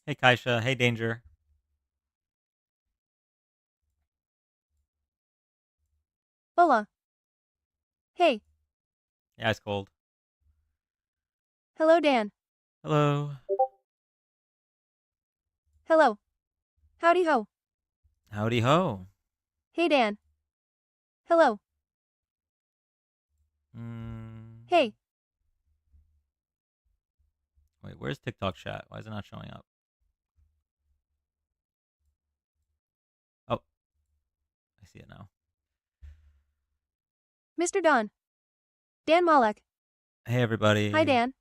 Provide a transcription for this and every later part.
Hey, Kaisha. Hey, Danger. Hola. Hey. Yeah, it's cold. Hello, Dan. Hello. Hello. Howdy ho. Howdy ho. Hey, Dan. Hello. Mm, Hey. wait, where's TikTok chat? Why is it not showing up? Oh, I see it now. Mr. Don. Dan Malek. Hey, Hi, everybody. Dan.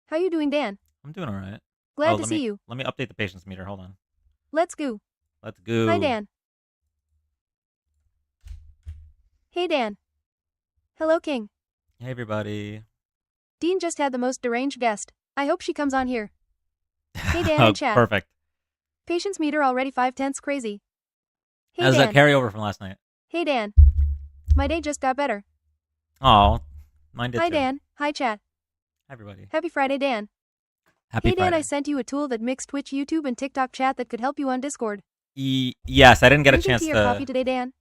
How you doing, Dan? I'm doing all right. Oh, Glad to let see me you. let me update the patience meter. Hold on. Let's go. Let's Hi, go. Dan. Hey, Dan. Hello, King. Hey, everybody. Dean just had the most deranged guest. I hope she comes on here. Hey, Dan Oh, and chat. perfect. Patience meter already 5/10 crazy. Hey, How's that Dan. carryover from last night? Hey, Dan. My day just got better. Oh, mine did Hi, too. Dan. Hi, chat. Hi, everybody. Happy Friday, Dan. Happy Hey, Dan, I Friday. sent you a tool that mixed Twitch, YouTube, and TikTok chat that could help you on Discord. Yes, I didn't get a Drinking chance tea or coffee to. today, Dan?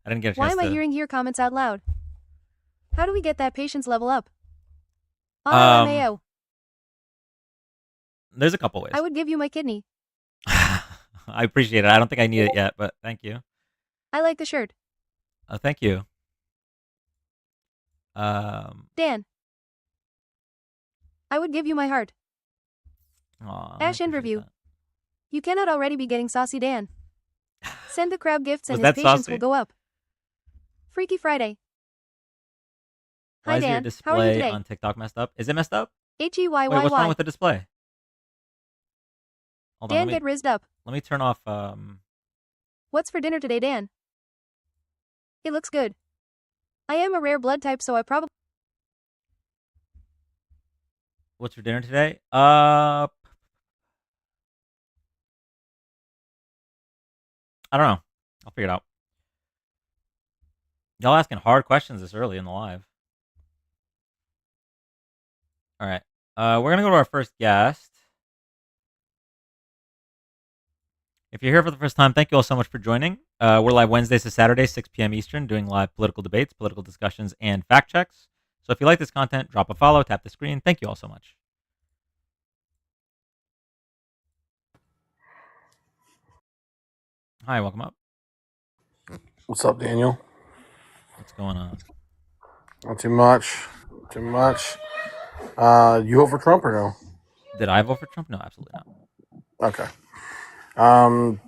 I didn't get a Why chance am I to. hearing here comments out loud? How do we get that patience level up? Um, LMAO. there's a couple I ways. would give you my kidney. I appreciate it. I don't think I need it yet, but thank you. I like the shirt. Thank you. Um, Dan. I would give you my heart. I Ash appreciate Interview. that. You cannot already be getting saucy, Dan. Send the crab gifts and Was his that patience will saucy? go up. Freaky Friday. Why Hi, is your Dan. How are you display today? on TikTok messed up? Is it messed up? Wait, what's wrong HEYYY. with the display? Hold on, Dan, get rizzed up. let me turn off. What's for dinner today, Dan? It looks good. I am a rare blood type, so I probably. What's for dinner today? I don't know. I'll figure it out. Y'all asking hard questions this early in the live. All right. We're gonna go to our first guest. If you're here for the first time, thank you all so much for joining. We're live Wednesdays to Saturdays, 6 p.m. Eastern, doing live political debates, political discussions, and fact checks. So if you like this content, drop a follow, tap the screen. Thank you all so much. Hi, welcome up. What's up, Daniel? What's going on? Not too much. Too much. You vote for Trump or no? Did I vote for Trump? No, absolutely not. Okay. Um,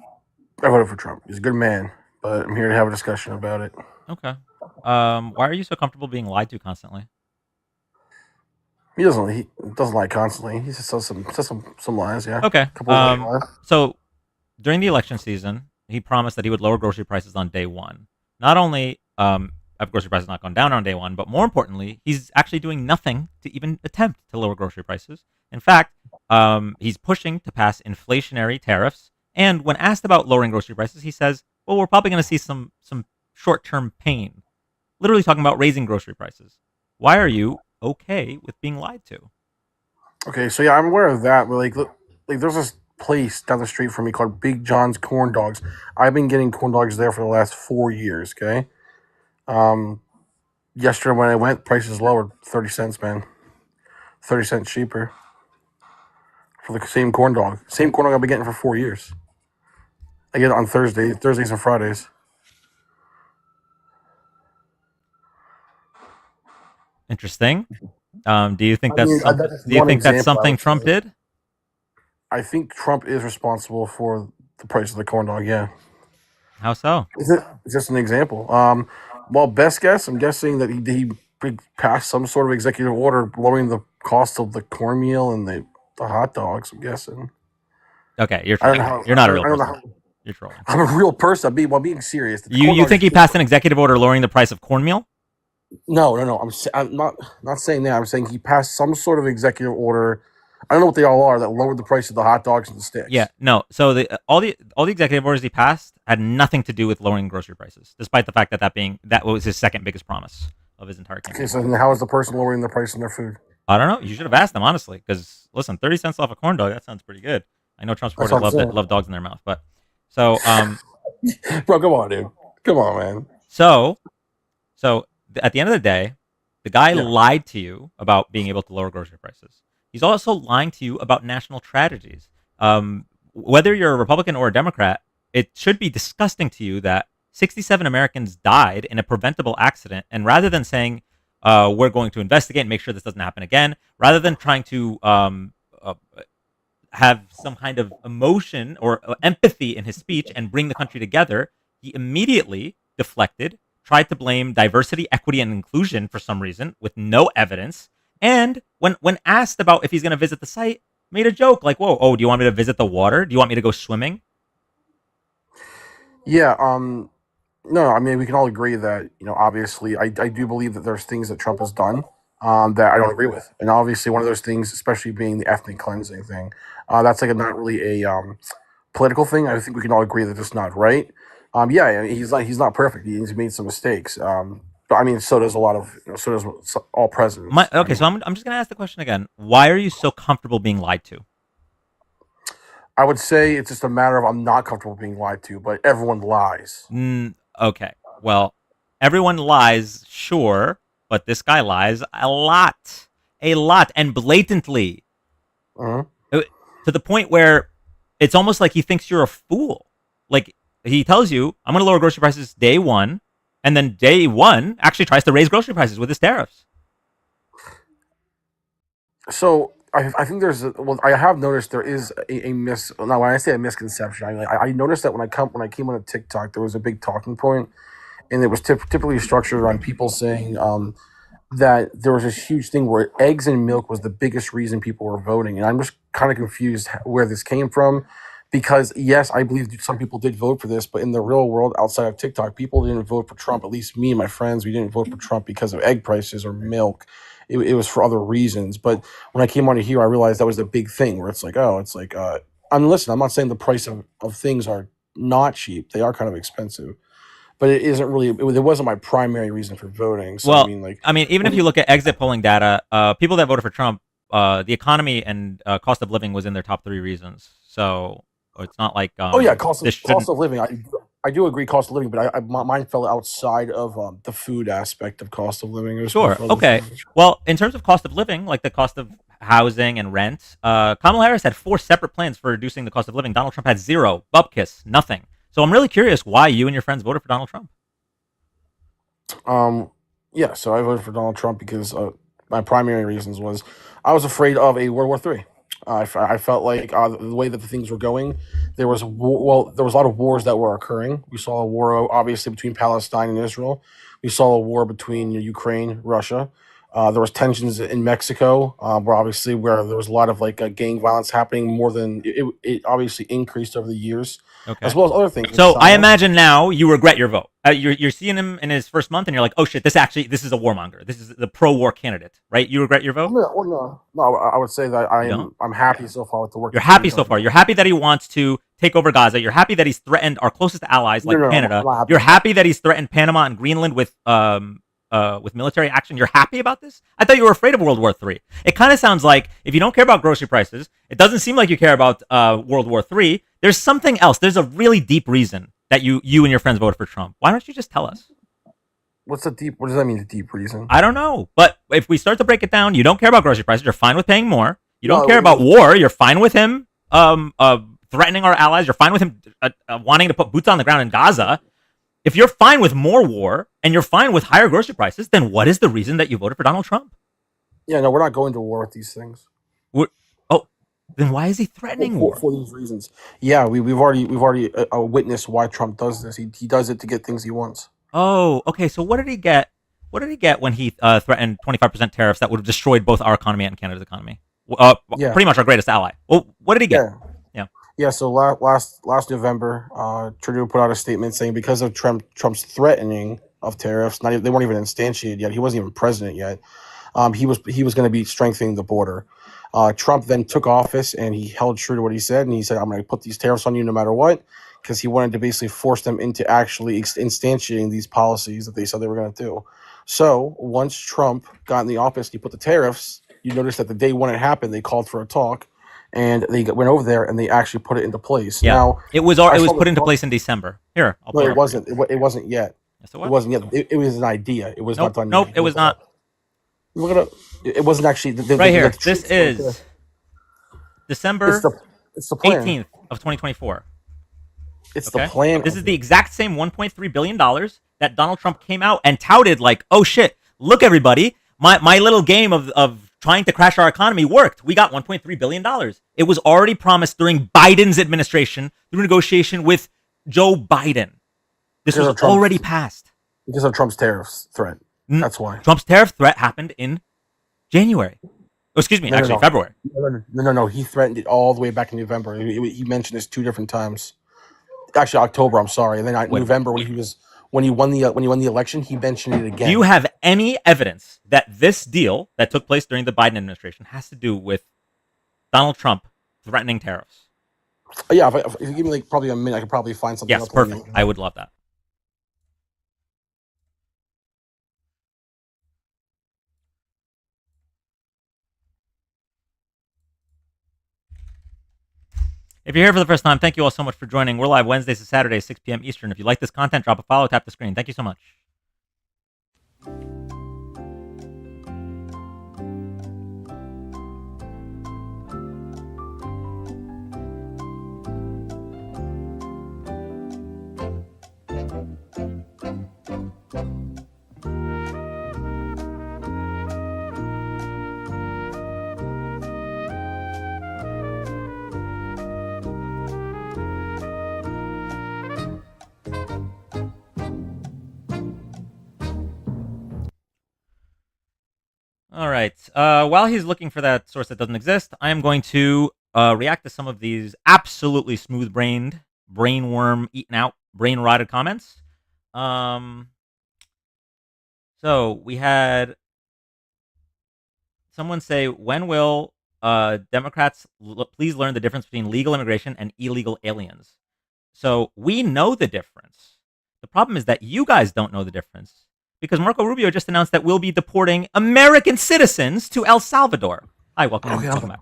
I voted for Trump. He's a good man, but I'm here to have a discussion about it. Okay. Why are you so comfortable being lied to constantly? He doesn't lie constantly. He just says some lies. Yeah, Okay. a couple of white lies. So during the election season, he promised that he would lower grocery prices on day one. Not only have grocery prices not gone down on day one, but more importantly, he's actually doing nothing to even attempt to lower grocery prices. In fact, he's pushing to pass inflationary tariffs. And when asked about lowering grocery prices, he says, "Well, we're probably going to see some short term pain." Literally talking about raising grocery prices. Why are you okay with being lied to? Okay, so yeah, I'm aware of that. But like there's this place down the street from me called Big John's Corn Dogs. I've been getting corn dogs there for the last 4 years. Okay. Um, Yesterday when I went, prices lowered 30 cents, man. 30 cents cheaper for the same corn dog. Same corn dog I've been getting for 4 years. I get it on Thursdays and Fridays. Interesting. Do you think I that's mean, something? that's just Do you one think that's example. I something would Trump say. did? I think Trump is responsible for the price of the corn dog. Yeah, How so? it's just an example. Well, best guess, I'm guessing that he passed some sort of executive order lowering the cost of the cornmeal and the hot dogs. I'm guessing. Okay, you're I don't know trolling. how. You're not a real I don't know person. how. You're trolling. I'm a real person. Being serious. The You corn you dog think is he passed cheaper. an executive order lowering the price of cornmeal? No. I'm not saying that. I'm saying he passed some sort of executive order. I don't know what they all are that lowered the price of the hot dogs and the Yeah, sticks. no. So all the executive orders he passed had nothing to do with lowering grocery prices, despite the fact that that was his second biggest promise of his entire Okay, campaign. so then how is the person lowering the price on their food? I don't know. You should have asked them honestly, because listen, 30 cents off a corn dog, that sounds pretty good. I know Trump That's supporters what I'm saying. love dogs in their mouth, but so Bro, come on, dude. Come on, man. so at the end of the day, the guy Yeah. lied to you about being able to lower grocery prices. He's also lying to you about national tragedies. Whether you're a Republican or a Democrat, it should be disgusting to you that 67 Americans died in a preventable accident. And rather than saying, we're going to investigate and make sure this doesn't happen again, rather than trying to have some kind of emotion or empathy in his speech and bring the country together, he immediately deflected, tried to blame diversity, equity, and inclusion for some reason with no evidence. And when asked about if he's going to visit the site, made a joke like, "Whoa, oh, do you want me to visit the water? Do you want me to go swimming?" Yeah. No, I mean we can all agree that obviously I do believe that there's things that Trump has done that I don't agree with, and obviously one of those things, especially being the ethnic cleansing thing, that's like not really a political thing. I think we can all agree that it's not right. Yeah, I mean, he's not perfect. He's made some mistakes. But I mean, so does a lot of so does all presidents. I Okay, so mean, I'm just going to ask the question again. Why are you so comfortable being lied to? I would say it's just a matter of I'm not comfortable being lied to, but everyone lies. Okay, well, everyone lies, sure, but this guy lies a lot, and blatantly. Mhm. To the point where it's almost like he thinks you're a fool. Like he tells you, "I'm going to lower grocery prices day one," and then day one actually tries to raise grocery prices with his tariffs. So I think well, I have noticed there is a mis. Now, when I say a misconception, I noticed that when I came on a TikTok, there was a big talking point, and it was typically structured around people saying that there was this huge thing where eggs and milk was the biggest reason people were voting, and I'm just kind of confused where this came from. Because yes, I believe some people did vote for this, but in the real world, outside of TikTok, people didn't vote for Trump. At least me and my friends, we didn't vote for Trump because of egg prices or milk. It was for other reasons. But when I came on here, I realized that was the big thing where it's like, oh, it's like, listen, I'm not saying the price of things are not cheap. They are kind of expensive, but it isn't really, it wasn't my primary reason for voting. So, I Well, mean, like, I mean, even if when, you look at exit polling data, people that voted for Trump, the economy and cost of living was in their top three reasons. So it's not like oh yeah, this cost shouldn't. of living. I do agree, cost of living, but mine fell outside of the food aspect of cost of living. It was more Sure. for other Okay. things. Well, in terms of cost of living, like the cost of housing and rent, Kamala Harris had four separate plans for reducing the cost of living. Donald Trump had zero, bupkis, nothing. So I'm really curious why you and your friends voted for Donald Trump. Um, yeah, so I voted for Donald Trump because my primary reasons was I was afraid of a World War III. I felt like the way that the things were going, there was a lot of wars that were occurring. We saw a war obviously between Palestine and Israel. We saw a war between Ukraine, Russia. There was tensions in Mexico, where there was a lot of like gang violence happening more than it obviously increased over the years, as Okay. well as other things in So I China. imagine now you regret your vote. You're seeing him in his first month, and you're like, oh shit, this is a warmonger. This is the pro-war candidate, right? You regret your vote. No, I would say that You don't. I'm happy so far with the work You're that happy he's so done. far. You're happy that he wants to take over Gaza. You're happy that he's threatened our closest allies No, like no, I'm Canada. not happy You're with that. happy that he's threatened Panama and Greenland with military action. You're happy about this? I thought you were afraid of World War III. It kind of sounds like if you don't care about grocery prices, it doesn't seem like you care about World War III. There's something else. There's a really deep reason that you and your friends voted for Trump. Why don't you just tell us? What does that mean, the deep reason? I don't know. But if we start to break it down, you don't care about grocery prices. You're fine with paying more. You don't No, care about war. You're fine with him threatening our allies. You're fine with him wanting to put boots on the ground in Gaza. If you're fine with more war and you're fine with higher grocery prices, then what is the reason that you voted for Donald Trump? yeah, no, we're not going to war with these things We're, oh, then why is he threatening war? for these reasons. Yeah, we've already witnessed why Trump does this. He does it to get things he wants. Oh, okay. So what did he get? What did he get when he threatened 25% tariffs that would have destroyed both our economy and Canada's economy? Yeah, Pretty much our greatest ally. Well, what did he get? yeah, Yeah. yeah. So last November, Trudeau put out a statement saying because of Trump's threatening of tariffs, not even, they weren't even instantiated yet. He wasn't even president yet. He was going to be strengthening the border. Trump then took office and he held true to what he said, and he said, "I'm going to put these tariffs on you no matter what," because he wanted to basically force them into actually instantiating these policies that they said they were going to do. So once Trump got in the office, and he put the tariffs. You notice that the day when it happened, they called for a talk, and they went over there and they actually put it into place. Yeah, Now, it was I saw put the into place in December. Here, I'll no, pull it it up. wasn't. It wasn't yet. Yes, it It was. wasn't yet. It was an idea. It was not done Nope, yet. it was not. Look it up. It wasn't actually Right here. the This troops weren't there. is December It's the plan. 18th of 2024. It's the Okay, plan. this is the exact same 1.3 billion dollars that Donald Trump came out and touted, like, "Oh shit, look everybody, my little game of trying to crash our economy worked. We got 1.3 billion dollars. It was already promised during Biden's administration through negotiation with Joe Biden. This Because was of Trump's- already passed. because of Trump's tariffs threat. Mm. That's why. Trump's tariff threat happened in January. Oh, excuse me, actually February. No. He threatened it all the way back in November. He mentioned this 2 different times. Actually, October. I'm sorry, and then November when he won the election, he mentioned it again. Do you have any evidence that this deal that took place during the Biden administration has to do with Donald Trump threatening tariffs? Yeah, if you give me like probably a minute, I could probably find something. Yes, else on perfect. you. I would love that. If you're here for the first time, thank you all so much for joining. We're live Wednesdays to Saturdays, 6 p.m. Eastern. If you like this content, drop a follow, tap the screen. Thank you so much. All right. While he's looking for that source that doesn't exist, I am going to react to some of these absolutely smooth-brained, brainworm eaten out, brain rotted comments. So we had someone say, "When will Democrats please learn the difference between legal immigration and illegal aliens?" So we know the difference. The problem is that you guys don't know the difference because Marco Rubio just announced that we'll be deporting American citizens to El Salvador. Hi, welcome back.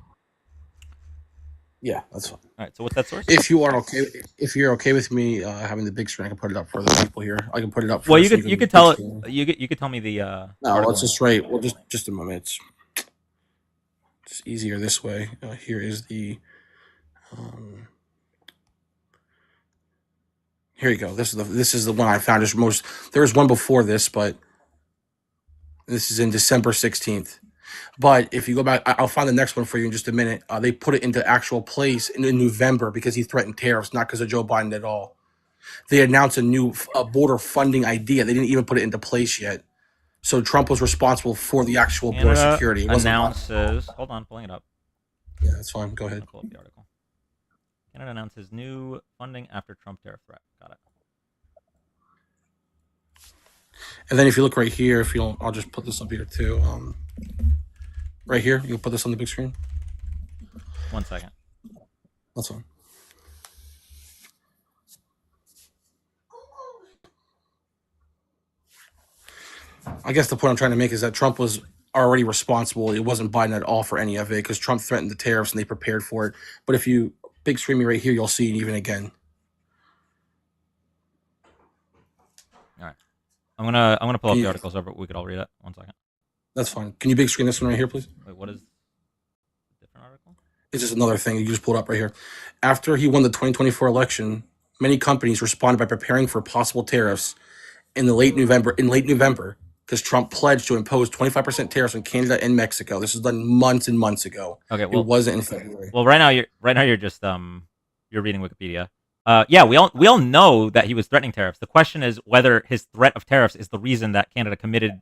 Yeah, that's fine. All right, so what's that source? If you're okay with me having the big screen, I can put it up for the people here. I can put it up. Well, first, you could tell me the. No, article. let's just write. Well, just a moment. It's easier this way. Here is the. Here you go. This is the one I found. There was one before this, but this is in December 16th. But if you go back, I'll find the next one for you in just a minute. They put it into actual place in November because he threatened tariffs, not because of Joe Biden at all. They announced a new border funding idea. They didn't even put it into place yet. So Trump was responsible for the actual border security. It wasn't announces. Hold on, pulling it up. Yeah, that's fine. Go ahead. I'll pull up the article. Canada announces new funding after Trump tariff threat. Got it. And then if you look right here, if you don't, I'll just put this up here too. Right here, you can put this on the big screen. 1 second. That's fine. I guess the point I'm trying to make is that Trump was already responsible. It wasn't Biden at all for any of it because Trump threatened the tariffs and they prepared for it. But if you big screen me right here, you'll see it even again. All right. I'm gonna pull up the article so we could all read it. 1 second. That's fine. Can you big screen this one right here, please? Wait, what is a different article? It's just another thing. You just pulled up right here. After he won the 2024 election, many companies responded by preparing for possible tariffs in late November, because Trump pledged to impose 25% tariffs on Canada and Mexico. This was done months and months ago. Okay, well, it wasn't in February. Well, right now you're just you're reading Wikipedia. Yeah, we all know that he was threatening tariffs. The question is whether his threat of tariffs is the reason that Canada committed.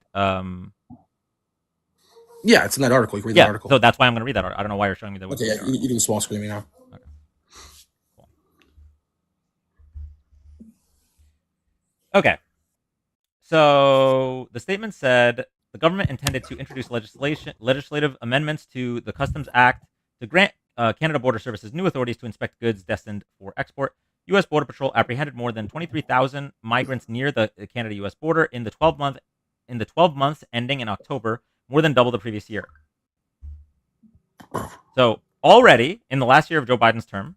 Yeah, it's in that article. You can read that article. So that's why I'm going to read that article. I don't know why you're showing me the. Okay, yeah, you can small screen me now. Okay. Cool. Okay. So the statement said the government intended to introduce legislative amendments to the Customs Act to grant Canada Border Services new authorities to inspect goods destined for export. U.S. Border Patrol apprehended more than 23,000 migrants near the Canada-U.S. border in the 12 months ending in October, more than double the previous year. So already in the last year of Joe Biden's term,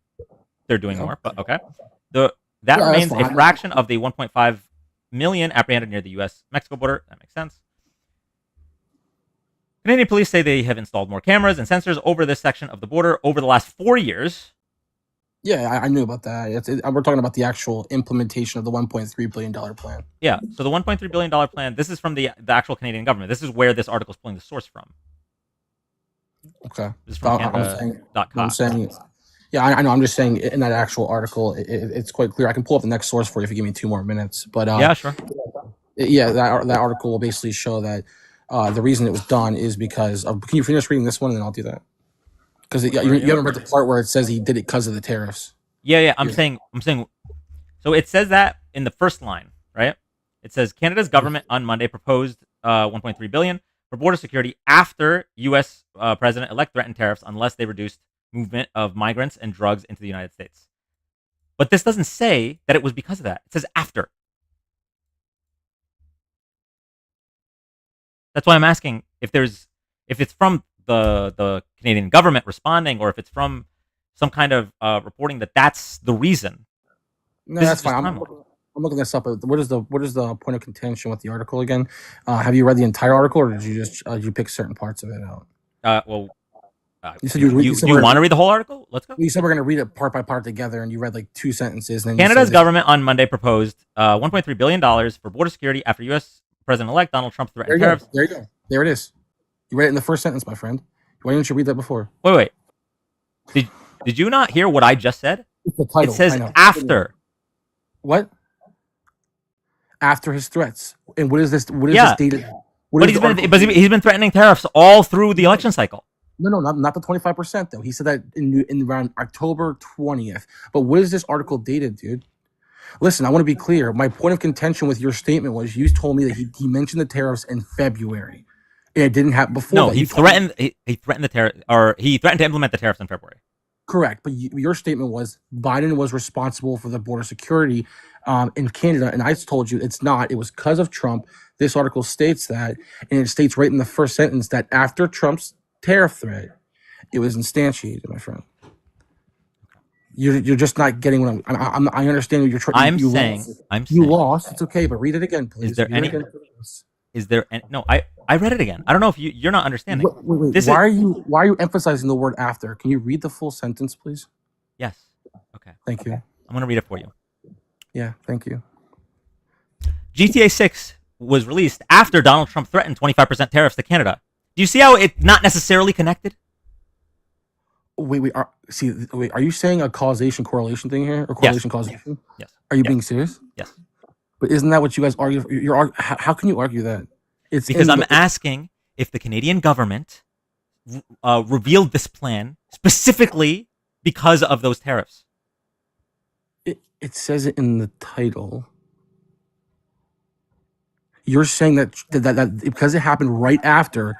they're doing more, but okay. That Yeah, that's remains a fine. fraction of the 1.5 million apprehended near the U.S.-Mexico border. That makes sense. Canadian police say they have installed more cameras and sensors over this section of the border over the last 4 years. Yeah, I knew about that. We're talking about the actual implementation of the $1.3 billion plan. Yeah, so the $1.3 billion plan, this is from the actual Canadian government. This is where this article is pulling the source from. Okay. This is from I'm saying, yeah, I know. I'm just saying in that actual article, it's quite clear. I can pull up the next source for you if you give me 2 more minutes. But yeah, sure. yeah, that article will basically show that the reason it was done is because of. Can you finish reading this one and then I'll do that? Because you haven't read the part where it says he did it because of the tariffs. Yeah. I'm saying. So it says that in the first line, right? It says Canada's government on Monday proposed 1.3 billion for border security after U.S. President-elect threatened tariffs unless they reduced movement of migrants and drugs into the United States. But this doesn't say that it was because of that. It says after. That's why I'm asking if it's from the Canadian government responding, or if it's from some kind of reporting that's the reason. No, This that's is just fine. timeline. I'm looking this up. What is the point of contention with the article again? Have you read the entire article, or did you just you pick certain parts of it out? You said do you you want to read the whole article? Let's go. You said we're going to read it part by part together, and you read like 2 sentences. And then Canada's government on Monday proposed $1.3 billion for border security after U.S. President-elect Donald Trump threatened tariffs. There you go. There it is. You read it in the first sentence, my friend. Why didn't you read that before? Wait. Did you not hear what I just said? It's the title. It says after. What? After his threats. And what is this? What is Yeah. this dated? But he's been threatening tariffs all through the election cycle. No, not the 25% though. He said that in around October 20th. But what is this article dated, dude? Listen, I want to be clear. My point of contention with your statement was you told me that he mentioned the tariffs in February, and it didn't happen before. No, that. he threatened the tariff, or he threatened to implement the tariffs in February. Correct, but your statement was Biden was responsible for the border security in Canada, and I told you it's not. It was because of Trump. This article states that, and it states right in the first sentence that after Trump's tariff threat, it was instantiated, my friend. You're just not getting what I understand what you're trying. I'm saying you lost. It's okay, but read it again, please. Is there any? No, I read it again. I don't know if you're not understanding. Wait. Why are you emphasizing the word after? Can you read the full sentence, please? Yes. Okay. Thank you. I'm gonna read it for you. Yeah, thank you. GTA 6 was released after Donald Trump threatened 25% tariffs to Canada. Do you see how it's not necessarily connected? Wait. Are you saying a causation correlation thing here, or correlation causation? Yes. Are you being serious? Yes. But isn't that what you guys argue? How can you argue that? It's because I'm asking if the Canadian government revealed this plan specifically because of those tariffs. It says it in the title. You're saying that because it happened right after,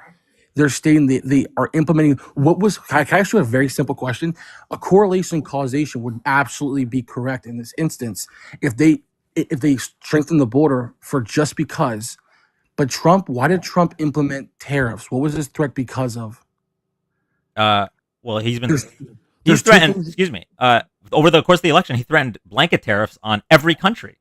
they're stating they are implementing what was. Can I ask you a very simple question? A correlation causation would absolutely be correct in this instance if they strengthen the border for just because. But why did Trump implement tariffs? What was his threat because of? Well, he's threatened. Excuse me. Over the course of the election, he threatened blanket tariffs on every country.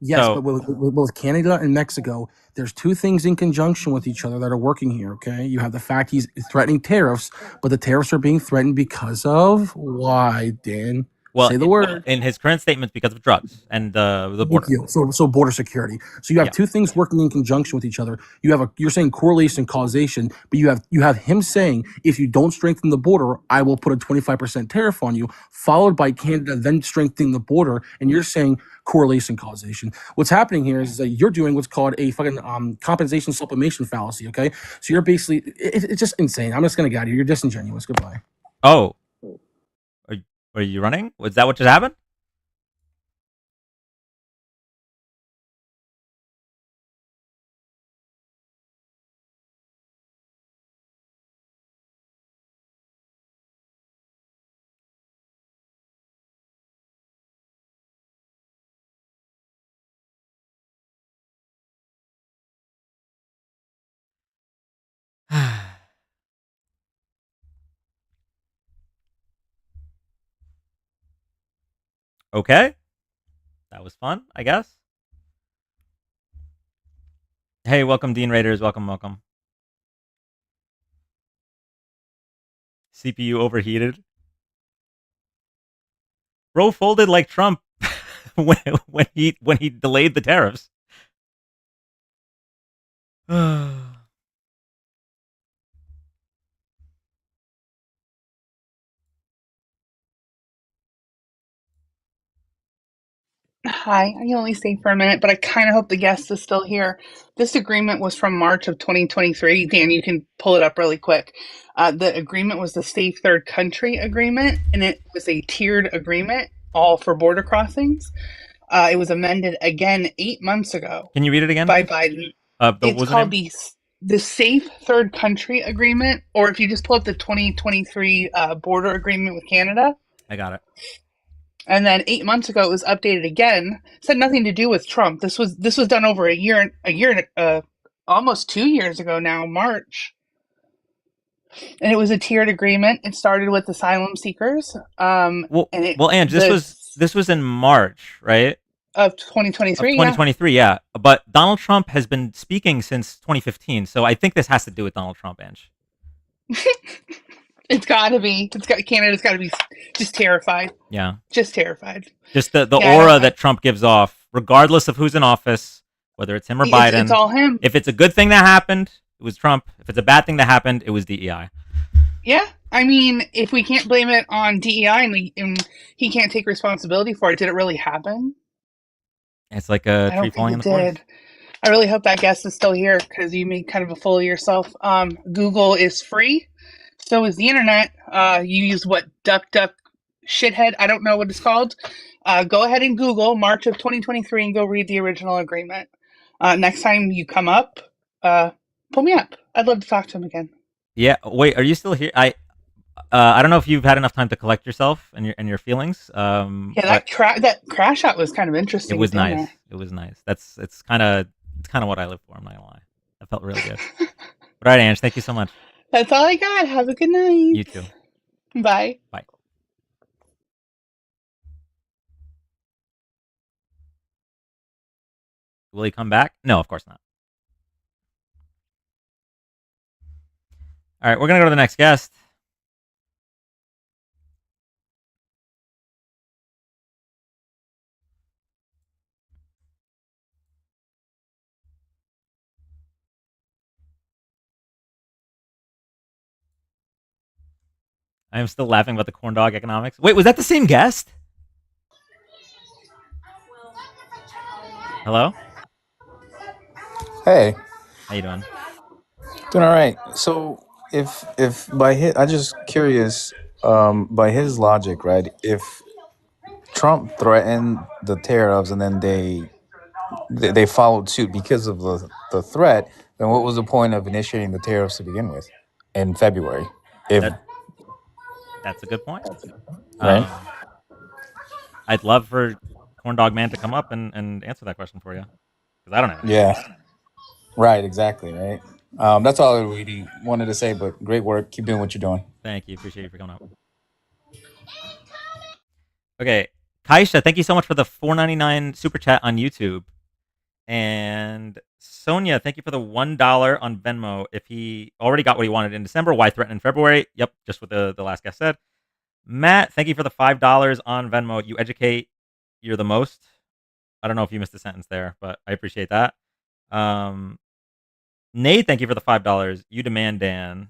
Yes, but with Canada and Mexico, there's 2 things in conjunction with each other that are working here. Okay, you have the fact he's threatening tariffs, but the tariffs are being threatened because of why, Dan? Well, say the word. In his current statements, because of drugs and the border. So border security. So you have 2 things working in conjunction with each other. You're saying correlation and causation, but you have him saying if you don't strengthen the border, I will put a 25% tariff on you, followed by Canada then strengthening the border, and you're saying correlation causation. What's happening here is that you're doing what's called a fucking compensation sublimation fallacy. Okay, so you're basically it's just insane. I'm just gonna get out of here. You're disingenuous. Goodbye. Oh. Are you running? Was that what just happened? Okay, that was fun, I guess. Hey, welcome, Dean Raiders. Welcome, welcome. CPU overheated. Bro folded like Trump when he delayed the tariffs. Hi, I can only stay for a minute, but I kind of hope the guest is still here. This agreement was from March of 2023. Dan, you can pull it up really quick. The agreement was the Safe Third Country Agreement, and it was a tiered agreement, all for border crossings. It was amended again 8 months ago Can you read it again, by please? Biden. What It's was the called name? the Safe Third Country Agreement, or if you just pull up the 2023 border agreement with Canada. I got it. And then 8 months ago, it was updated again. This had nothing to do with Trump. This was done over almost 2 years ago now, March. And it was a tiered agreement. It started with asylum seekers. Well, And it well, Ange, this was in March, right? of Of 2023, yeah. 2023, yeah. But Donald Trump has been speaking since 2015, so I think this has to do with Donald Trump, Ange. It's got to be. Canada's got to be just terrified. Yeah. Just terrified. Just the Yeah, aura that Trump gives off, regardless of who's in office, whether it's him or Biden. It's all him. If it's a good thing that happened, it was Trump. If it's a bad thing that happened, it was DEI. Yeah, I mean, if we can't blame it on DEI and he can't take responsibility for it, did it really happen? It's like a I tree don't falling in think the it forest. did. I really hope that guest is still here because you made kind of a fool of yourself. Google is free, so is the internet. You use what, Duck shithead? I don't know what it's called. Go ahead and Google March of 2023 and go read the original agreement. Next time you come up, pull me up. I'd love to talk to him again. Yeah. Wait, are you still here? I don't know if you've had enough time to collect yourself and your feelings. Yeah, But that crash out was kind of interesting. it was didn't nice. It was nice. It's kind of what I live for. I'm not gonna lie. That felt really good. All right, Ange. Thank you so much. That's all I got. Have a good night. You too. Bye. Bye. Will he come back? No, of course not. All right, we're gonna go to the next guest. I am still laughing about the corn dog economics. Wait, was that the same guest? Hello? Hey, How you doing? doing all right. So if by his, I just curious, by his logic, right? If Trump threatened the tariffs and then they followed suit because of the threat, then what was the point of initiating the tariffs to begin with in February? If That that's a good point. right, I'd love for Corn Dog Man to come up and answer that question for you because I don't have any. yeah, right, exactly, right. That's all I really wanted to say. But great work. Keep doing what you're doing. Thank you. Appreciate you for coming up. Okay, Kaisha, thank you so much for the $4.99 super chat on YouTube. And Sonia, thank you for the $1 on Venmo. If he already got what he wanted in December, why threaten in February? Yep, just what the last guest said. Matt, thank you for the $5 on Venmo. You educate, you're the most. I don't know if you missed a sentence there, but I appreciate that. Nate, thank you for the $5. You demand Dan.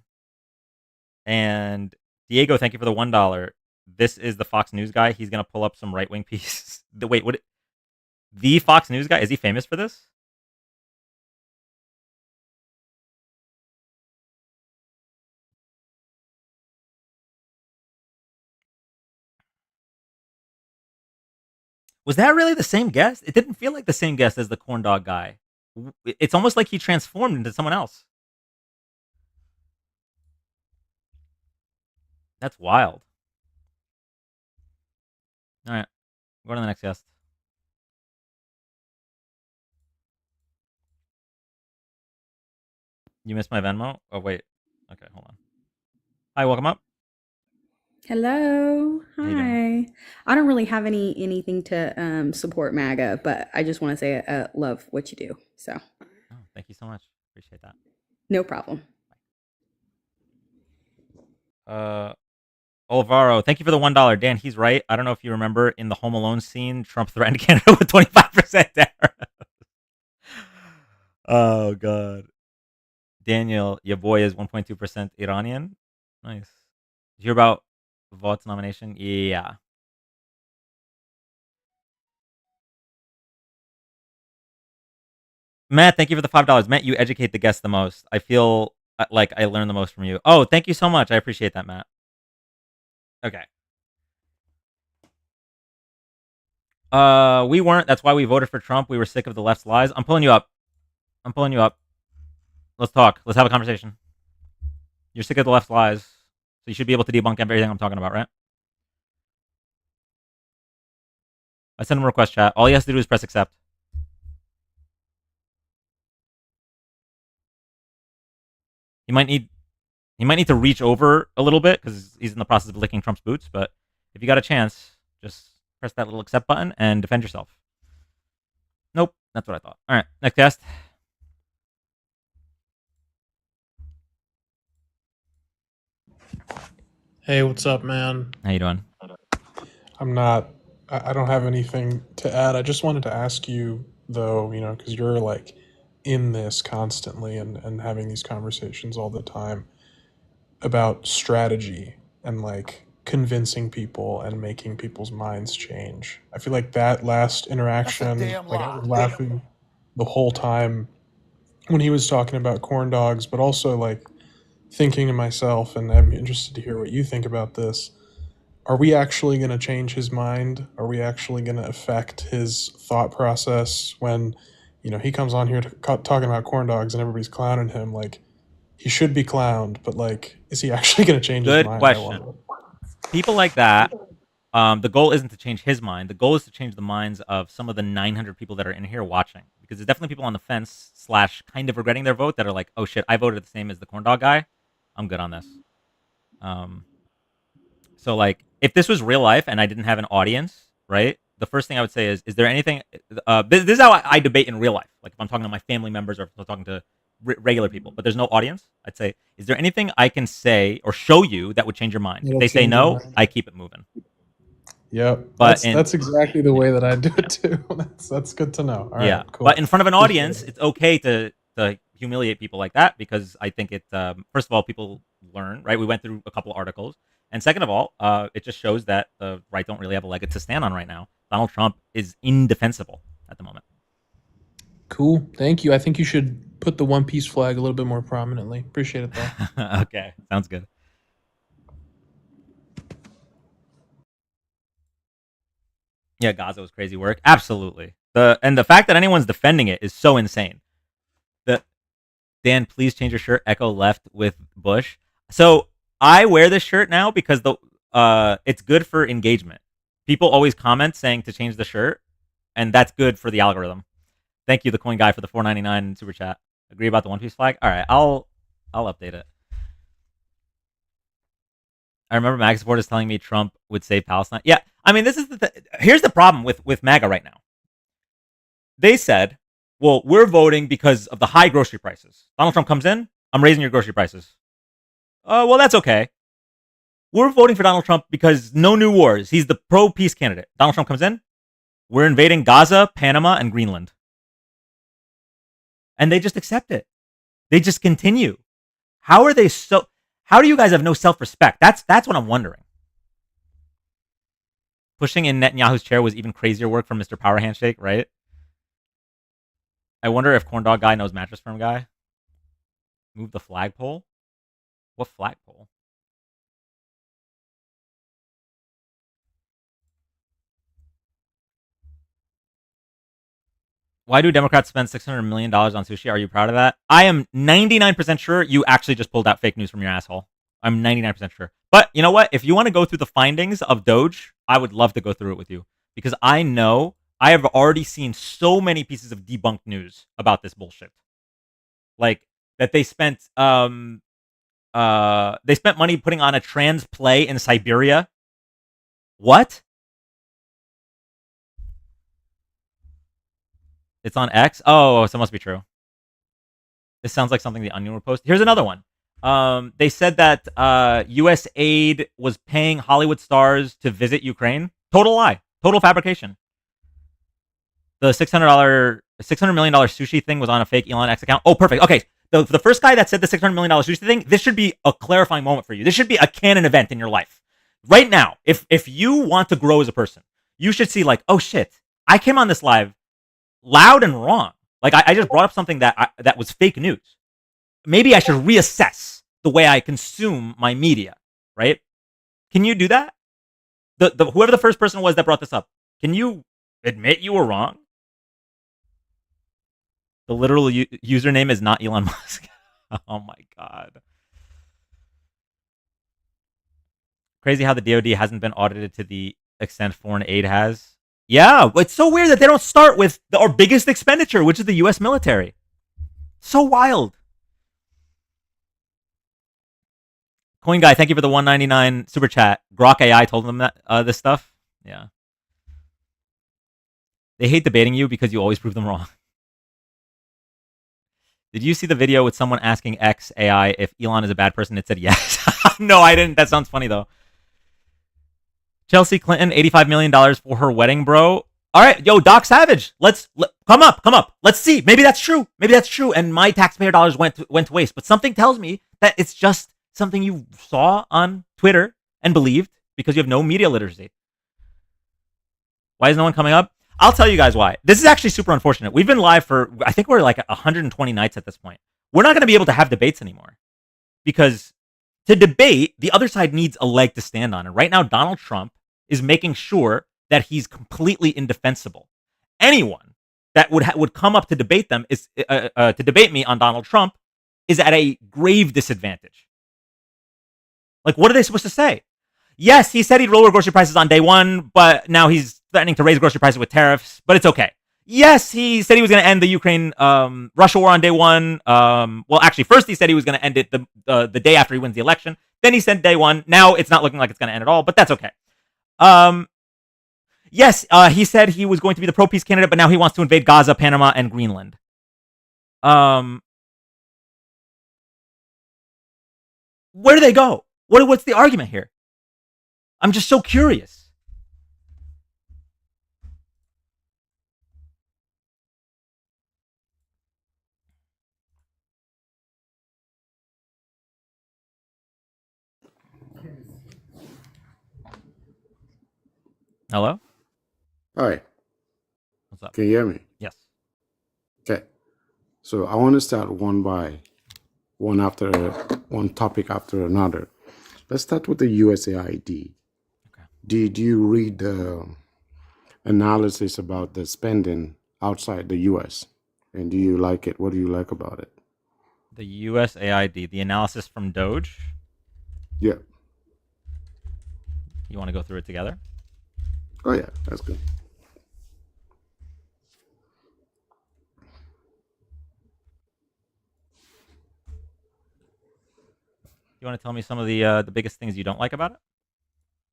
And Diego, thank you for the $1. This is the Fox News guy. He's gonna pull up some right wing piece. Wait, what? The Fox News guy, is he famous for this? Was that really the same guest? It didn't feel like the same guest as the corn dog guy. It's almost like he transformed into someone else. That's wild. All right, go to the next guest. You missed my Venmo? Oh, wait. Okay, hold on. Hi, welcome up. Hello. How you doing? Hi. I don't really have anything to support MAGA, but I just want to say love what you do. So, Oh, thank you so much. Appreciate that. no problem. Olvaro, thank you for the $1. Dan, he's right. I don't know if you remember in the Home Alone scene, Trump threatened Canada with 25% tariff. Oh god. Daniel, your boy is 1.2% Iranian. Nice. Did you hear about Vought's nomination? Yeah. Matt, thank you for the $5. Matt, you educate the guests the most. I feel like I learn the most from you. Oh, thank you so much. I appreciate that, Matt. Okay. We weren't. That's why we voted for Trump. We were sick of the left's lies. I'm pulling you up. I'm pulling you up. Let's talk. Let's have a conversation. You're sick of the left's lies, so you should be able to debunk everything I'm talking about, right? I sent him a request chat. All he has to do is press accept. He might need to reach over a little bit because he's in the process of licking Trump's boots. But if you got a chance, just press that little accept button and defend yourself. Nope, that's what I thought. All right, next guest. Hey, what's up, man? How you doing? I don't have anything to add. I just wanted to ask you, though, because you're like in this constantly and having these conversations all the time about strategy and like convincing people and making people's minds change. I feel like that last interaction, like I was laughing the whole time when he was talking about corn dogs, but also like thinking to myself, and I'm interested to hear what you think about this. Are we actually going to change his mind? Are we actually going to affect his thought process when, he comes on here talking about corn dogs and everybody's clowning him? Like, he should be clowned, but like, is he actually going to change his Good mind? question. People like that. The goal isn't to change his mind. The goal is to change the minds of some of the 900 people that are in here watching, because there's definitely people on the fence / kind of regretting their vote that are like, oh shit, I voted the same as the corn dog guy. I'm good on this. So like, if this was real life and I didn't have an audience, right? The first thing I would say is there anything? This is how I debate in real life. Like if I'm talking to my family members or if I'm talking to regular people, but there's no audience. I'd say, is there anything I can say or show you that would change your mind? If they say no, I keep it moving. Yep, But that's exactly the way that I do it too. That's good to know. All right, cool. But in front of an audience, it's okay to humiliate people like that, because I think it. First of all, people learn, right? We went through a couple articles, and second of all, it just shows that the right don't really have a leg to stand on right now. Donald Trump is indefensible at the moment. Cool. Thank you. I think you should put the One Piece flag a little bit more prominently. Appreciate it, though. Okay, sounds good. Yeah, Gaza was crazy work. Absolutely. The fact that anyone's defending it is so insane. Dan, please change your shirt. Echo left with Bush. So I wear this shirt now because it's good for engagement. People always comment saying to change the shirt, and that's good for the algorithm. Thank you, the coin guy, for the $4.99 super chat. Agree about the One Piece flag? All right, I'll update it. I remember MAGA supporters telling me Trump would save Palestine. Yeah, I mean, this is here's the problem with MAGA right now. They said, well, we're voting because of the high grocery prices. Donald Trump comes in, I'm raising your grocery prices. Well, that's okay. We're voting for Donald Trump because no new wars. He's the pro-peace candidate. Donald Trump comes in, we're invading Gaza, Panama, and Greenland. And they just accept it. They just continue. How do you guys have no self-respect? That's what I'm wondering. Pushing in Netanyahu's chair was even crazier work from Mr. Power Handshake, right? I wonder if Corn Dog Guy knows Mattress Firm Guy. Move the flagpole? What flagpole? Why do Democrats spend $600 million on sushi? Are you proud of that? I am 99% sure you actually just pulled out fake news from your asshole. I'm 99% sure. But you know what? If you want to go through the findings of Doge, I would love to go through it with you. Because I know I have already seen so many pieces of debunked news about this bullshit. Like, that they spent they spent money putting on a trans play in Siberia. What? It's on X? Oh, so it must be true. This sounds like something the Onion would post. Here's another one. They said that U.S. aid was paying Hollywood stars to visit Ukraine. Total lie. Total fabrication. The $600 million sushi thing was on a fake Elon X account. Oh, perfect. Okay. The first guy that said the $600 million sushi thing, this should be a clarifying moment for you. This should be a canon event in your life. Right now, if you want to grow as a person, you should see like, oh shit, I came on this live loud and wrong. Like I just brought up something that was fake news. Maybe I should reassess the way I consume my media, right? Can you do that? The whoever the first person was that brought this up, can you admit you were wrong? The literal username is not Elon Musk. Oh my god. Crazy how the DoD hasn't been audited to the extent foreign aid has. Yeah, it's so weird that they don't start with our biggest expenditure, which is the U.S. military. So wild. Coin Guy, thank you for the $1.99 super chat. Grok AI told them that this stuff. Yeah. They hate debating you because you always prove them wrong. Did you see the video with someone asking X AI if Elon is a bad person? It said yes. No, I didn't. That sounds funny though. Chelsea Clinton, $85 million for her wedding, bro. All right, yo, Doc Savage, come up. Let's see. Maybe that's true. And my taxpayer dollars went to waste. But something tells me that it's just something you saw on Twitter and believed because you have no media literacy. Why is no one coming up? I'll tell you guys why. This is actually super unfortunate. We've been live for, I think we're like 120 nights at this point. We're not going to be able to have debates anymore because to debate, the other side needs a leg to stand on. And right now, Donald Trump is making sure that he's completely indefensible. Anyone that would come up to debate them is to debate me on Donald Trump is at a grave disadvantage. Like, what are they supposed to say? Yes, he said he'd lower grocery prices on day one, but now he's threatening to raise grocery prices with tariffs, but it's okay. Yes, he said he was going to end the Ukraine Russia war on day one. Well, actually, first he said he was going to end it the day after he wins the election. Then he said day one. Now it's not looking like it's going to end at all, but that's okay. Yes, he said he was going to be the pro-peace candidate, but now he wants to invade Gaza, Panama, and Greenland. Where do they go? What's the argument here? I'm just so curious. Hello? Hi, What's up? can you hear me? Yes. Okay. So I want to start one topic after another. Let's start with the USAID. Okay. Did you read the analysis about the spending outside the US? And do you like it? What do you like about it? The USAID, the analysis from Doge. Yeah. You want to go through it together? Oh, yeah, that's good. You want to tell me some of the biggest things you don't like about it?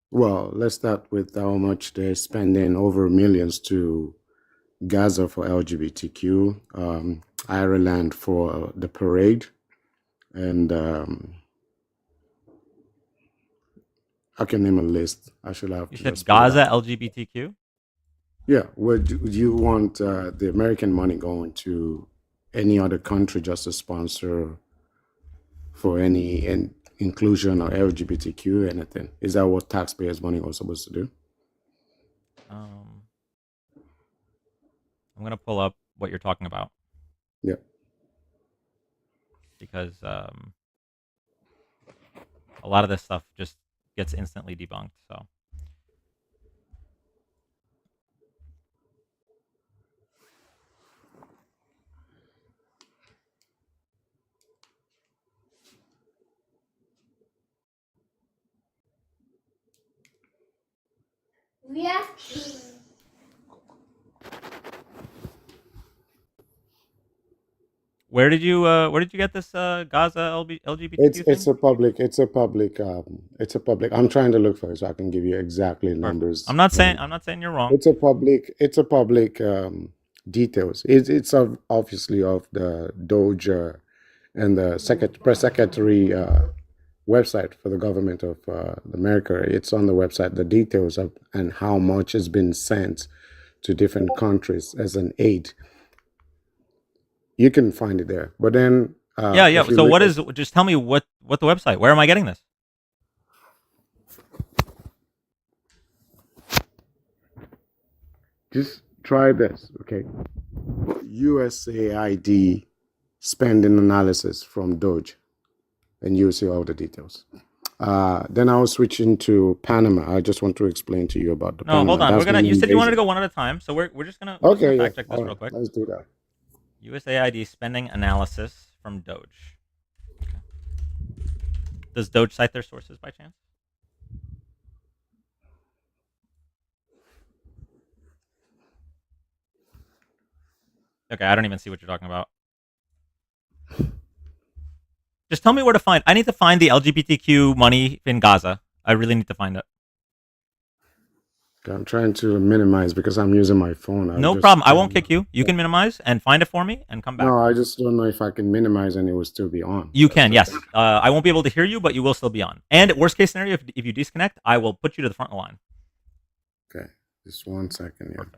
Well, let's start with how much they're spending over millions to Gaza for LGBTQ, Ireland for the parade, and I can name a list. I should have You to said just pull it Gaza up. LGBTQ. Yeah, would you want the American money going to any other country just to sponsor for any inclusion or LGBTQ anything? Is that what taxpayers' money was supposed to do? I'm gonna pull up what you're talking about Yeah. because a lot of this stuff just gets instantly debunked. So. Where did you get this Gaza LGBTQ It's thing? a public. It's a public. It's a public. I'm trying to look for it so I can give you exactly Perfect. numbers. I'm not saying you're wrong. It's a public. It's a public details. It's of obviously of the Doge and the press secretary website for the government of America. It's on the website. The details of and how much has been sent to different countries as an aid. You can find it there. But then, Yeah. if you So look what at is? Just tell me what the website. Where am I getting this? just try this, okay? USAID spending analysis from Doge, and you'll see all the details. Then I was switching to Panama. I just want to explain to you about the No, Panama. hold on. That's We're gonna. the You main said you wanted to basis. go one at a time, so we're just gonna Okay, yeah. fact check this All real right, quick. let's do that. USAID spending analysis from Doge. Does Doge cite their sources by chance? Okay, I don't even see what you're talking about. Just tell me where to find. I need to find the LGBTQ money in Gaza. I really need to find it. Okay, I'm trying to minimize because I'm using my phone. No problem. I won't kick you. You can minimize and find it for me and come back. No, I just don't know if I can minimize and it will still be on. You can, yes. I won't be able to hear you, but you will still be on. And worst case scenario, if you disconnect, I will put you to the front of the line. Okay, just 1 second here. Perfect.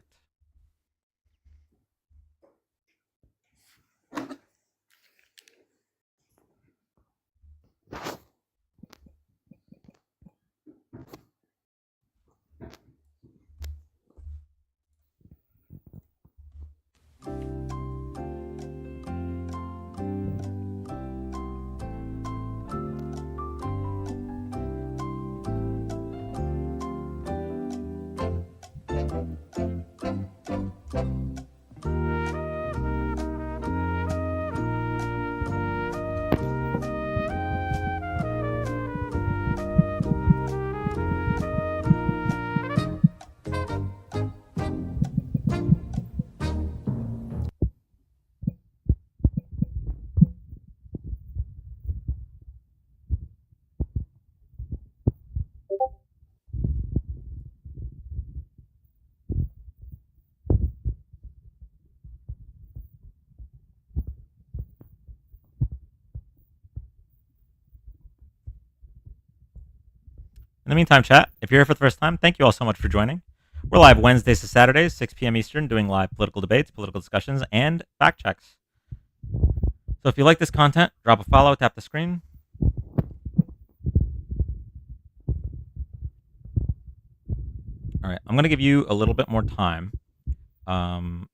In the meantime, chat, if you're here for the first time, thank you all so much for joining. We're live Wednesdays to Saturdays, 6 p.m. Eastern, doing live political debates, political discussions, and fact checks. So if you like this content, drop a follow, tap the screen. All right, I'm gonna give you a little bit more time.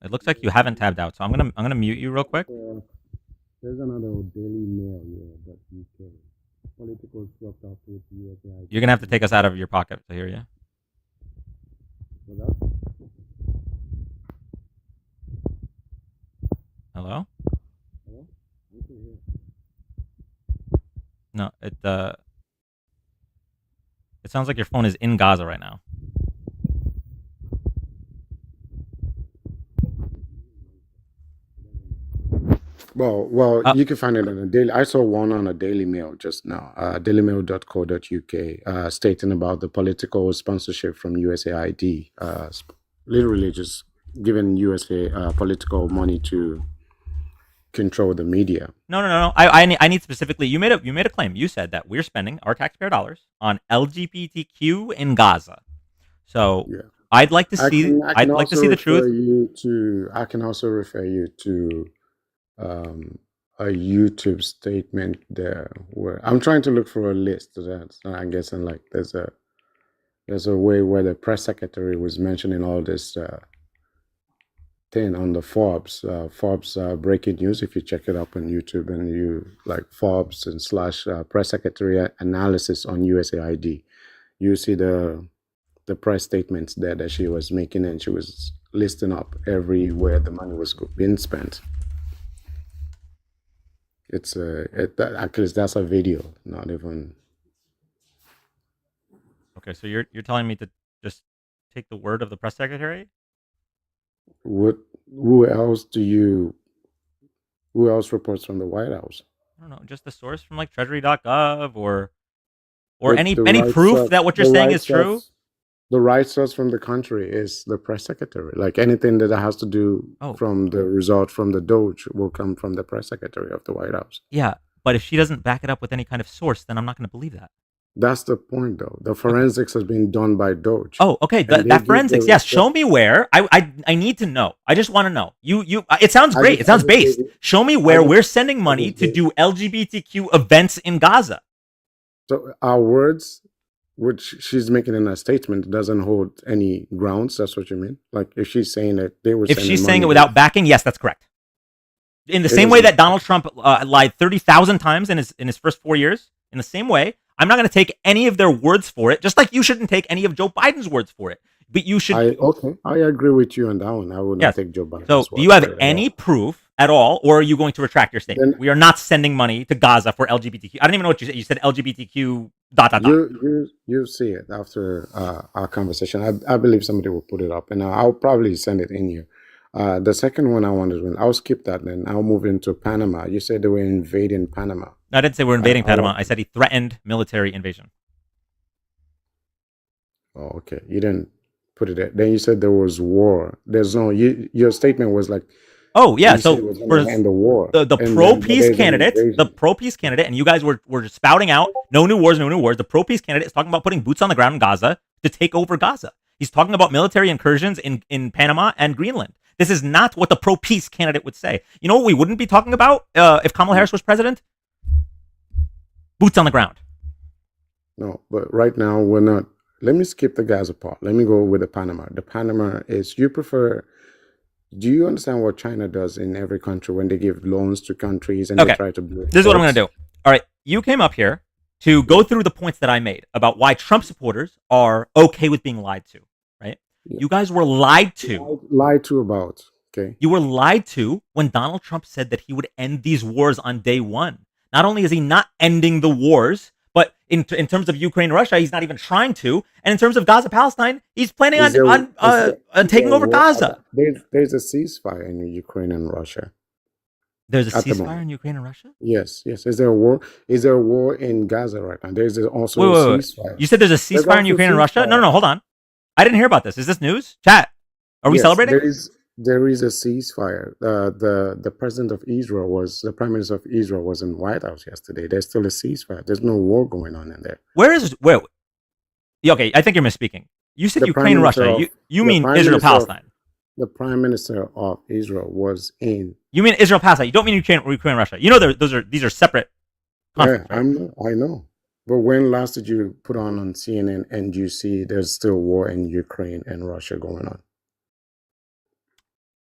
It looks like you haven't tabbed out, so I'm gonna mute you real quick. There's another Daily Mail here that UK. Political swept up with USAID. You're gonna have to take us out of your pocket to hear you. What's that? Hello? Hello? I can hear. No, it sounds like your phone is in Gaza right now. Well, you can find it on a daily. I saw one on a Daily Mail just now, dailymail.co.uk, stating about the political sponsorship from USAID, literally just giving USA political money to control the media. No. I need specifically. You made a claim. You said that we're spending our taxpayer dollars on LGBTQ in Gaza. So Yeah. I'd like to see. I'd like to see the truth. I can also refer you to a YouTube statement there where I'm trying to look for a list of that. So I'm guessing like there's a way where the press secretary was mentioning all this thing on the Forbes breaking news. If you check it up on YouTube and you like Forbes and / press secretary analysis on USAID, you see the press statements there that she was making, and she was listing up everywhere the money was being spent. It's actually that's a video, not even. Okay, so you're telling me to just take the word of the press secretary? Who else do you Who else reports from the White House? I don't know, just the source from like Treasury.gov or The, any the any right proof source, that what you're the saying right is true. source, the right source from the country is the press secretary. Like anything that has to do Oh. from the result from the Doge will come from the press secretary of the White House. Yeah, but if she doesn't back it up with any kind of source, then I'm not going to believe that. That's the point, though. The forensics has been done by Doge. Oh, okay. And they That give forensics, the- yes. Show me where. I need to know. I just want to know. You. It sounds I great. just- It sounds I just based. gave you- Show me where just- we're sending money just to gave- do LGBTQ events in Gaza. So our words, which she's making in a statement, doesn't hold any grounds. That's what you mean? Like if she's saying that they were If sending she's saying money it without backing, yes, that's correct. In the It same way doesn't- that Donald Trump lied 30,000 times in his first 4 years, in the same way, I'm not going to take any of their words for it. Just like you shouldn't take any of Joe Biden's words for it. But you should. I agree with you on that one. I would not Yes. take Joe Biden. So, do you have any proof at all, or are you going to retract your statement? Then- We are not sending money to Gaza for LGBTQ. I don't even know what you said. You said LGBTQ ... You see it after our conversation. I believe somebody will put it up, and I'll probably send it in here. The second one I wanted to, I'll skip that. Then I'll move into Panama. You said they were invading Panama. No, I didn't say we're invading I Panama. want- I said he threatened military invasion. Oh, okay. You didn't put it there. Then you said there was war. There's no. Your statement was like. Oh yeah, you said so it was for gonna end the war. the and then pro-peace there's an candidate, invasion. and you guys were spouting out no new wars, no new wars. The pro-peace candidate is talking about putting boots on the ground in Gaza to take over Gaza. He's talking about military incursions in Panama and Greenland. This is not what the pro-peace candidate would say. You know what we wouldn't be talking about if Kamala Harris was president? Boots on the ground. No, but right now we're not. Let me skip the Gaza part. Let me go with the Panama. The Panama is you prefer. Do you understand what China does in every country when they give loans to countries and Okay. they try to build This is what I'm going ports? to do. All right. You came up here to go through the points that I made about why Trump supporters are okay with being lied to, right? Yeah. You guys were lied to. Lied to about. Okay. You were lied to when Donald Trump said that he would end these wars on day one. Not only is he not ending the wars, but in terms of Ukraine, Russia, he's not even trying to. And in terms of Gaza, Palestine, he's planning Is there- on taking over Gaza. There's a ceasefire in Ukraine and Russia. There's a At the ceasefire moment. in Ukraine and Russia? Yes. Is there a war? Is there a war in Gaza right now? There's also Wait, a wait. ceasefire. You said there's a There's ceasefire in also Ukraine and Russia? ceasefire. No, hold on. I didn't hear about this. Is this news? Chat. Are we Yes, celebrating? There is a ceasefire. The president of Israel the prime minister of Israel was in White House yesterday. There's still a ceasefire. There's no war going on in there. Where? Yeah, okay, I think you're misspeaking. You said The Ukraine and Prime Minister Russia. of- You the mean Prime Israel Minister of- Palestine. The prime minister of Israel was in. You mean Israel Palestine. You don't mean Ukraine and Russia. You know these are separate conflicts, Yeah, right? I know. But when last did you put on CNN and you see there's still war in Ukraine and Russia going on?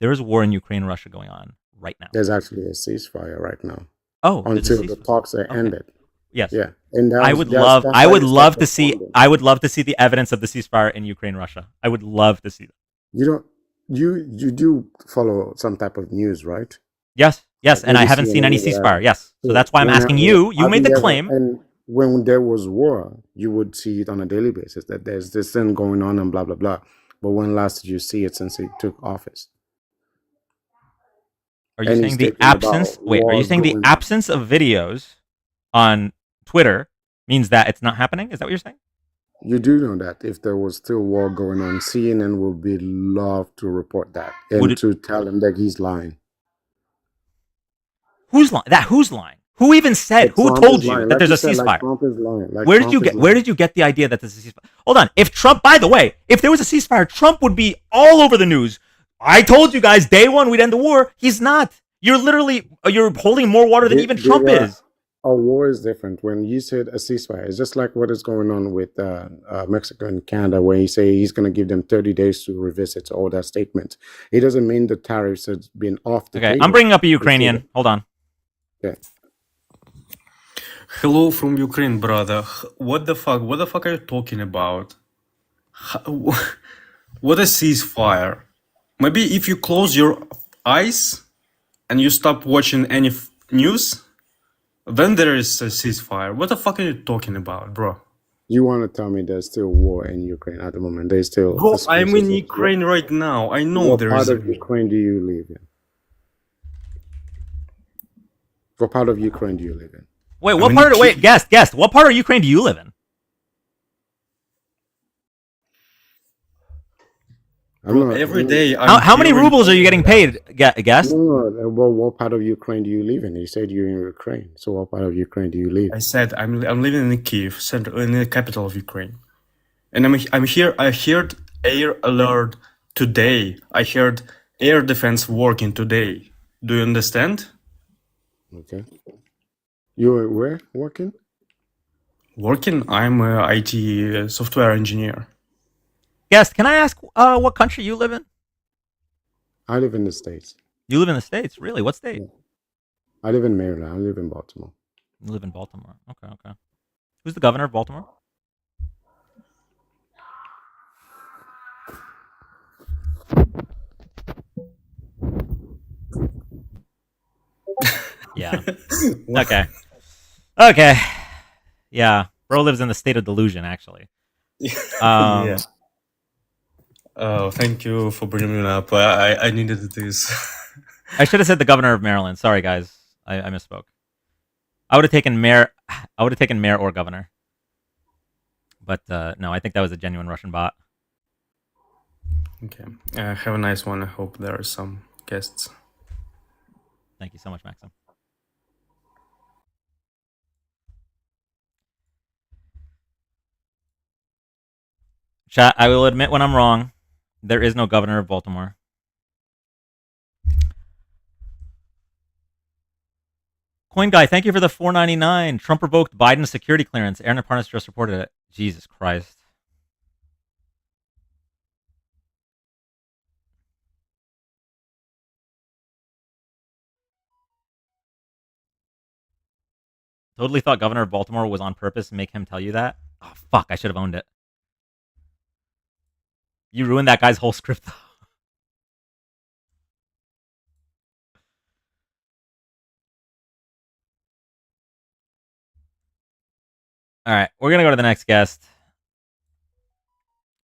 There is a war in Ukraine and Russia going on right now. There's actually a ceasefire right now Oh, there's a until the ceasefire. talks are Okay. ended. Yes. Yeah, and I would love to see the evidence of the ceasefire in Ukraine and Russia. I would love to see that. You do follow some type of news, right? Yes, and Maybe I haven't seen any CNN, ceasefire. Yes. So that's why I'm When asking I- you. You have made the ever- claim. And when there was war, you would see it on a daily basis that there's this thing going on and blah blah blah. But when last did you see it since he took office? Are you any saying the statement about absence? Wait, are you war saying the going- absence of videos on Twitter means that it's not happening? Is that what you're saying? You do know that if there was still war going on, CNN would be love to report that and Would it- to tell him that he's lying. Who's lying? Who's lying? Who even said? Like Who Trump told is you lying. that Like there's a you said, ceasefire? like Trump is lying. Like Where did Trump you is get? lying. Where did you get the idea that there's a ceasefire? Hold on. If Trump, by the way, if there was a ceasefire, Trump would be all over the news. I told you guys day one we'd end the war. He's not. You're holding more water than They- even they Trump are- is. A war is different. When you said a ceasefire, it's just like what is going on with Mexico and Canada, where he say he's going to give them 30 days to revisit all that statement. It doesn't mean the tariffs has been off the Okay, table. I'm bringing up a Ukrainian. Hold on. Yeah. Hello from Ukraine, brother. What the fuck? What the fuck are you talking about? What a ceasefire? Maybe if you close your eyes and you stop watching any news, then there is a ceasefire. What the fuck are you talking about, bro? You want to tell me there's still war in Ukraine at the moment? There's still. Bro, I'm in excuses of war. Ukraine right now. I know What there part is a of Ukraine do you live in? What part of Ukraine do you live in? Wait, I what mean, part? it Wait, keep- guest. What part of Ukraine do you live in? I'm Bro, not. every I'm day How many hearing rubles are you getting paid, guest? no. Well, what part of Ukraine do you live in? You said you're in Ukraine. So what part of Ukraine do you live? I said I'm living in Kiev, in the capital of Ukraine, and I'm here. I heard air alert today. I heard air defense working today. Do you understand? Okay. You're where working? Working. I'm a IT software engineer. Guest, can I ask what country you live in? I live in the States. You live in the States, really? What state? I live in Maryland. I live in Baltimore. You live in Baltimore. Okay. Who's the governor of Baltimore? Yeah. Okay. Yeah. Bro lives in the state of delusion, actually. Yeah. Oh, thank you for bringing it up. I needed this. I should have said the governor of Maryland. Sorry, guys. I misspoke. I would have taken mayor. Or governor. But no, I think that was a genuine Russian bot. Okay. Have a nice one. I hope there are some guests. Thank you so much, Maxim. Chat, I will admit when I'm wrong. There is no governor of Baltimore. Coin Guy, thank you for the $4.99. Trump revoked Biden's security clearance. Aaron Aparnas just reported it. Jesus Christ. Totally thought governor of Baltimore was on purpose to make him tell you that. Oh, fuck. I should have owned it. You ruined that guy's whole script, though. All right, we're gonna go to the next guest.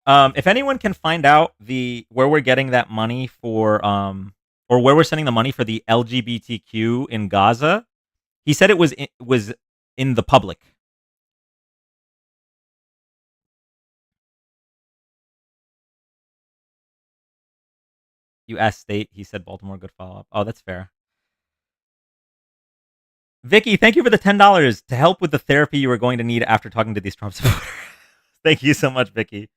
If anyone can find out where we're getting that money for, or where we're sending the money for the LGBTQ in Gaza, he said it was in the public. You asked state, he said Baltimore. Good follow up. Oh, that's fair. Vicky, thank you for the $10 to help with the therapy you are going to need after talking to these Trump supporters. Thank you so much, Vicky.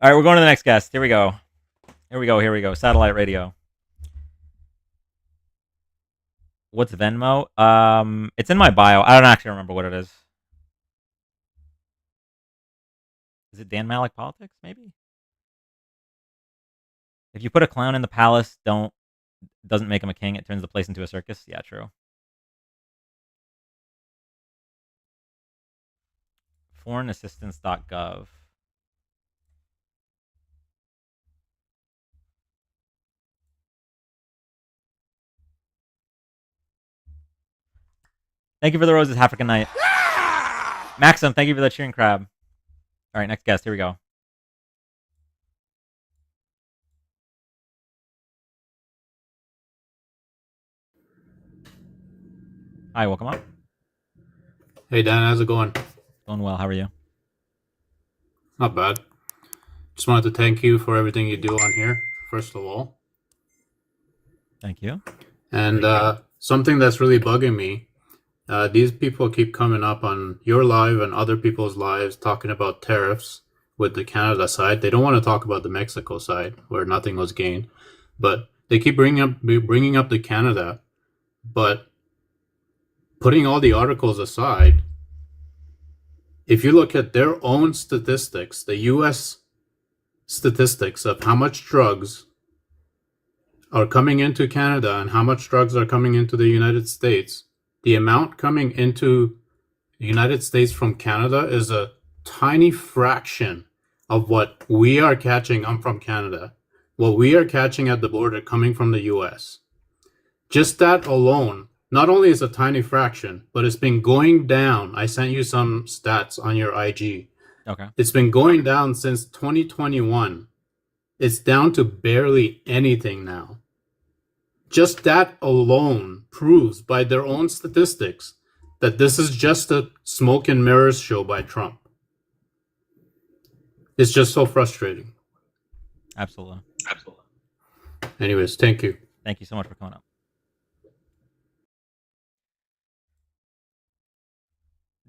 All right, we're going to the next guest. Here we go. Satellite radio. What's Venmo? It's in my bio. I don't actually remember what it is. Is it Dan Malik Politics? Maybe. If you put a clown in the palace, doesn't make him a king. It turns the place into a circus. Yeah, true. Foreignassistance.gov. Thank you for the roses, African Night. Maxim, thank you for the cheering crab. All right, next guest. Here we go. Hi, welcome up. Hey Dan, how's it going? Going well. How are you? Not bad. Just wanted to thank you for everything you do on here, first of all. Thank you. And something that's really bugging me, these people keep coming up on your live and other people's lives talking about tariffs with the Canada side. They don't want to talk about the Mexico side where nothing was gained, but they keep bringing up the Canada, but putting all the articles aside, if you look at their own statistics, the U.S. statistics of how much drugs are coming into Canada and how much drugs are coming into the United States, the amount coming into the United States from Canada is a tiny fraction of what we are catching. I'm from Canada. What we are catching at the border coming from the U.S. Just that alone, not only is a tiny fraction, but it's been going down. I sent you some stats on your IG. Okay. It's been going down since 2021. It's down to barely anything now. Just that alone proves by their own statistics that this is just a smoke and mirrors show by Trump. It's just so frustrating. Absolutely. Anyways, thank you. Thank you so much for coming up.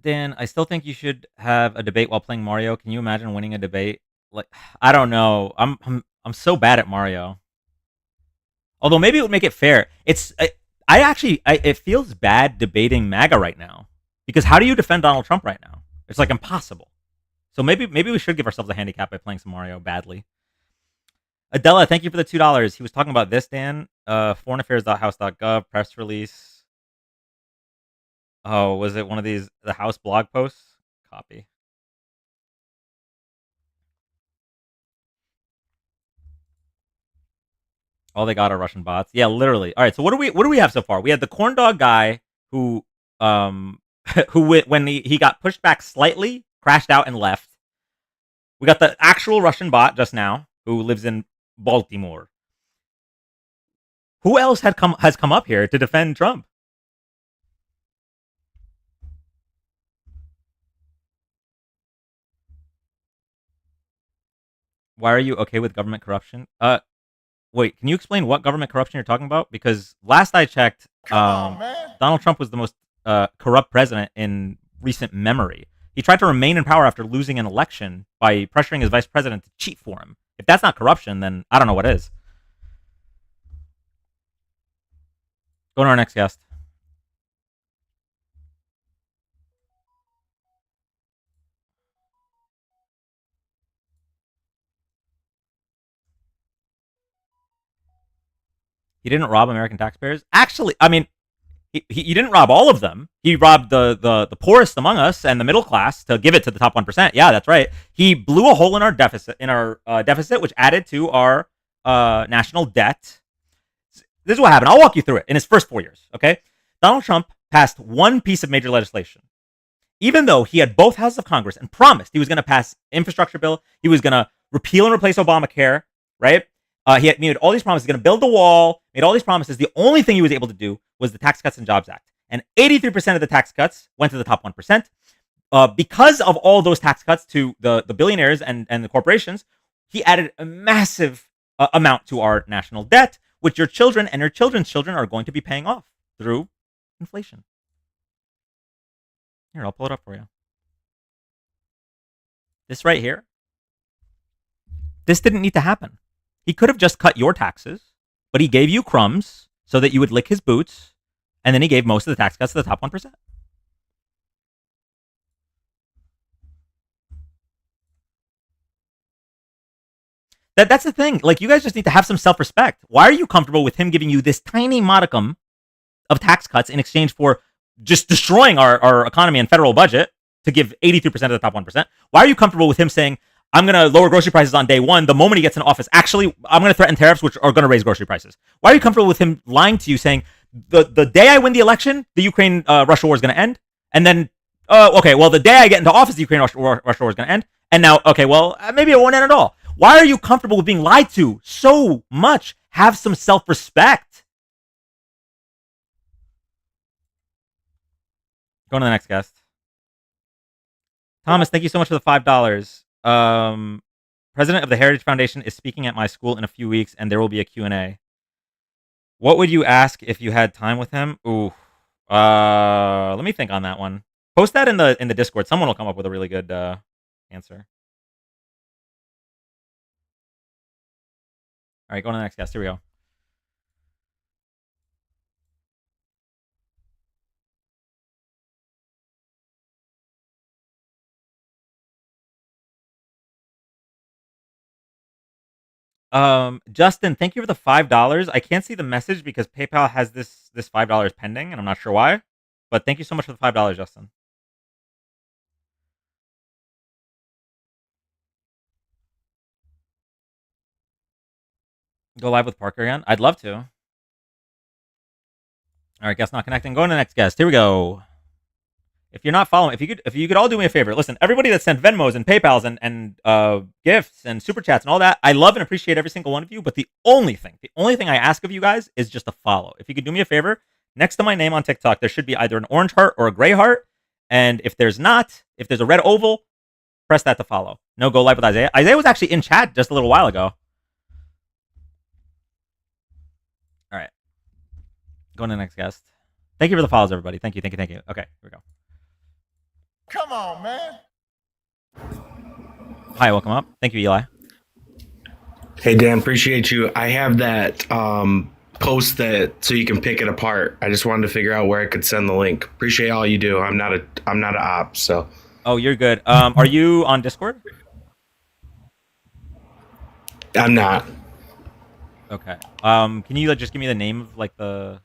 Dan, I still think you should have a debate while playing Mario. Can you imagine winning a debate? Like, I don't know. I'm so bad at Mario. Although maybe it would make it fair. It feels bad debating MAGA right now, because how do you defend Donald Trump right now? It's like impossible. So maybe we should give ourselves a handicap by playing some Mario badly. Adela, thank you for the $2. He was talking about this, Dan. Foreignaffairs.house.gov press release. Oh, was it one of these, the House blog posts? Copy. All they got are Russian bots. Yeah, literally. All right, so what do we have so far? We had the corn dog guy who when he got pushed back slightly, crashed out and left. We got the actual Russian bot just now who lives in Baltimore. Who else has come up here to defend Trump? Why are you okay with government corruption? Wait, can you explain what government corruption you're talking about? Because last I checked, Donald Trump was the most corrupt president in recent memory. He tried to remain in power after losing an election by pressuring his vice president to cheat for him. If that's not corruption, then I don't know what is. Go to our next guest. He didn't rob American taxpayers. Actually, I mean, he didn't rob all of them. He robbed the poorest among us and the middle class to give it to the top 1%. Yeah, that's right. He blew a hole in our deficit, which added to our national debt. This is what happened. I'll walk you through it in his first 4 years. Okay, Donald Trump passed one piece of major legislation, even though he had both houses of Congress and promised he was going to pass infrastructure bill. He was going to repeal and replace Obamacare. Right. He had made all these promises. He's going to build the wall, made all these promises. The only thing he was able to do was the Tax Cuts and Jobs Act. And 83% of the tax cuts went to the top 1%. Because of all those tax cuts to the billionaires and the corporations, he added a massive amount to our national debt, which your children and your children's children are going to be paying off through inflation. Here, I'll pull it up for you. This right here, this didn't need to happen. He could have just cut your taxes, but he gave you crumbs so that you would lick his boots, and then he gave most of the tax cuts to the top 1%. That's the thing. Like, you guys just need to have some self-respect. Why are you comfortable with him giving you this tiny modicum of tax cuts in exchange for just destroying our economy and federal budget to give 83% of the top 1%? Why are you comfortable with him saying, I'm going to lower grocery prices on day one, the moment he gets in office? Actually, I'm going to threaten tariffs, which are going to raise grocery prices. Why are you comfortable with him lying to you, saying, the day I win the election, the Ukraine-Russia war is going to end? And then, okay, well, the day I get into office, the Ukraine-Russia war is going to end. And now, okay, well, maybe it won't end at all. Why are you comfortable with being lied to so much? Have some self-respect. Going to the next guest. Thomas, thank you so much for the $5. President of the Heritage Foundation is speaking at my school in a few weeks, and there will be a Q&A. What would you ask if you had time with him? Ooh, let me think on that one. Post that in the Discord. Someone will come up with a really good answer. All right, go on to the next guest. Here we go. Justin, thank you for the $5. I can't see the message because PayPal has this $5 pending, and I'm not sure why. But thank you so much for the $5, Justin. Go live with Parker again? I'd love to. All right, guest not connecting. Going to the next guest. Here we go. If you're not following, if you could all do me a favor, listen, everybody that sent Venmos and PayPal's and gifts and super chats and all that, I love and appreciate every single one of you. But the only thing I ask of you guys is just a follow. If you could do me a favor, next to my name on TikTok, there should be either an orange heart or a gray heart. And if there's a red oval, press that to follow. No, go live with Isaiah. Isaiah was actually in chat just a little while ago. All right, going to the next guest. Thank you for the follows, everybody. Thank you. Okay, here we go. Come on, man. Hi, welcome up. Thank you, Eli. Hey, Dan, appreciate you. I have that post that so you can pick it apart. I just wanted to figure out where I could send the link. Appreciate all you do. I'm not an op, so. Oh, you're good. Are you on Discord? I'm not. Okay. Can you just give me the name of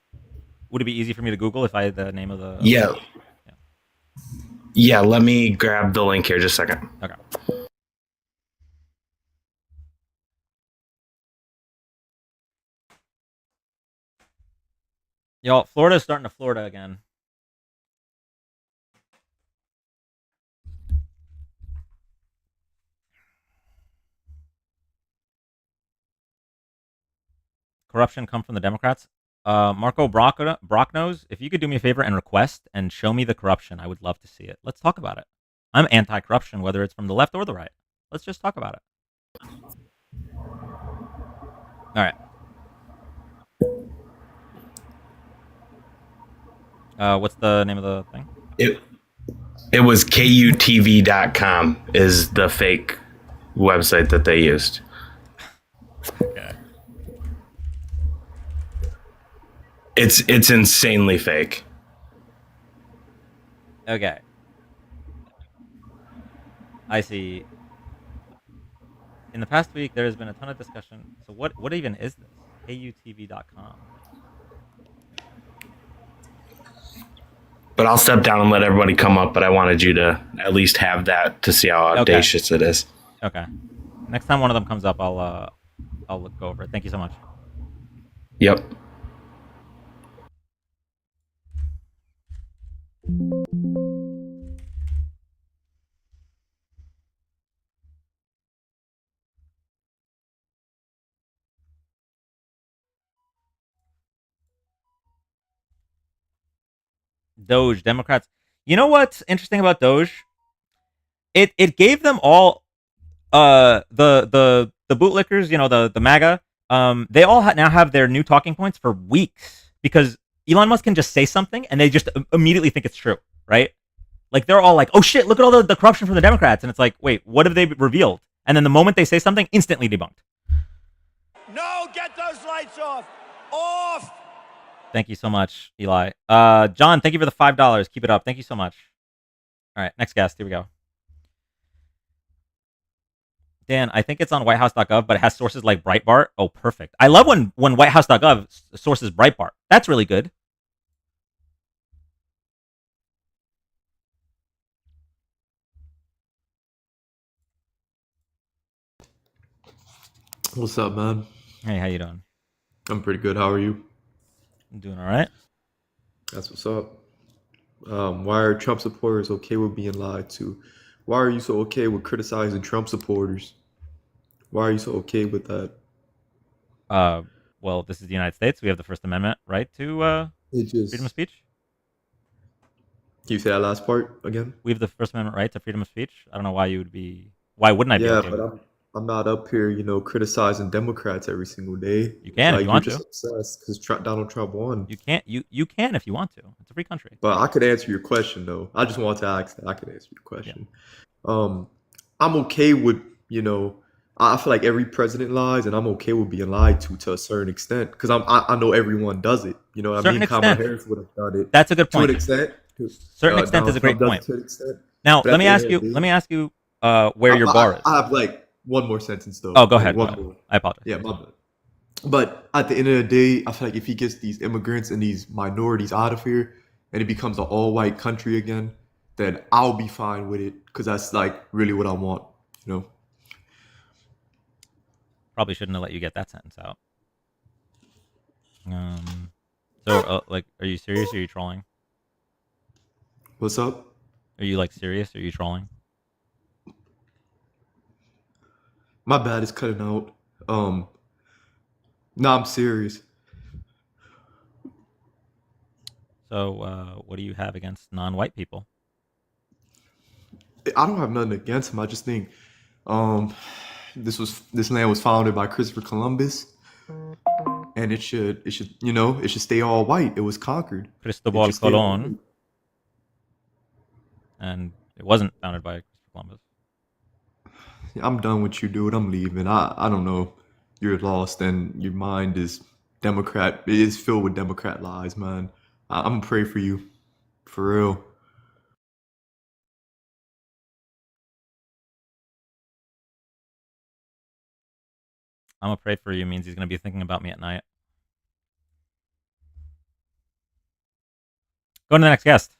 would it be easy for me to Google if I had the name of the? Yeah. Yeah, let me grab the link here just a second. Okay. Y'all, Florida's starting to Florida again. Corruption come from the Democrats. Marco Brocknose, if you could do me a favor and request and show me the corruption, I would love to see it. Let's talk about it. I'm anti-corruption, whether it's from the left or the right. Let's just talk about it. All right. What's the name of the thing? It was KUTV.com is the fake website that they used. Okay. It's insanely fake. Okay. I see. In the past week, there has been a ton of discussion. So what even is this? KUTV.com. But I'll step down and let everybody come up, but I wanted you to at least have that to see how audacious it is. Okay. Next time one of them comes up, I'll look over it. Thank you so much. Yep. Doge, Democrats. You know what's interesting about Doge? It gave them all the bootlickers, the MAGA, they all now have their new talking points for weeks because Elon Musk can just say something and they just immediately think it's true, right? Like they're all like, "Oh shit, look at all the corruption from the Democrats," and it's like, "Wait, what have they revealed?" And then the moment they say something, instantly debunked. No, get those lights off. Off. Thank you so much, Eli. John, thank you for the $5. Keep it up. Thank you so much. All right, next guest. Here we go. Dan, I think it's on whitehouse.gov, but it has sources like Breitbart. Oh, perfect. I love when whitehouse.gov sources Breitbart. That's really good. What's up, man? Hey, how you doing? I'm pretty good. How are you? I'm doing all right. That's what's up. Why are Trump supporters okay with being lied to? Why are you so okay with criticizing Trump supporters? Why are you so okay with that? Well, this is the United States. We have the First Amendment right to freedom of speech. Can you say that last part again? We have the First Amendment right to freedom of speech. I don't know why you would be. Why wouldn't I be? Yeah, okay but with I'm not up here, criticizing Democrats every single day. You can if you want you're to. just obsessed because Donald Trump won. You can't. You can if you want to. It's a free country. But I could answer your question though. I just want to ask that I could answer your question. I'm okay with I feel like every president lies, and I'm okay with being lied to a certain extent because I know everyone does it. You know what I mean? Kamala Harris would have done it. That's a good point. To an extent. Certain extent is a great Donald Trump point. does it to an extent. Now But let at me the ask end you. of the day- Let me ask you where your bar is. I have like one more sentence though. Oh, go ahead. One more. I apologize. Yeah, my bad. But at the end of the day, I feel like if he gets these immigrants and these minorities out of here, and it becomes an all-white country again, then I'll be fine with it because that's like really what I want. Probably shouldn't have let you get that sentence out. So, are you serious or are you trolling? What's up? Are you like serious? Or are you trolling? My bad, it's cutting out. No, I'm serious. So, what do you have against non-white people? I don't have nothing against him. I just think um this land was founded by Christopher Columbus, and it should it should stay all white. It was conquered. It Cristobal should stay all Colon, and it wasn't founded by Christopher Columbus. white. I'm done with you, dude. I'm leaving. I don't know. You're lost, and your mind is Democrat. It is filled with Democrat lies, man. I'm gonna pray for you, for real. I'm gonna pray for you means he's gonna be thinking about me at night. Go to the next guest.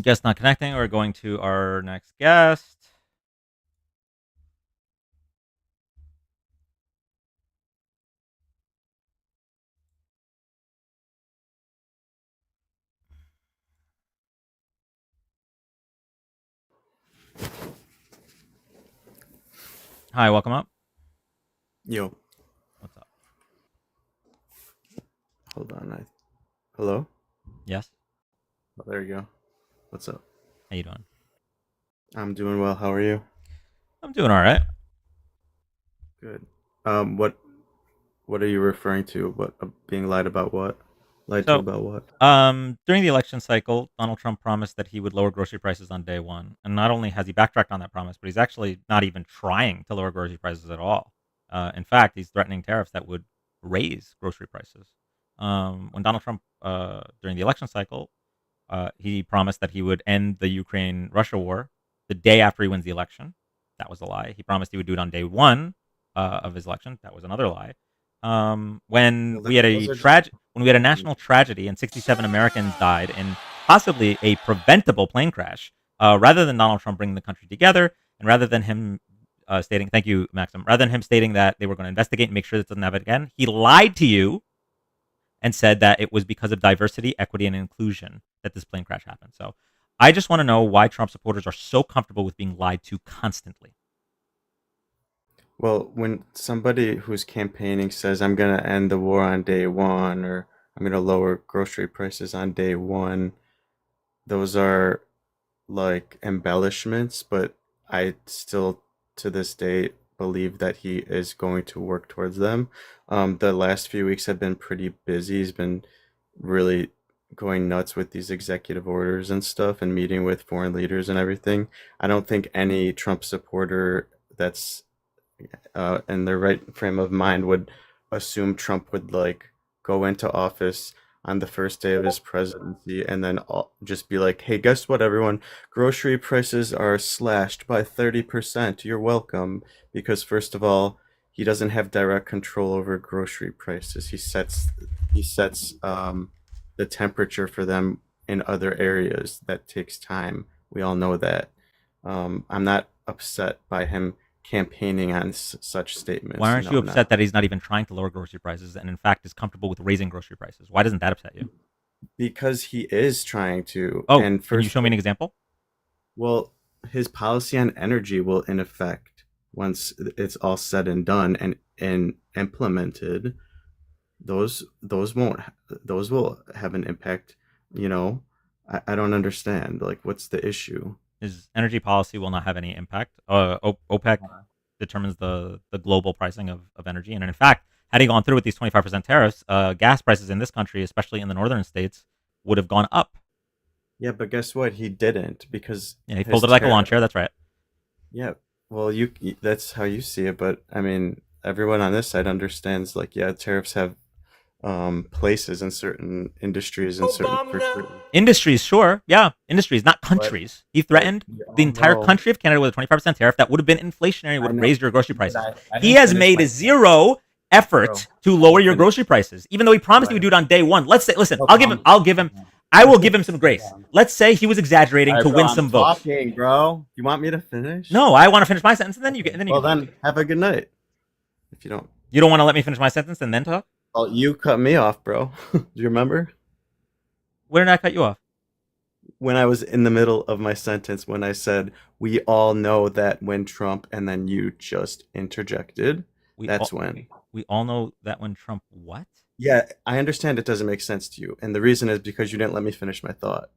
Guest not connecting. We're going to our next guest. Hi, welcome up. Yo, What's up? hold on. Hello? Yes. Oh, there you go. What's up? How you doing? I'm doing well. How are you? I'm doing all right. Good. What are you referring to? What being lied about? What? Lied to So, about what? during the election cycle, Donald Trump promised that he would lower grocery prices on day one, and not only has he backtracked on that promise, but he's actually not even trying to lower grocery prices at all. In fact, he's threatening tariffs that would raise grocery prices. When Donald Trump, during the election cycle, he promised that he would end the Ukraine-Russia war the day after he wins the election. That was a lie. He promised he would do it on day one of his election. That was another lie. When we had a national tragedy and 67 Americans died in possibly a preventable plane crash, rather than Donald Trump bringing the country together, and rather than him stating, thank you, Maxim, rather than him stating that they were going to investigate and make sure this doesn't happen again, he lied to you and said that it was because of diversity, equity, and inclusion that this plane crash happened. So I just want to know why Trump supporters are so comfortable with being lied to constantly. Well, when somebody who's campaigning says, I'm going to end the war on day one, or I'm going to lower grocery prices on day one, those are like embellishments, but I still, to this day, believe that he is going to work towards them. The last few weeks have been pretty busy. He's been really going nuts with these executive orders and stuff and meeting with foreign leaders and everything. I don't think any Trump supporter that's in their right frame of mind would assume Trump would like go into office on the first day of his presidency and then just be like, hey, guess what, everyone? Grocery prices are slashed by 30%. You're welcome. Because first of all, he doesn't have direct control over grocery prices. He sets the temperature for them in other areas. That takes time. We all know that. I'm not upset by him campaigning on such statements. Why aren't No, you I'm not. upset that he's not even trying to lower grocery prices and in fact is comfortable with raising grocery prices? Why doesn't that upset you? Because he is trying to. Oh, And can you first, show me an example? well, his policy on energy will in effect once it's all said and done and implemented. Those will have an impact. You know, I don't understand. Like, what's the issue? His energy policy will not have any impact. OPEC determines the global pricing of energy. And in fact, had he gone through with these 25% tariffs, gas prices in this country, especially in the northern states, would have gone up. Yeah, but guess what? He didn't because Yeah, he his folded like a lawn tariff. chair. That's right. Yeah, well, that's how you see it, but I mean, everyone on this side understands, like, yeah, tariffs have places in certain industries and Industries, sure, yeah, industries, not countries. He threatened the entire know. country of Canada with a 25% tariff that would have been inflationary, would have know. raised your grocery prices. I He didn't has finish made my zero effort Bro, to lower your grocery prices, even though he promised he would do it on day one. Let's say, listen, I will give him some grace. Let's say he was exaggerating to win some votes. Talking, bro. You want me to finish? No, I want to finish my sentence, and then you get. And then you Well, can then have a good night. If you don't. You don't want to let me finish my sentence and then talk? Well, you cut me off, bro. Do you remember? Where did I cut you off? When I was in the middle of my sentence, when I said, we all know that when Trump, and then you just interjected, when. We all know that when Trump what? Yeah, I understand it doesn't make sense to you. And the reason is because you didn't let me finish my thought.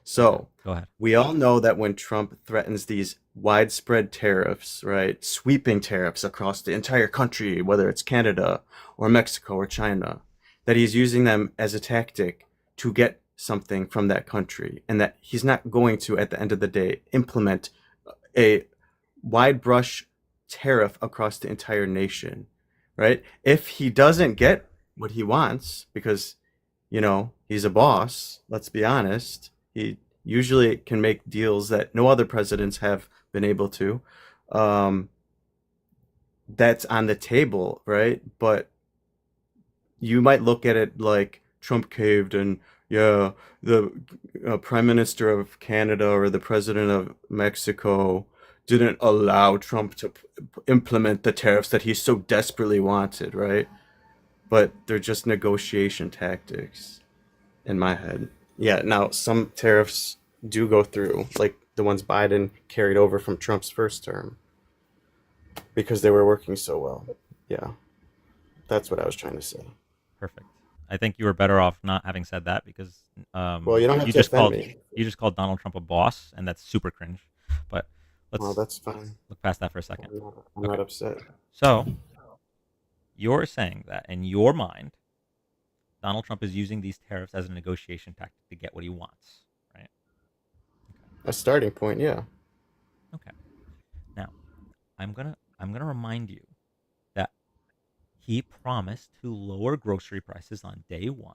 So, go ahead. We all know that when Trump threatens these widespread tariffs, right, sweeping tariffs across the entire country, whether it's Canada or Mexico or China, that he's using them as a tactic to get something from that country, and that he's not going to, at the end of the day, implement a wide brush tariff across the entire nation, right? If he doesn't get what he wants, because, you know, he's a boss, let's be honest, he usually can make deals that no other presidents have been able to. That's on the table, right? But you might look at it like Trump caved and, yeah, the Prime Minister of Canada or the President of Mexico didn't allow Trump to implement the tariffs that he so desperately wanted, right? But they're just negotiation tactics in my head. Yeah, now some tariffs do go through, like the ones Biden carried over from Trump's first term, because they were working so well. Yeah, that's what I was trying to say. Perfect. I think you were better off not having said that because well, you don't have to just offend called me. You just called Donald Trump a boss, and that's super cringe. But let's Well, that's fine. look past that for a second. I'm not upset. So you're saying that in your mind, Donald Trump is using these tariffs as a negotiation tactic to get what he wants, right? A starting point, yeah. Okay. Now, I'm gonna remind you that he promised to lower grocery prices on day one,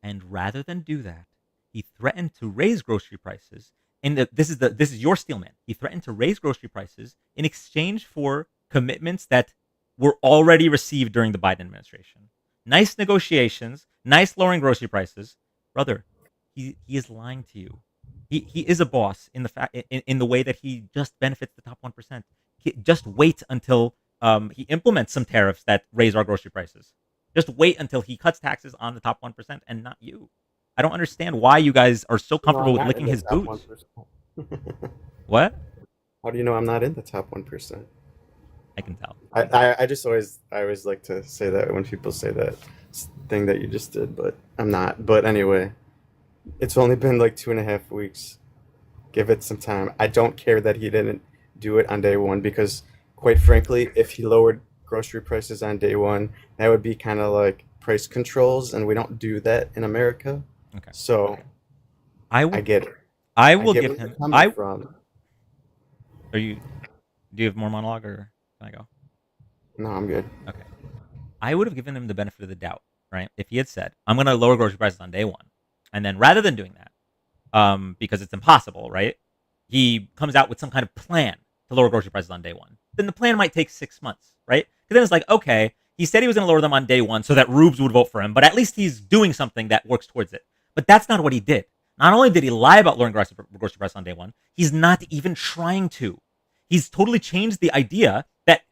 and rather than do that, he threatened to raise grocery prices. And this is your steel man. He threatened to raise grocery prices in exchange for commitments that were already received during the Biden administration. Nice negotiations, nice lowering grocery prices, brother. He is lying to you. He is a boss in the way that he just benefits the top 1%. Just wait until he implements some tariffs that raise our grocery prices. Just wait until he cuts taxes on the top 1% and not you. I don't understand why you guys are so comfortable with licking his boots. What? How do you know I'm not in the top 1%? I can tell. I always like to say that when people say that thing that you just did, but I'm not. But anyway, it's only been like 2.5 weeks. Give it some time. I don't care that he didn't do it on day one, because quite frankly, if he lowered grocery prices on day one, that would be kind of like price controls, and we don't do that in America. Okay. So I get it. I will get give where you're him. coming from. Do you have more monologue, or can I go? No, I'm good. Okay. I would have given him the benefit of the doubt, right? If he had said, I'm going to lower grocery prices on day one. And then rather than doing that, because it's impossible, right? He comes out with some kind of plan to lower grocery prices on day one. Then the plan might take 6 months, right? Because then it's like, okay, he said he was going to lower them on day one so that Rubes would vote for him, but at least he's doing something that works towards it. But that's not what he did. Not only did he lie about lowering grocery prices on day one, he's not even trying to. He's totally changed the idea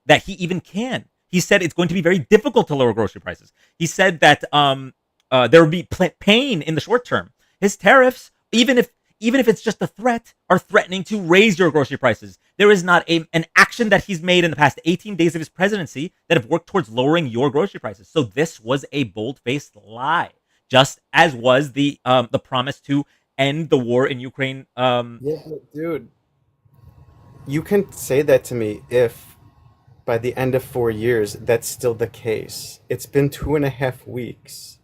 that he even can. He said it's going to be very difficult to lower grocery prices. He said that there would be pain in the short term. His tariffs, even if it's just a threat, are threatening to raise your grocery prices. There is not an action that he's made in the past 18 days of his presidency that have worked towards lowering your grocery prices. So this was a bold-faced lie, just as was the promise to end the war in Ukraine. Yeah, but dude, you can say that to me if by the end of 4 years that's still the case. It's been 2.5 weeks.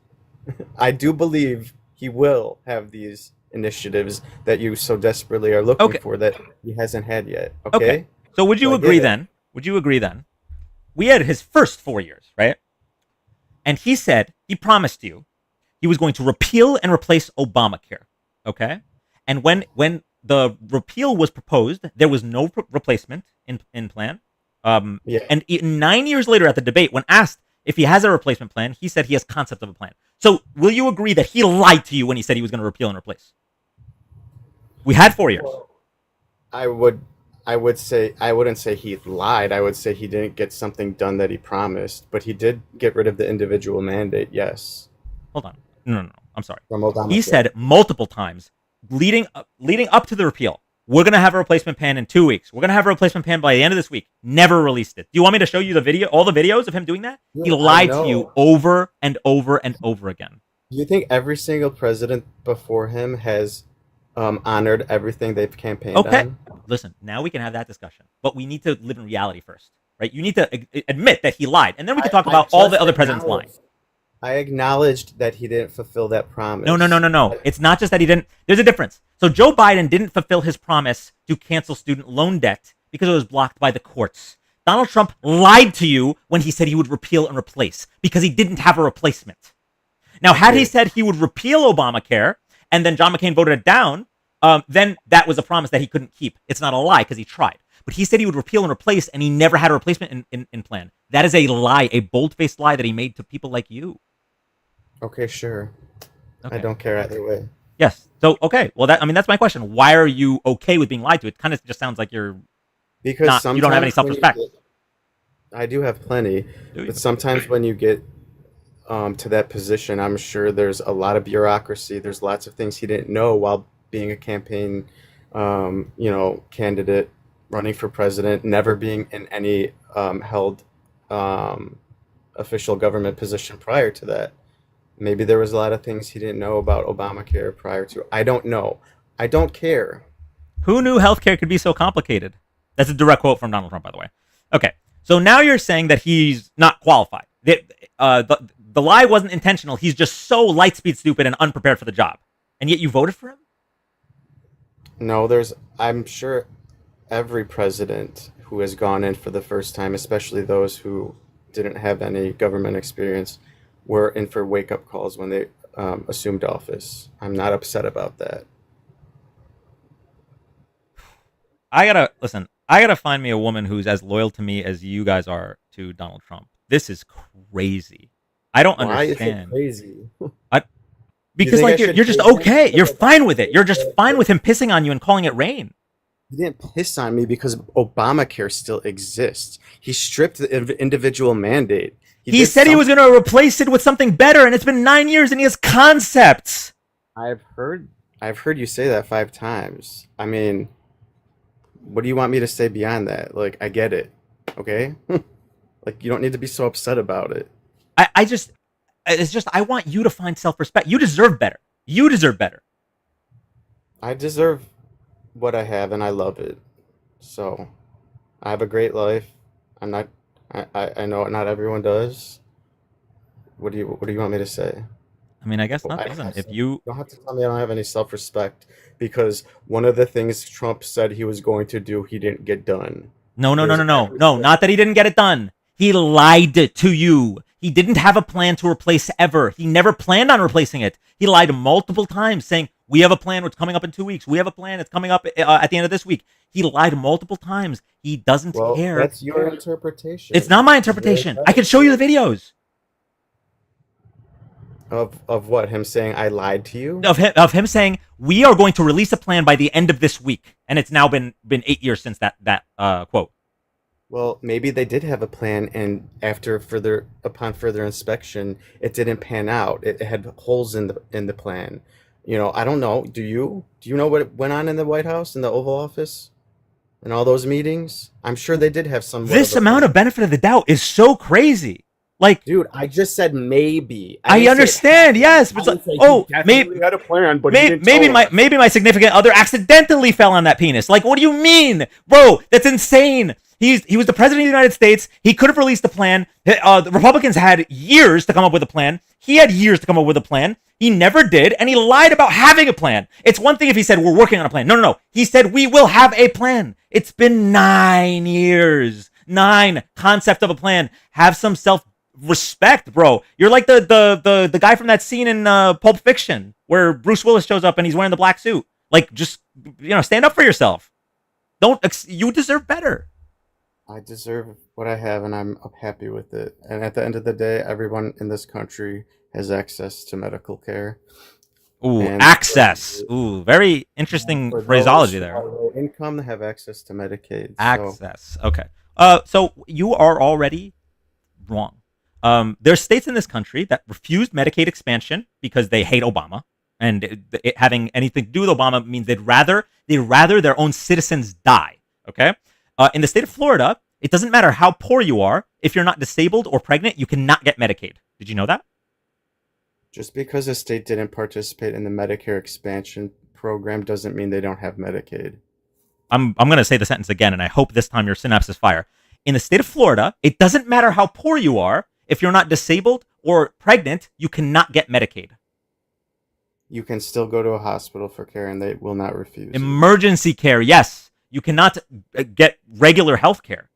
I do believe he will have these initiatives that you so desperately are looking for that he hasn't had yet. Okay. So would you So I agree get it. then? Would you agree then? We had his first 4 years, right? And he said he promised you he was going to repeal and replace Obamacare. Okay, and when the repeal was proposed, there was no replacement in plan. Yeah. And 9 years later at the debate, when asked if he has a replacement plan, he said he has concept of a plan. So will you agree that he lied to you when he said he was going to repeal and replace? We had 4 years. I would say I wouldn't say he lied. I would say he didn't get something done that he promised, but he did get rid of the individual mandate. Yes. Hold on. No. I'm sorry. From Obamacare. He said multiple times leading up to the repeal, we're going to have a replacement plan in 2 weeks. We're going to have a replacement plan by the end of this week. Never released it. Do you want me to show you the video, all the videos of him doing that? Yeah, he I lied to you know. over and over and over again. Do you think every single president before him has honored everything they've campaigned Okay. on? Listen, now we can have that discussion, but we need to live in reality first, right? You need to admit that he lied, and then we can talk about all the other presidents lying. I acknowledged that he didn't fulfill that promise. No. It's not just that he didn't. There's a difference. So Joe Biden didn't fulfill his promise to cancel student loan debt because it was blocked by the courts. Donald Trump lied to you when he said he would repeal and replace because he didn't have a replacement. Now, had he said he would repeal Obamacare and then John McCain voted it down, then that was a promise that he couldn't keep. It's not a lie because he tried. But he said he would repeal and replace, and he never had a replacement in plan. That is a lie, a bold-faced lie that he made to people like you. Okay, sure. Okay. I don't care either way. Yes. So, okay. Well, that's my question. Why are you okay with being lied to? It kind of just sounds like you're Because you don't have any sometimes when you self-respect. I do have plenty, Do you? but sometimes when you get to that position, I'm sure there's a lot of bureaucracy. There's lots of things he didn't know while being a campaign, candidate, running for president, never being in any held official government position prior to that. Maybe there was a lot of things he didn't know about Obamacare prior to. I don't know. I don't care. Who knew healthcare could be so complicated? That's a direct quote from Donald Trump, by the way. Okay. So now you're saying that he's not qualified. The lie wasn't intentional. He's just so light speed stupid and unprepared for the job. And yet you voted for him? No, I'm sure every president who has gone in for the first time, especially those who didn't have any government experience, were in for wake-up calls when they assumed office. I'm not upset about that. I gotta find me a woman who's as loyal to me as you guys are to Donald Trump. This is crazy. I don't Why is understand. it crazy? Because think I like should you're just pay okay. You're fine with it. You're just fine with him pissing on you and calling it rain. He didn't piss on me because Obamacare still exists. He stripped the individual mandate. He did said he was going to replace it with something better, and it's been 9 years, and he has concepts. I've heard you say that 5 times. I mean, what do you want me to say beyond that? Like, I get it, okay? Like, you don't need to be so upset about it. I want you to find self-respect. You deserve better. You deserve better. I deserve what I have, and I love it. So, I have a great life. I know not everyone does. What do you want me to say? I mean, I guess not. Listen, if you don't have to tell me I don't have any self-respect, because one of the things Trump said he was going to do, he didn't get done. No, not that he didn't get it done. He lied to you. He didn't have a plan to replace ever. He never planned on replacing it. He lied multiple times saying, we have a plan, it's coming up in 2 weeks. We have a plan, it's coming up at the end of this week. He lied multiple times. He doesn't care. That's your interpretation. It's not my interpretation. I can show you the videos. Of what? Him saying I lied to you? Of him saying we are going to release a plan by the end of this week, and it's now been 8 years since that quote. Well, maybe they did have a plan, and upon further inspection, it didn't pan out. It had holes in the plan. I don't know. Do you know what went on in the White House, in the Oval Office, in all those meetings? I'm sure they did have some. This amount of benefit of the doubt is so crazy. Like, dude, I just said maybe. I understand, yes, but it's like, maybe had a plan, but maybe my significant other accidentally fell on that penis. Like, what do you mean, bro? That's insane. He was the president of the United States. He could have released a plan. The Republicans had years to come up with a plan. He had years to come up with a plan. He never did, and he lied about having a plan. It's one thing if he said we're working on a plan. No. He said we will have a plan. It's been 9 years. 9 concept of a plan. Have some self Respect, bro. You're like the guy from that scene in Pulp Fiction where Bruce Willis shows up and he's wearing the black suit. Like, just stand up for yourself. You deserve better. I deserve what I have, and I'm happy with it. And at the end of the day, everyone in this country has access to medical care. Ooh, And access. Ooh, very interesting for phraseology those there. who are low income, they have access to Medicaid. So Access. Okay. So you are already wrong. There's states in this country that refused Medicaid expansion because they hate Obama, and it having anything to do with Obama means they'd rather their own citizens die. Okay. In the state of Florida, it doesn't matter how poor you are. If you're not disabled or pregnant, you cannot get Medicaid. Did you know that? just because a state didn't participate in the Medicare expansion program doesn't mean they don't have Medicaid. I'm going to say the sentence again, and I hope this time your synapses fire. In the state of Florida, it doesn't matter how poor you are. If you're not disabled or pregnant, you cannot get Medicaid. You can still go to a hospital for care, and they will not refuse. Emergency care, yes. You cannot get regular health care.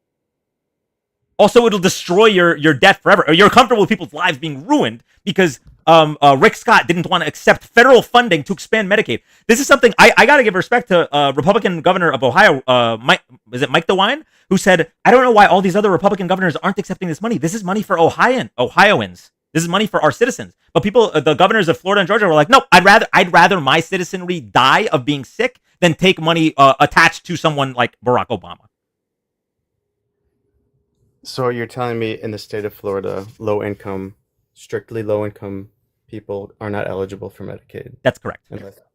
Also, it'll destroy your debt forever. You're comfortable with people's lives being ruined because Rick Scott didn't want to accept federal funding to expand Medicaid. This is something I got to give respect to Republican governor of Ohio, Mike DeWine, who said, I don't know why all these other Republican governors aren't accepting this money. This is money for Ohioans. This is money for our citizens. But people, the governors of Florida and Georgia were like, no, I'd rather my citizenry die of being sick than take money attached to someone like Barack Obama. So you're telling me in the state of Florida, strictly low income people are not eligible for Medicaid? That's correct.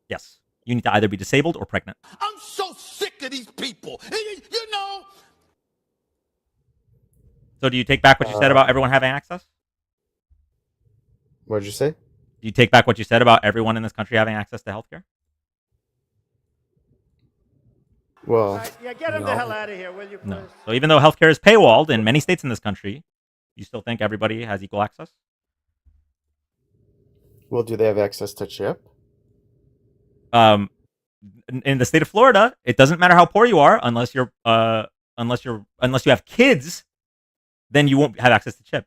Yes. You need to either be disabled or pregnant. I'm so sick of these people. You know. So do you take back what you said about everyone having access? What did you say? Do you take back what you said about everyone in this country having access to healthcare? Well, Yeah, get him the hell out of here, will you, please? No. So even though healthcare is paywalled in many states in this country, you still think everybody has equal access? Well, do they have access to CHIP? In the state of Florida, it doesn't matter how poor you are unless you have kids, then you won't have access to CHIP.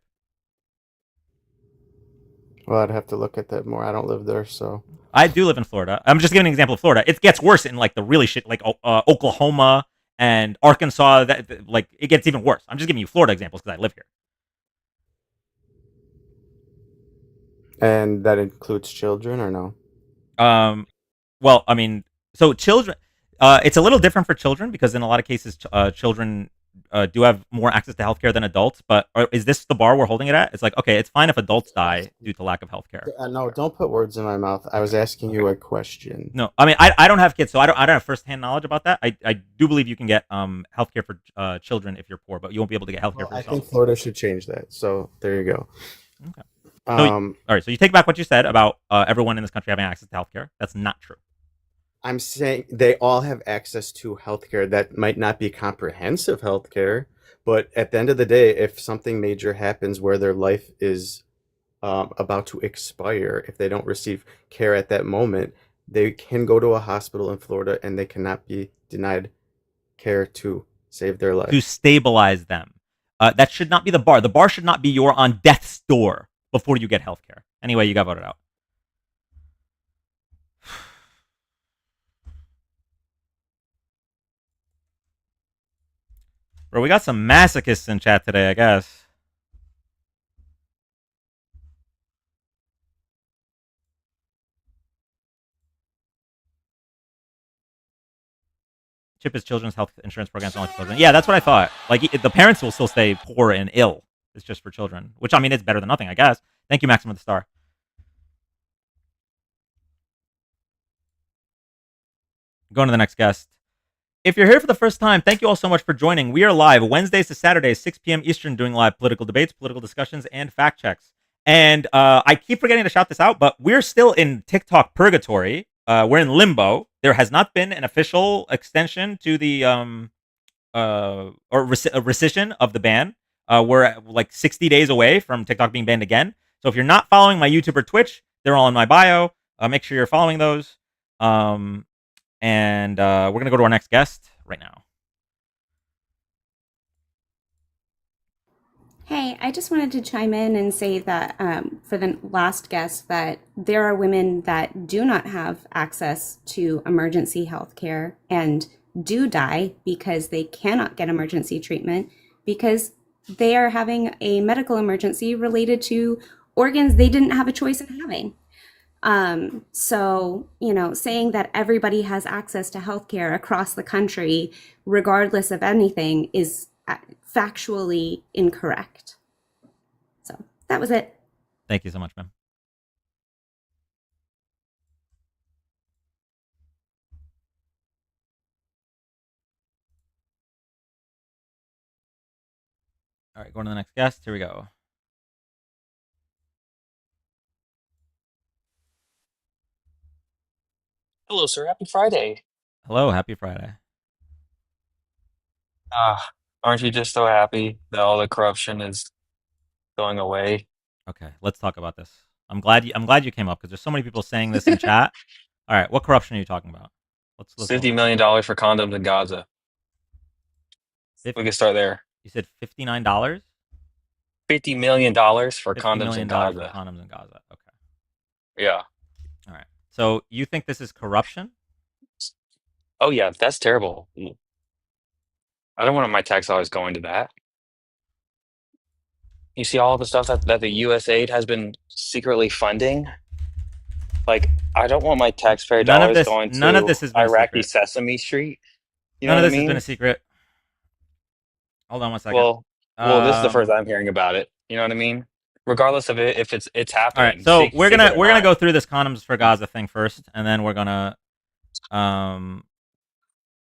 Well, I'd have to look at that more. I don't live there, so. I do live in Florida. I'm just giving an example of Florida. It gets worse in like the really shit, like Oklahoma and Arkansas. That like it gets even worse. I'm just giving you Florida examples because I live here. And that includes children or no? Well, I mean, so children, it's a little different for children because in a lot of cases, children do have more access to healthcare than adults. But is this the bar we're holding it at? It's like, okay, it's fine if adults die due to lack of healthcare. No, don't put words in my mouth. I was asking you a question. No, I mean, I don't have kids, so I don't have firsthand knowledge about that. I do believe you can get healthcare for children if you're poor, but you won't be able to get healthcare for I yourself. think Florida should change that. So there you go. Okay. So, all right, so you take back what you said about everyone in this country having access to healthcare. That's not true. I'm saying they all have access to healthcare. That might not be comprehensive healthcare, but at the end of the day, if something major happens where their life is about to expire, if they don't receive care at that moment, they can go to a hospital in Florida and they cannot be denied care to save their life. To stabilize them. That should not be the bar. The bar should not be you're on death's door before you get healthcare. Anyway, you got voted out. Bro, we got some masochists in chat today, I guess. CHIP is children's health insurance programs only for children. Yeah, that's what I thought. Like, the parents will still stay poor and ill. It's just for children, which, I mean, it's better than nothing, I guess. Thank you, Maxim, for the star. Going to the next guest. If you're here for the first time, thank you all so much for joining. We are live Wednesdays to Saturdays, 6 p.m. Eastern, doing live political debates, political discussions, and fact checks. And I keep forgetting to shout this out, but we're still in TikTok purgatory. We're in limbo. There has not been an official extension to the rescission of the ban. We're like 60 days away from TikTok being banned again. So if you're not following my YouTube or Twitch, they're all in my bio. Make sure you're following those. And we're going to go to our next guest right now. Hey, I just wanted to chime in and say that for the last guest, that there are women that do not have access to emergency health care and do die because they cannot get emergency treatment because they are having a medical emergency related to organs they didn't have a choice in having. So, saying that everybody has access to healthcare across the country, regardless of anything, is factually incorrect. So that was it. Thank you so much, ma'am. All right, going to the next guest. Here we go. Hello, sir. Happy Friday. Hello, happy Friday. Aren't you just so happy that all the corruption is going away? Okay, let's talk about this. I'm glad you came up because there's so many people saying this in chat. All right, what corruption are you talking about? Let's $50 million for condoms in Gaza. We can start there. You said $59? $50 million for $50 condoms million in for Gaza. condoms in Gaza. Okay. Yeah. All right. So you think this is corruption? Oh yeah, that's terrible. I don't want my tax dollars going to that. You see all the stuff that the USAID has been secretly funding? Like, I don't want my taxpayer None of dollars this going none of to this has been a Iraqi secret. Sesame Street. You know None of what I this has been a mean? secret. Hold on one second. Well, this is the first I'm hearing about it. You know what I mean? Regardless of it, if it's All right, happening, so we're secret or gonna not. go through this condoms for Gaza thing first, and then we're gonna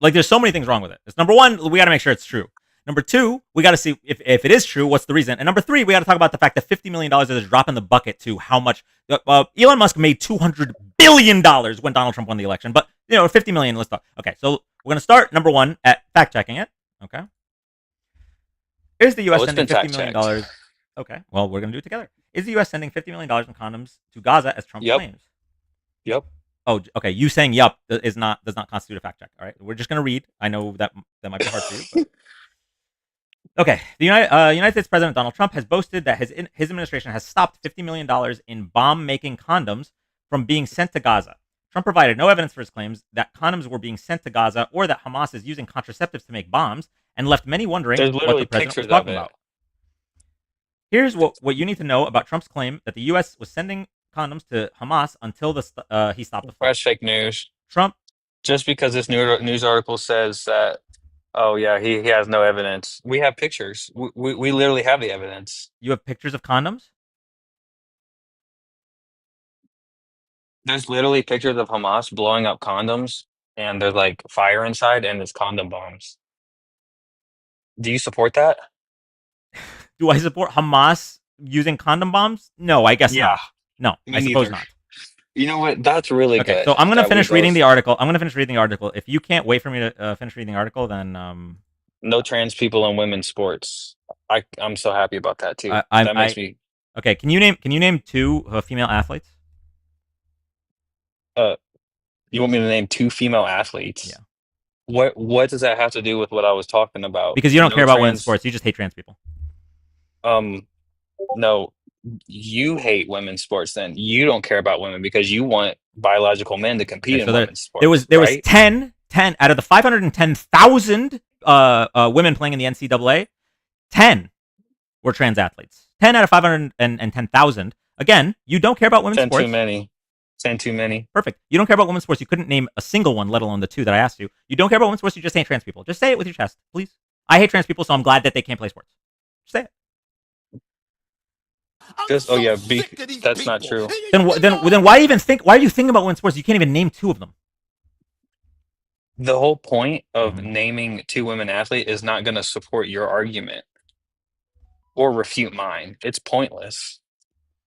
like there's so many things wrong with it. It's number one, we got to make sure it's true. Number two, we got to see if it is true, what's the reason? And number three, we got to talk about the fact that $50 million is a drop in the bucket to how much Elon Musk made $200 billion when Donald Trump won the election. But, 50 million, let's talk. Okay, so we're going to start, number one, at fact checking it. Okay. Is the U.S. Oh, it's sending been $50 fact million? checked. Okay, well, we're going to do it together. Is the U.S. sending $50 million in condoms to Gaza as Trump claims? Yep. Oh, okay. You saying "yup" does not constitute a fact check. All right, we're just gonna read. I know that might be hard for you. But... Okay, the United States President Donald Trump has boasted that his administration has stopped $50 million in bomb-making condoms from being sent to Gaza. Trump provided no evidence for his claims that condoms were being sent to Gaza or that Hamas is using contraceptives to make bombs, and left many wondering There's what literally the president was pictures talking of it. about. Here's what you need to know about Trump's claim that the U.S. was sending condoms to Hamas until he stopped the fight. Fresh fake news. Trump. Just because this news article says that, oh yeah, he has no evidence. We have pictures. We literally have the evidence. You have pictures of condoms? There's literally pictures of Hamas blowing up condoms, and there's like fire inside, and it's condom bombs. Do you support that? Do I support Hamas using condom bombs? No, I guess Yeah. not. No, Me I suppose neither. not. You know what? That's really Okay, good. so I'm gonna that we finish reading both- the article. If you can't wait for me to finish reading the article, then No trans people in women's sports. I'm so happy about that too. That makes me. Okay, can you name two female athletes? You want me to name two female athletes? Yeah. What does that have to do with what I was talking about? Because you don't No care about women's trans- sports. You just hate trans people. No, you hate women's sports. Then you don't care about women because you want biological men to compete Okay, in so women's sports. there was right? 10 out of the 510,000 women playing in the NCAA. 10 were trans athletes. 10 out of 510,000. Again, you don't care about women's 10 sports. too many. 10 too many. Perfect. You don't care about women's sports. You couldn't name a single one, let alone the two that I asked you. You don't care about women's sports. You just hate trans people. Just say it with your chest, please. I hate trans people, so I'm glad that they can't play sports. Just say it. That's not true. Then why even think? Why are you thinking about women's sports? You can't even name two of them. The whole point of Mm-hmm. naming two women athlete is not going to support your argument or refute mine. It's pointless.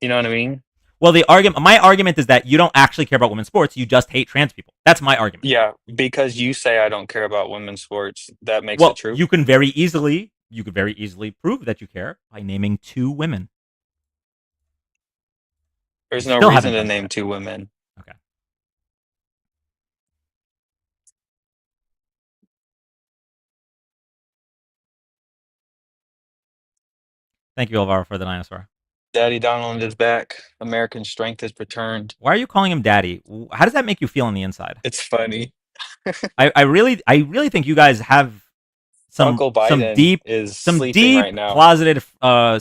You know what I mean? Well, my argument is that you don't actually care about women's sports. You just hate trans people. That's my argument. Yeah, because you say I don't care about women's sports, that makes Well, it true. you could very easily prove that you care by naming two women. There's You no still reason haven't to done name that. two women. Okay. Thank you, Alvaro, for the dinosaur. Daddy Donald is back. American strength has returned. Why are you calling him daddy? How does that make you feel on the inside? It's funny. I really think you guys have Uncle Biden is sleeping right now. closeted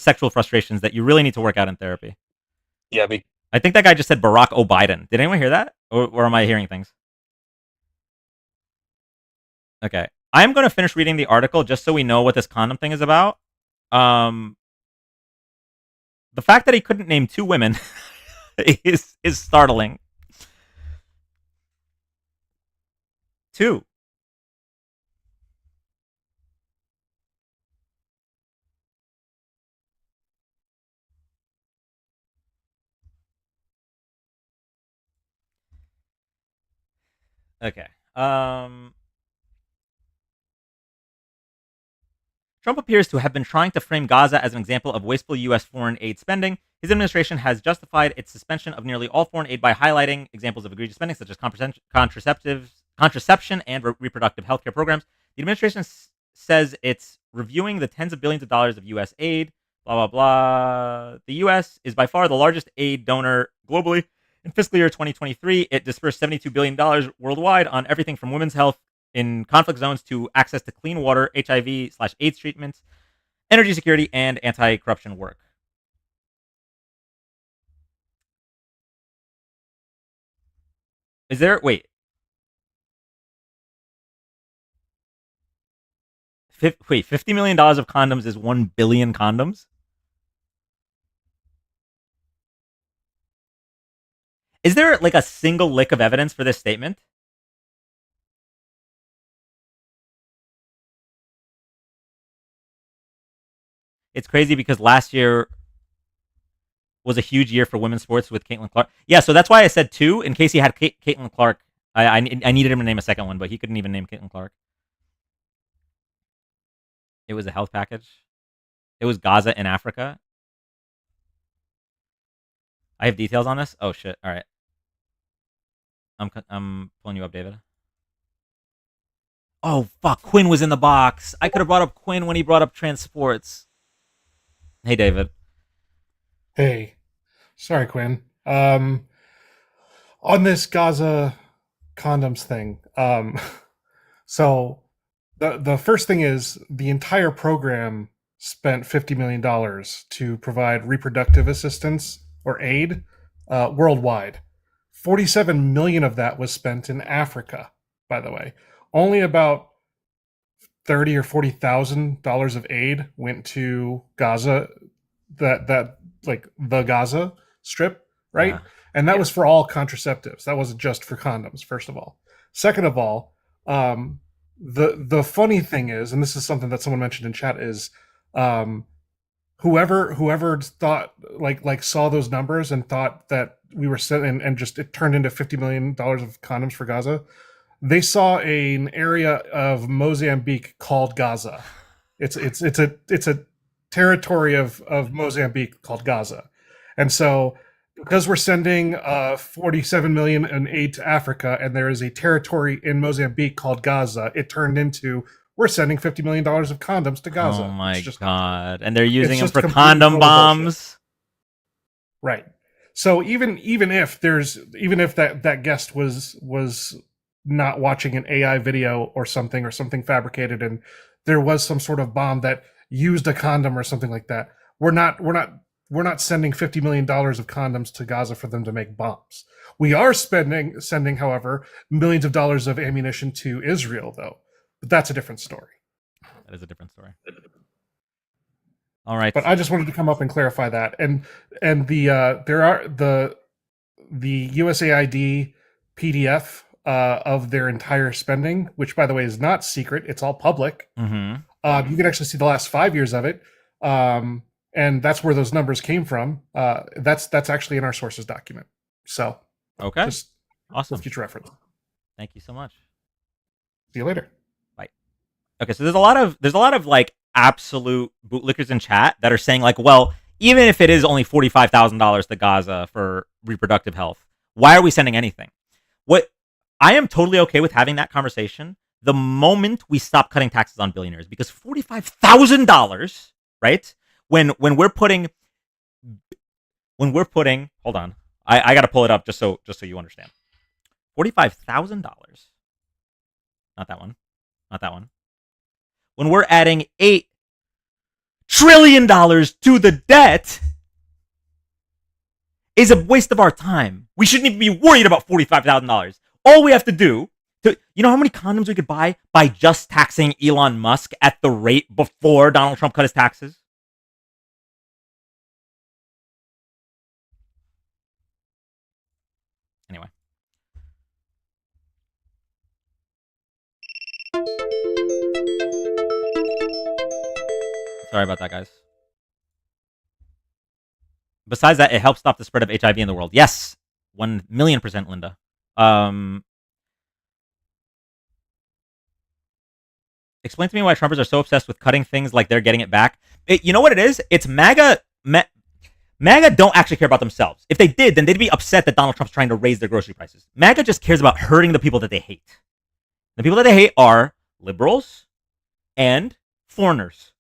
sexual frustrations that you really need to work out in therapy. Yeah, I think that guy just said Barack O'Biden. Did anyone hear that? Or am I hearing things? Okay. I'm going to finish reading the article just so we know what this condom thing is about. The fact that he couldn't name 2 women is startling. 2. Okay. Trump appears to have been trying to frame Gaza as an example of wasteful U.S. foreign aid spending. His administration has justified its suspension of nearly all foreign aid by highlighting examples of egregious spending, such as contraception and reproductive health care programs. The administration says it's reviewing the tens of billions of dollars of U.S. aid, blah, blah, blah. The U.S. is by far the largest aid donor globally. In fiscal year 2023, it dispersed $72 billion worldwide on everything from women's health in conflict zones to access to clean water, HIV/AIDS treatments, energy security, and anti-corruption work. Is there... Wait. Wait, $50 million of condoms is 1 billion condoms? Is there, like, a single lick of evidence for this statement? It's crazy because last year was a huge year for women's sports with Caitlin Clark. Yeah, so that's why I said 2, in case he had Caitlin Clark. I needed him to name a second one, but he couldn't even name Caitlin Clark. It was a health package. It was Gaza in Africa. I have details on this. Oh shit! All right, I'm pulling you up, David. Oh fuck! Quinn was in the box. I could have brought up Quinn when he brought up transports. Hey, David. Hey, sorry, Quinn. On this Gaza condoms thing. So the first thing is the entire program spent $50 million to provide reproductive assistance or aid worldwide. 47 million of that was spent in Africa, by the way. Only about $30,000 or $40,000 of aid went to Gaza, that like the Gaza Strip, right? And that was for all contraceptives. That wasn't just for condoms, first of all. Second of all, the funny thing is, and this is something that someone mentioned in chat, is whoever thought like saw those numbers and thought that we were sitting and just it turned into $50 million of condoms for Gaza. They saw an area of Mozambique called Gaza. It's a territory of Mozambique called Gaza. And so because we're sending 47 million in aid to Africa and there is a territory in Mozambique called Gaza, it turned into we're sending $50 million of condoms to Gaza. Oh my god. And they're using them for condom bombs. Right. So even if that guest was not watching an AI video or something fabricated and there was some sort of bomb that used a condom or something like that, we're not sending $50 million of condoms to Gaza for them to make bombs. We are sending, however, millions of dollars of ammunition to Israel, though. But that's a different story. That is a different story. All right. But I just wanted to come up and clarify that. And the USAID PDF of their entire spending, which by the way is not secret, it's all public. Mm-hmm. You can actually see the last 5 years of it. And that's where those numbers came from. That's actually in our sources document. So okay, just awesome. For future reference. Thank you so much. See you later. Bye. Okay, so there's a lot of like absolute bootlickers in chat that are saying like, well, even if it is only $45,000 to Gaza for reproductive health, why are we sending anything? What I am totally okay with having that conversation the moment we stop cutting taxes on billionaires, because $45,000, right, when we're putting hold on, I got to pull it up just so you understand. $45,000. Not that one. Not that one. When we're adding $8 trillion to the debt is a waste of our time. We shouldn't even be worried about $45,000. All we have to do you know how many condoms we could buy by just taxing Elon Musk at the rate before Donald Trump cut his taxes? Anyway. Sorry about that, guys. Besides that, it helps stop the spread of HIV in the world. Yes, 1,000,000%, Linda. Explain to me why Trumpers are so obsessed with cutting things like they're getting it back. You know what it is? It's MAGA. MAGA don't actually care about themselves. If they did, then they'd be upset that Donald Trump's trying to raise their grocery prices. MAGA just cares about hurting the people that they hate. The people that they hate are liberals and foreigners.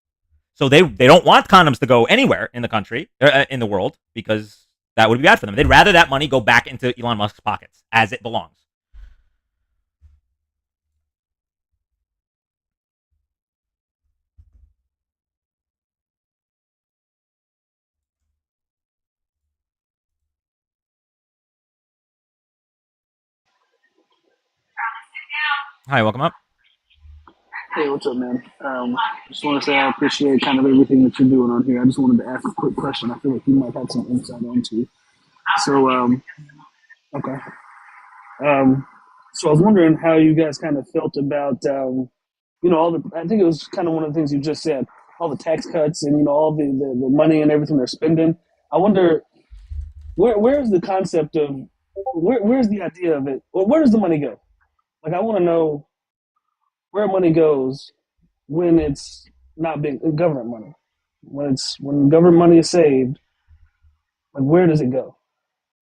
So they don't want condoms to go anywhere in the country, in the world, because that would be bad for them. They'd rather that money go back into Elon Musk's pockets as it belongs. Hi, welcome up. Hey, what's up, man? Just want to say I appreciate kind of everything that you're doing on here. I just wanted to ask a quick question. I feel like you might have some insight onto. So, okay. So I was wondering how you guys kind of felt about, all the. I think it was kind of one of the things you just said, all the tax cuts and all the money and everything they're spending. I wonder where's the concept of where's the idea of it? Or where does the money go? Like, I want to know where money goes when it's not big government money. When government money is saved, like, where does it go?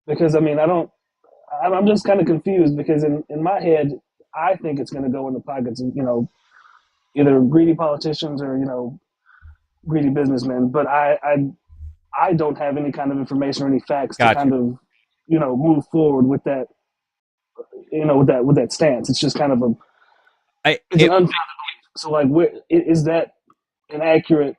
Because I mean, I'm just kind of confused because in my head, I think it's going to go in the pockets of either greedy politicians or greedy businessmen. But I don't have any kind of information or any facts to kind of move forward with that with that stance. It's just kind of an unfounded belief. So like, where is that an accurate?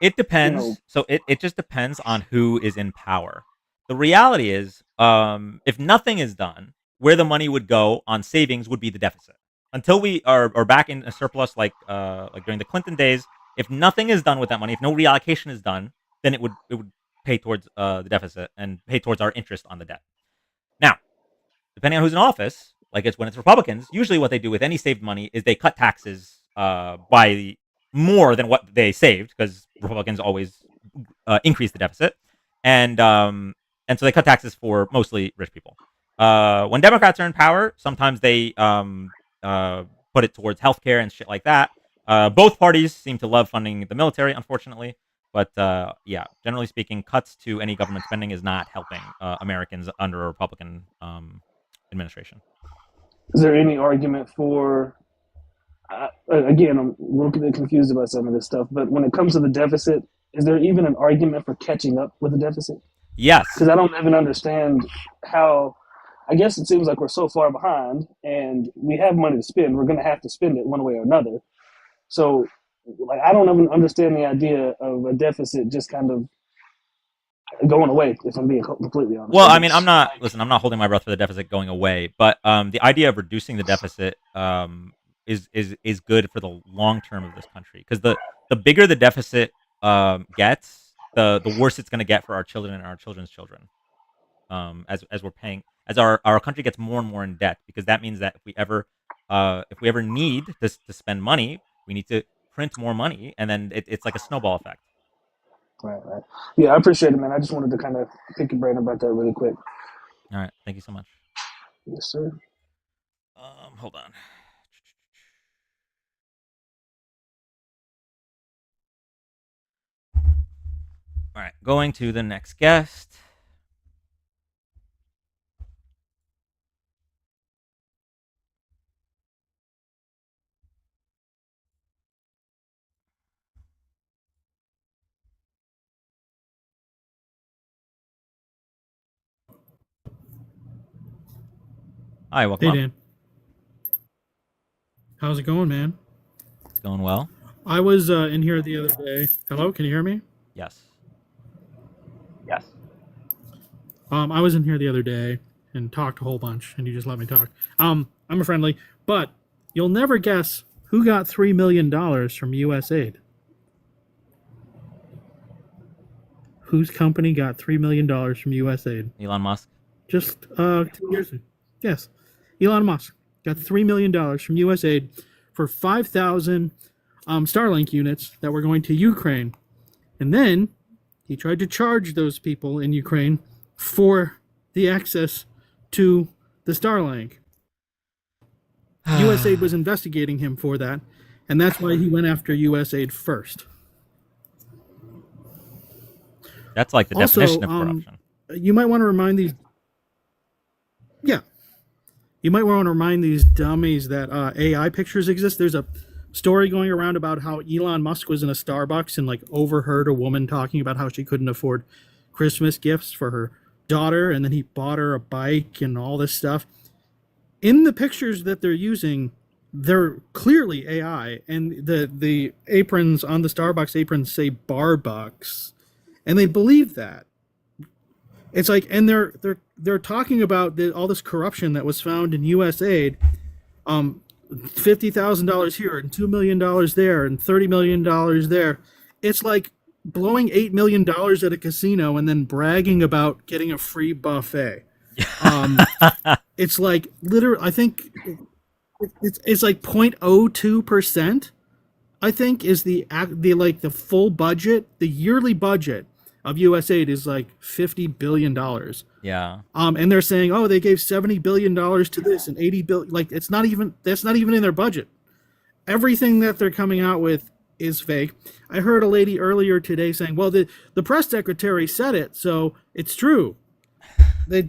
It depends. So it just depends on who is in power. The reality is, if nothing is done, where the money would go on savings would be the deficit. Until we are back in a surplus, like during the Clinton days, if nothing is done with that money, if no reallocation is done, then it would pay towards the deficit and pay towards our interest on the debt. Now, depending on who's in office, like when it's Republicans, usually what they do with any saved money is they cut taxes by more than what they saved, because Republicans always increase the deficit, and so they cut taxes for mostly rich people. When Democrats are in power, sometimes they put it towards healthcare and shit like that. Both parties seem to love funding the military, unfortunately. But yeah, generally speaking, cuts to any government spending is not helping Americans under a Republican administration. Is there any argument for? Again, I'm a little bit confused about some of this stuff, but when it comes to the deficit, is there even an argument for catching up with the deficit? Yes. Because I don't even understand how. I guess it seems like we're so far behind, and we have money to spend. We're going to have to spend it one way or another. So, like, I don't even understand the idea of a deficit just kind of going away, if I'm being completely honest. Well, I mean, I'm not holding my breath for the deficit going away, but the idea of reducing the deficit is good for the long term of this country, because the bigger the deficit gets, the worse it's going to get for our children and our children's children. As we're paying, as our country gets more and more in debt, because that means that if we ever need to spend money, we need to print more money, and then it's like a snowball effect. Right. Yeah, I appreciate it, man. I just wanted to kind of pick your brain about that really quick. All right, thank you so much. Yes, sir. Hold on. All right, going to the next guest. Hi, welcome Hey, up. Dan. How's it going, man? It's going well. I was in here the other day. Hello, can you hear me? Yes. Yes. I was in here the other day and talked a whole bunch, and you just let me talk. I'm a friendly, but you'll never guess who got $3 million from USAID. Whose company got $3 million from USAID? Elon Musk. Just 2 years ago. Yes. Elon Musk got $3 million from USAID for 5,000 Starlink units that were going to Ukraine. And then he tried to charge those people in Ukraine for the access to the Starlink. USAID was investigating him for that, and that's why he went after USAID first. That's like the Also, definition of corruption. you might want to remind these. Yeah, you might want to remind these dummies that AI pictures exist. There's a story going around about how Elon Musk was in a Starbucks and like overheard a woman talking about how she couldn't afford Christmas gifts for her daughter, and then he bought her a bike and all this stuff. In the pictures that they're using, they're clearly AI, and the aprons on the Starbucks aprons say Barbucks, and they believe that. It's like, and they're talking about all this corruption that was found in USAID, $50,000 here and $2 million there and $30 million there. It's like blowing $8 million at a casino and then bragging about getting a free buffet. It's like literally, I think it's like 0.02%. I think is the like the full budget, the yearly budget of USAID is like $50 billion. Yeah. And they're saying, oh, they gave $70 billion to this and 80 billion. Like that's not even in their budget. Everything that they're coming out with is fake. I heard a lady earlier today saying, well, the press secretary said it, so it's true. It's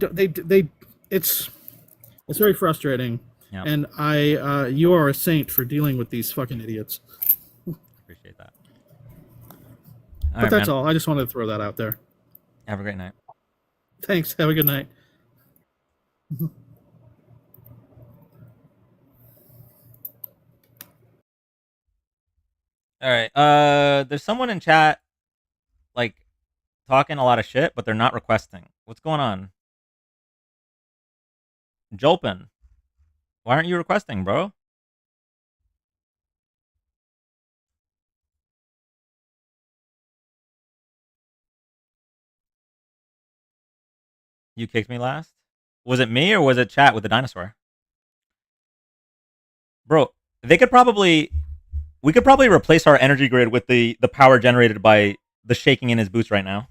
very frustrating. Yep. And you are a saint for dealing with these fucking idiots. Appreciate that. But that's all. I just wanted to throw that out there. Have a great night. Thanks. Have a good night. All right. There's someone in chat, like, talking a lot of shit, but they're not requesting. What's going on? Jolpin, why aren't you requesting, bro? You kicked me last? Was it me or was it chat with the dinosaur? Bro, we could probably replace our energy grid with the power generated by the shaking in his boots right now.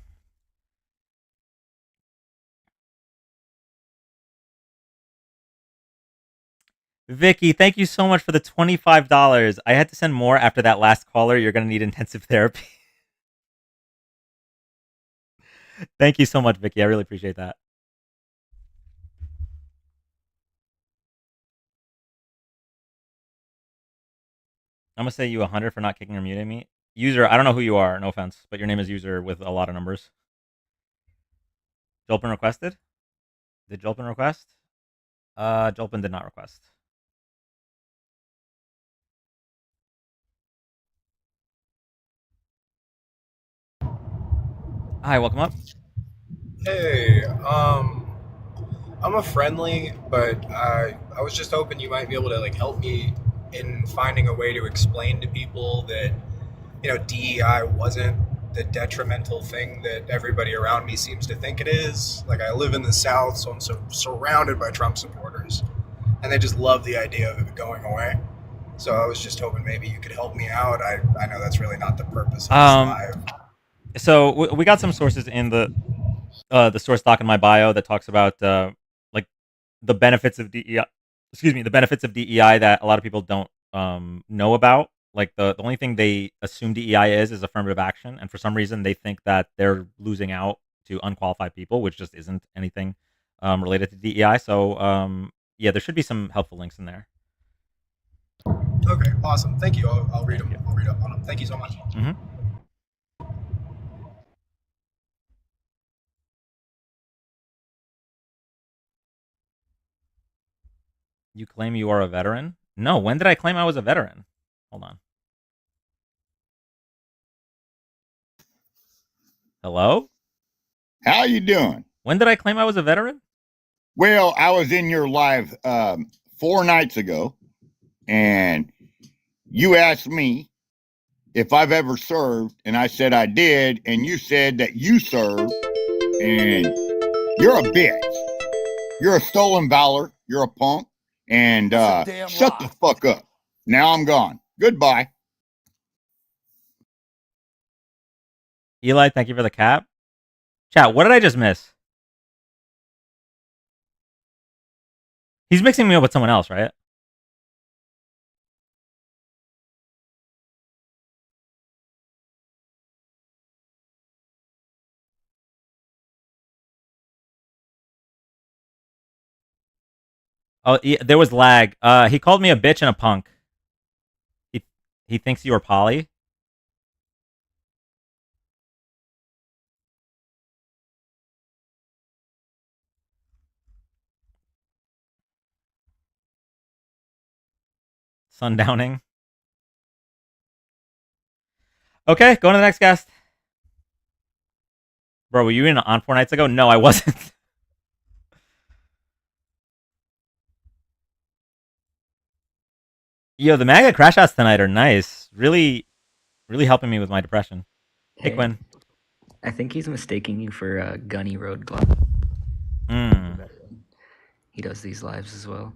Vicky, thank you so much for the $25. I had to send more after that last caller. You're going to need intensive therapy. Thank you so much, Vicky. I really appreciate that. I'm going to say you 100 for not kicking or muting me. User, I don't know who you are, no offense, but your name is user with a lot of numbers. Jolpin requested? Did Jolpin request? Jolpin did not request. Hi, welcome up. Hey, I'm a friendly, but I was just hoping you might be able to like help me in finding a way to explain to people that, you know, DEI wasn't the detrimental thing that everybody around me seems to think it is. Like, I live in the South, so I'm surrounded by Trump supporters, and they just love the idea of it going away. So I was just hoping maybe you could help me out. I know that's really not the purpose of this live. So we got some sources in the source doc in my bio that talks about like the benefits of DEI. Excuse me, the benefits of DEI that a lot of people don't know about. Like the only thing they assume DEI is affirmative action, and for some reason they think that they're losing out to unqualified people, which just isn't anything related to DEI. So yeah, there should be some helpful links in there. Okay, awesome. Thank you. I'll read them. I'll read up on them. Thank you so much. Mm-hmm. You claim you are a veteran? No, when did I claim I was a veteran? Hold on. Hello? How you doing? When did I claim I was a veteran? Well, I was in your live 4 nights ago, and you asked me if I've ever served, and I said I did, and you said that you served, and you're a bitch. You're a stolen valor. You're a punk, and shut the fuck up. Now I'm gone. Goodbye. Eli, thank you for the cap. Chat, what did I just miss? He's mixing me up with someone else, right? Oh, yeah, there was lag. He called me a bitch and a punk. He thinks you are poly. Sundowning. Okay, going to the next guest. Bro, were you in on 4 nights ago? No, I wasn't. Yo, the MAGA crash outs tonight are nice. Really helping me with my depression. Hey, Quinn. I think he's mistaking you for Gunny Road Glove. He does these lives as well.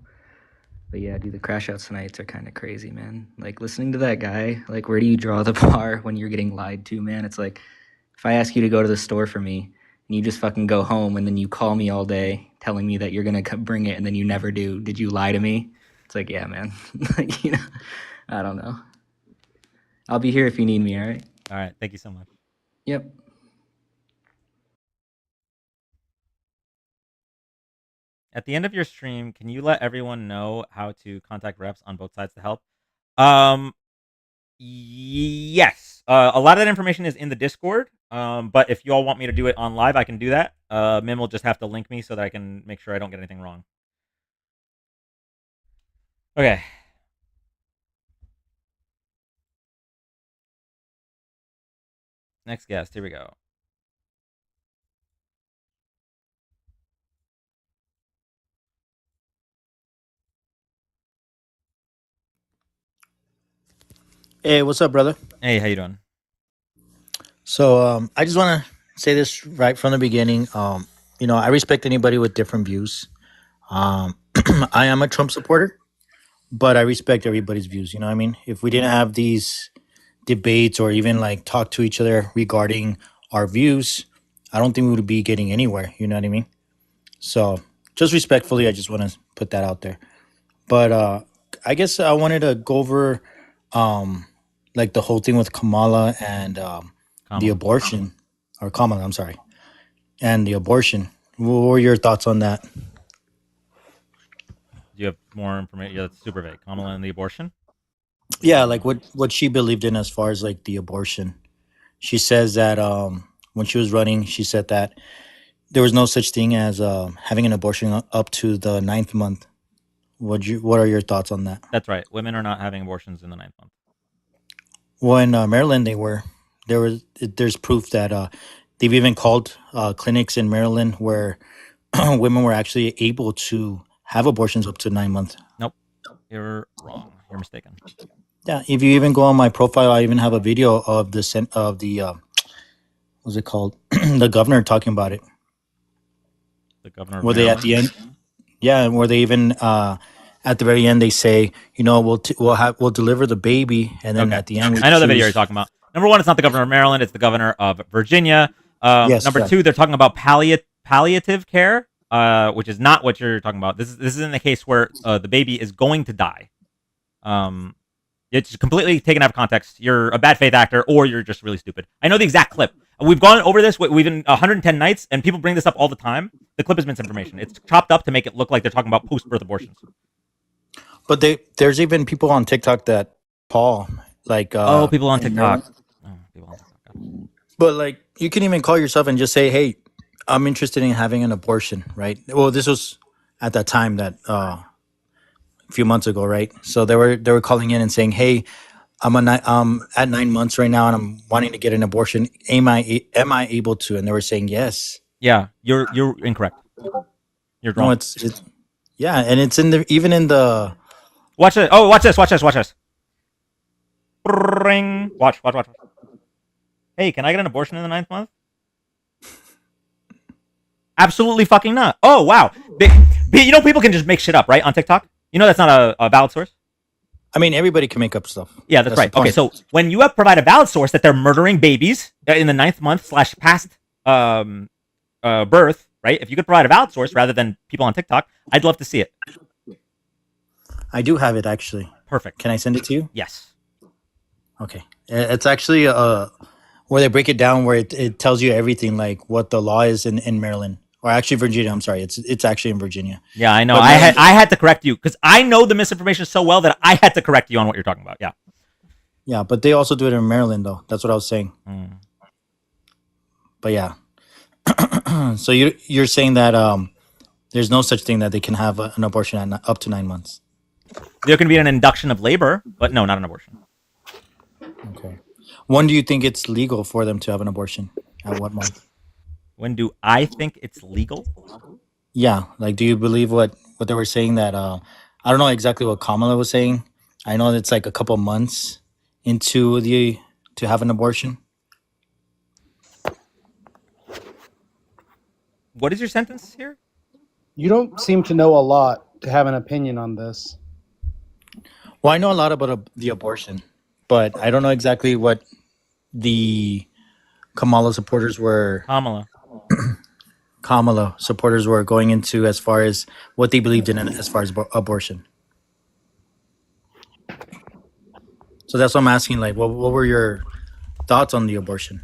But yeah, dude, the crash outs tonights are kind of crazy, man. Like, listening to that guy, like, where do you draw the bar when you're getting lied to, man? It's like, if I ask you to go to the store for me, and you just fucking go home, and then you call me all day telling me that you're gonna bring it, and then you never do. Did you lie to me? It's like, yeah, man. Like, you know, I don't know. I'll be here if you need me, all right? All right, thank you so much. Yep. At the end of your stream, can you let everyone know how to contact reps on both sides to help? Yes. A lot of that information is in the Discord. But if you all want me to do it on live, I can do that. Mim will just have to link me so that I can make sure I don't get anything wrong. Okay. Next guest. Here we go. Hey, what's up, brother? Hey, how you doing? So, I just want to say this right from the beginning. I respect anybody with different views. I am a Trump supporter, but I respect everybody's views. You know what I mean? If we didn't have these debates or even like talk to each other regarding our views, I don't think we would be getting anywhere. You know what I mean? So, just respectfully, I just want to put that out there. But I guess I wanted to go over like the whole thing with Kamala and the abortion, or Kamala, I'm sorry, and the abortion. What were your thoughts on that? Do you have more information? Yeah, that's super vague. Kamala and the abortion? Yeah, like what she believed in as far as like the abortion. She says that when she was running, she said that there was no such thing as having an abortion up to the 9th month. What are your thoughts on that? That's right. Women are not having abortions in the 9th month. Well, in Maryland, there's proof that they've even called clinics in Maryland where women were actually able to have abortions up to 9 months. Nope. You're wrong. You're mistaken. Yeah, if you even go on my profile, I even have a video of the what's it called? The governor talking about it. The governor of Where they at the end, yeah, where they even at the very end they say, we'll deliver the baby, and then at the end I know the video you're talking about. Number one, it's not the governor of Maryland; it's the governor of Virginia. Yes, number correct. two, they're talking about palliative care, which is not what you're talking about. This is in the case where the baby is going to die. It's completely taken out of context. You're a bad faith actor, or you're just really stupid. I know the exact clip. We've gone over this. We've been 110 nights, and people bring this up all the time. The clip is misinformation. It's chopped up to make it look like they're talking about post-birth abortions. But there's even people on TikTok that Paul like. People on in TikTok. Maryland. But like, you can even call yourself and just say, "Hey, I'm interested in having an abortion." Right? Well, this was at that time that a few months ago, right? So they were calling in and saying, "Hey, I'm at 9 months right now, and I'm wanting to get an abortion. Am I able to?" And they were saying yes. Yeah, you're incorrect. You're No, wrong. it's yeah, and it's in the even in the Watch it. Oh, watch this. Watch this. Watch this. Ring. Watch. Hey, can I get an abortion in the 9th month? Absolutely fucking not. Oh, wow. You know, people can just make shit up, right? On TikTok? You know that's not a valid source? I mean, everybody can make up stuff. Yeah, that's the right. Okay, point. so when you provide a valid source that they're murdering babies in the 9th month / past birth, right? If you could provide a valid source rather than people on TikTok, I'd love to see it. I do have it actually. Perfect. Can I send it to you? Yes. Okay. It's actually where they break it down, where it tells you everything, like what the law is in Maryland, or actually Virginia. I'm sorry, it's actually in Virginia. Yeah, I know. But I had to correct you because I know the misinformation so well that I had to correct you on what you're talking about. Yeah. Yeah, but they also do it in Maryland, though. That's what I was saying. But yeah. So you're saying that there's no such thing that they can have an abortion at up to 9 months. There can be an induction of labor, but no, not an abortion. Okay. When do you think it's legal for them to have an abortion? At what month? When do I think it's legal? Yeah, like, do you believe what they were saying that I don't know exactly what Kamala was saying. I know it's like a couple months into to have an abortion. What is your sentence here? You don't seem to know a lot to have an opinion on this. Well, I know a lot about the abortion, but I don't know exactly what the Kamala supporters were. Kamala supporters were going into as far as what they believed in as far as abortion. So that's what I'm asking. Like, what were your thoughts on the abortion?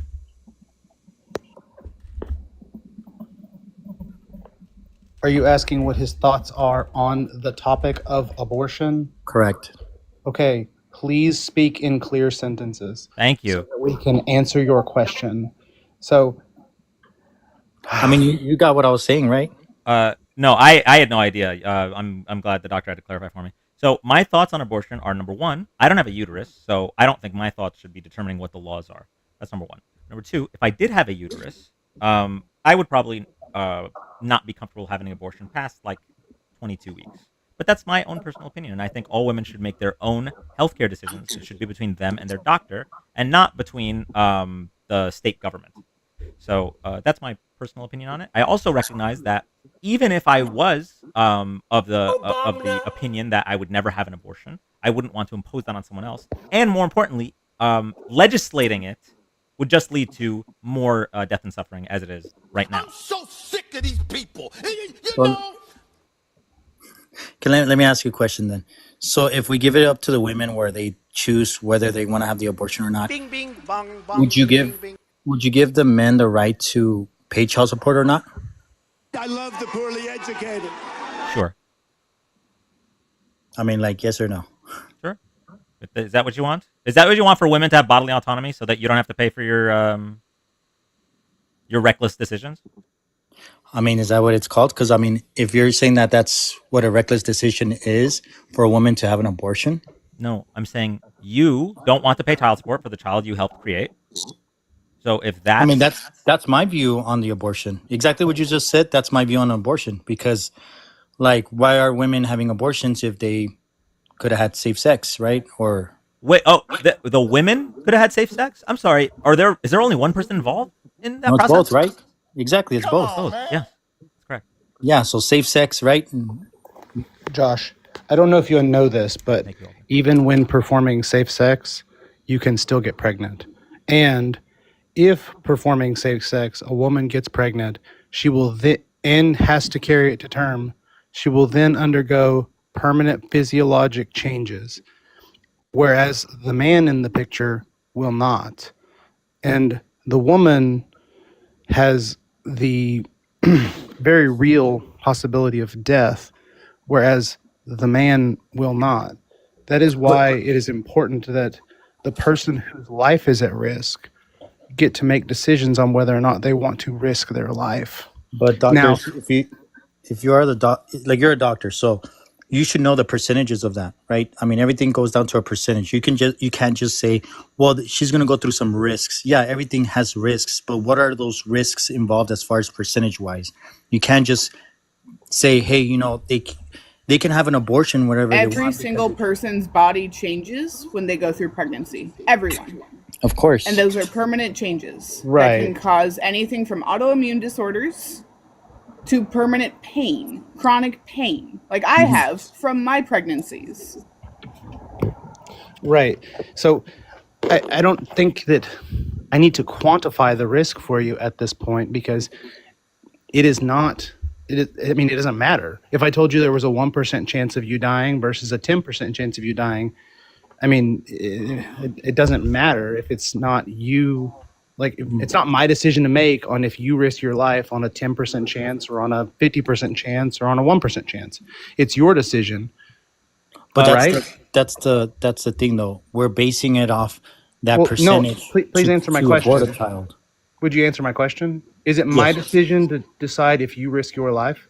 Are you asking what his thoughts are on the topic of abortion? Correct. Okay, please speak in clear sentences. Thank you. So that we can answer your question. So, I mean, you got what I was saying, right? No, I had no idea. I'm glad the doctor had to clarify for me. So my thoughts on abortion are, number one, I don't have a uterus, so I don't think my thoughts should be determining what the laws are. That's number one. Number two, if I did have a uterus, I would probably not be comfortable having an abortion past like 22 weeks. But that's my own personal opinion, and I think all women should make their own healthcare decisions. It should be between them and their doctor, and not between the state government. So that's my personal opinion on it. I also recognize that even if I was of the opinion that I would never have an abortion, I wouldn't want to impose that on someone else. And more importantly, legislating it would just lead to more death and suffering as it is right now. I'm so sick of these people. Well, let me ask you a question then. So if we give it up to the women where they choose whether they want to have the abortion or not, Bing, bing, bong, bong, would you bing, give bing. would you give the men the right to pay child support or not? I love the poorly educated. Sure. I mean, like, yes or no? Sure. Is that what you want? Is that what you want for women to have bodily autonomy so that you don't have to pay for your reckless decisions? I mean, is that what it's called? Because I mean, if you're saying that that's what a reckless decision is for a woman to have an abortion. No, I'm saying you don't want to pay child support for the child you helped create. So if that, I mean, that's my view on the abortion. Exactly what you just said. That's my view on abortion. Because, like, why are women having abortions if they could have had safe sex, right? Or wait, the women could have had safe sex? I'm sorry. Is there only one person involved in that no, it's process? both, right? Exactly, it's both. Yeah, that's correct. Yeah, so safe sex, right? Josh, I don't know if you know this, but even when performing safe sex, you can still get pregnant. And if performing safe sex, a woman gets pregnant, she will and has to carry it to term. She will then undergo permanent physiologic changes, whereas the man in the picture will not. And the woman has the very real possibility of death, whereas the man will not. That is why it is important that the person whose life is at risk get to make decisions on whether or not they want to risk their life. But doctors, if you are like you're a doctor, so you should know the percentages of that, right? I mean, everything goes down to a percentage. You can't just say, well, she's going to go through some risks. Yeah, everything has risks, but what are those risks involved as far as percentage wise? You can't just say, hey, you know, they can have an abortion wherever they Every want. single person's body changes when they go through pregnancy. Everyone. Of course. And those are permanent changes Right. that can cause anything from autoimmune disorders to permanent pain, chronic pain, like I have from my pregnancies. Right. So I don't think that I need to quantify the risk for you at this point because it is not. It doesn't matter. If I told you there was a 1% chance of you dying versus a 10% chance of you dying, I mean, it doesn't matter if it's not you. Like, it's not my decision to make on if you risk your life on a 10% chance or on a 50% chance or on a 1% chance. It's your decision. But that's that's the thing, though. We're basing it off that No, percentage. please answer my to question. abort a child. Would you answer my question? Is it my Yes. decision to decide if you risk your life?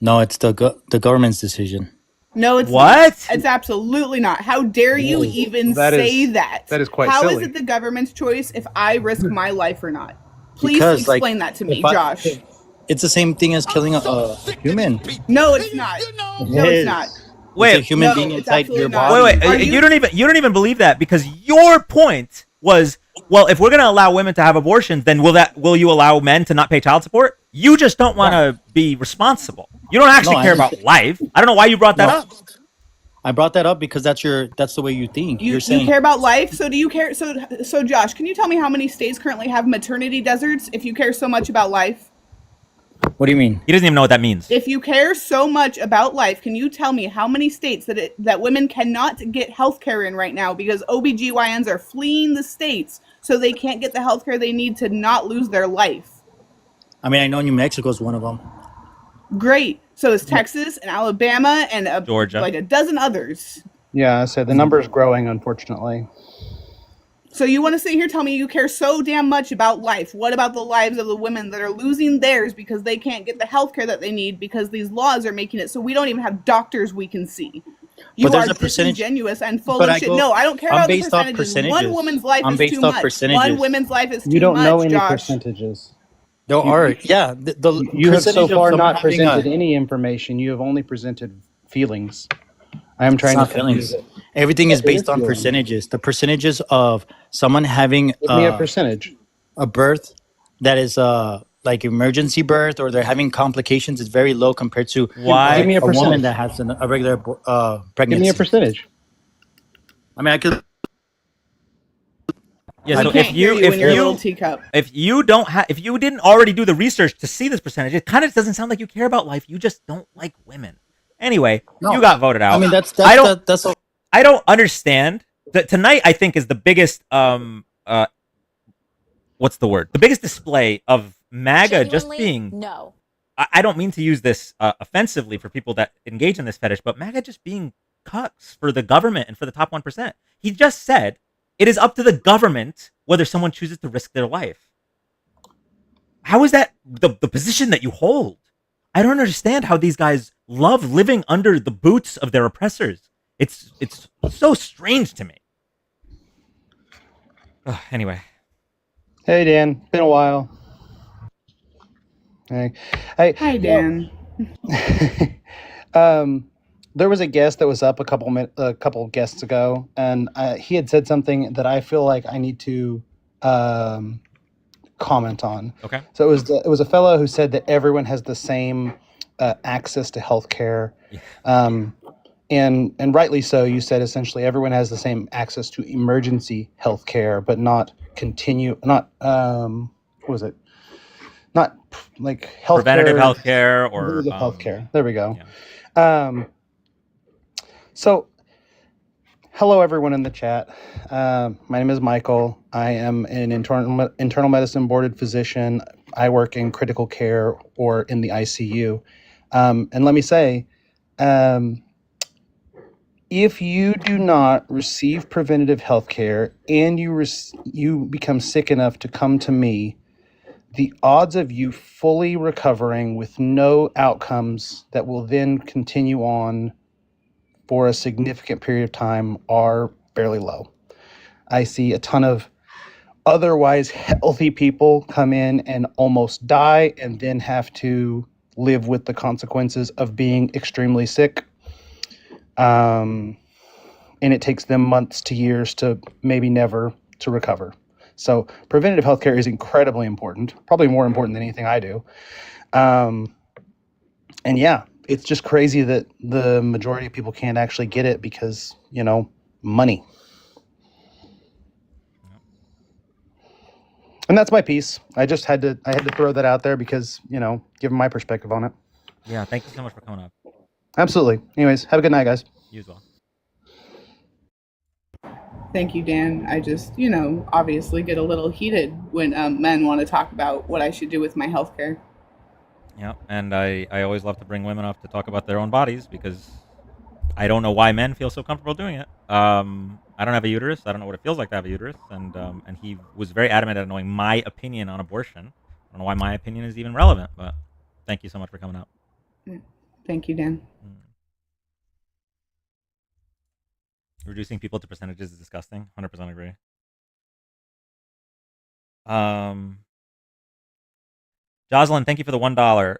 No, it's the government's decision. No, it's What? not. It's absolutely not. How dare you Yes. even That say is- that? that is quite How is silly. it the government's choice if I risk my life or not? Please Because, like, explain that to me, if I- Josh. It's the same thing as killing a human. No, it's not. No, It it's is. not. Wait, it's a human no, being it's inside absolutely your not. body. Wait, Are you don't even believe that because your point was, well, if we're going to allow women to have abortions, then will you allow men to not pay child support? You just don't want to be responsible. You don't actually No, I care just- about life. I don't know why you brought that No. up. I brought that up because that's the way you think. You You're saying care about life, so do you care? So Josh, can you tell me how many states currently have maternity deserts? If you care so much about life, what do you mean? He doesn't even know what that means. if you care so much about life, can you tell me how many states that women cannot get health care in right now because OBGYNs are fleeing the states so they can't get the health care they need to not lose their life? I mean, I know New Mexico is one of them. Great. So is Texas and Alabama and Georgia. like a dozen others. Yeah, I said the number is growing, unfortunately. So you want to sit here and tell me you care so damn much about life. What about the lives of the women that are losing theirs because they can't get the health care that they need because these laws are making it so we don't even have doctors we can see? You But there's are a percentage- disingenuous and full but of I shit. go- No, I don't care I'm about the based off percentages. One percentages. woman's life I'm is based too off much. percentages. One woman's life is too You don't much, know any Josh. percentages. There are, yeah. The You have so percentage of far someone not having presented any information. You have only presented feelings. I am It's trying not to feelings. confuse it. Everything is It based is on feelings. percentages. The percentages of someone having Give me a percentage. a birth that is like emergency birth or they're having complications is very low compared to Why? Give me a woman percentage. that has a regular pregnancy. Give me a percentage. I mean, I could. Yeah, I so can't hear you in your little you teacup. if you didn't already do the research to see this percentage, it kind of doesn't sound like you care about life. You just don't like women. Anyway, No. you got voted out. I mean, that's I don't that's all. I don't understand that tonight. I think is the biggest what's the word? The biggest display of MAGA just being. No. I don't mean to use this offensively for people that engage in this fetish, but MAGA just being cucks for the government and for the top 1%. He just said it is up to the government whether someone chooses to risk their life. How is that the position that you hold? I don't understand how these guys love living under the boots of their oppressors. It's so strange to me. Ugh, anyway. Hey, Dan. Been a while. Hey. Hi, Dan. There was a guest that was up a couple guests ago, and he had said something that I feel like I need to comment on. Okay. So it was a fellow who said that everyone has the same access to healthcare, and rightly so. You said essentially everyone has the same access to emergency healthcare, but not what was it? Not like healthcare, Preventative healthcare or preventative healthcare. There we go. yeah. So, hello everyone in the chat. My name is Michael. I am an internal medicine boarded physician. I work in critical care or in the ICU. And let me say, if you do not receive preventative health care and you become sick enough to come to me, the odds of you fully recovering with no outcomes that will then continue on for a significant period of time are fairly low. I see a ton of otherwise healthy people come in and almost die and then have to live with the consequences of being extremely sick. And it takes them months to years to maybe never to recover. So preventative healthcare is incredibly important, probably more important than anything I do. And yeah, it's just crazy that the majority of people can't actually get it because, you know, money. And that's my piece. I had to throw that out there because, you know, give my perspective on it. Yeah, thank you so much for coming up. Absolutely. Anyways, have a good night, guys. You as well. Thank you, Dan. I just, you know, obviously get a little heated when men want to talk about what I should do with my healthcare. Yeah, and I always love to bring women up to talk about their own bodies because I don't know why men feel so comfortable doing it. I don't have a uterus. I don't know what it feels like to have a uterus, and he was very adamant at knowing my opinion on abortion. I don't know why my opinion is even relevant, but thank you so much for coming up. Yeah. Thank you, Dan. Reducing people to percentages is disgusting. 100% agree. Jocelyn, thank you for the $1.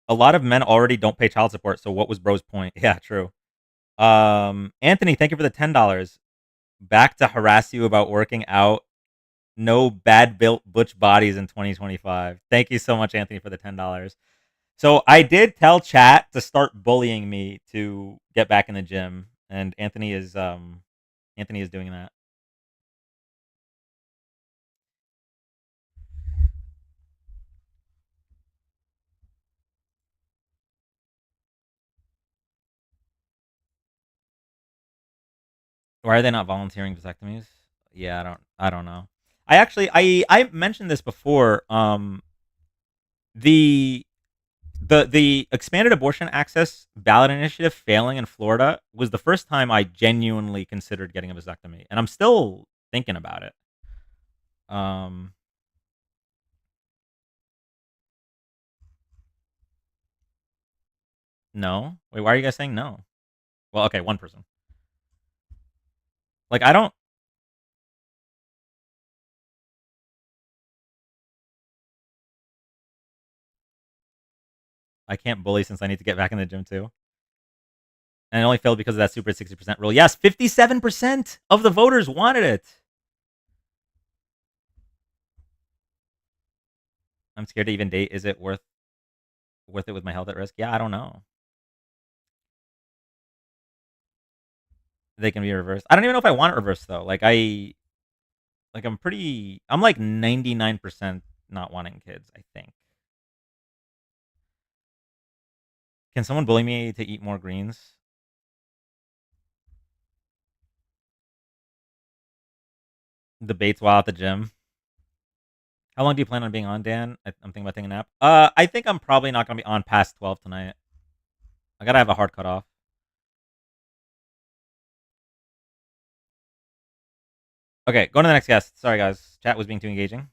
A lot of men already don't pay child support, so what was bro's point? Yeah, true. Anthony, thank you for the $10. Back to harass you about working out. No bad built butch bodies in 2025. Thank you so much, Anthony, for the $10. So I did tell chat to start bullying me to get back in the gym, and Anthony is doing that. Why are they not volunteering vasectomies? Yeah, I don't know. I mentioned this before. The expanded abortion access ballot initiative failing in Florida was the first time I genuinely considered getting a vasectomy, and I'm still thinking about it. No. Wait, why are you guys saying no? Well, okay, one person. Like, I can't bully since I need to get back in the gym too. And it only failed because of that super 60% rule. Yes, 57% of the voters wanted it. I'm scared to even date. Is it worth it with my health at risk? Yeah, I don't know. They can be reversed. I don't even know if I want it reversed though. I'm like 99% not wanting kids, I think. Can someone bully me to eat more greens? Debates while at the gym. How long do you plan on being on, Dan? I'm thinking about taking a nap. I think I'm probably not going to be on past 12 tonight. I got to have a hard cutoff. Okay, go to the next guest. Sorry, guys. Chat was being too engaging.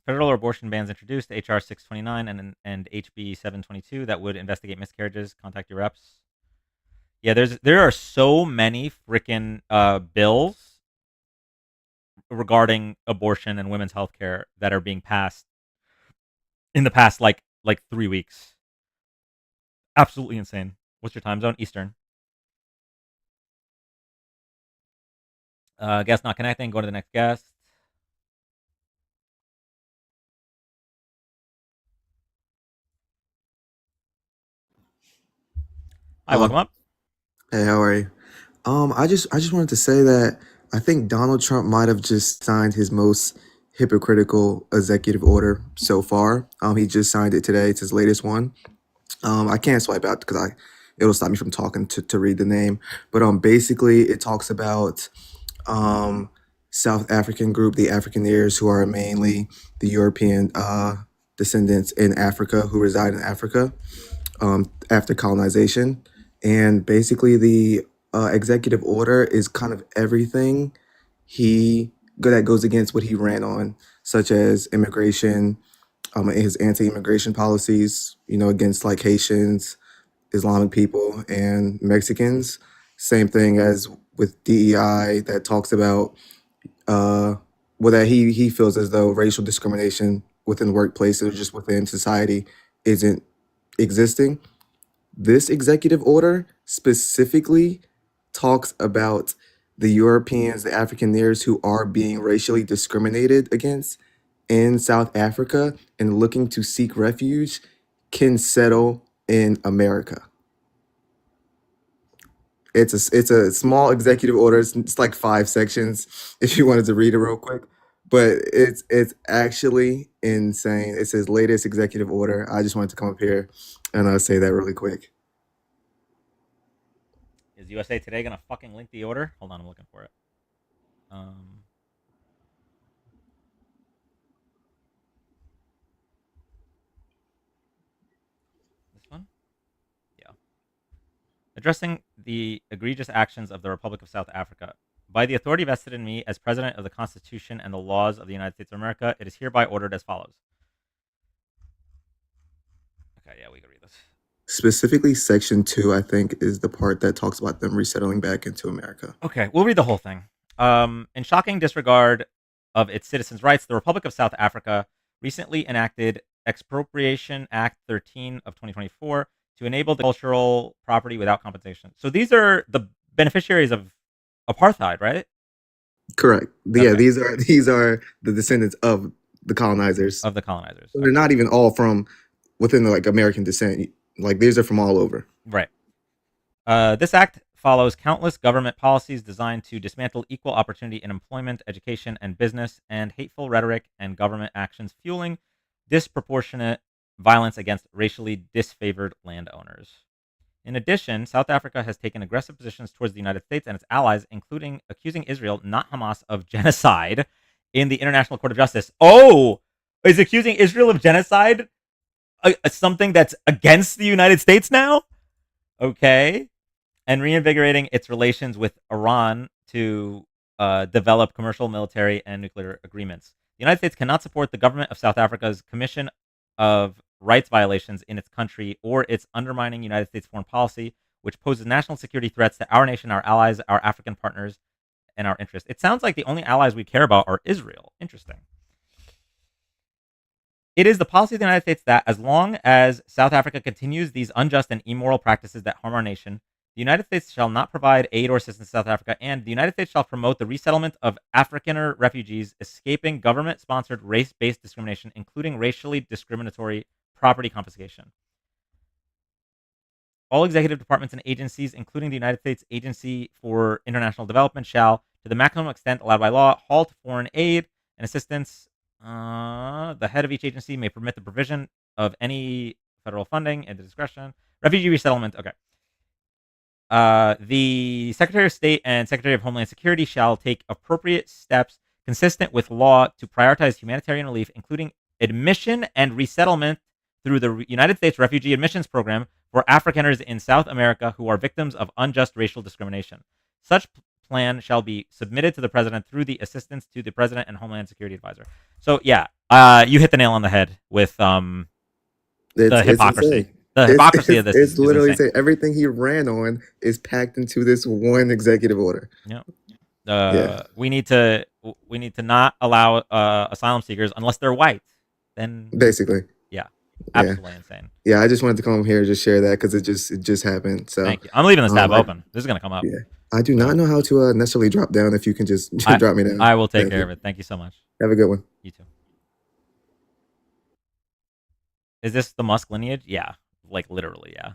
Federal abortion bans introduced, HR 629 and HB 722 that would investigate miscarriages. Contact your reps. Yeah, there are so many freaking bills regarding abortion and women's health care that are being passed in the past like 3 weeks. Absolutely insane. What's your time zone? Eastern. Guest not connecting. Go to the next guest. Hi, welcome up. Hey, how are you? I just wanted to say that I think Donald Trump might have just signed his most hypocritical executive order so far. He just signed it today. It's his latest one. I can't swipe out because it'll stop me from talking to read the name. But basically it talks about South African group, the Afrikaneers, who are mainly the European descendants in Africa who reside in Africa after colonization. And basically, the executive order is kind of everything that goes against what he ran on, such as immigration, his anti-immigration policies, against like Haitians, Islamic people, and Mexicans. Same thing as with DEI that talks about that he feels as though racial discrimination within workplaces or just within society isn't existing. This executive order specifically talks about the Europeans, the Afrikaners who are being racially discriminated against in South Africa and looking to seek refuge can settle in America. It's a small executive order. It's like 5 sections if you wanted to read it real quick. But it's actually insane. It's his latest executive order. I just wanted to come up here and say that really quick. Is USA Today gonna fucking link the order? Hold on, I'm looking for it. This one? Yeah. Addressing the egregious actions of the Republic of South Africa. By the authority vested in me as President of the Constitution and the laws of the United States of America, it is hereby ordered as follows. Okay, yeah, we can read this. Specifically, Section 2, I think, is the part that talks about them resettling back into America. Okay, we'll read the whole thing. In shocking disregard of its citizens' rights, the Republic of South Africa recently enacted Expropriation Act 13 of 2024 to enable the cultural property without compensation. So these are the beneficiaries of apartheid, right? Correct. Okay. Yeah, these are the descendants of the colonizers. Of the colonizers. So they're not even all from within the, like, American descent. Like, these are from all over. Right. This act follows countless government policies designed to dismantle equal opportunity in employment, education, and business, and hateful rhetoric and government actions fueling disproportionate violence against racially disfavored landowners. In addition, South Africa has taken aggressive positions towards the United States and its allies, including accusing Israel, not Hamas, of genocide in the International Court of Justice. Oh, is accusing Israel of genocide something that's against the United States now? Okay. And reinvigorating its relations with Iran to develop commercial, military, and nuclear agreements. The United States cannot support the government of South Africa's commission of rights violations in its country or its undermining United States foreign policy, which poses national security threats to our nation, our allies, our African partners, and our interests. It sounds like the only allies we care about are Israel. Interesting. It is the policy of the United States that as long as South Africa continues these unjust and immoral practices that harm our nation, the United States shall not provide aid or assistance to South Africa, and the United States shall promote the resettlement of Afrikaner refugees escaping government-sponsored race-based discrimination, including racially discriminatory property confiscation. All executive departments and agencies, including the United States Agency for International Development, shall, to the maximum extent allowed by law, halt foreign aid and assistance. The head of each agency may permit the provision of any federal funding at the discretion. Refugee resettlement. Okay. The Secretary of State and Secretary of Homeland Security shall take appropriate steps consistent with law to prioritize humanitarian relief, including admission and resettlement through the United States Refugee Admissions Program for Afrikaners in South America who are victims of unjust racial discrimination. Such plan shall be submitted to the President through the assistance to the President and Homeland Security Advisor. So, yeah, you hit the nail on the head with the hypocrisy. The hypocrisy of this It's is literally insane. saying everything he ran on is packed into this one executive order. Yeah. Yeah. We need to not allow asylum seekers unless they're white. Then Basically. yeah, Yeah. absolutely insane. Yeah, I just wanted to come here and just share that because it just happened. So Thank you. I'm leaving this tab I- open. This is gonna come up. Yeah, I do not know how to necessarily drop down. If you can just drop me down. I will take Thank care you. of it. Thank you so much. Have a good one. You too. Is this the Musk lineage? Yeah, like literally, yeah.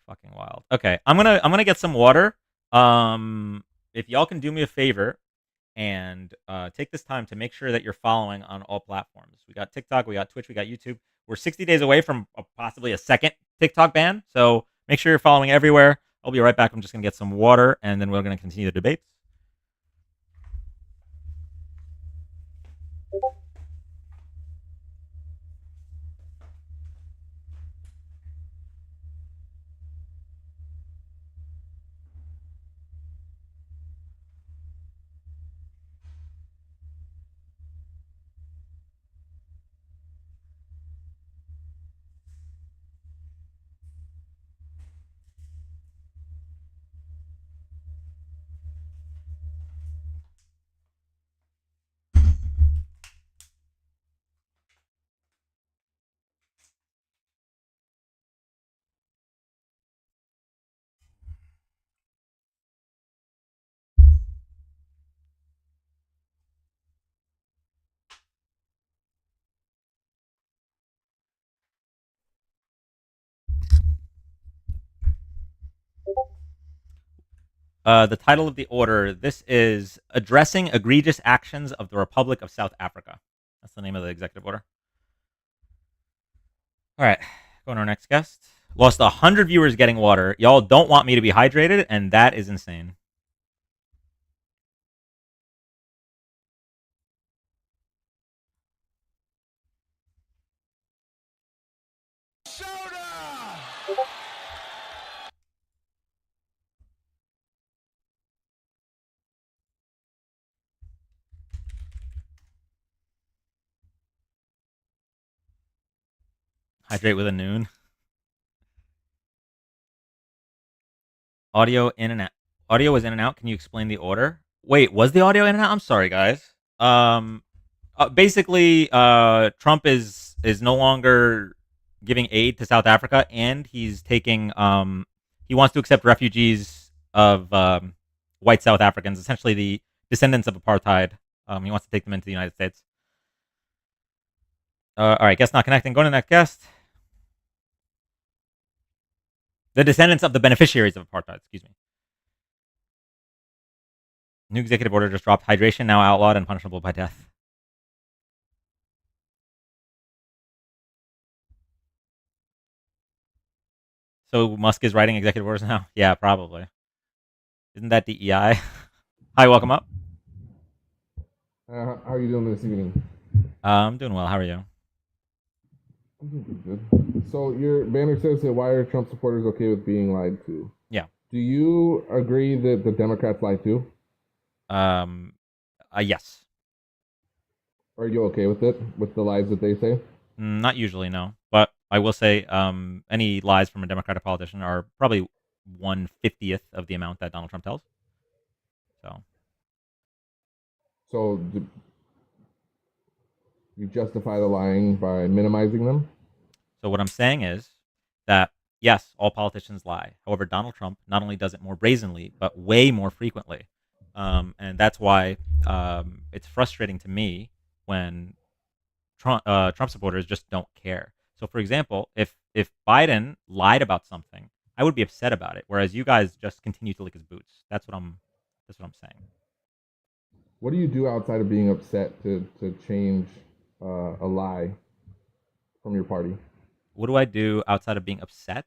Fucking wild. Okay, I'm gonna get some water. If y'all can do me a favor and take this time to make sure that you're following on all platforms. We got TikTok, we got Twitch, we got YouTube. We're 60 days away from possibly a second TikTok ban, so make sure you're following everywhere. I'll be right back. I'm just gonna get some water, and then we're gonna continue the debate. The title of the order, this is Addressing Egregious Actions of the Republic of South Africa. That's the name of the executive order. All right, going to our next guest. Lost 100 viewers getting water. Y'all don't want me to be hydrated, and that is insane. Hydrate with a noon. Audio in and out. Audio was in and out. Can you explain the order? Wait, was the audio in and out? I'm sorry, guys. Basically, Trump is no longer giving aid to South Africa, and he's taking he wants to accept refugees of white South Africans, essentially the descendants of apartheid. He wants to take them into the United States. All right, guest not connecting. Going to the next guest. The descendants of the beneficiaries of apartheid, excuse me. New executive order just dropped. Hydration now outlawed and punishable by death. So Musk is writing executive orders now? Yeah, probably. Isn't that DEI? Hi, welcome up. How are you doing this evening? I'm doing well. How are you? I'm doing pretty good. So your banner says that why are Trump supporters okay with being lied to? Yeah. Do you agree that the Democrats lie too? Yes. Are you okay with it, with the lies that they say? Not usually, no. But I will say any lies from a Democratic politician are probably 1/50th of the amount that Donald Trump tells. So you justify the lying by minimizing them? So what I'm saying is that, yes, all politicians lie. However, Donald Trump not only does it more brazenly, but way more frequently. And that's why it's frustrating to me when Trump supporters just don't care. So, for example, if Biden lied about something, I would be upset about it, whereas you guys just continue to lick his boots. That's what I'm saying. What do you do outside of being upset to change a lie from your party? What do I do outside of being upset?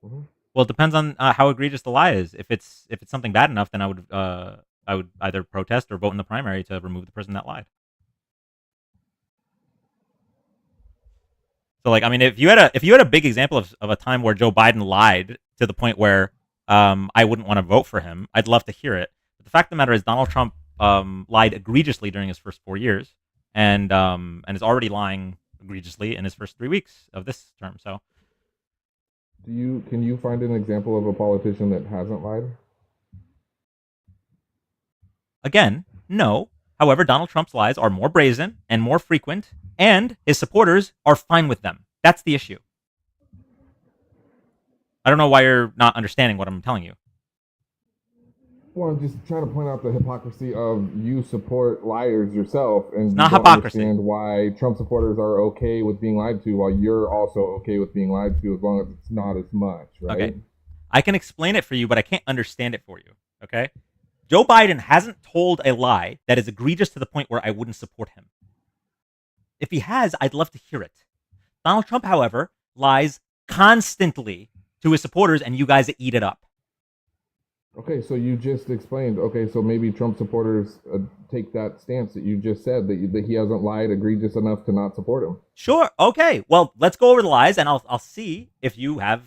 Mm-hmm. Well, it depends on how egregious the lie is. If it's something bad enough, then I would either protest or vote in the primary to remove the person that lied. So, like, I mean, if you had a big example of a time where Joe Biden lied to the point where I wouldn't want to vote for him, I'd love to hear it. But the fact of the matter is, Donald Trump lied egregiously during his first 4 years, and is already lying egregiously in his first 3 weeks of this term. So, can you find an example of a politician that hasn't lied? Again, no. However, Donald Trump's lies are more brazen and more frequent, and his supporters are fine with them. That's the issue. I don't know why you're not understanding what I'm telling you. Well, I'm just trying to point out the hypocrisy of you support liars yourself, and It's you not don't hypocrisy. understand why Trump supporters are okay with being lied to, while you're also okay with being lied to, as long as it's not as much, right? Okay. I can explain it for you, but I can't understand it for you. Okay? Joe Biden hasn't told a lie that is egregious to the point where I wouldn't support him. If he has, I'd love to hear it. Donald Trump, however, lies constantly to his supporters, and you guys eat it up. Okay, so you just explained. Okay, so maybe Trump supporters take that stance that you just said, that he hasn't lied egregious enough to not support him. Sure. Okay. Well, let's go over the lies, and I'll see if you have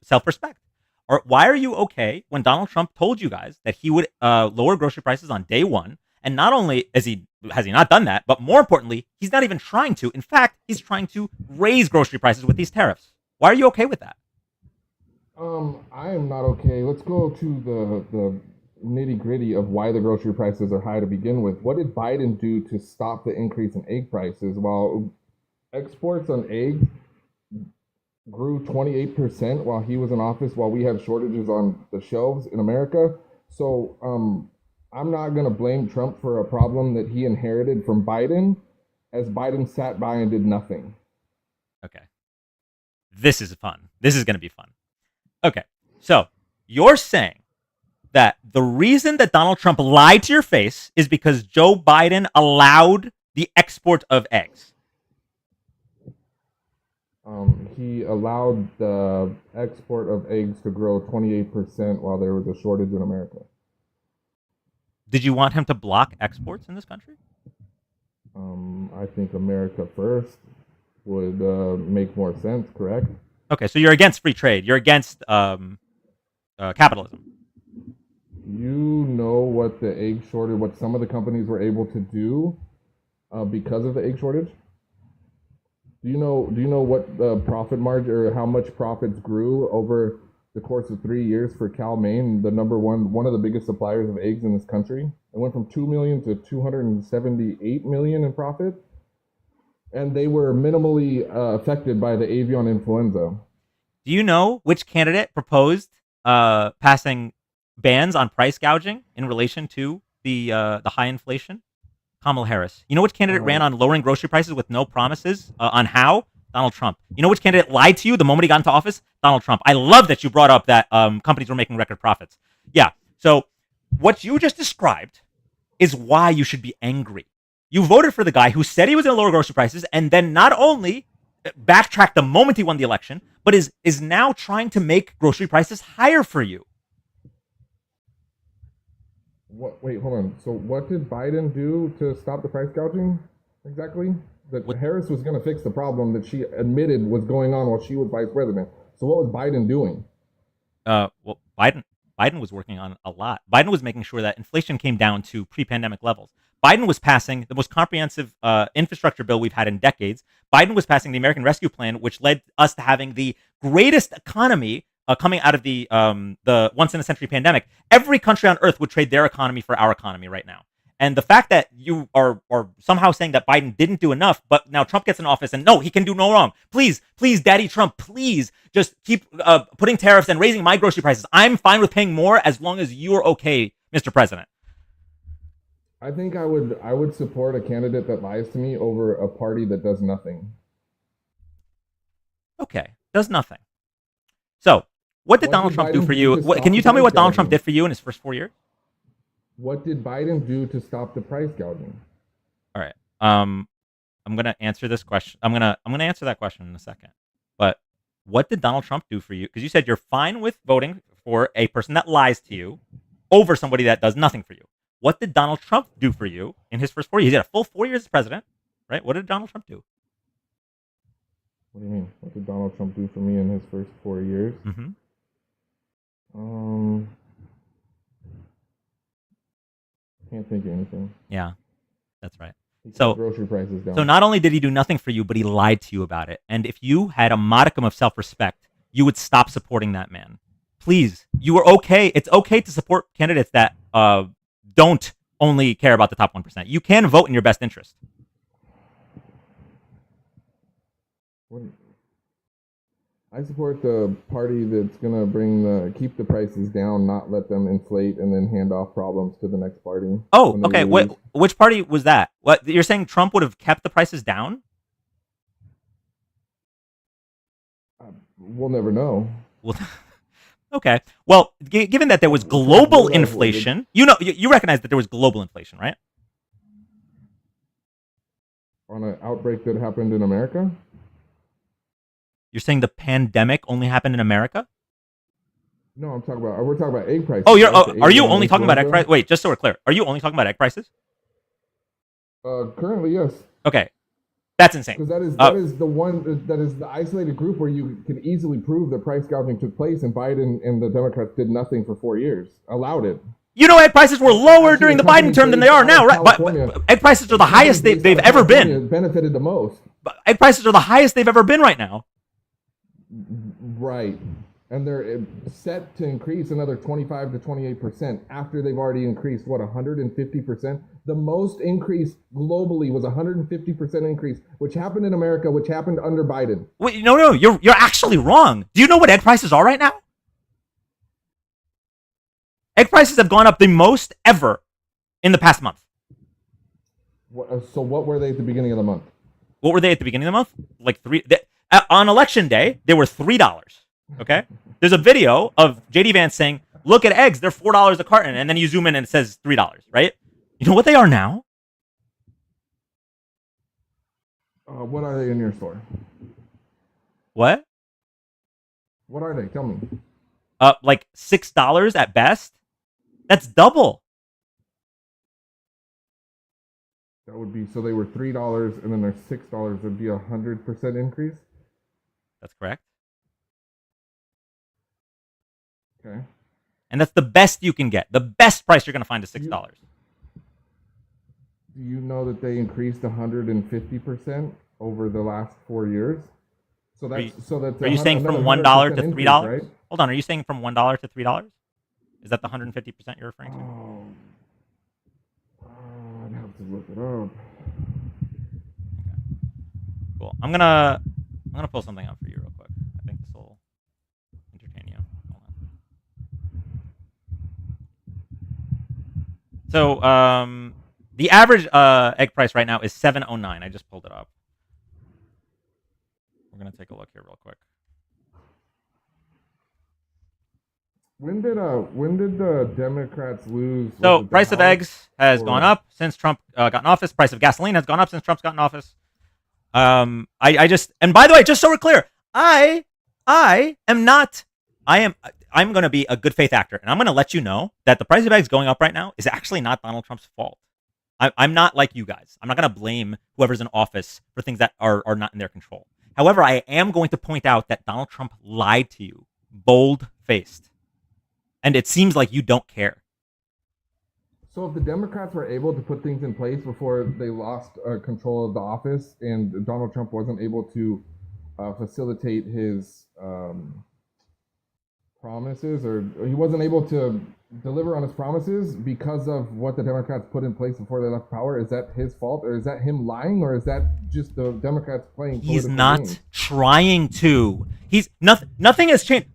self-respect. Or why are you okay when Donald Trump told you guys that he would lower grocery prices on day one, and not only has he not done that, but more importantly, he's not even trying to. In fact, he's trying to raise grocery prices with these tariffs. Why are you okay with that? I am not okay. Let's go to the nitty gritty of why the grocery prices are high to begin with. What did Biden do to stop the increase in egg prices? While exports on eggs grew 28% while he was in office, while we had shortages on the shelves in America. So I'm not going to blame Trump for a problem that he inherited from Biden, as Biden sat by and did nothing. Okay. This is fun. This is going to be fun. Okay. So you're saying that the reason that Donald Trump lied to your face is because Joe Biden allowed the export of eggs. He allowed the export of eggs to grow 28% while there was a shortage in America. Did you want him to block exports in this country? I think America first would make more sense, correct? Okay, so you're against free trade. You're against capitalism. You know what the egg shortage, what some of the companies were able to do because of the egg shortage? Do you know what the profit margin or how much profits grew over the course of 3 years for Cal-Maine, the one of the biggest suppliers of eggs in this country? It went from 2 million to 278 million in profit, and they were minimally affected by the avian influenza. Do you know which candidate proposed passing bans on price gouging in relation to the high inflation? Kamala Harris. You know which candidate ran on lowering grocery prices with no promises on how? Donald Trump. You know which candidate lied to you the moment he got into office? Donald Trump. I love that you brought up that companies were making record profits. Yeah. So what you just described is why you should be angry. You voted for the guy who said he was going to lower grocery prices and then not only backtracked the moment he won the election, but is now trying to make grocery prices higher for you. Wait, hold on. So what did Biden do to stop the price gouging exactly? That Harris was going to fix the problem that she admitted was going on while she was vice president. So what was Biden doing? Well, Biden was working on a lot. Biden was making sure that inflation came down to pre-pandemic levels. Biden was passing the most comprehensive infrastructure bill we've had in decades. Biden was passing the American Rescue Plan, which led us to having the greatest economy coming out of the once-in-a-century pandemic. Every country on earth would trade their economy for our economy right now. And the fact that you are somehow saying that Biden didn't do enough, but now Trump gets in office and no, he can do no wrong. Please, Daddy Trump, please just keep putting tariffs and raising my grocery prices. I'm fine with paying more as long as you're okay, Mr. President. I think I would support a candidate that lies to me over a party that does nothing. Okay, does nothing. So, what did Donald Trump do for you? Can you tell me what Donald Trump did for you in his first 4 years? What did Biden do to stop the price gouging? All right. I'm gonna answer this question. I'm gonna answer that question in a second. But what did Donald Trump do for you? Because you said you're fine with voting for a person that lies to you over somebody that does nothing for you. What did Donald Trump do for you in his first 4 years? He had a full 4 years as president, right? What did Donald Trump do? What do you mean? What did Donald Trump do for me in his first 4 years? Mm-hmm. Can't think of anything. Yeah, that's right. He kept So grocery prices down. So not only did he do nothing for you, but he lied to you about it. And if you had a modicum of self-respect, you would stop supporting that man. Please, you are okay. It's okay to support candidates that don't only care about the top 1%. You can vote in your best interest. I support the party that's gonna keep the prices down, not let them inflate, and then hand off problems to the next party. Oh, when they okay. lose. Which party was that? What you're saying? Trump would have kept the prices down? We'll never know. Well, okay. Well, given that there was global inflation, you recognize that there was global inflation, right? On an outbreak that happened in America? You're saying the pandemic only happened in America? No, we're talking about egg prices. Oh, right? Are you only talking about egg prices? Wait, just so we're clear, are you only talking about egg prices? Currently, yes. Okay, that's insane. Because that is the isolated group where you can easily prove that price gouging took place, and Biden and the Democrats did nothing for 4 years, allowed it. You know, egg prices were lower during the Biden term than they are now, right? But egg prices are the highest they've ever been. Benefited the most. But egg prices are the highest they've ever been right now. Right. And they're set to increase another 25 to 28% after they've already increased, 150%? The most increase globally was 150% increase, which happened in America, which happened under Biden. Wait, no, you're actually wrong. Do you know what egg prices are right now? Egg prices have gone up the most ever in the past month. So what were they at the beginning of the month? What were they at the beginning of the month? Like on election day, they were $3. Okay, there's a video of JD Vance saying, "Look at eggs; they're $4 a carton," and then you zoom in and it says $3. Right? You know what they are now? What are they in your store? What? What are they? Tell me. Like $6 at best. That's double. That would be, so they were $3 and then they're $6. Would be 100% increase. That's correct. Okay. And that's the best you can get. The best price you're going to find is $6. Do you know that they increased 150% over the last 4 years? So that's Are you saying from another $1 to 100% increase, $3? right? Hold on. Are you saying from $1 to $3? Is that the 150% you're referring to? I'd have to look it up. Cool. I'm gonna pull something up for you real quick. I think this will entertain you. Hold on. So the average egg price right now is $7.09. I just pulled it up. We're gonna take a look here real quick. When did the Democrats lose? So price of eggs has gone up since Trump got in office. Price of gasoline has gone up since Trump's got in office. I just, and by the way, just so we're clear, I'm going to be a good faith actor, and I'm going to let you know that the price of eggs going up right now is actually not Donald Trump's fault. I'm not like you guys. I'm not going to blame whoever's in office for things that are not in their control. However, I am going to point out that Donald Trump lied to you, bold-faced. And it seems like you don't care. So if the Democrats were able to put things in place before they lost control of the office, and Donald Trump wasn't able to facilitate his promises, or he wasn't able to deliver on his promises because of what the Democrats put in place before they left power, is that his fault, or is that him lying, or is that just the Democrats playing He's political not games? trying to. He's nothing has changed.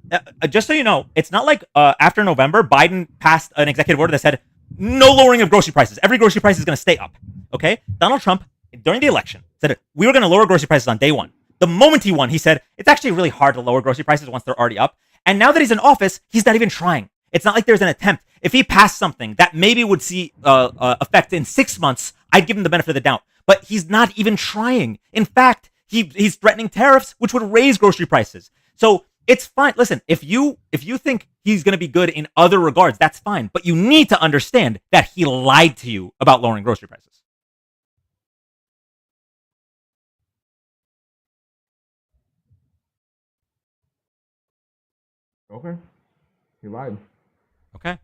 Just so you know, it's not like after November, Biden passed an executive order that said no lowering of grocery prices. Every grocery price is going to stay up. Okay? Donald Trump, during the election, said we were going to lower grocery prices on day one. The moment he won, he said it's actually really hard to lower grocery prices once they're already up. And now that he's in office, he's not even trying. It's not like there's an attempt. If he passed something that maybe would see effect in 6 months, I'd give him the benefit of the doubt. But he's not even trying. In fact, he's threatening tariffs, which would raise grocery prices. So it's fine. Listen, if you think he's going to be good in other regards, that's fine. But you need to understand that he lied to you about lowering grocery prices. Okay. He lied. Okay.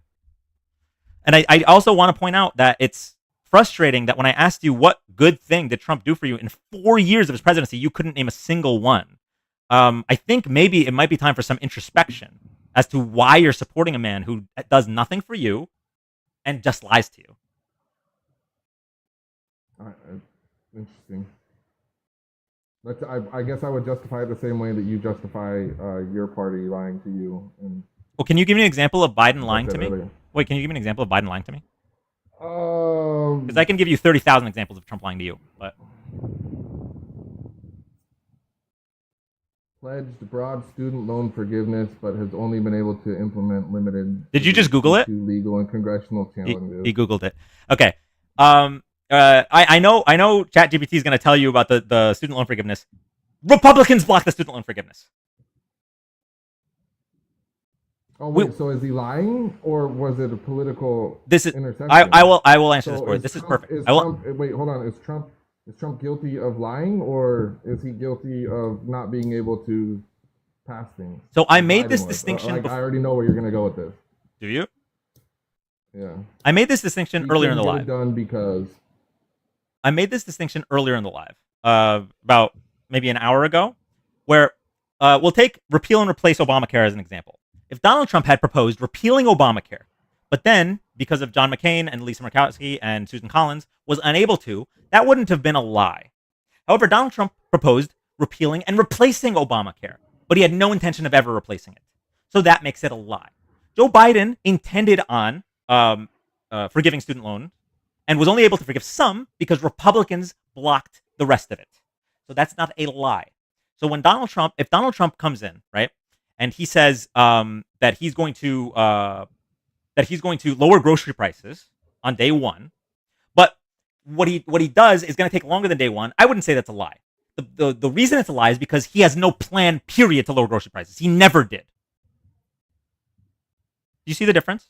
And I also want to point out that it's frustrating that when I asked you what good thing did Trump do for you in 4 years of his presidency, you couldn't name a single one. I think maybe it might be time for some introspection as to why you're supporting a man who does nothing for you and just lies to you. All right, interesting. I guess I would justify it the same way that you justify your party lying to you. And Well, can you give me an example of Biden lying said to me? earlier. Wait, can you give me an example of Biden lying to me? Because I can give you 30,000 examples of Trump lying to you. But pledged broad student loan forgiveness, but has only been able to implement limited. Did you just Google it? To legal and congressional challenges. he Googled it. Okay. I know ChatGPT is going to tell you about the student loan forgiveness. Republicans block the student loan forgiveness. Oh wait, so is he lying, or was it a political interception? I will answer this for you. This is perfect. Wait, hold on. Is Trump guilty of lying, or is he guilty of not being able to pass things? So I made Biden this was. distinction. I already know where you're gonna go with this. Do you? Yeah. I made this distinction earlier in the live. Done because I made this distinction earlier in the live, about maybe an hour ago, where we'll take repeal and replace Obamacare as an example. If Donald Trump had proposed repealing Obamacare, but then, because of John McCain and Lisa Murkowski and Susan Collins, was unable to, that wouldn't have been a lie. However, Donald Trump proposed repealing and replacing Obamacare, but he had no intention of ever replacing it. So that makes it a lie. Joe Biden intended on forgiving student loans and was only able to forgive some because Republicans blocked the rest of it. So that's not a lie. So when if Donald Trump comes in, right, and he says that he's going to lower grocery prices on day one. But what he does is going to take longer than day one. I wouldn't say that's a lie. The reason it's a lie is because he has no plan, period, to lower grocery prices. He never did. Do you see the difference?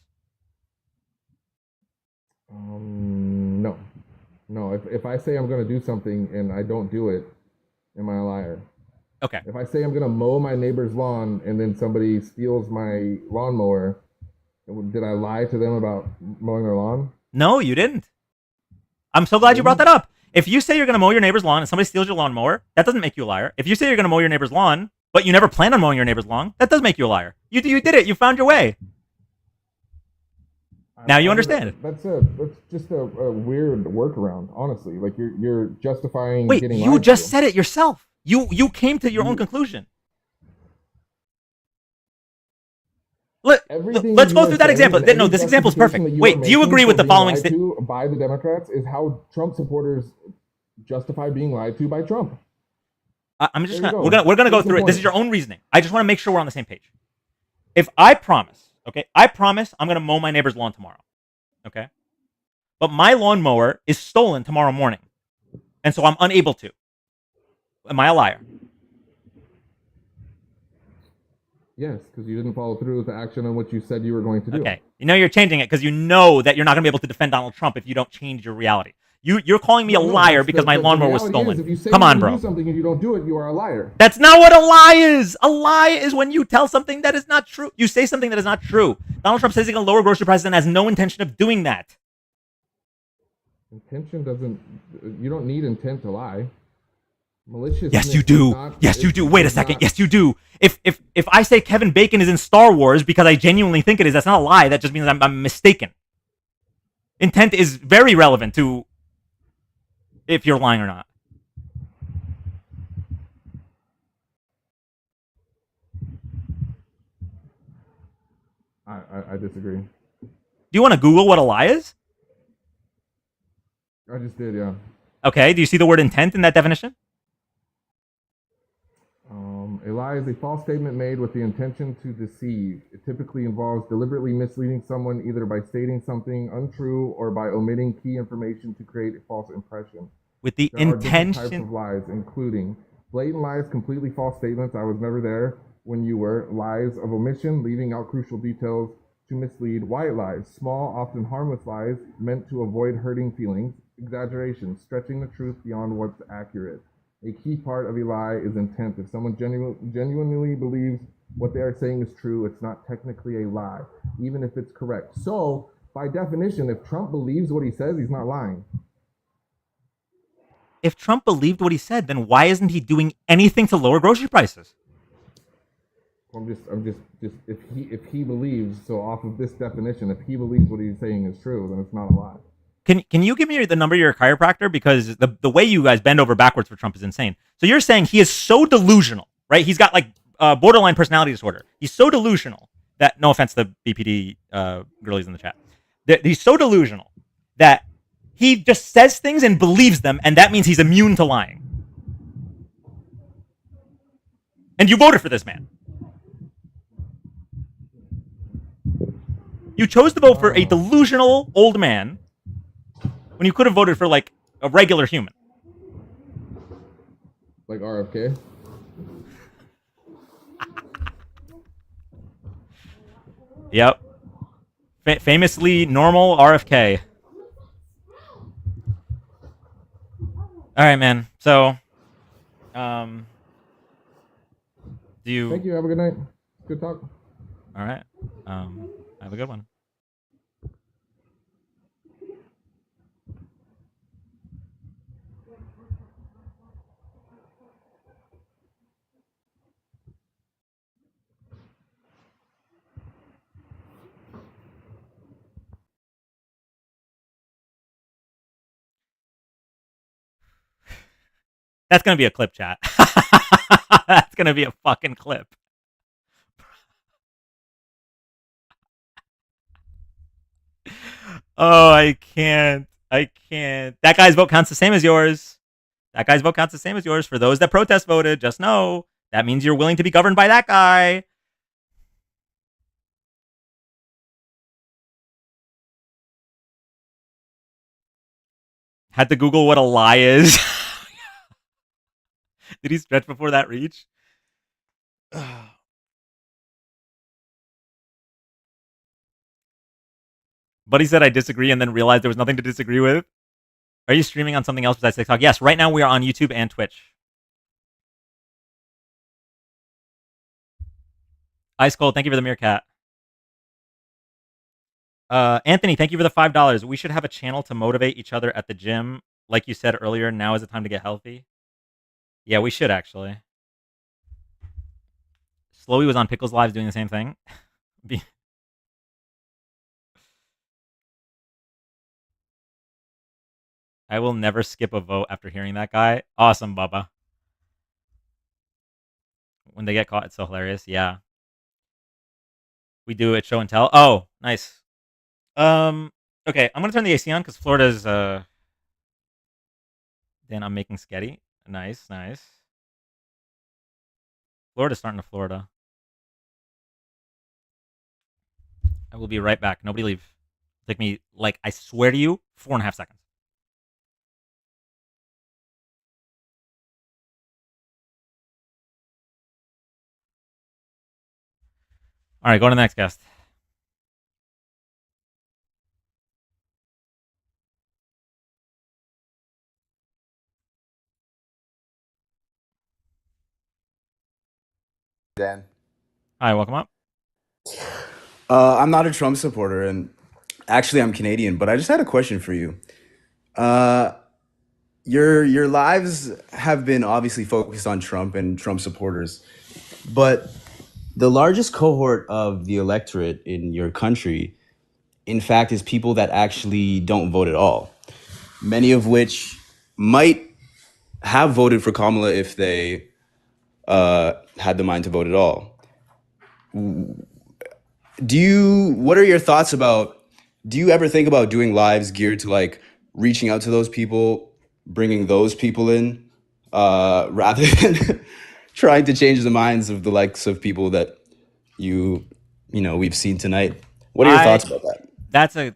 No. If I say I'm going to do something and I don't do it, am I a liar? Okay. If I say I'm going to mow my neighbor's lawn and then somebody steals my lawnmower, did I lie to them about mowing their lawn? No, you didn't. I'm so glad you brought that up. If you say you're going to mow your neighbor's lawn and somebody steals your lawnmower, that doesn't make you a liar. If you say you're going to mow your neighbor's lawn, but you never plan on mowing your neighbor's lawn, that does make you a liar. You did it. You found your way. Now you understand. That's just a weird workaround, honestly. Like you're justifying. Wait, getting you lied just to. said it yourself. You came to your own conclusion. Let's go through that example. No, this example is perfect. Wait, do you agree with the following statement? By the Democrats is how Trump supporters justify being lied to by Trump. I'm just gonna, we're gonna go through it. This is your own reasoning. I just want to make sure we're on the same page. If I promise, okay, I promise I'm gonna mow my neighbor's lawn tomorrow, okay, but my lawnmower is stolen tomorrow morning, and so I'm unable to. Am I a liar? Yes, because you didn't follow through with the action on what you said you were going to do. Okay, you know you're changing it because you know that you're not gonna be able to defend Donald Trump if you don't change your reality. You're calling me a liar because my lawnmower was stolen. If you say Come on, bro. Do something and you don't do it, you are a liar. That's not what a lie is. A lie is when you tell something that is not true. You say something that is not true. Donald Trump says he's going to lower grocery prices and has no intention of doing that. Intention doesn't. You don't need intent to lie. Malicious. Yes, you do. Yes, you do. Wait a second. Yes, you do. If I say Kevin Bacon is in Star Wars because I genuinely think it is, that's not a lie. That just means I'm mistaken. Intent is very relevant to if you're lying or not. I disagree. Do you want to Google what a lie is? I just did, yeah. Okay. Do you see the word intent in that definition? A lie is a false statement made with the intention to deceive. It typically involves deliberately misleading someone either by stating something untrue or by omitting key information to create a false impression. With the There are different types intention. of lies, including blatant lies, completely false statements, I was never there when you were, lies of omission, leaving out crucial details to mislead, white lies, small, often harmless lies meant to avoid hurting feelings, exaggeration, stretching the truth beyond what's accurate. A key part of a lie is intent. If someone genuinely believes what they are saying is true, it's not technically a lie, even if it's correct. So, by definition, if Trump believes what he says, he's not lying. If Trump believed what he said, then why isn't he doing anything to lower grocery prices? I'm just if he believes, so off of this definition, if he believes what he's saying is true, then it's not a lie. Can you give me the number of your chiropractor? Because the way you guys bend over backwards for Trump is insane. So you're saying he is so delusional, right? He's got like borderline personality disorder. He's so delusional that, no offense to BPD girlies in the chat, that he's so delusional that he just says things and believes them, and that means he's immune to lying. And you voted for this man. You chose to vote for a delusional old man when you could have voted for like a regular human. Like RFK? Yep. Famously normal RFK. All right, man. So, do you? Thank you. Have a good night. Good talk. All right. Have a good one. That's gonna be a clip, chat. That's gonna be a fucking clip. Oh, I can't. That guy's vote counts the same as yours. That guy's vote counts the same as yours. For those that protest voted, just know that means you're willing to be governed by that guy. Had to Google what a lie is. Did he stretch before that reach? Buddy said I disagree and then realized there was nothing to disagree with. Are you streaming on something else besides TikTok? Yes, right now we are on YouTube and Twitch. Ice Cold, thank you for the meerkat. Anthony, thank you for the $5. We should have a channel to motivate each other at the gym. Like you said earlier, now is the time to get healthy. Yeah, we should actually. Slowy was on Pickles Lives doing the same thing. I will never skip a vote after hearing that guy. Awesome, Bubba. When they get caught, it's so hilarious. Yeah. We do it show and tell. Oh, nice. Okay, I'm gonna turn the AC on because Florida's then I'm making sketty. Nice, nice. Florida's starting to Florida. I will be right back. Nobody leave. Take me, like, I swear to you, 4.5 seconds. All right, go to the next guest. Dan. Hi, welcome up. I'm not a Trump supporter, and actually, I'm Canadian. But I just had a question for you. Your lives have been obviously focused on Trump and Trump supporters, but the largest cohort of the electorate in your country, in fact, is people that actually don't vote at all. Many of which might have voted for Kamala if they had the mind to vote at all. What are your thoughts about, do you ever think about doing lives geared to like reaching out to those people, bringing those people in, rather than trying to change the minds of the likes of people that we've seen tonight? What are your thoughts about that?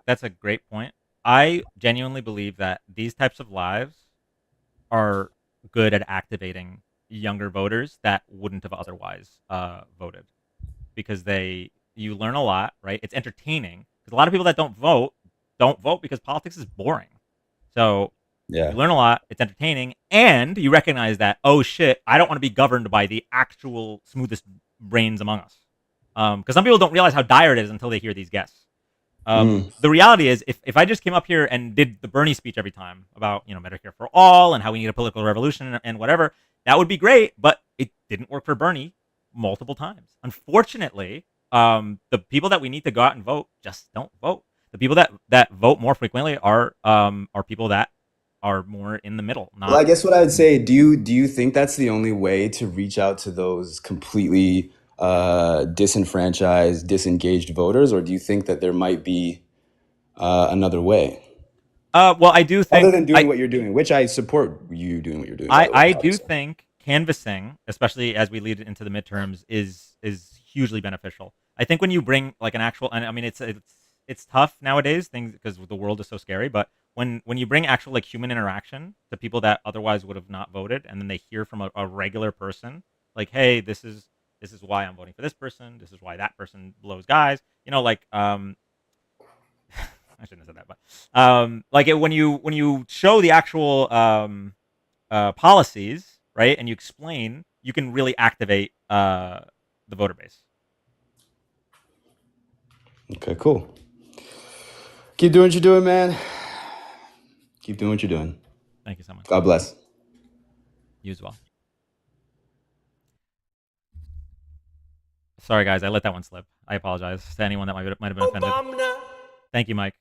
That's a great point. I genuinely believe that these types of lives are good at activating younger voters that wouldn't have otherwise voted, because you learn a lot, right? It's entertaining because a lot of people that don't vote because politics is boring. So yeah, you learn a lot, it's entertaining, and you recognize that, oh shit, I don't want to be governed by the actual smoothest brains among us. Because some people don't realize how dire it is until they hear these guests. The reality is, if I just came up here and did the Bernie speech every time about Medicare for all and how we need a political revolution and whatever, that would be great. But it didn't work for Bernie multiple times. Unfortunately, the people that we need to go out and vote just don't vote. The people that vote more frequently are people that are more in the middle. Well, I guess what I would say, do you think that's the only way to reach out to those completely disenfranchised, disengaged voters, or do you think that there might be another way? Well, I do think, other than doing what you're doing, which I support you doing what you're doing. I do think canvassing, especially as we lead into the midterms, is hugely beneficial. I think when you bring like an actual, and I mean it's tough nowadays, things because the world is so scary, but when you bring actual like human interaction to people that otherwise would have not voted, and then they hear from a regular person like, hey, this is why I'm voting for this person, this is why that person blows guys, like I shouldn't have said that, but when you show the actual policies, right, and you explain, you can really activate the voter base. Okay, cool. Keep doing what you're doing, man. Keep doing what you're doing. Thank you so much. God bless. You as well. Sorry, guys, I let that one slip. I apologize to anyone that might have been offended. Thank you, Mike.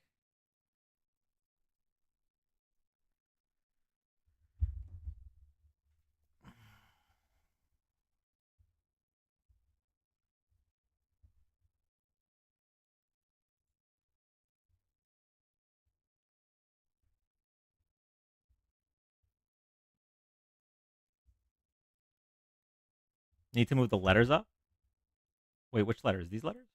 Need to move the letters up? Wait, which letters? These letters?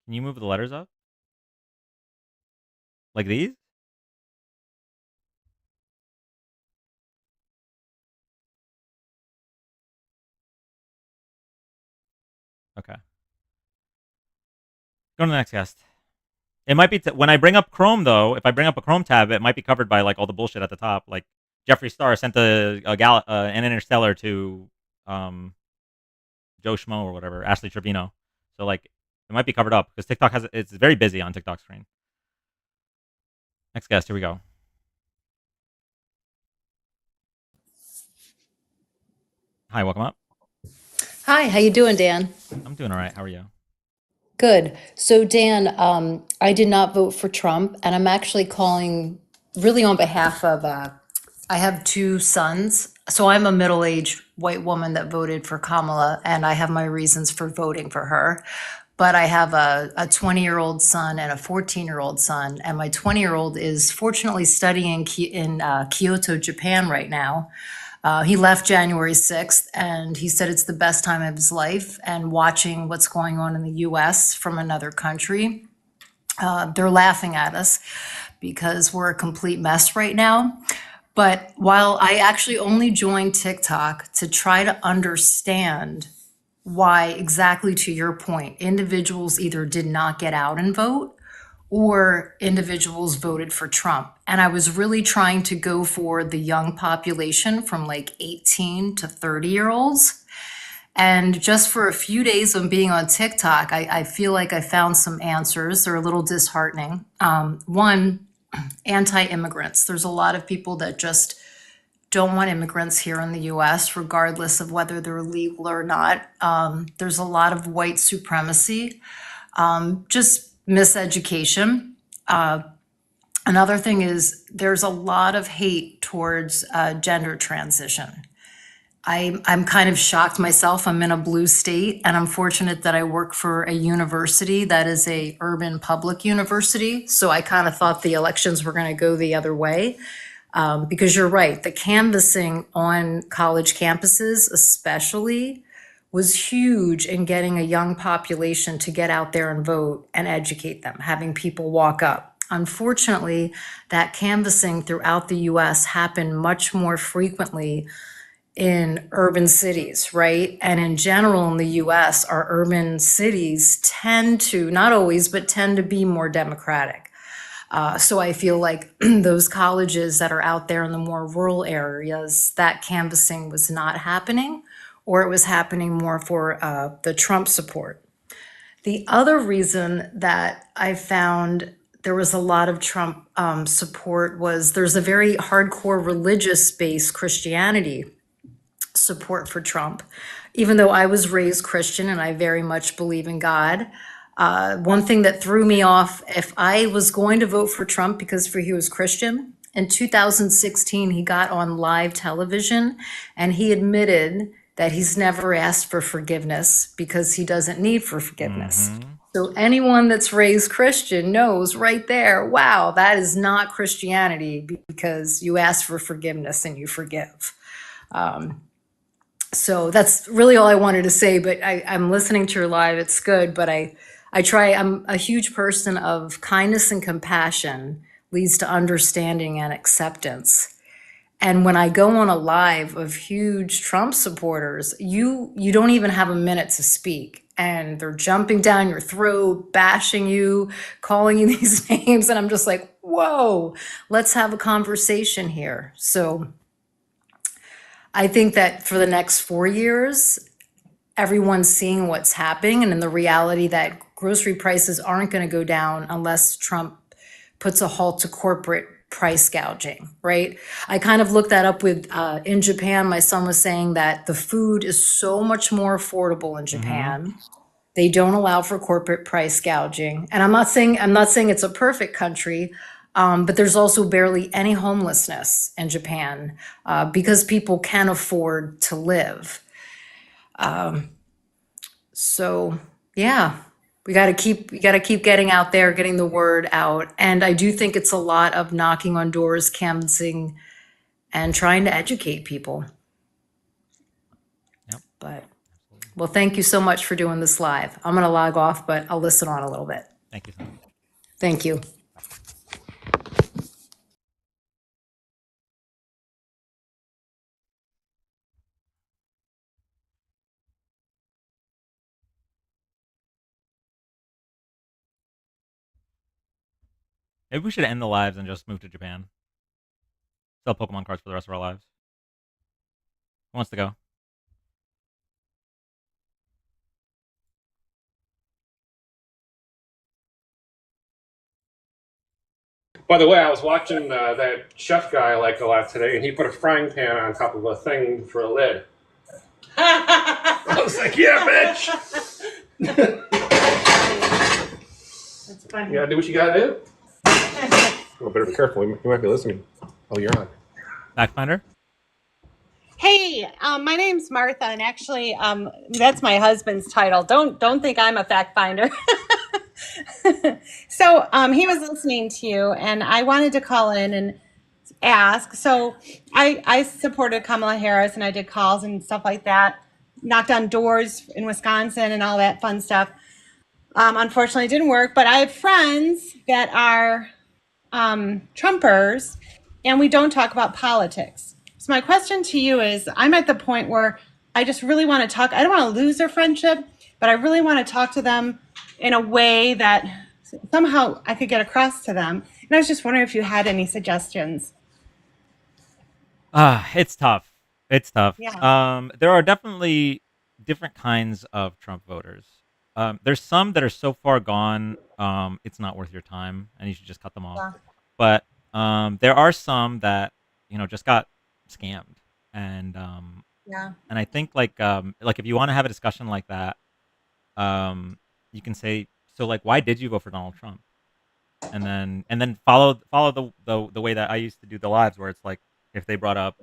Can you move the letters up? Like these? Okay. Go to the next guest. It might be when I bring up Chrome though. If I bring up a Chrome tab, it might be covered by like all the bullshit at the top. Like Jeffree Star sent an interstellar to Joe Schmo or whatever, Ashley Trevino. So like it might be covered up because TikTok it's very busy on TikTok screen. Next guest, here we go. Hi, welcome up. Hi, how you doing, Dan? I'm doing all right. How are you? Good. So, Dan, I did not vote for Trump, and I'm actually calling really on behalf of. I have two sons, so I'm a middle-aged white woman that voted for Kamala, and I have my reasons for voting for her. But I have a 20-year-old son and a 14-year-old son, and my 20-year-old is fortunately studying in Kyoto, Japan right now. He left January 6th, and he said it's the best time of his life. And watching what's going on in the US from another country, they're laughing at us because we're a complete mess right now. But while I actually only joined TikTok to try to understand why, exactly to your point, individuals either did not get out and vote or individuals voted for Trump. And I was really trying to go for the young population from like 18 to 30-year-olds. And just for a few days of being on TikTok, I feel like I found some answers. They're a little disheartening. One, anti-immigrants. There's a lot of people that just don't want immigrants here in the US, regardless of whether they're legal or not. There's a lot of white supremacy, just miseducation. Another thing is there's a lot of hate towards gender transition. I'm kind of shocked myself. I'm in a blue state, and I'm fortunate that I work for a university that is a urban public university. So I kind of thought the elections were going to go the other way. Because you're right, the canvassing on college campuses especially was huge in getting a young population to get out there and vote and educate them, having people walk up. Unfortunately, that canvassing throughout the US happened much more frequently in urban cities, right? And in general in the US, our urban cities tend to, not always, but tend to be more democratic. So I feel like those colleges that are out there in the more rural areas, that canvassing was not happening, or it was happening more for the Trump support. The other reason that I found there was a lot of Trump support was there's a very hardcore religious-based Christianity support for Trump. Even though I was raised Christian and I very much believe in God, one thing that threw me off, if I was going to vote for Trump because he was Christian, in 2016, he got on live television and he admitted that he's never asked for forgiveness because he doesn't need for forgiveness. So anyone that's raised Christian knows right there, wow, that is not Christianity because you ask for forgiveness and you forgive. So that's really all I wanted to say, but I'm listening to your live, it's good, but I'm a huge person of kindness and compassion leads to understanding and acceptance. And when I go on a live of huge Trump supporters, you don't even have a minute to speak. And they're jumping down your throat, bashing you, calling you these names. And I'm just like, whoa, let's have a conversation here. So I think that for the next 4 years, everyone's seeing what's happening and in the reality that grocery prices aren't going to go down unless Trump puts a halt to corporate price gouging, right? I kind of looked that up with, in Japan, my son was saying that the food is so much more affordable in Japan. They don't allow for corporate price gouging. And I'm not saying it's a perfect country, but there's also barely any homelessness in Japan because people can afford to live. So yeah, we got to keep getting out there, getting the word out. And I do think it's a lot of knocking on doors, canvassing, and trying to educate people. Yep. But Well, thank you so much for doing this live. I'm going to log off, but I'll listen on a little bit. Thank you so much. Thank you. Maybe we should end the lives and just move to Japan. Sell Pokemon cards for the rest of our lives. Who wants to go? By the way, I was watching that chef guy I like a lot today, and he put a frying pan on top of a thing for a lid. I was like, yeah, bitch! That's funny. You gotta do what you gotta do. Well, better be careful. You might be listening. Oh, you're on. Backfinder? Hey, my name's Martha, and actually, that's my husband's title. Don't think I'm a fact finder. So he was listening to you, and I wanted to call in and ask. So I supported Kamala Harris, and I did calls and stuff like that, knocked on doors in Wisconsin and all that fun stuff. Unfortunately, it didn't work, but I have friends that are Trumpers, and we don't talk about politics. So my question to you is, I'm at the point where I just really want to talk. I don't want to lose their friendship, but I really want to talk to them in a way that somehow I could get across to them. And I was just wondering if you had any suggestions. It's tough. It's tough. Yeah. There are definitely different kinds of Trump voters. There's some that are so far gone, it's not worth your time, and you should just cut them off. Yeah. But there are some that just got scammed, and Yeah. I think like if you want to have a discussion like that, you can say, so like, why did you vote for Donald Trump? And then follow the way that I used to do the lives, where it's like, if they brought up,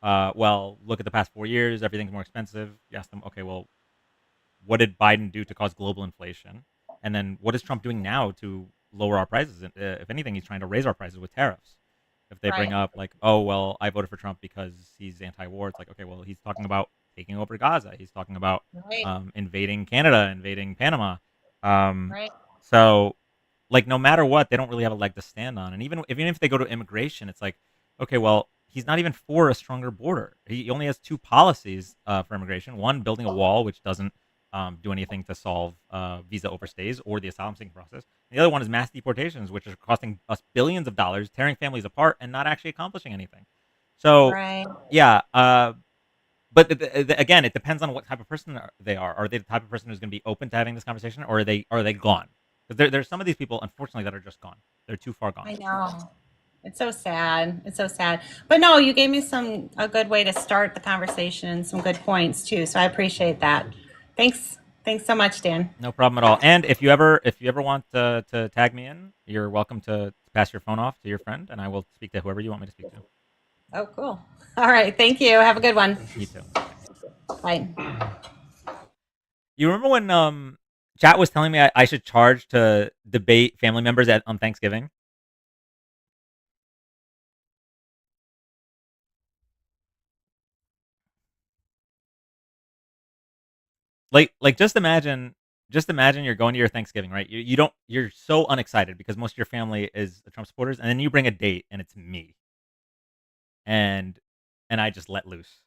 well, look at the past 4 years, everything's more expensive. You ask them, okay, well, what did Biden do to cause global inflation? And then what is Trump doing now to lower our prices? If anything, he's trying to raise our prices with tariffs. If they bring Right. up like, oh, well, I voted for Trump because he's anti-war, it's like, okay, well, he's talking about taking over Gaza. He's talking about Right. invading Canada, invading Panama. Right. So, like, no matter what, they don't really have a leg to stand on. And even if they go to immigration, it's like, okay, well, he's not even for a stronger border. He only has two policies for immigration. One, building a wall, which doesn't do anything to solve visa overstays or the asylum seeking process. And the other one is mass deportations, which are costing us billions of dollars, tearing families apart, and not actually accomplishing anything. So, Right. yeah. But again, it depends on what type of person they are. Are they the type of person who's going to be open to having this conversation, or are they gone? Because there's some of these people, unfortunately, that are just gone. They're too far gone. I know. It's so sad. It's so sad. But no, you gave me a good way to start the conversation and some good points too. So I appreciate that. Thanks. Thanks so much, Dan. No problem at all. And if you ever want to tag me in, you're welcome to pass your phone off to your friend, and I will speak to whoever you want me to speak to. Oh, cool. All right. Thank you. Have a good one. You too. Bye. You remember when chat was telling me I should charge to debate family members on Thanksgiving? Like just imagine you're going to your Thanksgiving, right? You're so unexcited because most of your family is the Trump supporters, and then you bring a date and it's me. And I just let loose.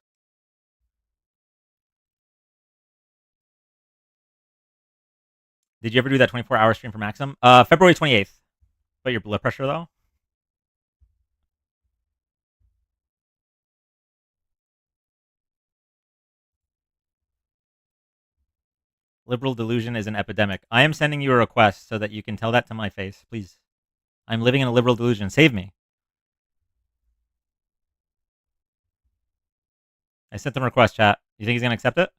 Did you ever do that 24-hour stream for Maxim? February 28th. But your blood pressure though? Liberal delusion is an epidemic. I am sending you a request so that you can tell that to my face, please. I'm living in a liberal delusion. Save me. I sent him a request, chat. You think he's gonna accept it?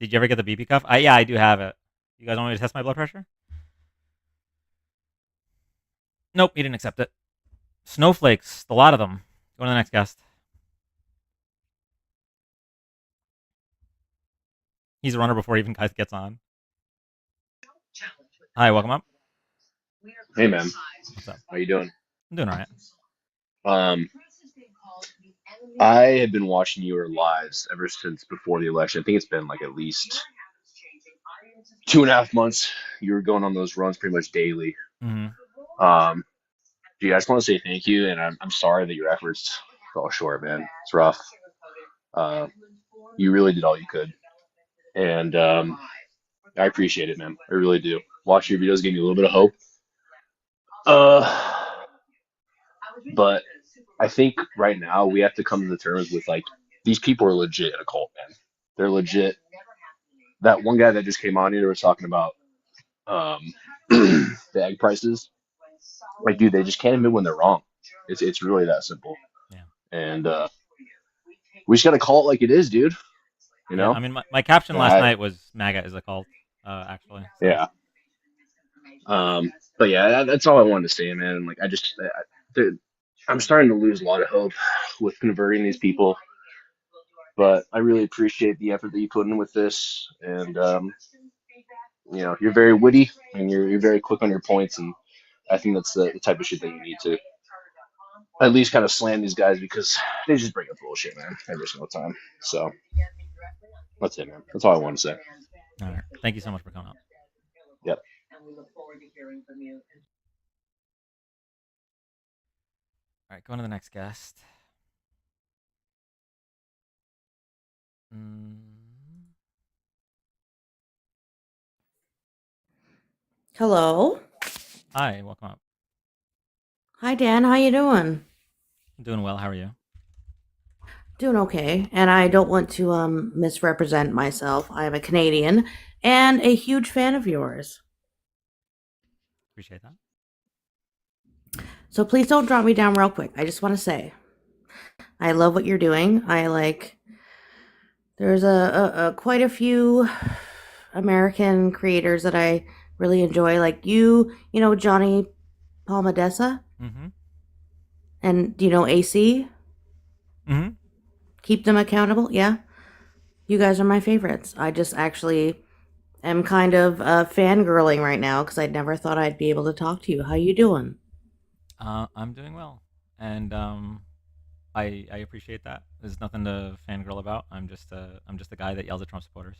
Did you ever get the BB cuff? Yeah, I do have it. You guys want me to test my blood pressure? Nope, he didn't accept it. Snowflakes, a lot of them. Go to the next guest. He's a runner before he even gets on. Hi, welcome up. Hey man, What's up? how you doing? I'm doing alright. Um, I had been watching your lives ever since before the election. I think it's been like at least 2.5 months. You were going on those runs pretty much daily. Hmm. Dude, I just want to say thank you, and I'm sorry that your efforts fell short, man. It's rough. Uh, you really did all you could, and I appreciate it, man. I really do. Watching your videos gave me a little bit of hope. Uh, but I think right now we have to come to the terms with like these people are legit in a cult, man. They're legit. That one guy that just came on here was talking about um, the egg prices. Like, dude, they just can't admit when they're wrong. It's really that simple. Yeah. And we just gotta call it like it is, dude. You Yeah, know? I mean, my caption Yeah, last night was "MAGA is a cult," actually. So. yeah. But yeah, that's all I wanted to say, man. Like, I'm starting to lose a lot of hope with converting these people. But I really appreciate the effort that you put in with this, and you're very witty and you're very quick on your points, and I think that's the type of shit that you need to at least kind of slam these guys because they just bring up bullshit, man, every single time. So that's it, man. That's all I want to say. All right. Thank you so much for coming up. Yep. All right, going to the next guest. Hello. Hi, welcome up. Hi, Dan. How you doing? I'm doing well. How are you? Doing okay. And I don't want to misrepresent myself. I am a Canadian and a huge fan of yours. Appreciate that. So please don't drop me down real quick. I just want to say, I love what you're doing. There's a quite a few American creators that I really enjoy, like Johnny Palmadessa. Mm-hmm. And do you know AC? Mm-hmm. Keep them accountable. Yeah, you guys are my favorites. I just actually am kind of fangirling right now because I never thought I'd be able to talk to you. How you doing? I'm doing well, and I appreciate that. There's nothing to fangirl about. I'm just a guy that yells at Trump supporters.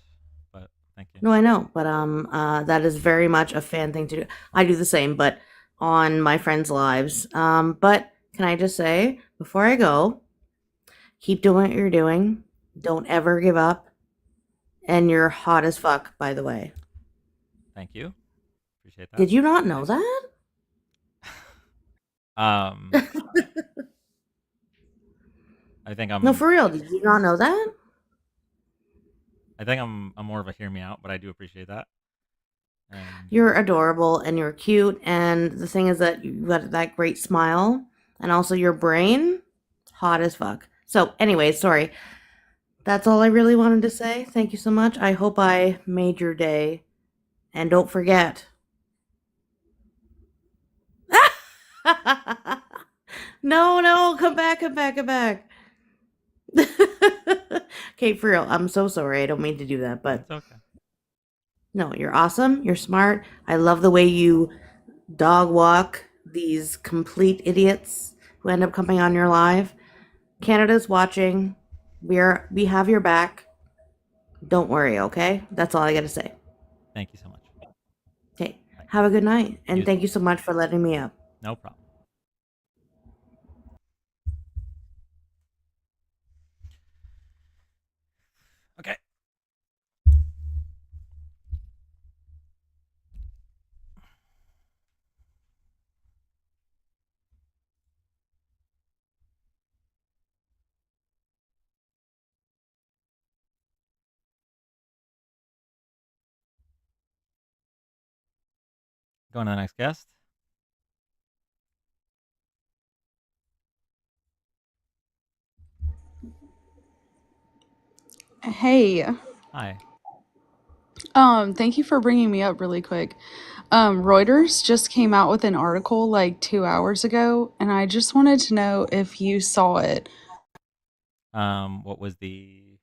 But thank you. No, I know, but that is very much a fan thing to do. I do the same, but on my friends' lives. But can I just say before I go, keep doing what you're doing. Don't ever give up. And you're hot as fuck, by the way. Thank you. Appreciate that. Did you not know that? I think I'm. No, for real. Did you not know that? I think I'm more of a hear me out, but I do appreciate that. And You're adorable and you're cute. And the thing is that you got that great smile and also your brain, hot as fuck. So, anyway, sorry. That's all I really wanted to say. Thank you so much. I hope I made your day. And don't forget. No, come back. Okay, for real. I'm so sorry. I don't mean to do that, but it's okay. no, you're awesome. You're smart. I love the way you dog walk these complete idiots who end up coming on your live. Canada's watching. We have your back. Don't worry, okay? That's all I got to say. Thank you so much. Okay. Have a good night, and You thank you so much for letting me up. No problem. Okay. Going to the next guest. Hey, Hi. thank you for bringing me up really quick. Reuters just came out with an article like 2 hours ago, and I just wanted to know if you saw it. What was the?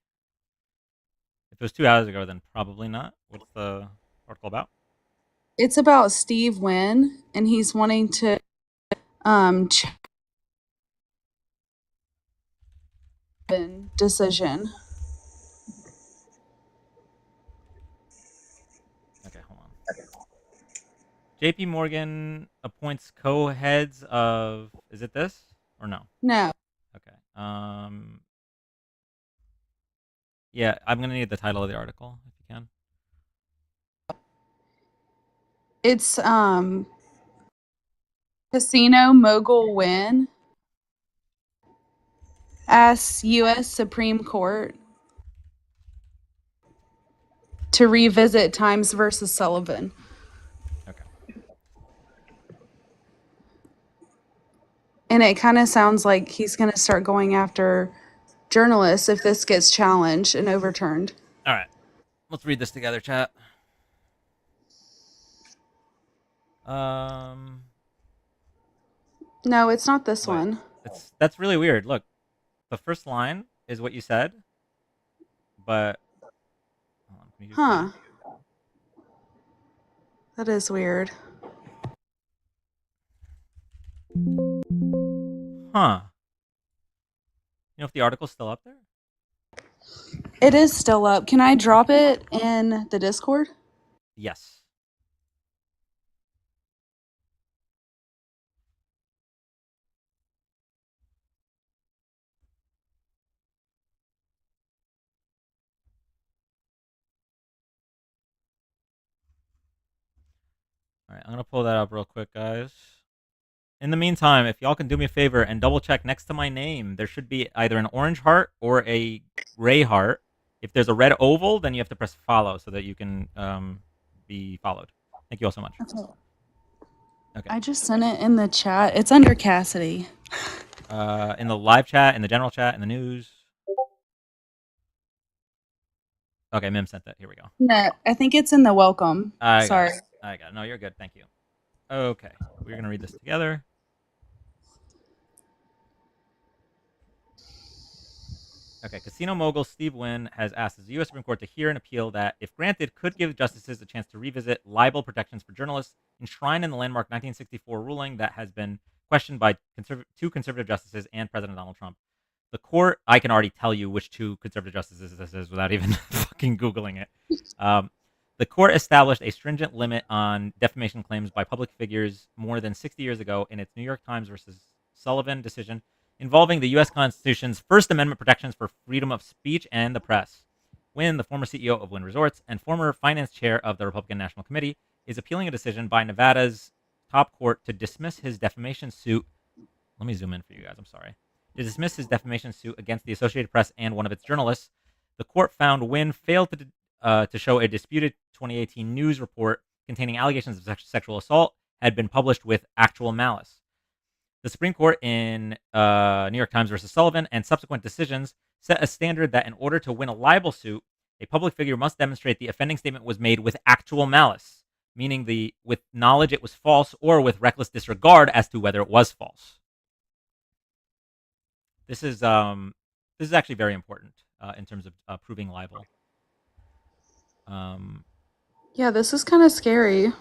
If it was 2 hours ago, then probably not. What's the article about? It's about Steve Wynn, and he's wanting to decision. Okay, hold on. JP Morgan appoints co-heads of, is it this or no? No. Okay. Yeah, I'm gonna need the title of the article if you can. It's Casino Mogul Win asks U.S. Supreme Court to revisit Times versus Sullivan. Okay. And it kind of sounds like he's going to start going after journalists if this gets challenged and overturned. All right. Let's read this together, chat. No, it's not this one. That's really weird. Look, the first line is what you said, but hold on, can you just Huh. That is weird. Huh. You know if the article's still up there? It is still up. Can I drop it in the Discord? Yes. All right, I'm gonna pull that up real quick, guys. In the meantime, if y'all can do me a favor and double check next to my name, there should be either an orange heart or a gray heart. If there's a red oval, then you have to press follow so that you can be followed. Thank you all so much. Okay. I just sent it in the chat. It's under Cassidy. In the live chat, in the general chat, in the news. Okay, Mim sent that. Here we go. No, I think it's in the welcome. Sorry. I got it. No, you're good. Thank you. Okay, we're gonna read this together. Okay, casino mogul Steve Wynn has asked the U.S. Supreme Court to hear an appeal that, if granted, could give justices a chance to revisit libel protections for journalists enshrined in the landmark 1964 ruling that has been questioned by two conservative justices and President Donald Trump. The court, I can already tell you which two conservative justices this is without even fucking Googling it. The court established a stringent limit on defamation claims by public figures more than 60 years ago in its New York Times versus Sullivan decision involving the U.S. Constitution's First Amendment protections for freedom of speech and the press. Wynn, the former CEO of Wynn Resorts and former finance chair of the Republican National Committee, is appealing a decision by Nevada's top court to dismiss his defamation suit. Let me zoom in for you guys. I'm sorry. To dismiss his defamation suit against the Associated Press and one of its journalists. The court found Wynn failed to show a disputed 2018 news report containing allegations of sexual assault had been published with actual malice. The Supreme Court in New York Times versus Sullivan and subsequent decisions set a standard that in order to win a libel suit, a public figure must demonstrate the offending statement was made with actual malice, meaning with knowledge it was false or with reckless disregard as to whether it was false. This is actually very important in terms of proving libel. Yeah, this is kind of scary.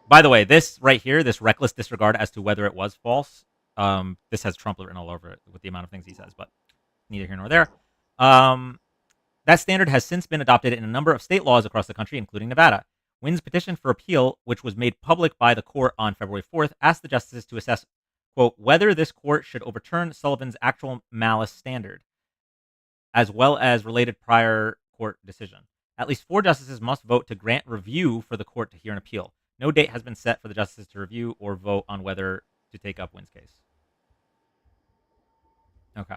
By the way, this right here, this reckless disregard as to whether it was false, this has Trump written all over it with the amount of things he says, but neither here nor there. That standard has since been adopted in a number of state laws across the country, including Nevada. Wynn's petition for appeal, which was made public by the court on February 4th, asked the justices to assess, quote, whether this court should overturn Sullivan's actual malice standard, as well as related prior court decision. At least 4 justices must vote to grant review for the court to hear an appeal. No date has been set for the justices to review or vote on whether to take up Wynn's case. Okay.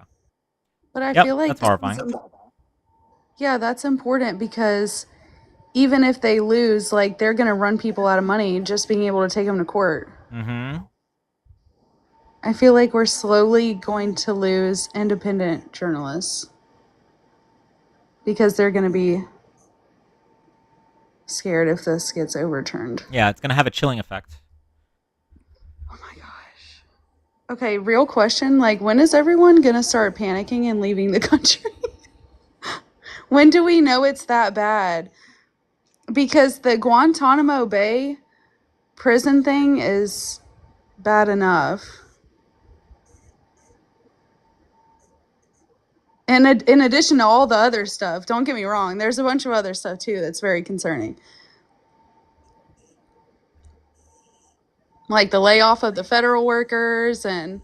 But I Yep, feel like that's horrifying. Yeah, that's important because even if they lose, like they're gonna run people out of money just being able to take them to court. Mm-hmm. I feel like we're slowly going to lose independent journalists because they're gonna be scared if this gets overturned. Yeah, it's gonna have a chilling effect. Okay, real question. Like, when is everyone gonna start panicking and leaving the country? When do we know it's that bad? Because the Guantanamo Bay prison thing is bad enough. in addition to all the other stuff. Don't get me wrong. There's a bunch of other stuff too that's very concerning. Like the layoff of the federal workers and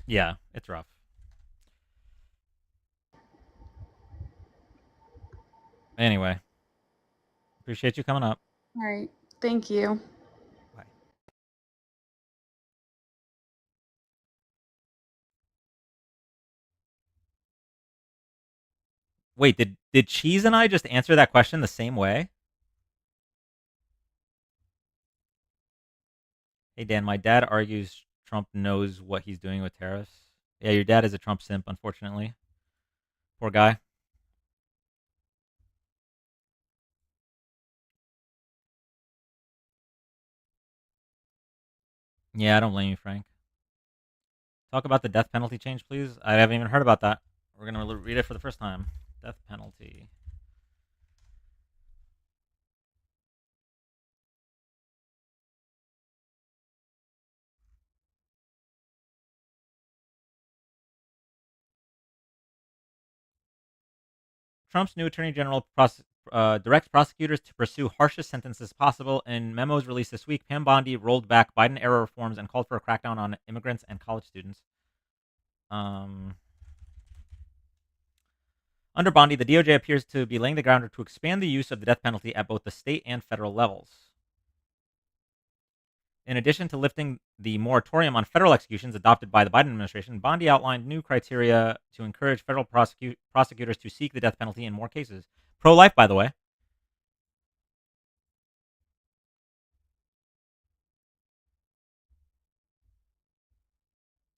Yeah, it's rough. Anyway, appreciate you coming up. all right. Thank you. Wait, did Cheese and I just answer that question the same way? Hey Dan, my dad argues Trump knows what he's doing with tariffs. Yeah, your dad is a Trump simp, unfortunately. Poor guy. Yeah, I don't blame you, Frank. Talk about the death penalty change, please. I haven't even heard about that. We're going to read it for the first time. Death penalty. Trump's new attorney general directs prosecutors to pursue harshest sentences possible. In memos released this week, Pam Bondi rolled back Biden-era reforms and called for a crackdown on immigrants and college students. Under Bondi, the DOJ appears to be laying the groundwork to expand the use of the death penalty at both the state and federal levels. In addition to lifting the moratorium on federal executions adopted by the Biden administration, Bondi outlined new criteria to encourage federal prosecutors to seek the death penalty in more cases. Pro-life, by the way.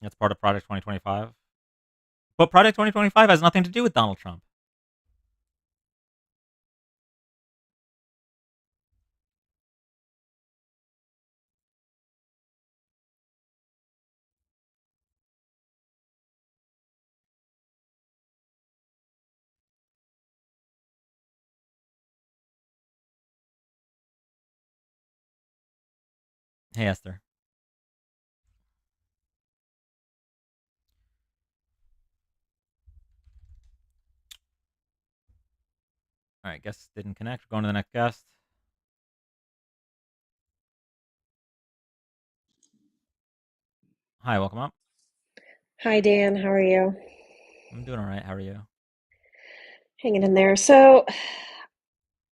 That's part of Project 2025. But Project 2025 has nothing to do with Donald Trump. Hey, Esther. All right, guest didn't connect. We're going to the next guest. Hi, welcome up. Hi, Dan. How are you? I'm doing all right. How are you? Hanging in there. So,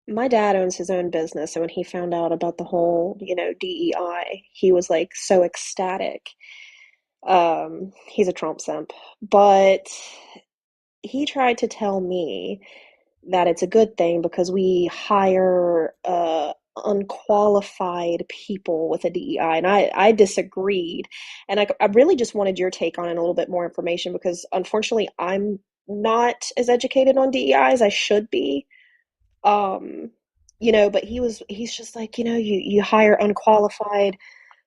my dad owns his own business, and when he found out about the whole, DEI, he was like so ecstatic. He's a Trump simp, but he tried to tell me that it's a good thing because we hire unqualified people with a DEI, and I disagreed, and I really just wanted your take on it, and a little bit more information, because unfortunately I'm not as educated on DEI as I should be. But he's just like, you hire unqualified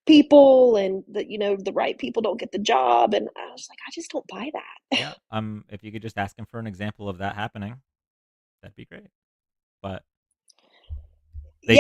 people, and the right people don't get the job, and I was like, I just don't buy that. Yeah. If you could just ask him for an example of that happening, that'd be great. But he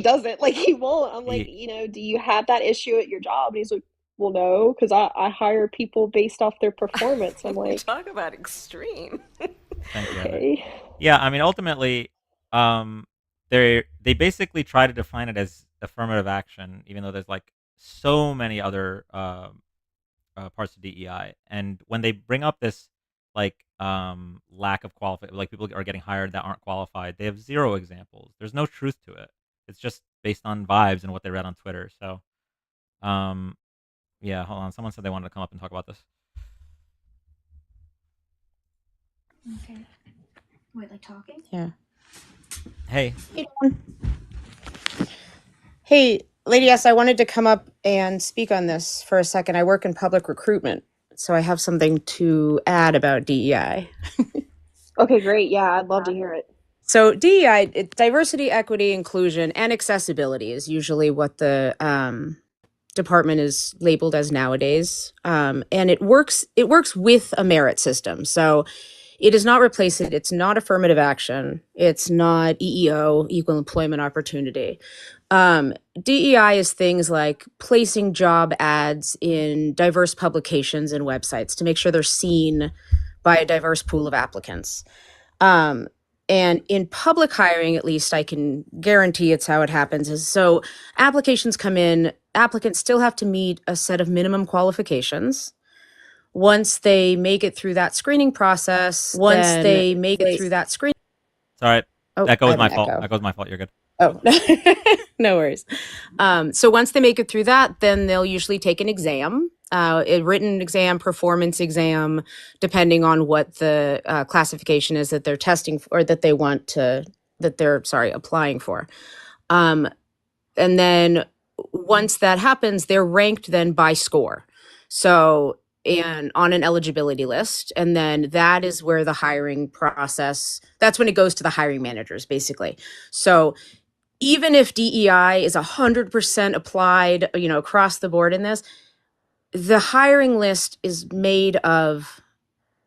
doesn't, like, he won't. I'm like, do you have that issue at your job? And he's like, well, no, because I hire people based off their performance. I'm like, talk about extreme. Thank you, Heather. okay. Yeah, I mean, ultimately, they basically try to define it as affirmative action, even though there's like so many other parts of DEI. And when they bring up this like lack of qualified, like people are getting hired that aren't qualified, they have zero examples. There's no truth to it. It's just based on vibes and what they read on Twitter. So, yeah, hold on. Someone said they wanted to come up and talk about this. Okay. Wait, like talking? Yeah. Hey. Hey, Lady S, I wanted to come up and speak on this for a second. I work in public recruitment, so I have something to add about DEI. Okay, great. Yeah, I'd love to hear it. So DEI, diversity, equity, inclusion, and accessibility is usually what the department is labeled as nowadays, and it works. It works with a merit system, so it does not replace it. It's not affirmative action. It's not EEO, equal employment opportunity. DEI is things like placing job ads in diverse publications and websites to make sure they're seen by a diverse pool of applicants. And in public hiring, at least, I can guarantee it's how it happens. Is so applications come in, applicants still have to meet a set of minimum qualifications. Once they make it through that screening process, Sorry, Oh, echo I was have my an fault. echo. Echo was my fault. You're good. Oh, no worries. So once they make it through that, then they'll usually take an exam, a written exam, performance exam, depending on what the classification is that they're testing for, or that they want to, that they're, applying for. And then once that happens, they're ranked then by score. So, and on an eligibility list. And then that is where the hiring process, that's when it goes to the hiring managers, basically. So even if DEI is 100% applied, across the board in this, the hiring list is made of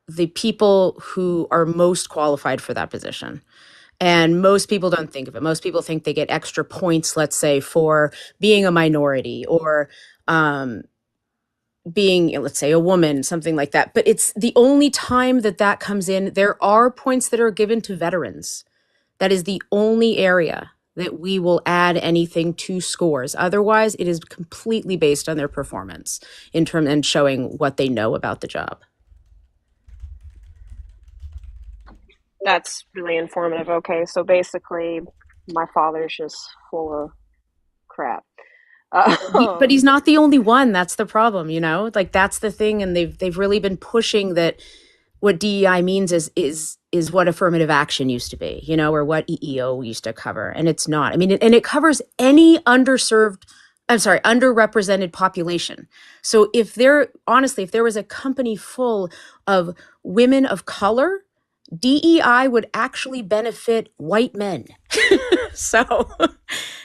the people who are most qualified for that position. And most people don't think of it. Most people think they get extra points, let's say, for being a minority or being, let's say, a woman, something like that. But it's the only time that comes in. There are points that are given to veterans. That is the only area that we will add anything to scores. Otherwise, it is completely based on their performance and showing what they know about the job. That's really informative. Okay, so basically, my father's just full of crap. But he's not the only one. That's the problem, Like that's the thing, and they've really been pushing that. What DEI means is what affirmative action used to be, or what EEO used to cover, and it's not. I mean, and it covers any underrepresented population. So if there was a company full of women of color, DEI would actually benefit white men. So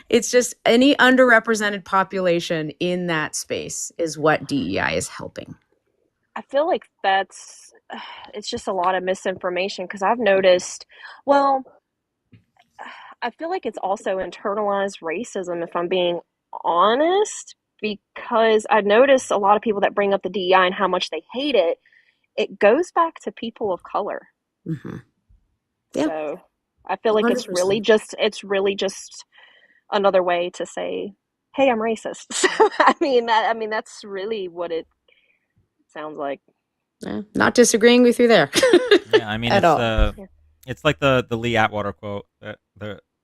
it's just any underrepresented population in that space is what DEI is helping. I feel like it's just a lot of misinformation because I've noticed, well, I feel like it's also internalized racism, if I'm being honest, because I noticed a lot of people that bring up the DEI and how much they hate it, it goes back to people of color. Mm-hmm. Yeah. So I feel like 100%. it's really just another way to say, hey, I'm racist. So, I mean, that's really what it sounds like. Yeah, not disagreeing with you there. Yeah, I mean, At all. It's like the Lee Atwater quote that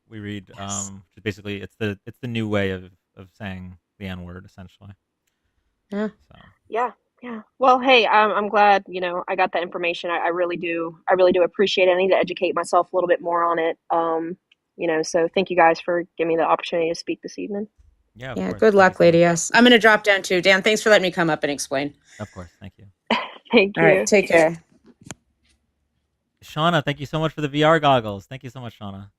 we read. Yes. Basically, it's the new way of saying the N word, essentially. Yeah. So. Yeah. Well, hey, I'm glad I got that information. I really do appreciate it. I need to educate myself a little bit more on it. So thank you guys for giving me the opportunity to speak this evening. Yeah. Yeah. Good luck, Lady S. I'm gonna drop down too. Dan, thanks for letting me come up and explain. Of course. Thank you. Thank you. All right. Take care. Shauna, thank you so much for the VR goggles. Thank you so much, Shauna.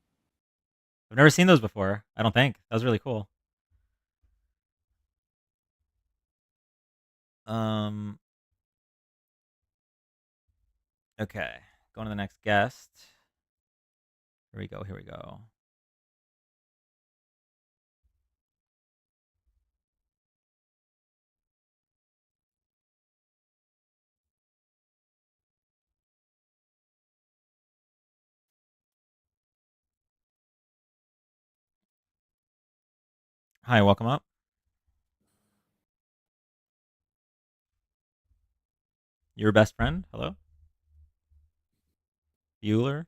I've never seen those before. I don't think. That was really cool. Okay. Going to the next guest. Here we go. Hi, welcome up. Your best friend? Hello? Bueller?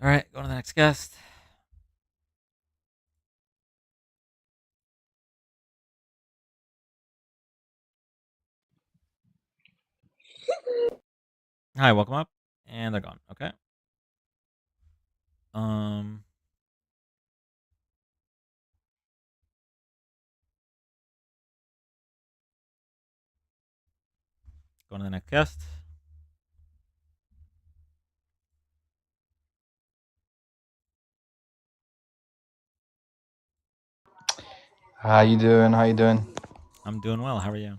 All right, going to the next guest. Hi, welcome up. And they're gone. Okay. Going to the next guest. How you doing? How you doing? I'm doing well. How are you?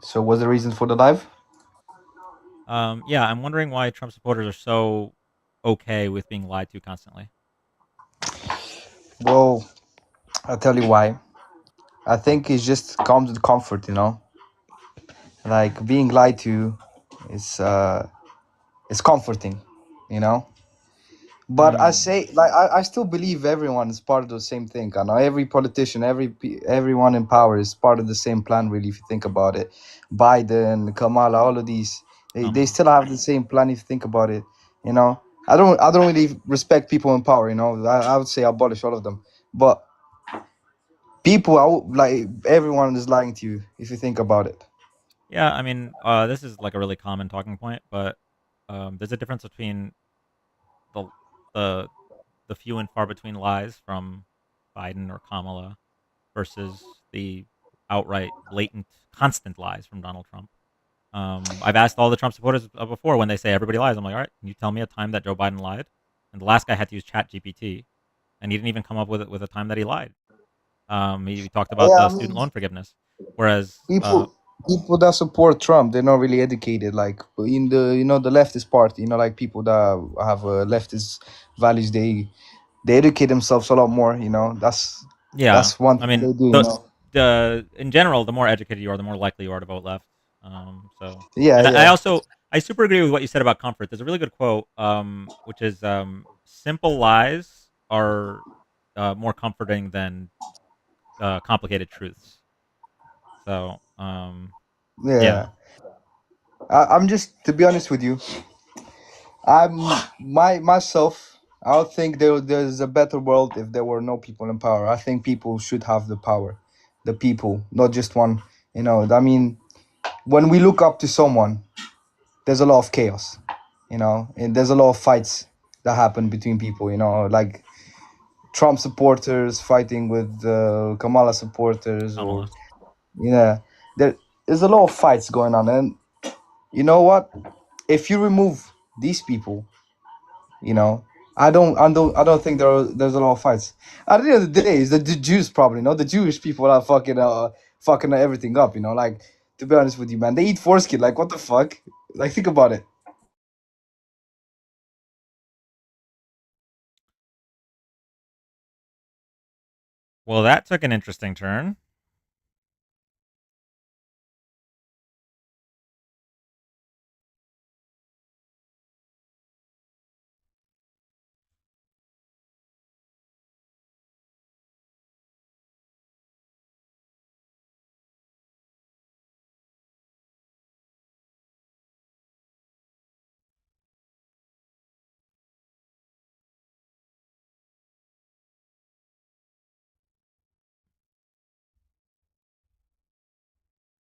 So, what's the reason for the live? Yeah, I'm wondering why Trump supporters are so okay with being lied to constantly. Well, I'll tell you why. I think it just comes with comfort, you know. Like being lied to is it's comforting, you know. But I Hmm. say, like, I still believe everyone is part of the same thing. I know every politician, everyone in power is part of the same plan. Really, if you think about it, Biden, Kamala, all of these, they still have the same plan. If you think about it, you know, I don't really respect people in power. You know, I would say abolish all of them. But people, like everyone is lying to you if you think about it. Yeah, I mean, this is like a really common talking point, but there's a difference between the the the few and far between lies from Biden or Kamala versus the outright, blatant, constant lies from Donald Trump. I've asked all the Trump supporters before when they say everybody lies. I'm like, all right, can you tell me a time that Joe Biden lied? And the last guy had to use Chat GPT, and he didn't even come up with a time that he lied. He talked about Yeah, the I student mean, loan forgiveness, whereas people that support Trump, they're not really educated. Like in the the leftist party, like people that have leftist values, they educate themselves a lot more. yeah, That's one I thing mean, they do. the in general, the more educated you are, the more likely you are to vote left. So, Yeah, and I yeah. also I super agree with what you said about comfort. There's a really good quote, which is simple lies are more comforting than complicated truths. So, Yeah. yeah, I'm just to be honest with you, I'm myself. I don't think there's a better world if there were no people in power. I think people should have the power, the people, not just one. I mean, when we look up to someone, there's a lot of chaos, and there's a lot of fights that happen between people, like Trump supporters fighting with Kamala supporters, or Kamala. yeah, there's a lot of fights going on, and you know what? If you remove these people, you know, I don't think there's a lot of fights. At the end of the day, it's the Jews probably, the Jewish people are fucking everything up, like to be honest with you, man, they eat foreskin. Like what the fuck? Like think about it. Well, that took an interesting turn.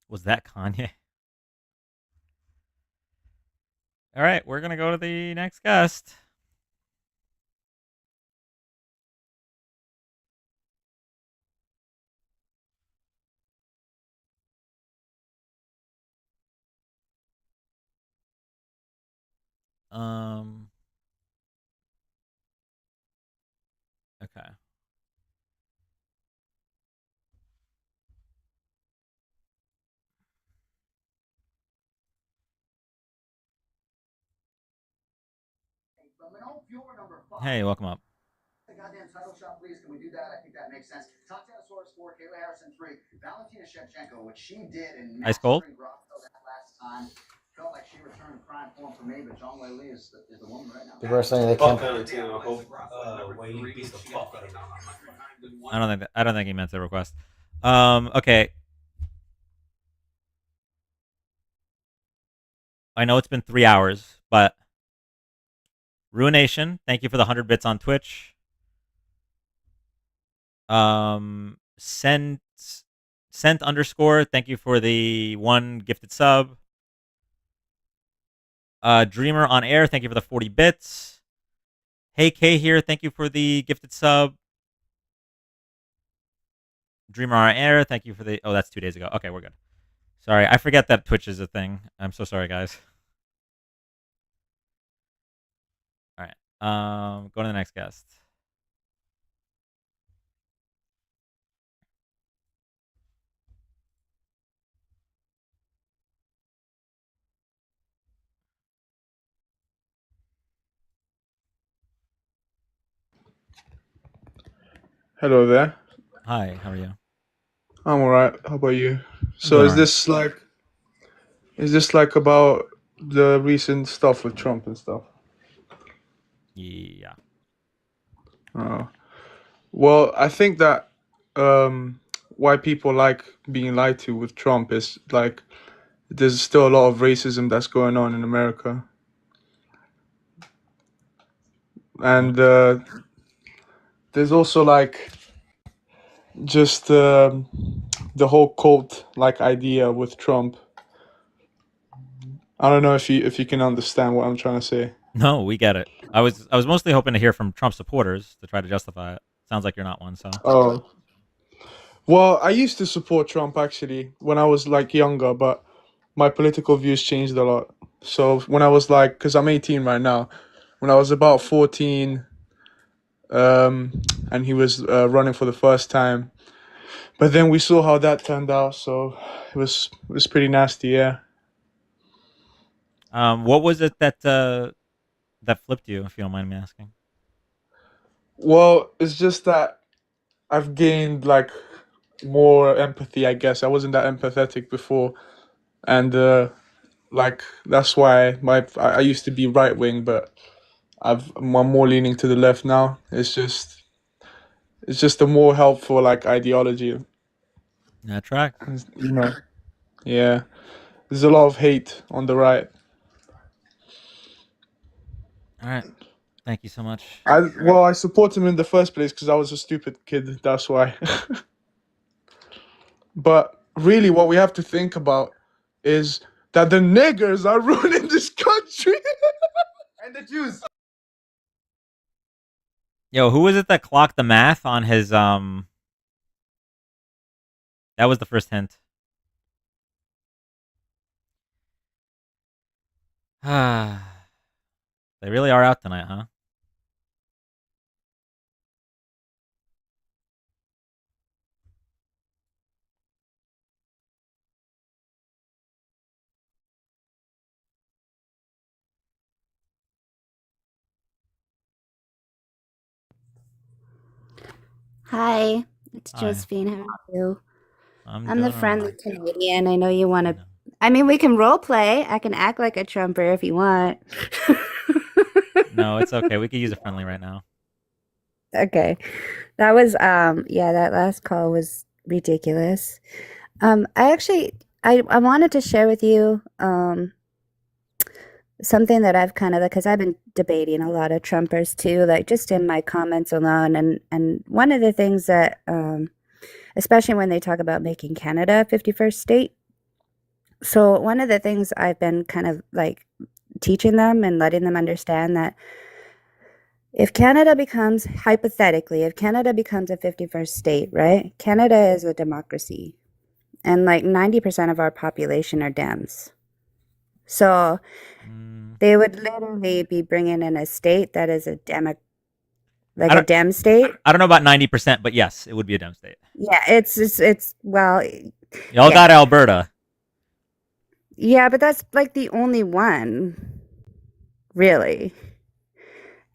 Was that Kanye? All right, we're gonna go to the next guest. Um. Okay. Hey, welcome up. The goddamn title shot, please. Can we do that? I think that makes sense. Tatianosaurus 4, Kayla Harrison 3, Valentina Shevchenko, what she did in Ice cold. mastering Grasso that last time, felt like she returned prime form for me, but Zhang Weili is the woman right now. People are saying they Fuck can't. Valentina. I hope Weili beats the fuck out of him. I don't think he meant the request. Okay. I know it's been 3 hours, but Ruination, thank you for the 100 bits on Twitch. Sent underscore, thank you for the 1 gifted sub. Dreamer on air, thank you for the 40 bits. Hey K here, thank you for the gifted sub. Dreamer on air, thank you for the. Oh, that's 2 days ago. Okay, we're good. Sorry, I forget that Twitch is a thing. I'm so sorry, guys. All right. Go to the next guest. Hello there. Hi, how are you? I'm alright. How about you? I'm So doing is alright. this like about the recent stuff with Trump and stuff? Yeah. Oh. Well, I think that why people like being lied to with Trump is like there's still a lot of racism that's going on in America. And there's also like just the whole cult like idea with Trump. I don't know if you can understand what I'm trying to say. No, we get it. I was mostly hoping to hear from Trump supporters to try to justify it. Sounds like you're not one, so. Oh. Well, I used to support Trump actually when I was like younger, but my political views changed a lot. So when I was like, because I'm 18 right now, when I was about 14, and he was running for the first time, but then we saw how that turned out, so it was pretty nasty, yeah. What was it that that flipped you, if you don't mind me asking? Well, it's just that I've gained like more empathy, I guess. I wasn't that empathetic before, and like that's why I used to be right wing, but I'm more leaning to the left now. It's just a more helpful like ideology, That track. you know. Yeah, there's a lot of hate on the right. All right. Thank you so much. I support him in the first place because I was a stupid kid. That's why. But really, what we have to think about is that the niggers are ruining this country. And the Jews. Yo, who was it that clocked the math on his That was the first hint. They really are out tonight, huh? Hi, it's Hi. Josephine. How are you? I'm I'm the doing friendly alright. Canadian. I know you want to. I mean, we can role play. I can act like a Trumper if you want. No, it's okay. We could use a friendly right now. Okay. That was yeah, that last call was ridiculous. I actually I wanted to share with you something that I've kind of because I've been debating a lot of Trumpers too, like just in my comments alone, and one of the things that especially when they talk about making Canada a 51st state. So one of the things I've been kind of like teaching them and letting them understand that if Canada becomes, hypothetically, if Canada becomes a 51st state, right? Canada is a democracy, and like 90% of our population are Dems. So they would literally be bringing in a state that is a I don't- Dem state. I don't know about 90%, but yes, it would be a Dem state. Yeah, it's well, Y'all yeah. got Alberta. Yeah, but that's like the only one, really.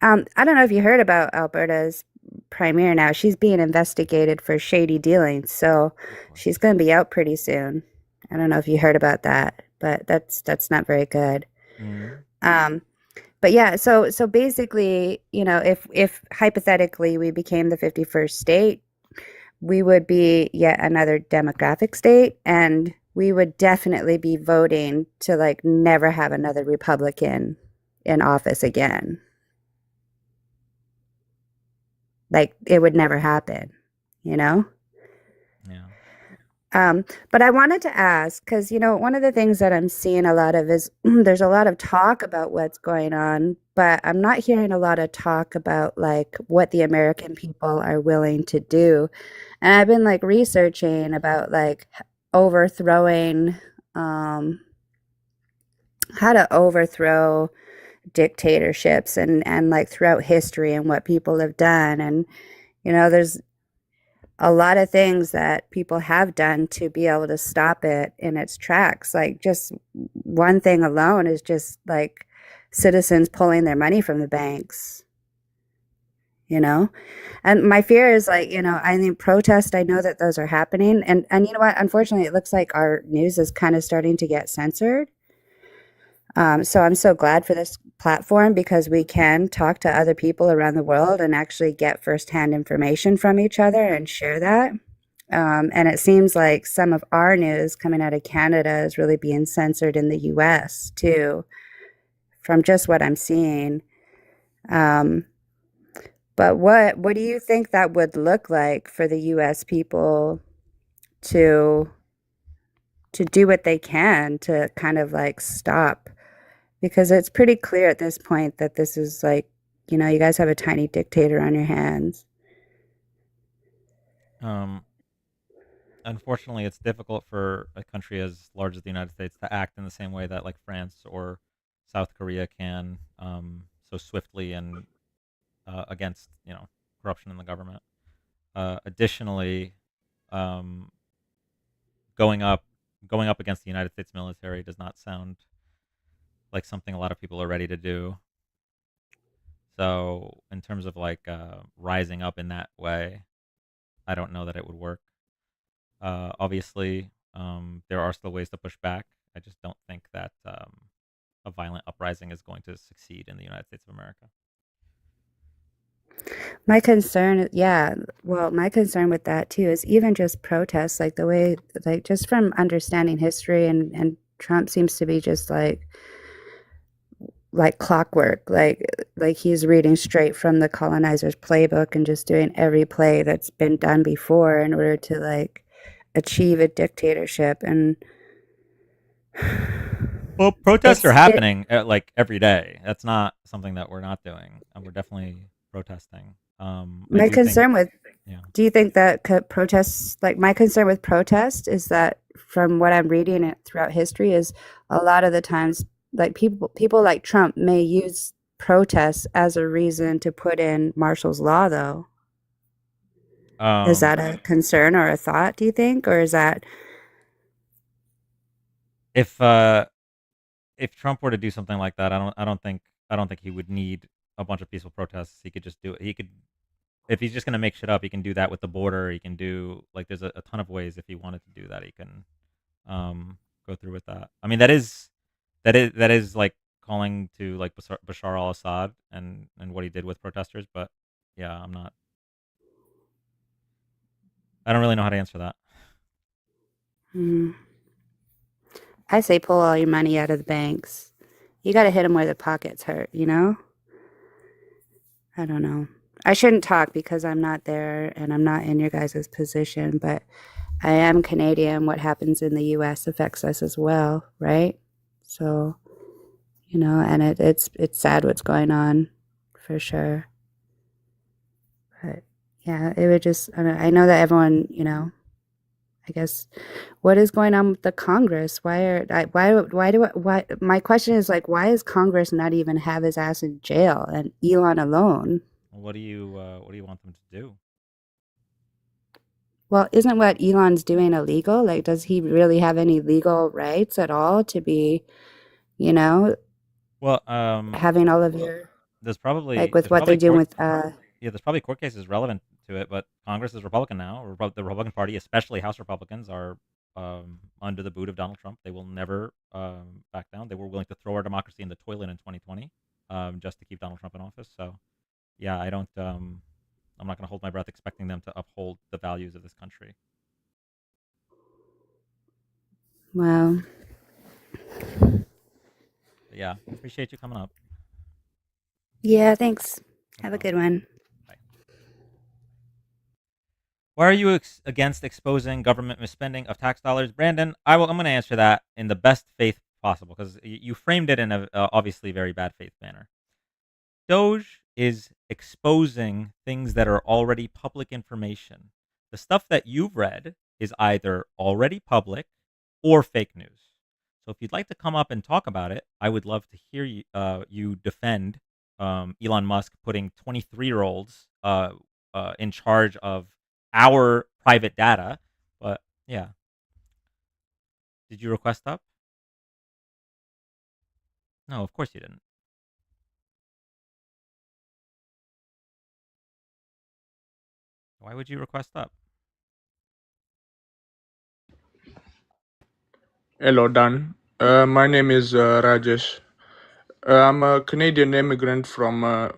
I don't know if you heard about Alberta's premier now. She's being investigated for shady dealings, so she's going to be out pretty soon. I don't know if you heard about that, but that's not very good. But yeah, so basically, you know, if hypothetically we became the 51st state, we would be yet another demographic state, and we would definitely be voting to like never have another Republican in office again. Like it would never happen, you know? But I wanted to ask, because, you know, one of the things that I'm seeing a lot of is there's a lot of talk about what's going on, but I'm not hearing a lot of talk about like what the American people are willing to do. And I've been like researching about like overthrowing, how to overthrow dictatorships and like throughout history and what people have done. And, you know, there's a lot of things that people have done to be able to stop it in its tracks. Like just one thing alone is just like citizens pulling their money from the banks. you know? And my fear is like, I think protest, I know that those are happening. And you know what? Unfortunately, it looks like our news is kind of starting to get censored. So I'm so glad for this platform because we can talk to other people around the world and actually get firsthand information from each other and share that. And it seems like some of our news coming out of Canada is really being censored in the US too, from just what I'm seeing. But what do you think that would look like for the US people to do what they can to kind of like stop? Because it's pretty clear at this point that this is like, you guys have a tiny dictator on your hands. Unfortunately, it's difficult for a country as large as the United States to act in the same way that like France or South Korea can, so swiftly and against corruption in the government. Additionally, um, going up against the United States military does not sound like something a lot of people are ready to do. So in terms of like rising up in that way, I don't know that it would work. Obviously, there are still ways to push back. I just don't think that a violent uprising is going to succeed in the United States of America. My concern, my concern with that too is even just protests, like the way, like just from understanding history, and Trump seems to be just like clockwork, like he's reading straight from the colonizer's playbook and just doing every play that's been done before in order to like achieve a dictatorship. And well, protests are it happening like every day. That's not something that we're not doing. We're definitely protesting. my concern with do you think that protests, like my concern with protest is that from what I'm reading it throughout history is a lot of the times like people like Trump may use protests as a reason to put in Marshall's law though. Is that a concern or a thought, do you think? Or is that if Trump were to do something like that, I don't think he would need a bunch of peaceful protests. He could just do it. He could, if he's just gonna make shit up, he can do that with the border. He can do like there's a ton of ways if he wanted to do that. He can go through with that. I mean that is like calling to like Bashar al-Assad and what he did with protesters. But yeah, I don't really know how to answer that. I say pull all your money out of the banks. You got to hit them where the pockets hurt, I don't know. I shouldn't talk because I'm not there and I'm not in your guys' position, but I am Canadian. What happens in the US affects us as well, right? So, and it's sad what's going on for sure. But yeah, it would just, I know that everyone, I guess, what is going on with the Congress? My question is like, why is Congress not even have his ass in jail and Elon alone? What do you want them to do? Well, isn't what Elon's doing illegal? Like, does he really have any legal rights at all to be, Well, having all of your, there's probably like with there's what probably they're doing court, with, there's probably court cases relevant to it, but Congress is Republican now. The Republican Party, especially House Republicans, are under the boot of Donald Trump. They will never back down. They were willing to throw our democracy in the toilet in 2020 just to keep Donald Trump in office. So, yeah, I don't. I'm not going to hold my breath expecting them to uphold the values of this country. Wow. But yeah, appreciate you coming up. Yeah, thanks. Have a good one. Why are you against exposing government misspending of tax dollars, Brandon? I'm going to answer that in the best faith possible because you framed it in a obviously very bad faith manner. Doge is exposing things that are already public information. The stuff that you've read is either already public or fake news. So if you'd like to come up and talk about it, I would love to hear you defend Elon Musk putting 23-year-olds in charge of our private data. But yeah, did you request up? No, of course you didn't. Why would you request up? Hello, Dan. My name is Rajesh. I'm a Canadian immigrant from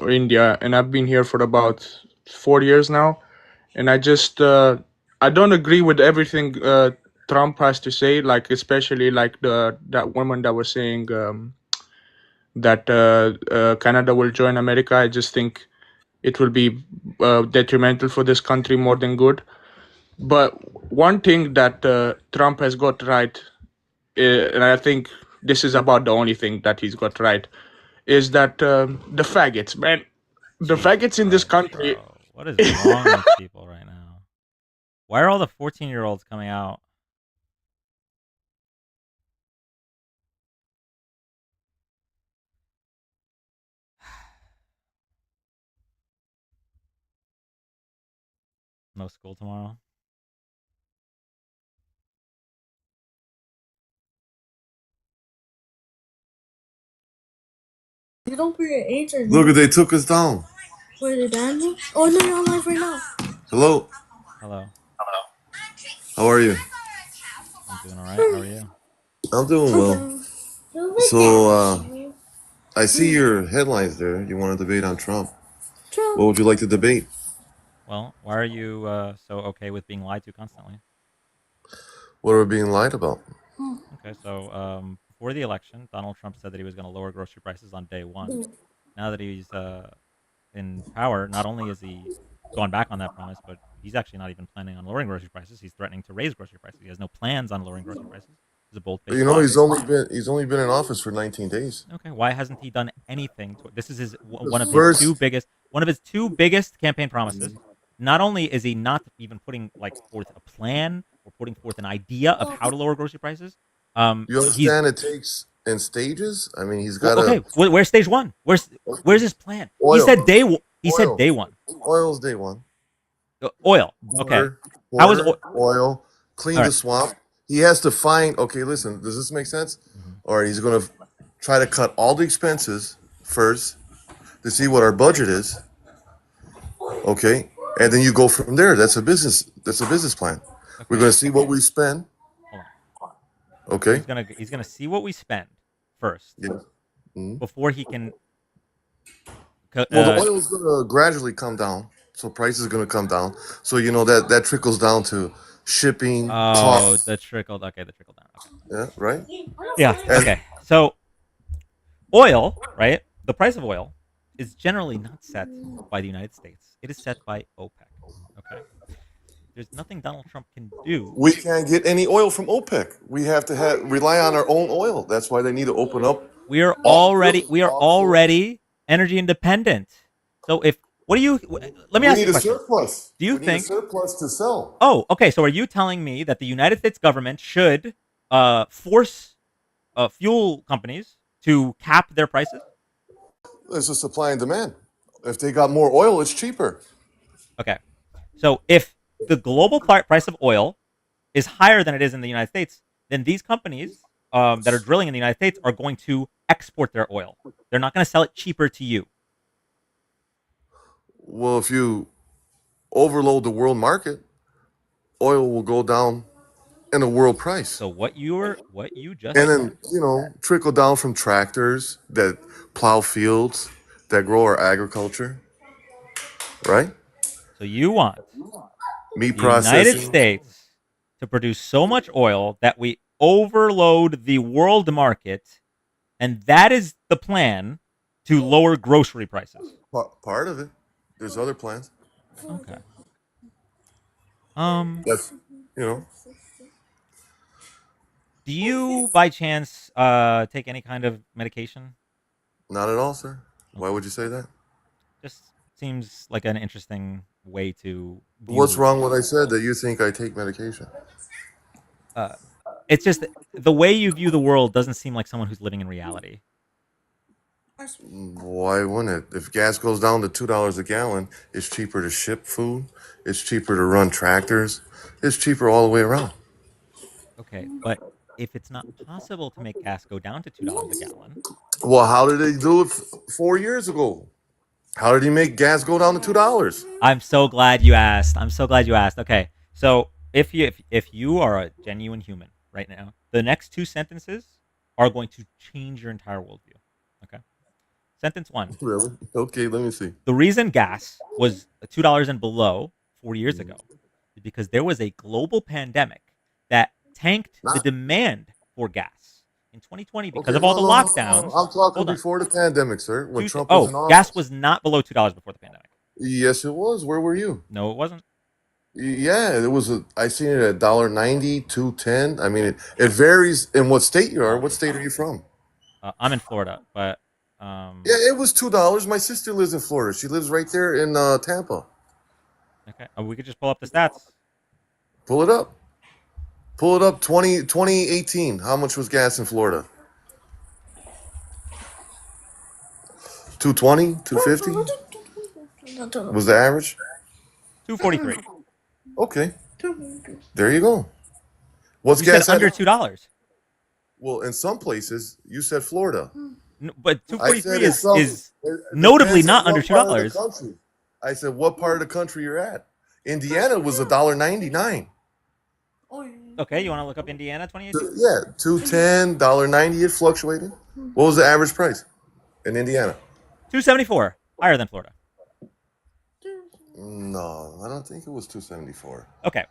India, and I've been here for about 4 years now. And I don't agree with everything Trump has to say, like especially like that woman that was saying that Canada will join America. I just think it will be detrimental for this country more than good. But one thing that Trump has got right, and I think this is about the only thing that he's got right, is that the faggots, man, the faggots in this country. Bro, what is wrong with people right now? Why are all the 14-year-olds coming out? No school tomorrow. You don't put your age or Look, they took us down. Where they banned you? Oh no, you're on live right now. Hello. Hello. How are you? I'm doing all right. How are you? I'm doing well. So, I see your headlines there. You want to debate on Trump. What would you like to debate? Well, why are you so okay with being lied to constantly? What are we being lied about? Okay, so before the election, Donald Trump said that he was going to lower grocery prices on day one. Now that he's in power, not only has he gone back on that promise, but he's actually not even planning on lowering grocery prices. He's threatening to raise grocery prices. He has no plans on lowering grocery prices. It's a bold-faced You know, lie. he's only been in office for 19 days. Okay, why hasn't he done anything? This is his one of his two biggest campaign promises. Not only is he not even putting forth a plan or putting forth an idea of how to lower grocery prices. You understand it takes in stages. I mean, he's got okay. Where's stage one? Where's his plan? Oil. He said day. He Oil. said day one. Oil's day one. Oil. Okay. How is oil? Clean the swamp. He has to find. Okay, listen. Does this make sense? All right. He's going to try to cut all the expenses first to see what our budget is. Okay, and then you go from there. That's a business. That's a business plan. Okay. We're going to see what we spend. Okay. He's gonna see what we spend first. Yeah. Mm-hmm. Before he can. Well, the oil is going to gradually come down, so prices are going to come down. So you know that trickles down to shipping. Costs. The trickle. Okay, the trickle down. Okay. Yeah. Right. Yeah. Okay. So, oil, right? The price of oil is generally not set by the United States. It is set by OPEC. Okay. There's nothing Donald Trump can do. We can't get any oil from OPEC. We have to rely on our own oil. That's why they need to open up. We are already energy independent. So let me ask you a question. Surplus. Do you need think a surplus to sell? Oh, okay. So are you telling me that the United States government should force fuel companies to cap their prices? There's a supply and demand. If they got more oil, it's cheaper. Okay. So if the global price of oil is higher than it is in the United States, then these companies that are drilling in the United States are going to export their oil. They're not going to sell it cheaper to you. Well, if you overload the world market, oil will go down in a world price. So what you just and then trickle down from tractors that plow fields, that grow our agriculture, right? So you want meat the processing. United States to produce so much oil that we overload the world market, and that is the plan to lower grocery prices. Part of it. There's other plans. Okay. That's Do you, by chance, take any kind of medication? Not at all, sir. Why would you say that? Just seems like an interesting way to. What's wrong with what I said that you think I take medication? It's just the way you view the world doesn't seem like someone who's living in reality. Why wouldn't it? If gas goes down to $2 a gallon, it's cheaper to ship food. It's cheaper to run tractors. It's cheaper all the way around. Okay, but if it's not possible to make gas go down to $2 a gallon. Well, how did they do it 4 years ago? How did he make gas go down to $2? I'm so glad you asked. Okay, so if you are a genuine human right now, the next two sentences are going to change your entire worldview. Okay, sentence one: Really? Okay, let me see. the reason gas was $2 and below 4 years ago is because there was a global pandemic that tanked the Not demand for gas in 2020 because okay. of all No, the no, no, no. lockdowns. I'm talking Hold on. before the pandemic, sir. When Trump was Oh, in gas office. was not below $2 before the pandemic. Yes, it was. Where were you? No, it wasn't. Yeah, it was. I seen it at $1.90, $2.10. I mean, it varies in what state you are. What state are you from? I'm in Florida, but Yeah, it was $2. My sister lives in Florida. She lives right there in Tampa. okay. We could just pull up the stats. Pull it up. Pull it up. 2018. How much was gas in Florida? 220, 250 was the average. 243. Okay, there you go. What's You said gas under at? $2. Well, in some places, you said Florida. No, but I said 243 in some. is It notably depends on not under what part of the $2. country. I said what part of the country you're at. Indiana was $1.99. Okay, you want to look up Indiana 2018? Yeah, $2.10, $1.90. It fluctuated. What was the average price in Indiana? 274, higher than Florida. No, I don't think it was 274. Okay,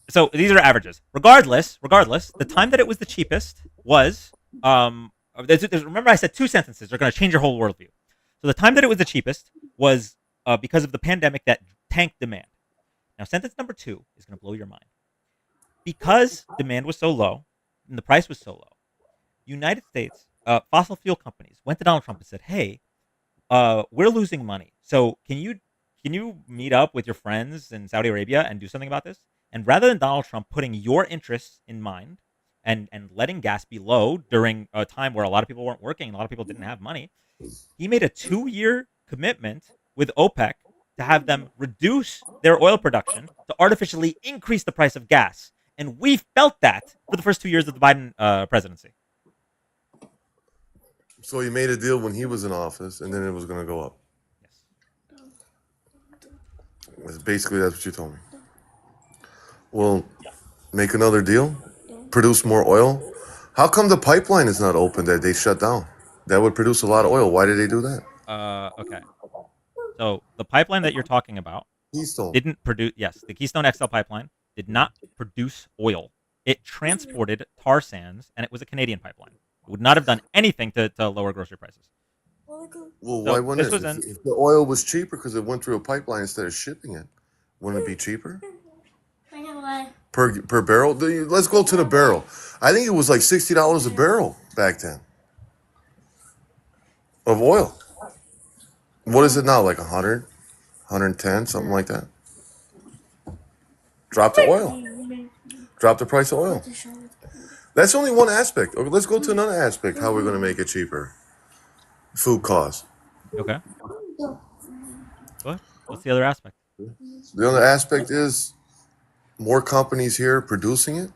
so these are averages. Regardless, the time that it was the cheapest was remember I said two sentences are going to change your whole worldview. So the time that it was the cheapest was because of the pandemic that tanked demand. Now sentence number 2 is going to blow your mind. Because demand was so low and the price was so low, United States fossil fuel companies went to Donald Trump and said, "Hey, we're losing money. So can you meet up with your friends in Saudi Arabia and do something about this?" And rather than Donald Trump putting your interests in mind and letting gas be low during a time where a lot of people weren't working and a lot of people didn't have money, he made a 2-year commitment with OPEC to have them reduce their oil production to artificially increase the price of gas. And we felt that for the first 2 years of the Biden presidency. So he made a deal when he was in office, and then it was going to go up. Yes. Basically, that's what you told me. Well, make another deal, produce more oil. How come the pipeline is not open that they shut down? That would produce a lot of oil. Why did they do that? Okay. So the pipeline that you're talking about Keystone didn't produce. Yes, the Keystone XL pipeline did not produce oil. It transported tar sands, and it was a Canadian pipeline. It would not have done anything to lower grocery prices. Well, So why wouldn't this it? was in If the oil was cheaper because it went through a pipeline instead of shipping it, wouldn't it be cheaper per barrel? Let's go to the barrel. I think it was like $60 a barrel back then of oil. What is it now? Like 100, 110, something like that. Drop the oil. Drop the price of oil. That's only one aspect. Okay, let's go to another aspect. How we're going to make it cheaper? Food costs. okay. What? What's the other aspect? The other aspect is more companies here producing it.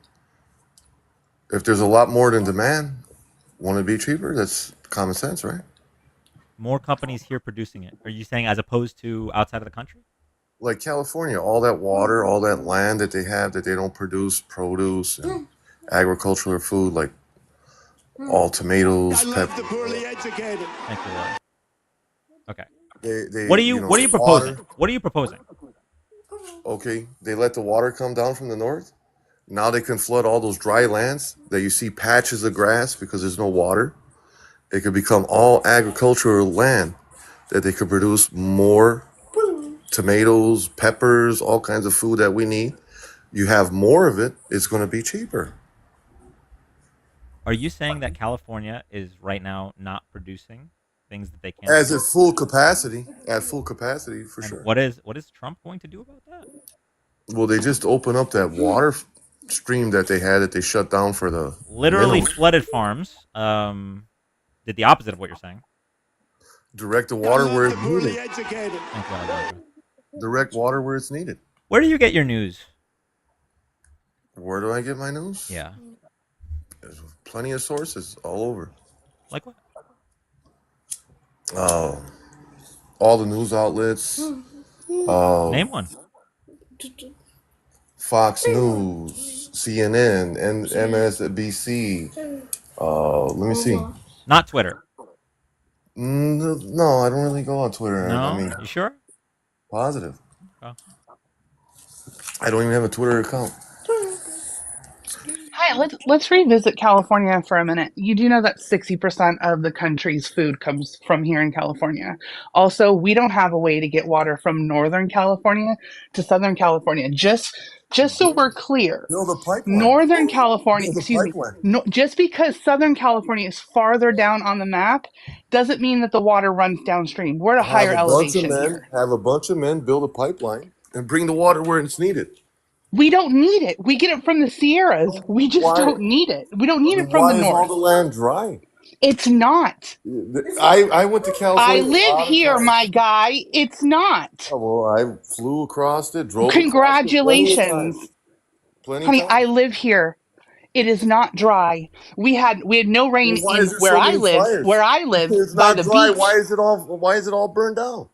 If there's a lot more than demand, won't it be cheaper? That's common sense, right? More companies here producing it. Are you saying as opposed to outside of the country? Like California, all that water, all that land that they have that they don't produce produce and agricultural food, like all tomatoes, peppers. Thank you, Lord. Okay. They What are you proposing? water. What are you proposing? Okay, they let the water come down from the north. Now they can flood all those dry lands that you see patches of grass because there's no water. It could become all agricultural land that they could produce more tomatoes, peppers, all kinds of food that we need. You have more of it, it's going to be cheaper. Are you saying that California is right now not producing things that they can As produce? at full capacity, for And sure. what is Trump going to do about that? Well, they just open up that water stream that they had that they shut down for the Literally minerals. flooded farms. Did the opposite of what you're saying. Direct the water where it's needed. Thank you, Alejandro. Direct water where it's needed. Where do you get your news? Where do I get my news? Yeah. There's plenty of sources all over. Like what? Oh, all the news outlets, Name one. Fox News, CNN, and MSNBC. Let me see. Not Twitter. No, I don't really go on Twitter. I No, mean, you sure? positive. Oh. I don't even have a Twitter account. Hi, let's revisit California for a minute. You do know that 60% of the country's food comes from here in California. Also, we don't have a way to get water from Northern California to Southern California. Just so we're clear, Build a pipeline. Northern California, Build a excuse me, pipeline. no, just because Southern California is farther down on the map doesn't mean that the water runs downstream. We're at a higher elevation here. Have a bunch of men build a pipeline and bring the water where it's needed. We don't need it. We get it from the Sierras. We just Why? don't need it. We don't need it from Why the is all north. the land dry? It's not. I went to I California a live lot of here, times. my guy. It's not. Oh, well, I flew across it, drove across it plenty of Congratulations. times. Plenty of Honey, times. I live here. It is not dry. We had no rain Well, why in is there so many fires? where I live It's by not the dry. beach. Why is it all burned down?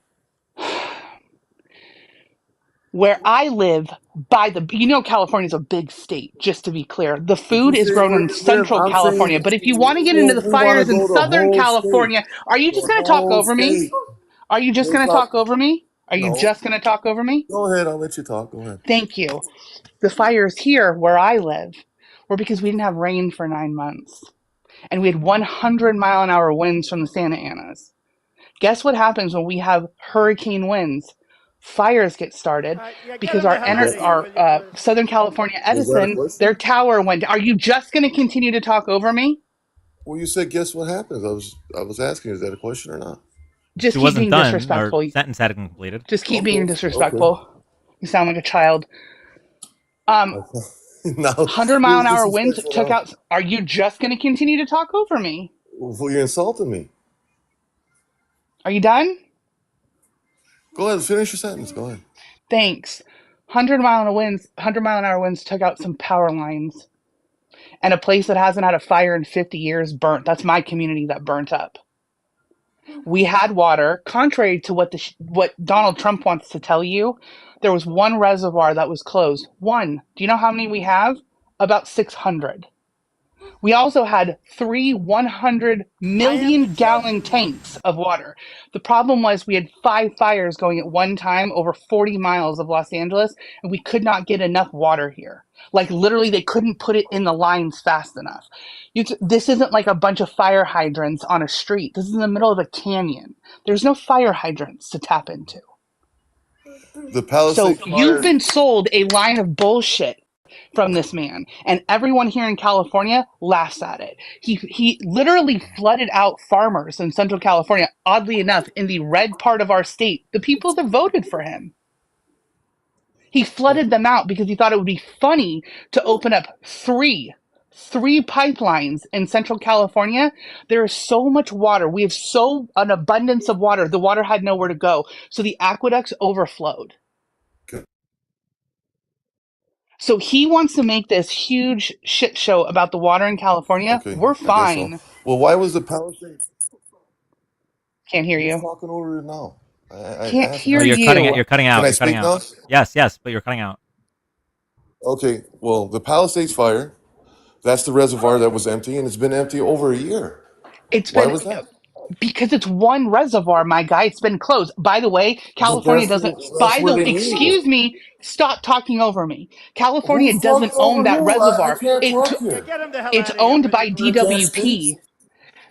Where I live by the California's a big state, just to be clear. The If you food is say grown where in you live, Central I'm saying, California. But if you want to get into well, the we want to fires in go the Southern whole state. California, are you just The going to talk whole over me? state. Are you just Let's going to not- talk over me? Are you No. just going to talk over me? Go ahead. I'll let you talk. Go ahead. Thank you. The fires here where I live were because we didn't have rain for 9 months. And we had 100-mile-an-hour winds from the Santa Anas. Guess what happens when we have hurricane winds? Fires get started because our Southern California Was that a Edison, question? their tower went down. Are you just going to continue to talk over me? Well, you said, guess what happens? I was asking, is that a question or not? Just She keep wasn't being done. disrespectful. Our sentence hadn't completed. Just keep Okay, being disrespectful. You sound like a child. Now, 100-mile-an-hour you're winds disrespectful took now. out. Are you just going to continue to talk over me? Well, you're insulting me. Are you done? Go ahead, finish your sentence. Go ahead. Thanks. 100-mile-an-hour winds took out some power lines. And a place that hasn't had a fire in 50 years burnt. That's my community that burnt up. We had water, contrary to what Donald Trump wants to tell you. There was one reservoir that was closed. One. Do you know how many we have? About 600. We also had 3 100-million-gallon tanks of water. The problem was we had 5 fires going at one time over 40 miles of Los Angeles, and we could not get enough water here. Like literally, they couldn't put it in the lines fast enough. This isn't like a bunch of fire hydrants on a street. This is in the middle of a canyon. There's no fire hydrants to tap into. The Palisades So you've fire. been sold a line of bullshit from this man, and everyone here in California laughs at it. He literally flooded out farmers in Central California, oddly enough, in the red part of our state, the people that voted for him. He flooded them out because he thought it would be funny to open up three pipelines in Central California. There is so much water. We have an abundance of water. The water had nowhere to go. So the aqueducts overflowed. So he wants to make this huge shit show about the water in California. Okay, We're I guess so. fine. Well, why was the Palisades? Can't hear Who's you. talking over it now? I Can't asked. hear You're cutting out. you. You're cutting out. Can I You're cutting speak out. now? Yes, but you're cutting out. Okay. Well, the Palisades fire. That's the reservoir that was empty, and it's been empty over a year. It's Why been was that? because it's one reservoir, my guy. It's been closed. By the way, But California doesn't. that's where they need Excuse it. me. Stop talking over me. California Who's doesn't talking own over that who? I reservoir. can't talk here. It's owned by I can't speak. DWP.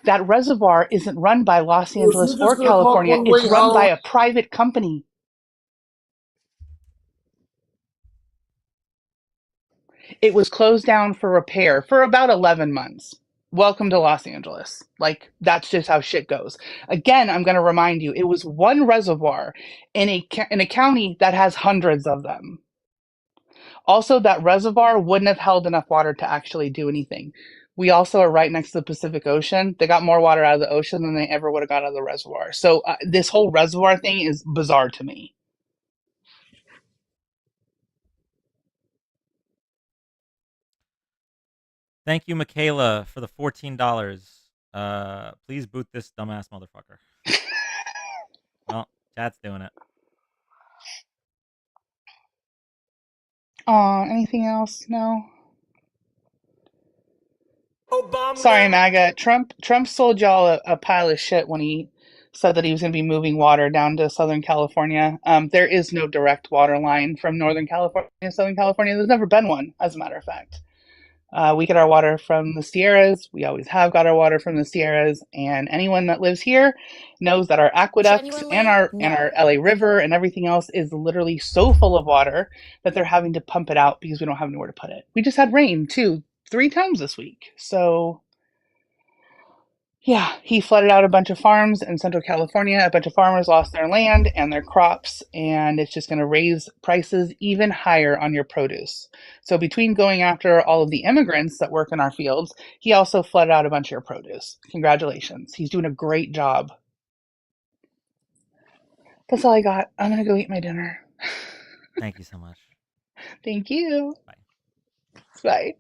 That reservoir isn't run by Los Well, if Angeles you're or just gonna talk California. one It's way, run by a private company. It was closed down for repair for about 11 months. Welcome to Los Angeles. Like, that's just how shit goes. Again, I'm going to remind you, it was one reservoir in a county that has hundreds of them. Also, that reservoir wouldn't have held enough water to actually do anything. We also are right next to the Pacific Ocean. They got more water out of the ocean than they ever would have got out of the reservoir. So this whole reservoir thing is bizarre to me. Thank you, Michaela, for the $14. Please boot this dumbass motherfucker. Well, Chat's doing it. Anything else? No. Sorry, MAGA. Trump sold y'all a pile of shit when he said that he was going to be moving water down to Southern California. There is no direct water line from Northern California to Southern California. There's never been one, as a matter of fact. We get our water from the Sierras. We always have got our water from the Sierras, and anyone that lives here knows that our aqueducts and our LA River and everything else is literally so full of water that they're having to pump it out because we don't have anywhere to put it. We just had rain too, 3 times this week. So yeah, he flooded out a bunch of farms in Central California. A bunch of farmers lost their land and their crops, and it's just going to raise prices even higher on your produce. So between going after all of the immigrants that work in our fields, he also flooded out a bunch of your produce. Congratulations. He's doing a great job. That's all I got. I'm going to go eat my dinner. Thank you so much. Thank you. Bye. Bye.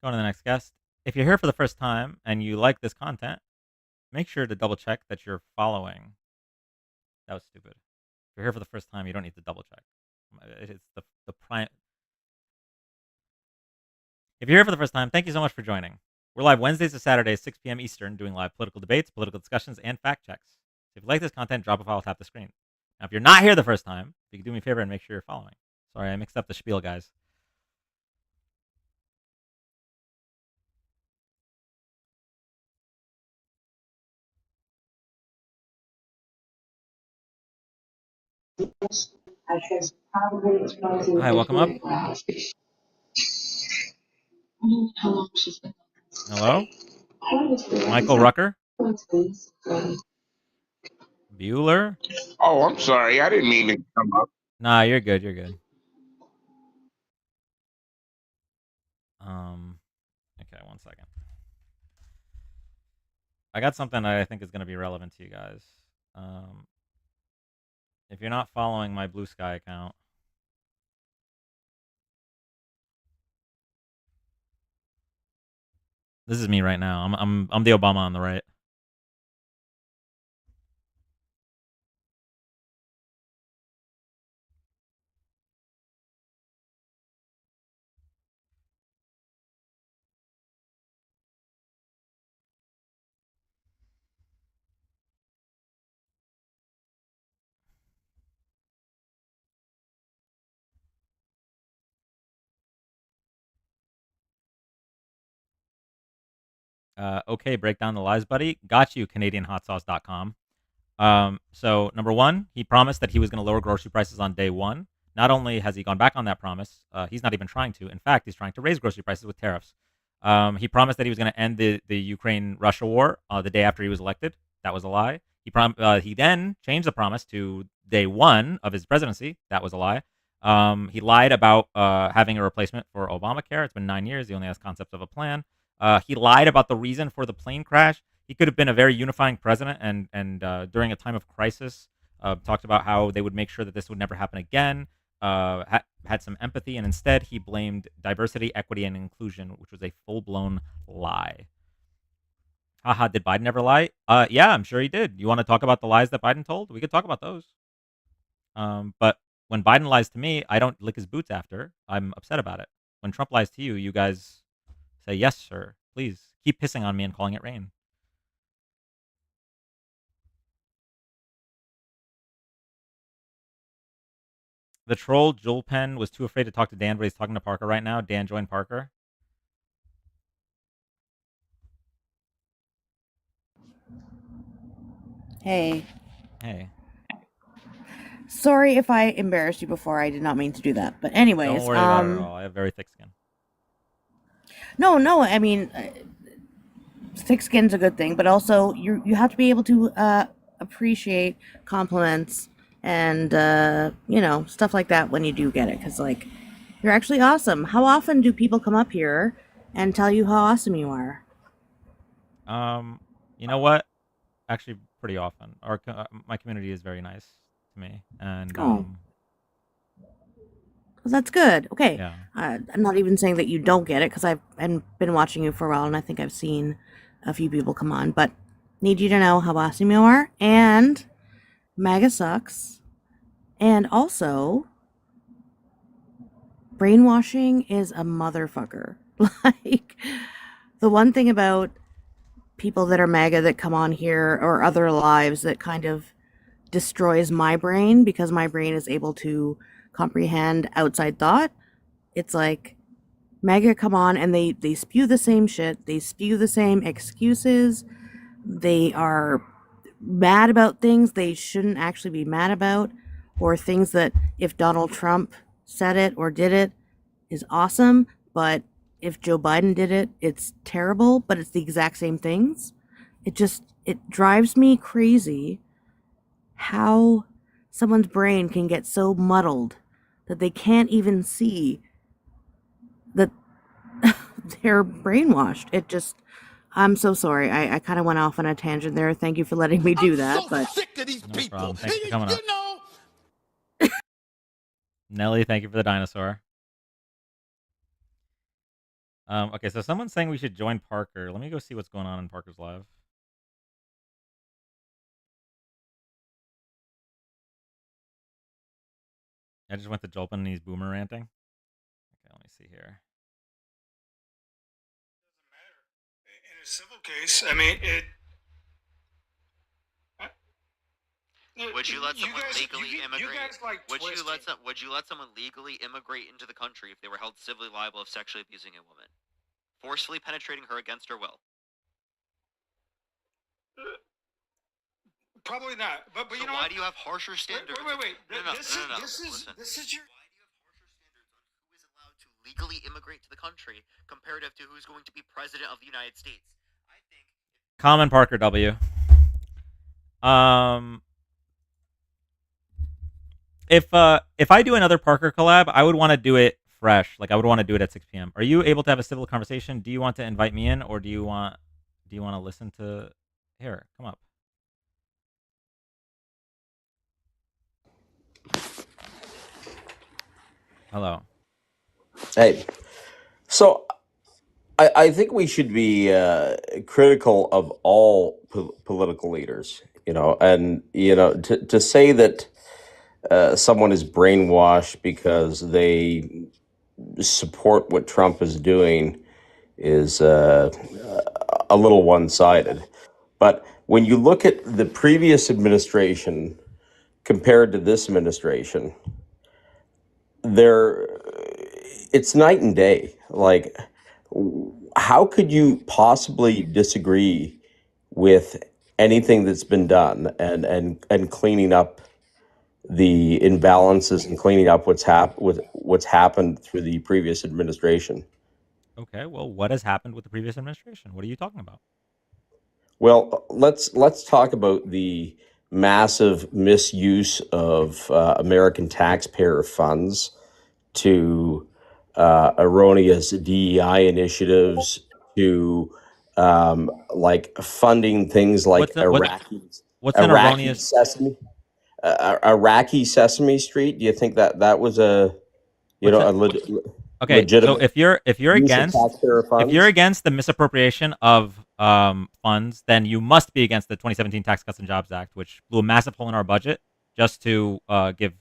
Going to the next guest. If you're here for the first time and you like this content, make sure to double check that you're following. That was stupid. If you're here for the first time, you don't need to double check. It's the prime. If you're here for the first time, thank you so much for joining. We're live Wednesdays to Saturdays, 6 p.m. Eastern, doing live political debates, political discussions, and fact checks. So if you like this content, drop a follow, tap the screen. Now, if you're not here the first time, you can do me a favor and make sure you're following. Sorry, I mixed up the spiel, guys. Hi, welcome up. Hello? Michael Rucker? Bueller? Oh, I'm sorry. I didn't mean to come up. Nah, you're good. You're good. Okay, 1 second. I got something that I think is going to be relevant to you guys. If you're not following my Blue Sky account, this is me right now. I'm the Obama on the right. Okay, break down the lies, buddy. Got you, CanadianHotSauce.com. So number one, he promised that he was going to lower grocery prices on day one. Not only has he gone back on that promise, he's not even trying to. In fact, he's trying to raise grocery prices with tariffs. He promised that he was going to end the Ukraine-Russia war the day after he was elected. That was a lie. He then changed the promise to day one of his presidency. That was a lie. He lied about having a replacement for Obamacare. It's been 9 years. He only has concepts of a plan. He lied about the reason for the plane crash. He could have been a very unifying president, and during a time of crisis, talked about how they would make sure that this would never happen again. Had some empathy, and instead he blamed diversity, equity, and inclusion, which was a full-blown lie. Haha, did Biden ever lie? Yeah, I'm sure he did. You want to talk about the lies that Biden told? We could talk about those. But when Biden lies to me, I don't lick his boots after. I'm upset about it. When Trump lies to you, you guys say, yes, sir. Please keep pissing on me and calling it rain. The troll Joel Penn was too afraid to talk to Dan, but he's talking to Parker right now. Dan joined Parker. Hey. Hey. Sorry if I embarrassed you before. I did not mean to do that. But anyways, Don't worry about it at all. I have very thick skin. No. I mean, thick skin's a good thing, but also you have to be able to appreciate compliments and stuff like that when you do get it. Because You're actually awesome. How often do people come up here and tell you how awesome you are? You know what? Actually, pretty often. My community is very nice to me, and Oh. Well, that's good. Okay. yeah. I'm not even saying that you don't get it because I've been watching you for a while and I think I've seen a few people come on, but need you to know how awesome you are and MAGA sucks. And also, brainwashing is a motherfucker. Like, the one thing about people that are MAGA that come on here or other lives that kind of destroys my brain because my brain is able to comprehend outside thought. It's like MAGA come on and they spew the same shit. They spew the same excuses. They are mad about things they shouldn't actually be mad about, or things that if Donald Trump said it or did it is awesome, but if Joe Biden did it, it's terrible, but it's the exact same things. It drives me crazy how someone's brain can get so muddled that they can't even see that they're brainwashed. I'm so sorry. I kind of went off on a tangent there. Thank you for letting me do that. But No problem. Thanks for coming up. Nelly, thank you for the dinosaur. Okay, so someone's saying we should join Parker. Let me go see what's going on in Parker's live. I just went to Jolpin and he's boomer ranting. Okay, let me see here. In a civil case, I mean, Would you let someone legally immigrate? You guys like would you let twisting. Would you let someone legally immigrate into the country if they were held civilly liable of sexually abusing a woman, forcefully penetrating her against her will? Probably not. But So you know why what? do you have harsher standards? Wait. No. This is your. Legally immigrate to the country comparative to who's going to be president of the United States. Common Parker W. If I do another Parker collab, I would want to do it fresh. Like I would want to do it at 6 p.m. Are you able to have a civil conversation? Do you want to invite me in, or do you want to listen to? Here, come up. Hello. Hey, so I think we should be critical of all political leaders, and to say that someone is brainwashed because they support what Trump is doing is a little one-sided. But when you look at the previous administration compared to this administration, it's night and day. Like, how could you possibly disagree with anything that's been done and cleaning up the imbalances and cleaning up what's happened through the previous administration? Okay, well, what has happened with the previous administration? What are you talking about? Well, let's talk about the massive misuse of American taxpayer funds to erroneous DEI initiatives, to like funding things like what's an erroneous Iraqi Sesame Street. Do you think that was a Okay, so legitimate if you're use of taxpayer funds? if you're against the misappropriation of funds, then you must be against the 2017 Tax Cuts and Jobs Act, which blew a massive hole in our budget just to give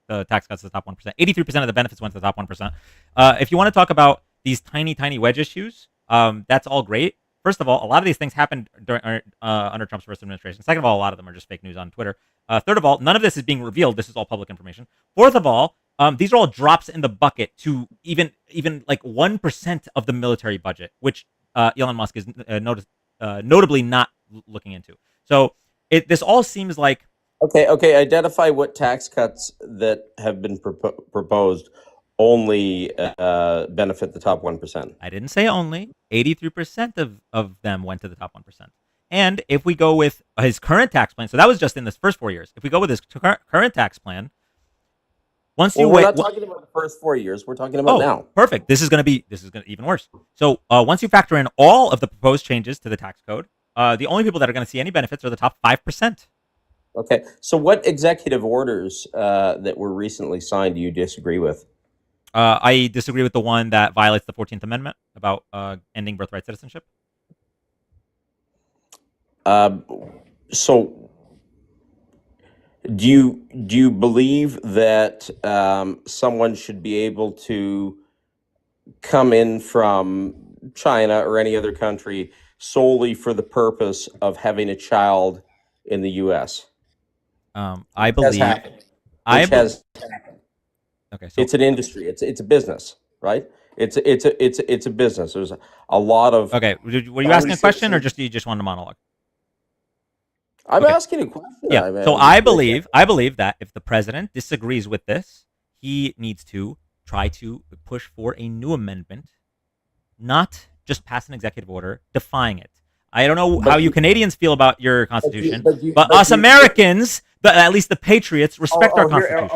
the tax cuts to the top 1%. 83% of the benefits went to the top 1%. If you want to talk about these tiny wedge issues, that's all great. First of all, a lot of these things happened under Trump's first administration. Second of all, a lot of them are just fake news on Twitter. Third of all, none of this is being revealed. This is all public information. Fourth of all, these are all drops in the bucket to even like 1% of the military budget, which Elon Musk is notably not looking into. So this all seems like Okay. Identify what tax cuts that have been proposed only benefit the top 1%. I didn't say only. 83% of them went to the top 1%. And if we go with his current tax plan, so that was just in this first 4 years. If we go with his current tax plan, Once Well, you we're wait, not talking about the first 4 years. We're talking about now. perfect. This is going to be even worse. So once you factor in all of the proposed changes to the tax code, the only people that are going to see any benefits are the top 5%. Okay. So what executive orders that were recently signed do you disagree with? I disagree with the one that violates the 14th Amendment about ending birthright citizenship. So do you believe that someone should be able to come in from China or any other country solely for the purpose of having a child in the U.S.? I believe. Happened. Okay, so it's an industry. It's a business, right? It's a business. There's a lot of. Okay, were you asking a question, or you just wanted a monologue? I'm asking a question. Yeah. So I believe that if the president disagrees with this, he needs to try to push for a new amendment, not just pass an executive order defying it. I don't know how you Canadians feel about your constitution, but us Americans, at least the patriots, respect our constitution.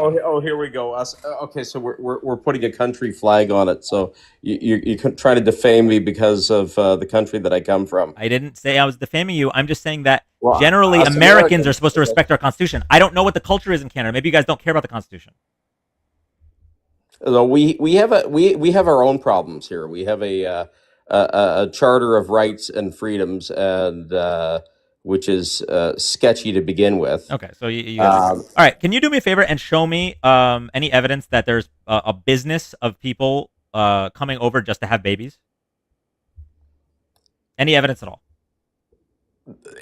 Here we go. Okay, so we're putting a country flag on it. So you're trying to defame me because of the country that I come from. I didn't say I was defaming you. I'm just saying that generally Americans are supposed to respect our constitution. I don't know what the culture is in Canada. Maybe you guys don't care about the constitution. So we have our own problems here. We have a charter of rights and freedoms, and which is sketchy to begin with. Okay, so you guys all right. Can you do me a favor and show me any evidence that there's a business of people coming over just to have babies? Any evidence at all?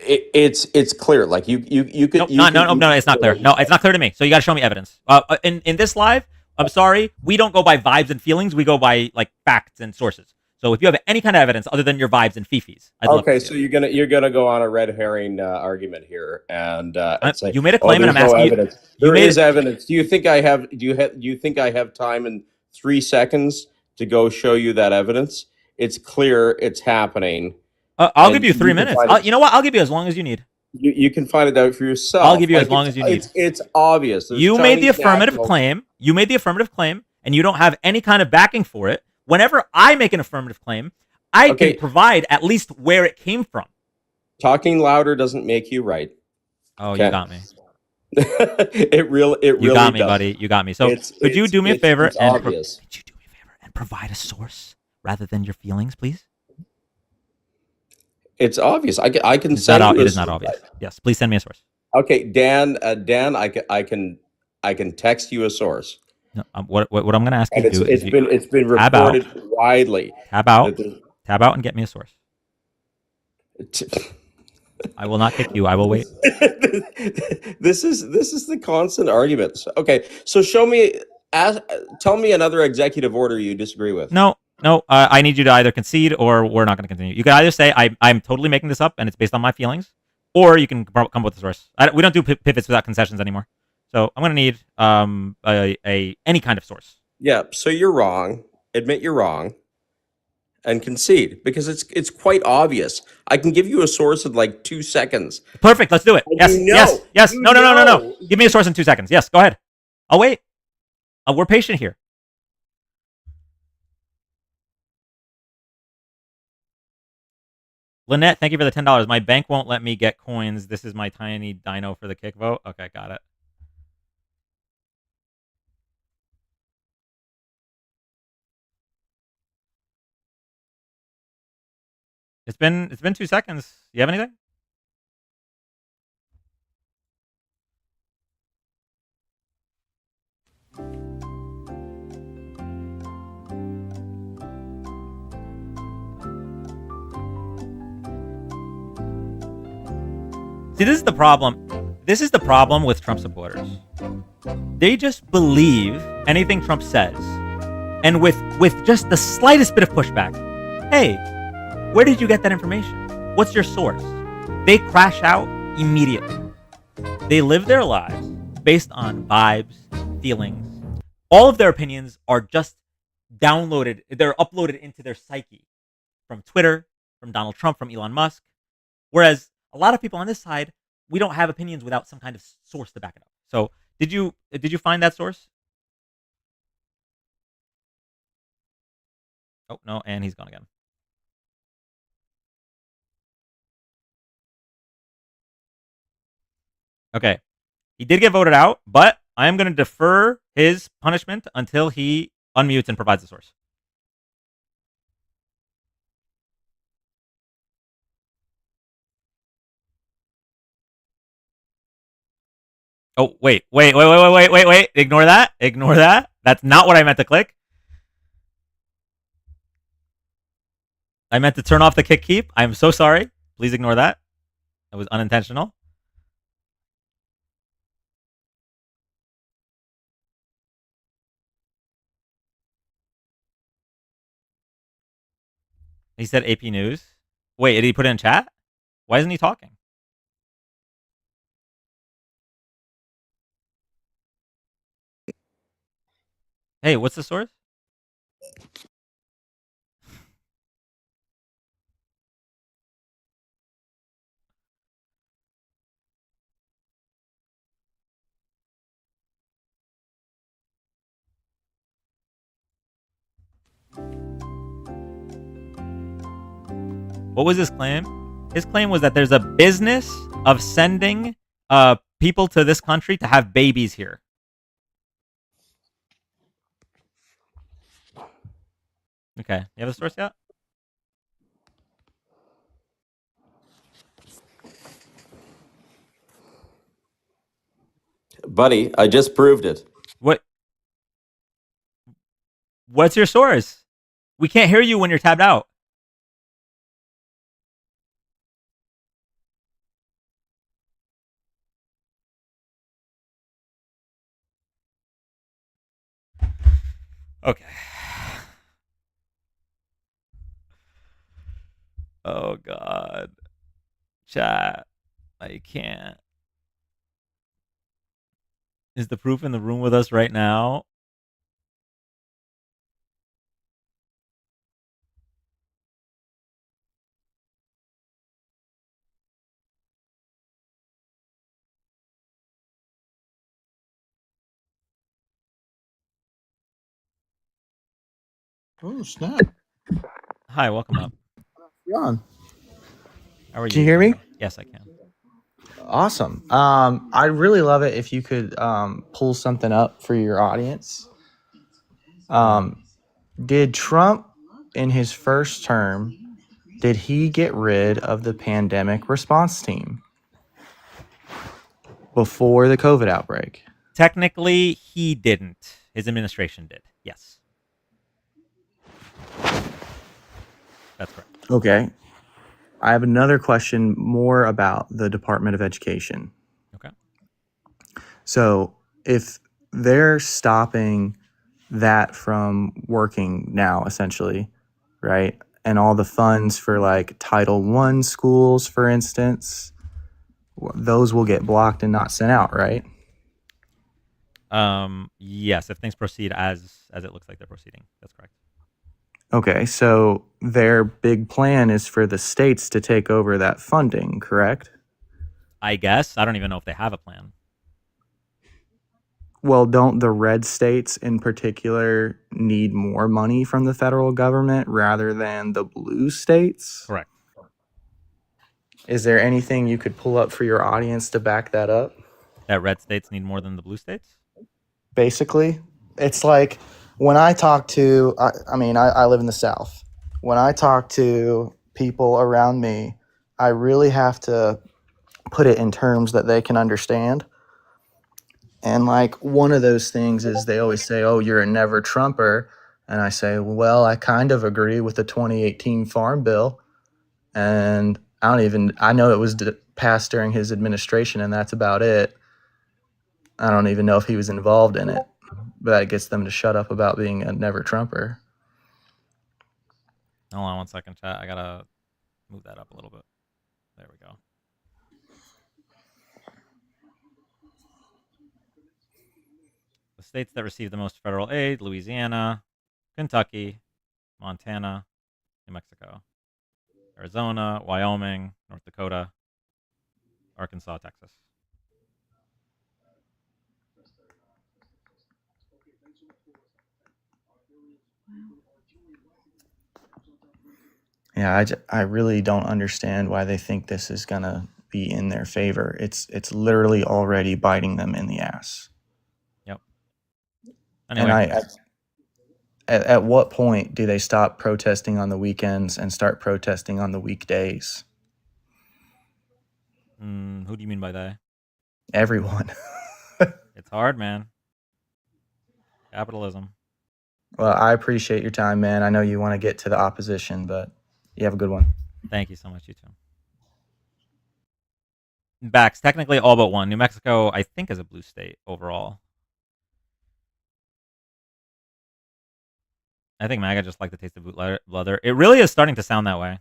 It's clear. Like you could. No, it's not clear. No, it's not clear to me. So you got to show me evidence. In this live, I'm sorry, we don't go by vibes and feelings. We go by like facts and sources. So if you have any kind of evidence other than your vibes and fifis, I'd love to see it. you're gonna go on a red herring argument here, and say, you made a claim, and I'm asking you. There is evidence. Do you think I have? Do you think I have time in 3 seconds to go show you that evidence? It's clear. It's happening. I'll give you 3 minutes. You know what? I'll give you as long as you need. You can find it out for yourself. I'll give you as long as you need. It's obvious. You made the affirmative claim. You made the affirmative claim, and you don't have any kind of backing for it. Whenever I make an affirmative claim, I can provide at least where it came from. Talking louder doesn't make you right. Oh, okay. You got me. It really you got me, does. buddy. You got me. So could you do me a favor and provide a source rather than your feelings, please? It's obvious. I can It send you. is not obvious. Yes, please send me a source. Okay, Dan. I can text you a source. No, what I'm going to ask you to do is it's been reported widely. Tab out and get me a source. I will not kick you. I will wait. This is the constant argument. Okay, so tell me another execup order you disagree with. No. I need you to either concede or we're not going to continue. You can either say I'm totally making this up and it's based on my feelings, or you can come up with a source. We don't do pivots without concessions anymore. So I'm going to need any kind of source. Yeah. So you're wrong. Admit you're wrong, and concede because it's quite obvious. I can give you a source in like 2 seconds. Perfect. Let's do it. Yes. No. Give me a source in 2 seconds. Yes. Go ahead. I'll wait. We're patient here. Lynette, thank you for the $10. My bank won't let me get coins. This is my tiny dino for the kick vote. Okay, got it. It's been 2 seconds. You have anything? See, this is the problem. This is the problem with Trump supporters. They just believe anything Trump says. And with just the slightest bit of pushback, hey, where did you get that information? What's your source? They crash out immediately. They live their lives based on vibes, feelings. All of their opinions are just downloaded. They're uploaded into their psyche from Twitter, from Donald Trump, from Elon Musk. Whereas a lot of people on this side, we don't have opinions without some kind of source to back it up. So did you find that source? Oh no, and he's gone again. Okay, he did get voted out, but I am going to defer his punishment until he unmutes and provides the source. Oh, wait. Ignore that. Ignore that. That's not what I meant to click. I meant to turn off the kick keep. I'm so sorry. Please ignore that. That was unintentional. He said AP News. Wait, did he put it in chat? Why isn't he talking? Hey, what's the source? What was his claim? His claim was that there's a business of sending people to this country to have babies here. Okay, you have a source yet? Buddy, I just proved it. What's your source? We can't hear you when you're tabbed out. Okay. Oh God. Chat. I can't. Is the proof in the room with us right now? Oh snap! Hi, welcome up. Jan, How are you? can you hear me? Yes, I can. Awesome. I'd really love it if you could pull something up for your audience. Did Trump, in his first term, did he get rid of the pandemic response team before the COVID outbreak? Technically, he didn't. His administration did. Yes. That's correct. Okay. I have another question more about the Department of Education. Okay. So if they're stopping that from working now, essentially, right? And all the funds for like Title I schools, for instance, those will get blocked and not sent out, right? Yes, if things proceed as it looks like they're proceeding. That's correct. Okay, so their big plan is for the states to take over that funding, correct? I guess. I don't even know if they have a plan. Well, don't the red states in particular need more money from the federal government rather than the blue states? Correct. Is there anything you could pull up for your audience to back that up? That red states need more than the blue states? Basically, it's like when I talk to, I live in the South. When I talk to people around me, I really have to put it in terms that they can understand. And like one of those things is they always say, oh, you're a never Trumper. And I say, well, I kind of agree with the 2018 Farm Bill. And I know it was passed during his administration and that's about it. I don't even know if he was involved in it, but that gets them to shut up about being a never Trumper. Hold on 1 second, chat. I gotta move that up a little bit. There we go. The states that receive the most federal aid: Louisiana, Kentucky, Montana, New Mexico, Arizona, Wyoming, North Dakota, Arkansas, Texas. Yeah, I really don't understand why they think this is gonna be in their favor. It's literally already biting them in the ass. Yep. And Anyway, at what point do they stop protesting on the weekends and start protesting on the weekdays? who do you mean by that? Everyone. It's hard, man. Capitalism. Well, I appreciate your time, man. I know you want to get to the opposition, but you have a good one. Thank you so much, you too. Backs, technically all but one. New Mexico, I think, is a blue state overall. I think MAGA just like the taste of boot leather. It really is starting to sound that way.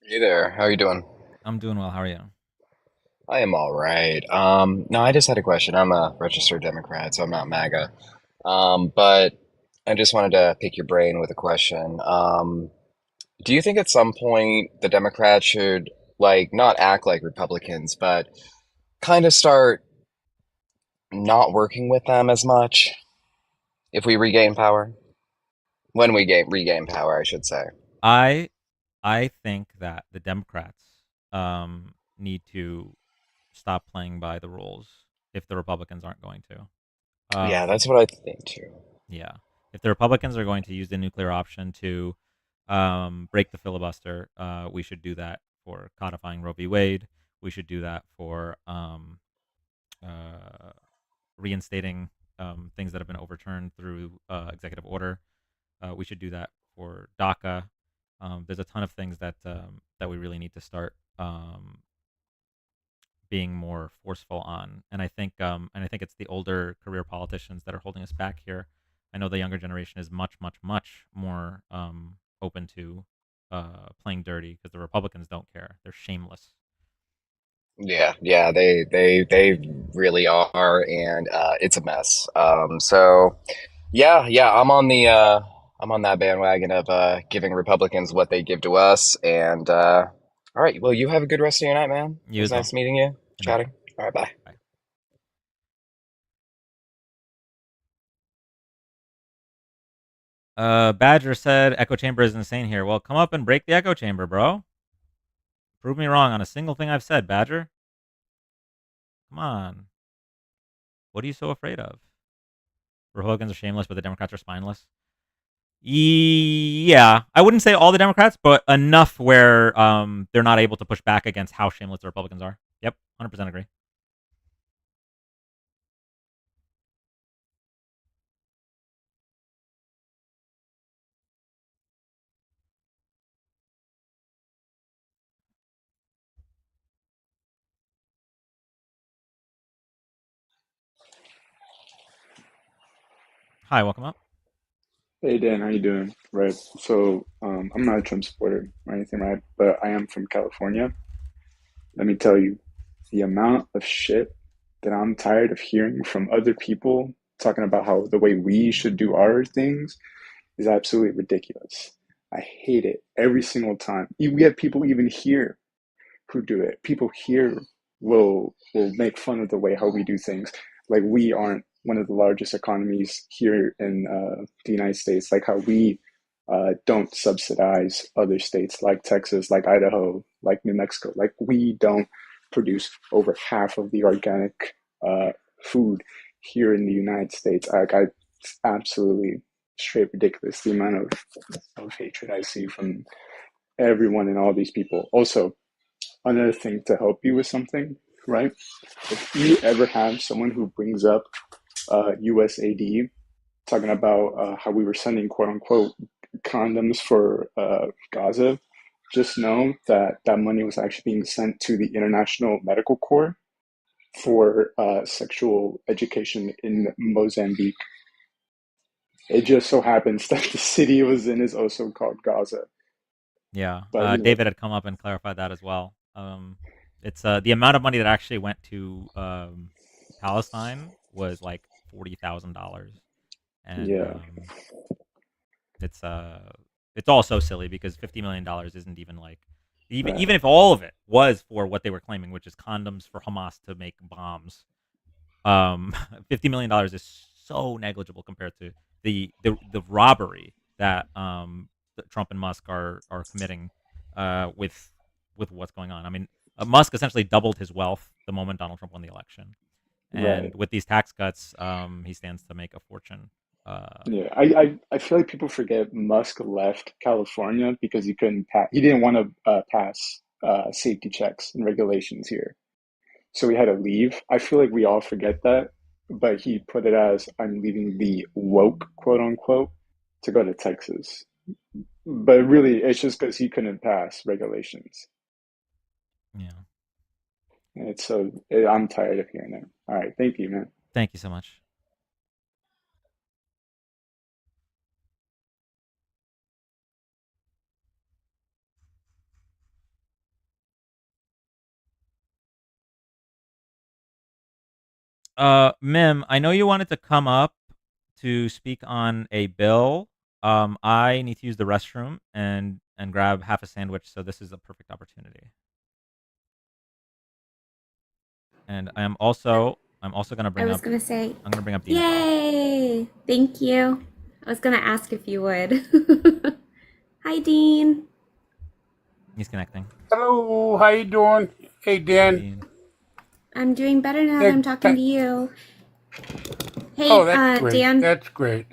Hey there, how are you doing? I'm doing well. How are you? I am all right. No, I just had a question. I'm a registered Democrat, so I'm not MAGA. But I just wanted to pick your brain with a question. Do you think at some point the Democrats should like not act like Republicans, but kind of start not working with them as much if we regain power? When we regain power, I should say. I think that the Democrats need to stop playing by the rules if the Republicans aren't going to. Yeah, that's what I think too. Yeah. If the Republicans are going to use the nuclear option to break the filibuster, we should do that for codifying Roe v. Wade. We should do that for reinstating things that have been overturned through executive order. We should do that for DACA. There's a ton of things that that we really need to start being more forceful on, and I think it's the older career politicians that are holding us back here. I know the younger generation is much more open to playing dirty because the Republicans don't care. They're shameless. Yeah, they really are, and it's a mess. So yeah, I'm on that bandwagon of giving Republicans what they give to us. And all right, well, you have a good rest of your night, man. It You was as well. nice meeting you, Good night. chatting. All right, bye. Badger said echo chamber is insane here. Well, come up and break the echo chamber, bro. Prove me wrong on a single thing I've said, Badger. Come on. What are you so afraid of? Republicans are shameless, but the Democrats are spineless. Yeah, I wouldn't say all the Democrats, but enough where they're not able to push back against how shameless the Republicans are. Yep, 100% agree. Hi, welcome up. Hey Dan, how you doing? Right. So I'm not a Trump supporter or anything, right? But I am from California. Let me tell you, the amount of shit that I'm tired of hearing from other people talking about how the way we should do our things is absolutely ridiculous. I hate it every single time. We have people even here who do it. People here will make fun of the way how we do things. Like we aren't one of the largest economies here in the United States. Like how we don't subsidize other states like Texas, like Idaho, like New Mexico. Like we don't produce over half of the organic food here in the United States. It's absolutely straight ridiculous the amount of hatred I see from everyone and all these people. Also, another thing to help you with something, right? If you ever have someone who brings up USAID, talking about how we were sending quote unquote condoms for Gaza, just know that that money was actually being sent to the International Medical Corps for sexual education in Mozambique. It just so happens that the city it was in is also called Gaza. Yeah, But David had come up and clarified that as well. It's the amount of money that actually went to Palestine was like $40,000, and yeah, it's all so silly because $50 million isn't even like Even if all of it was for what they were claiming, which is condoms for Hamas to make bombs, $50 million is so negligible compared to the robbery that that Trump and Musk are committing with what's going on. I mean, Musk essentially doubled his wealth the moment Donald Trump won the election, and Right. with these tax cuts, he stands to make a fortune. Yeah, I feel like people forget Musk left California because he couldn't pass. He didn't want to pass safety checks and regulations here, so he had to leave. I feel like we all forget that, but he put it as I'm leaving the woke quote unquote to go to Texas. But really, it's just because he couldn't pass regulations. Yeah. And it's so I'm tired of hearing it. All right, thank you, man. Thank you so much. Mim, I know you wanted to come up to speak on a bill. I need to use the restroom and grab half a sandwich, so this is a perfect opportunity. And I'm also gonna I bring was up gonna say, I'm gonna bring up Dean as well. yay! Thank you. I was gonna ask if you would. Hi, Dean. He's connecting. Hello, how you doing? Hey, Dan. I'm doing better now that I'm talking to you. Hey, Oh, that's great. Dan. That's great.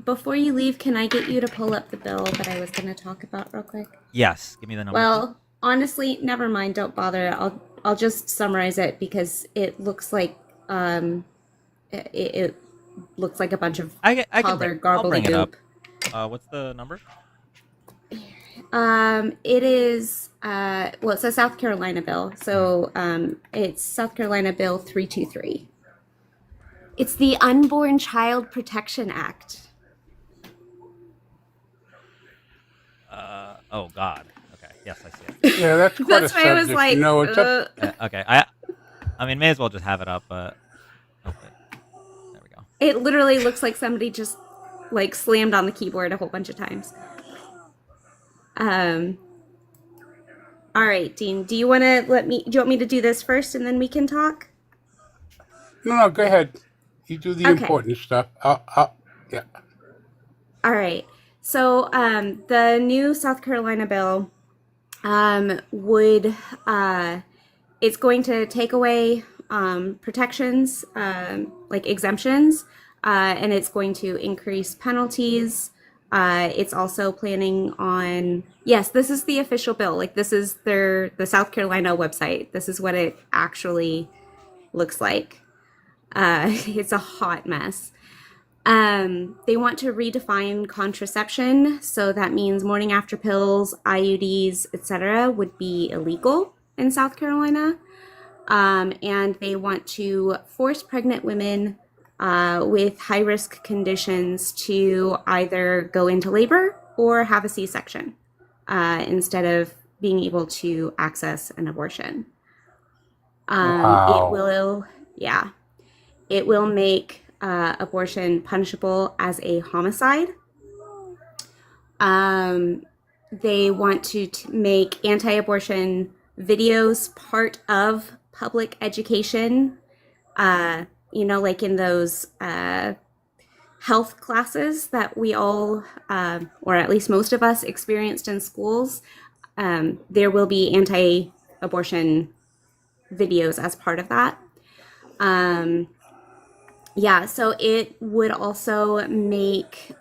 Before you leave, can I get you to pull up the bill that I was gonna talk about real quick? Yes, give me the number. Well, honestly, never mind. Don't bother. I'll just summarize it because it looks like it looks like a bunch of I can toddler I'll bring it up. gobbledygook. What's the number? It is well, it's a South Carolina bill, so it's South Carolina Bill 323. It's the Unborn Child Protection Act. Oh God. Okay. Yes, I see it. Yeah, that's quite That's a why I was subject. like, You know, it's up. Okay. I mean, may as well just have it up, but okay. There we go. It literally looks like somebody just like slammed on the keyboard a whole bunch of times. All right, Dean, do you want me to do this first and then we can talk? No, go ahead. You do the Okay. important stuff. Yeah. All right. So the new South Carolina bill would it's going to take away protections like exemptions, and it's going to increase penalties. It's also planning on, yes, this is the official bill. Like this is the South Carolina website. This is what it actually looks like. It's a hot mess. They want to redefine contraception, so that means morning after pills, IUDs, etc. would be illegal in South Carolina. And they want to force pregnant women with high risk conditions to either go into labor or have a C-section instead of being able to access an abortion. Wow. It will make abortion punishable as a homicide. They want to make anti-abortion videos part of public education. Like in those health classes that we all, or at least most of us, experienced in schools. There will be anti-abortion videos as part of that. So it would also make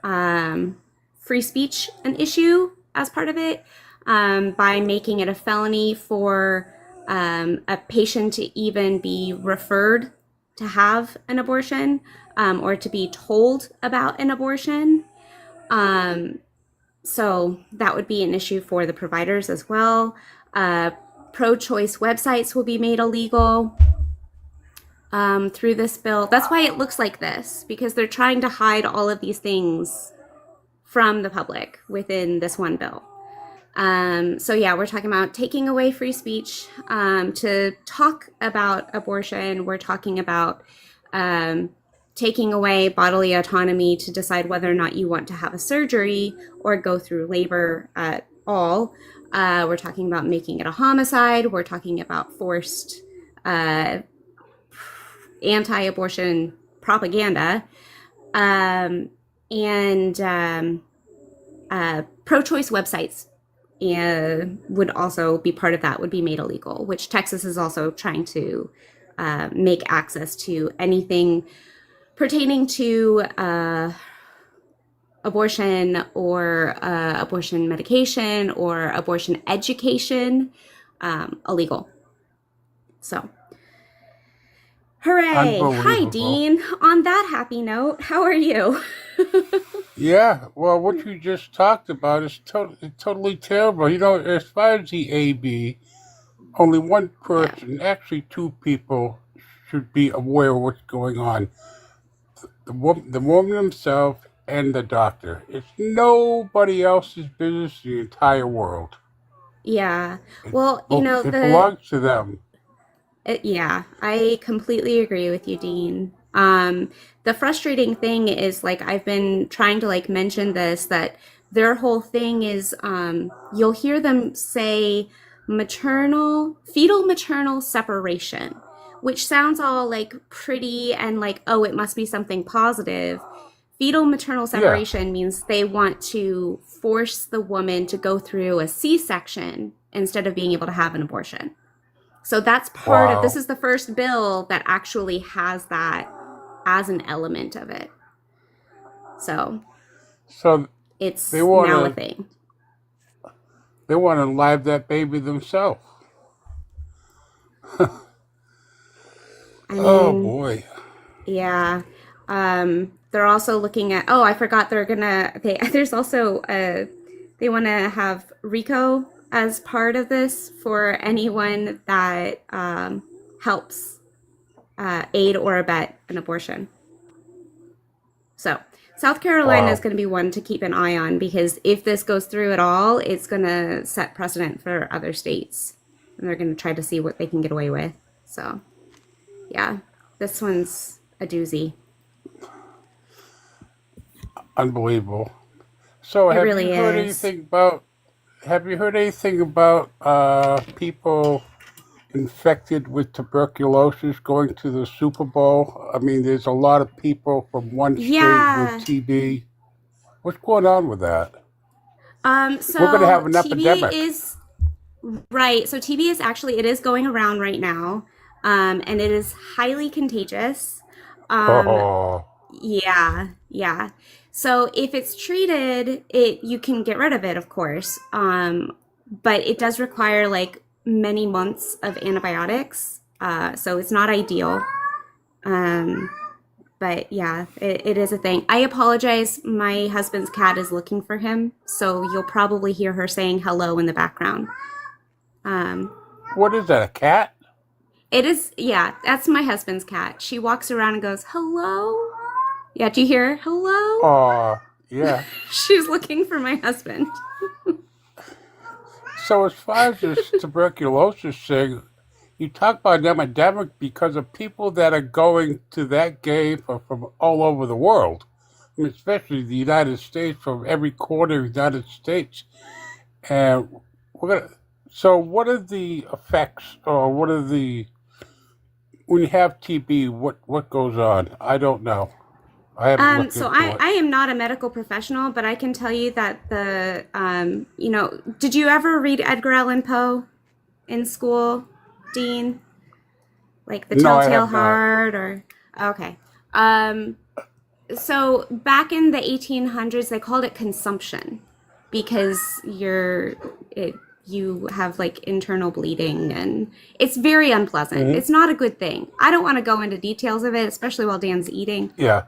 free speech an issue as part of it by making it a felony for a patient to even be referred to have an abortion or to be told about an abortion. So that would be an issue for the providers as well. Pro-choice websites will be made illegal through this bill. That's why it looks like this, because they're trying to hide all of these things from the public within this one bill. We're talking about taking away free speech to talk about abortion. We're talking about taking away bodily autonomy to decide whether or not you want to have a surgery or go through labor at all. We're talking about making it a homicide. We're talking about forced anti-abortion propaganda. And pro-choice websites would also be part of that, would be made illegal, which Texas is also trying to make access to anything pertaining to abortion or abortion medication or abortion education illegal. So, hooray! Hi, Unbelievable. Dean. On that happy note, how are you? Yeah, well, what you just talked about is totally terrible. You know, as far as the AB, only one person, actually two people, should be aware of what's going on. The woman himself and the doctor. It's nobody else's business in the entire world. Yeah. Well, you know, It belongs to them. Yeah, I completely agree with you, Dean. The frustrating thing is, like, I've been trying to like mention this, that their whole thing is you'll hear them say fetal maternal separation, which sounds all like pretty and like, oh, it must be something positive. Fetal maternal separation means they want to force the woman to go through a C-section instead of being able to have an abortion. So that's part of, this is the first bill that actually has that as an element of it. So it's now a thing. They want to live that baby themselves. Oh boy. Yeah. They're also looking at, I forgot there's also they want to have RICO as part of this for anyone that helps aid or abet an abortion. So South Carolina is going to be one to keep an eye on, because if this goes through at all, it's going to set precedent for other states, and they're going to try to see what they can get away with. So yeah, this one's a doozy. Unbelievable. So have really you heard is. anything about people infected with tuberculosis going to the Super Bowl? I mean, there's a lot of people from one state with TB. What's going on with that? So We're going to have an TB epidemic. is right. So TB is actually, it is going around right now, and it is highly contagious. Yeah. So if it's treated, you can get rid of it, of course. But it does require like many months of antibiotics. So it's not ideal. But yeah, it is a thing. I apologize. My husband's cat is looking for him, so you'll probably hear her saying hello in the background. What is that, a cat? It is, yeah, that's my husband's cat. She walks around and goes, hello? Yeah, do you hear her? Hello? Yeah. She's looking for my husband. So as far as this tuberculosis thing, you talk about an epidemic because of people that are going to that game from all over the world. I mean, especially the United States, from every corner of the United States. And so what are the effects, or when you have TB, what goes on? I don't know. I haven't looked So into it. I am not a medical professional, but I can tell you that did you ever read Edgar Allan Poe in school, Dean? Like The No, I Telltale have not. Heart okay. So back in the 1800s, they called it consumption because you have like internal bleeding, and it's very unpleasant. It's not a good thing. I don't want to go into details of it, especially while Dan's eating. Yeah.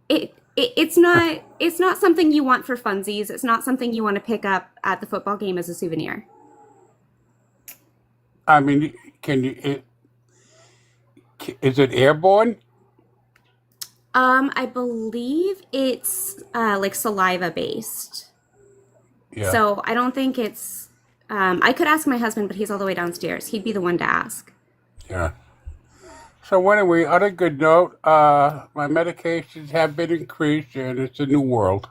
It's not something you want for funsies. It's not something you want to pick up at the football game as a souvenir. I mean, is it airborne? I believe it's like saliva based. Yeah. So I don't think it's. I could ask my husband, but he's all the way downstairs. He'd be the one to ask. Yeah. So anyway, on a good note, my medications have been increased, and it's a new world.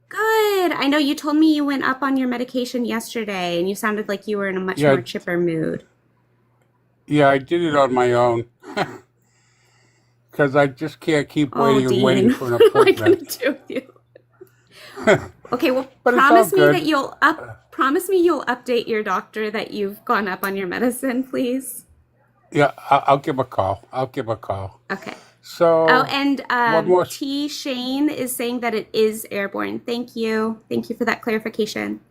Good. I know you told me you went up on your medication yesterday and you sounded like you were in a much Yeah, more chipper mood. yeah, I did it on my own because I just can't keep Oh, waiting and waiting Dean. for an What am I gonna appointment. do with you? Okay, well, But it's all promise me that good. you'll update your doctor that you've gone up on your medicine, please. Yeah, I'll give a call. I'll give a call. Okay. Oh, So and one more. T. Shane is saying that it is airborne. Thank you. Thank you for that clarification.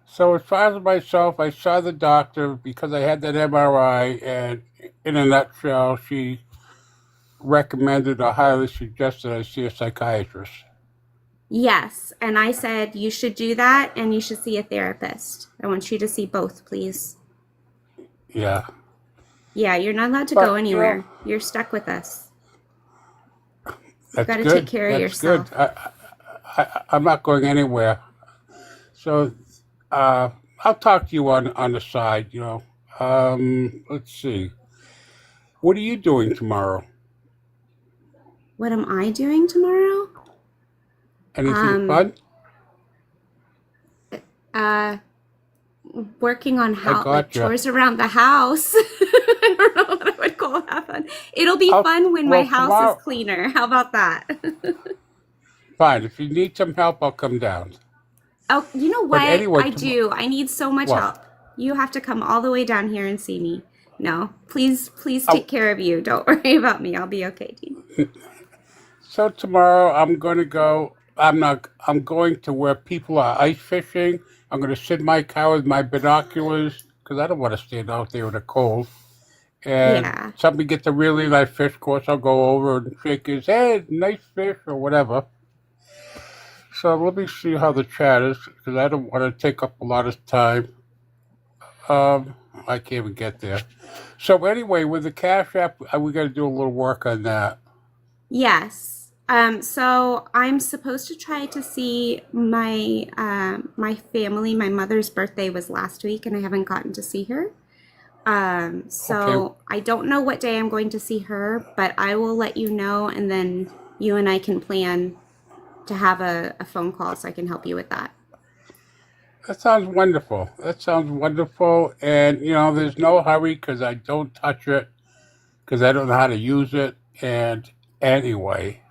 So as far as myself, I saw the doctor because I had that MRI, and in a nutshell, she recommended or highly suggested I see a psychiatrist. Yes, and I said you should do that and you should see a therapist. I want you to see both, please. Yeah, Yeah, you're not allowed to go but anywhere. You're stuck with us. You've that's got to take good. care of That's good. yourself. I'm not going anywhere. So I'll talk to you on the side. Let's see. What are you doing tomorrow? What am I doing tomorrow? Anything Um, fun? uh, working on I gotcha. chores around the house. I don't know what I would call that fun. It'll be fun when my Well, house tomorrow. is cleaner. How about that? Fine. If you need some help, I'll come down. Oh, you know But what? anyway, I do. I need so much what? help. You have to come all the way down here and see me. No, please Oh, take care of you. Don't worry about me. I'll be okay, Dean. so tomorrow I'm going to go. I'm going to where people are ice fishing. I'm going to sit in my car with my binoculars because I don't want to stand out there in the cold. And Yeah. somebody gets a really nice fish, of course, I'll go over and shake his head, nice fish, or whatever. So let me see how the chat is because I don't want to take up a lot of time. I can't even get there. So anyway, with the Cash App, we got to do a little work on that. Yes. So I'm supposed to try to see my family. My mother's birthday was last week, and I haven't gotten to see her. Okay. So I don't know what day I'm going to see her, but I will let you know, and then you and I can plan to have a phone call so I can help you with that. That sounds wonderful. That sounds wonderful. And, there's no hurry because I don't touch it because I don't know how to use it. And anyway,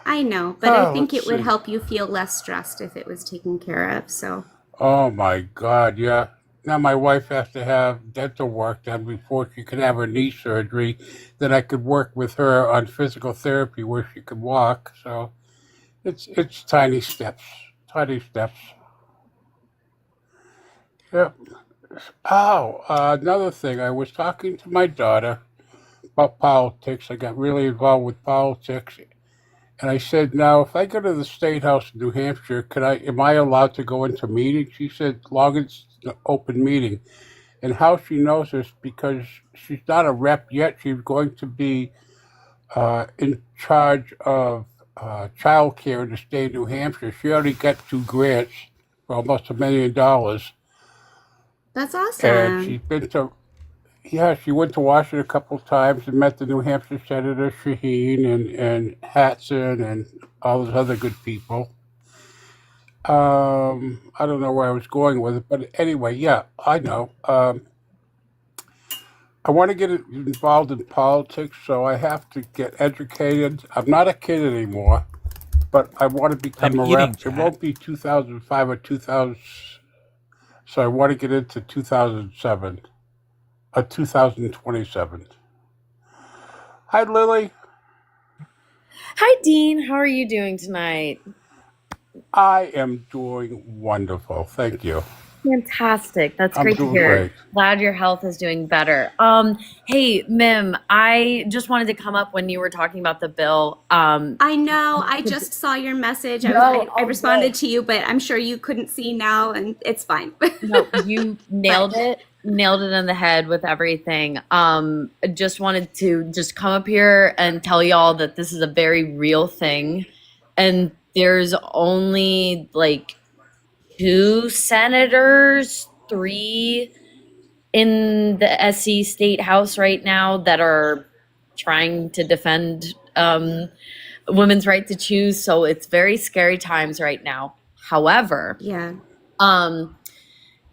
I know, but I think let's it would see. help you feel less stressed if it was taken care of. So, Oh my God, yeah. Now my wife has to have dental work done before she can have her knee surgery. Then I could work with her on physical therapy where she could walk. So it's tiny steps. Tiny steps. Yep. Oh, another thing. I was talking to my daughter about politics. I got really involved with politics. And I said, now, if I go to the State House in New Hampshire, am I allowed to go into meetings? She said, long as it's an open meeting. And how she knows this, because she's not a rep yet. She's going to be in charge of child care in the state of New Hampshire. She already got 2 grants for almost $1 million. that's And she's awesome. been to, she went to Washington a couple of times and met the New Hampshire Senator Shaheen and Hatson and all those other good people. I don't know where I was going with it, but anyway, yeah, I know. I want to get involved in politics, so I have to get educated. I'm not a kid anymore, but I want to I'm become a eating, rep. It chat. won't be 2005 or 2000, so I want to get into 2007, 2027. Hi, Lily. Hi, Dean. How are you doing tonight? I am doing wonderful. Thank you. Fantastic. That's I'm great to doing hear. great. Glad your health is doing better. Hey, Mim, I just wanted to come up when you were talking about the bill. I know. I just saw your message. I No, responded to you, but I'm sure you couldn't see now, and it's fine. no, you nailed But it. Nailed it on the head with everything. Just wanted to just come up here and tell y'all that this is a very real thing. And there's only like 2 senators, 3 in the SC State House right now that are trying to defend women's right to choose. So it's very scary times right now. However, Yeah.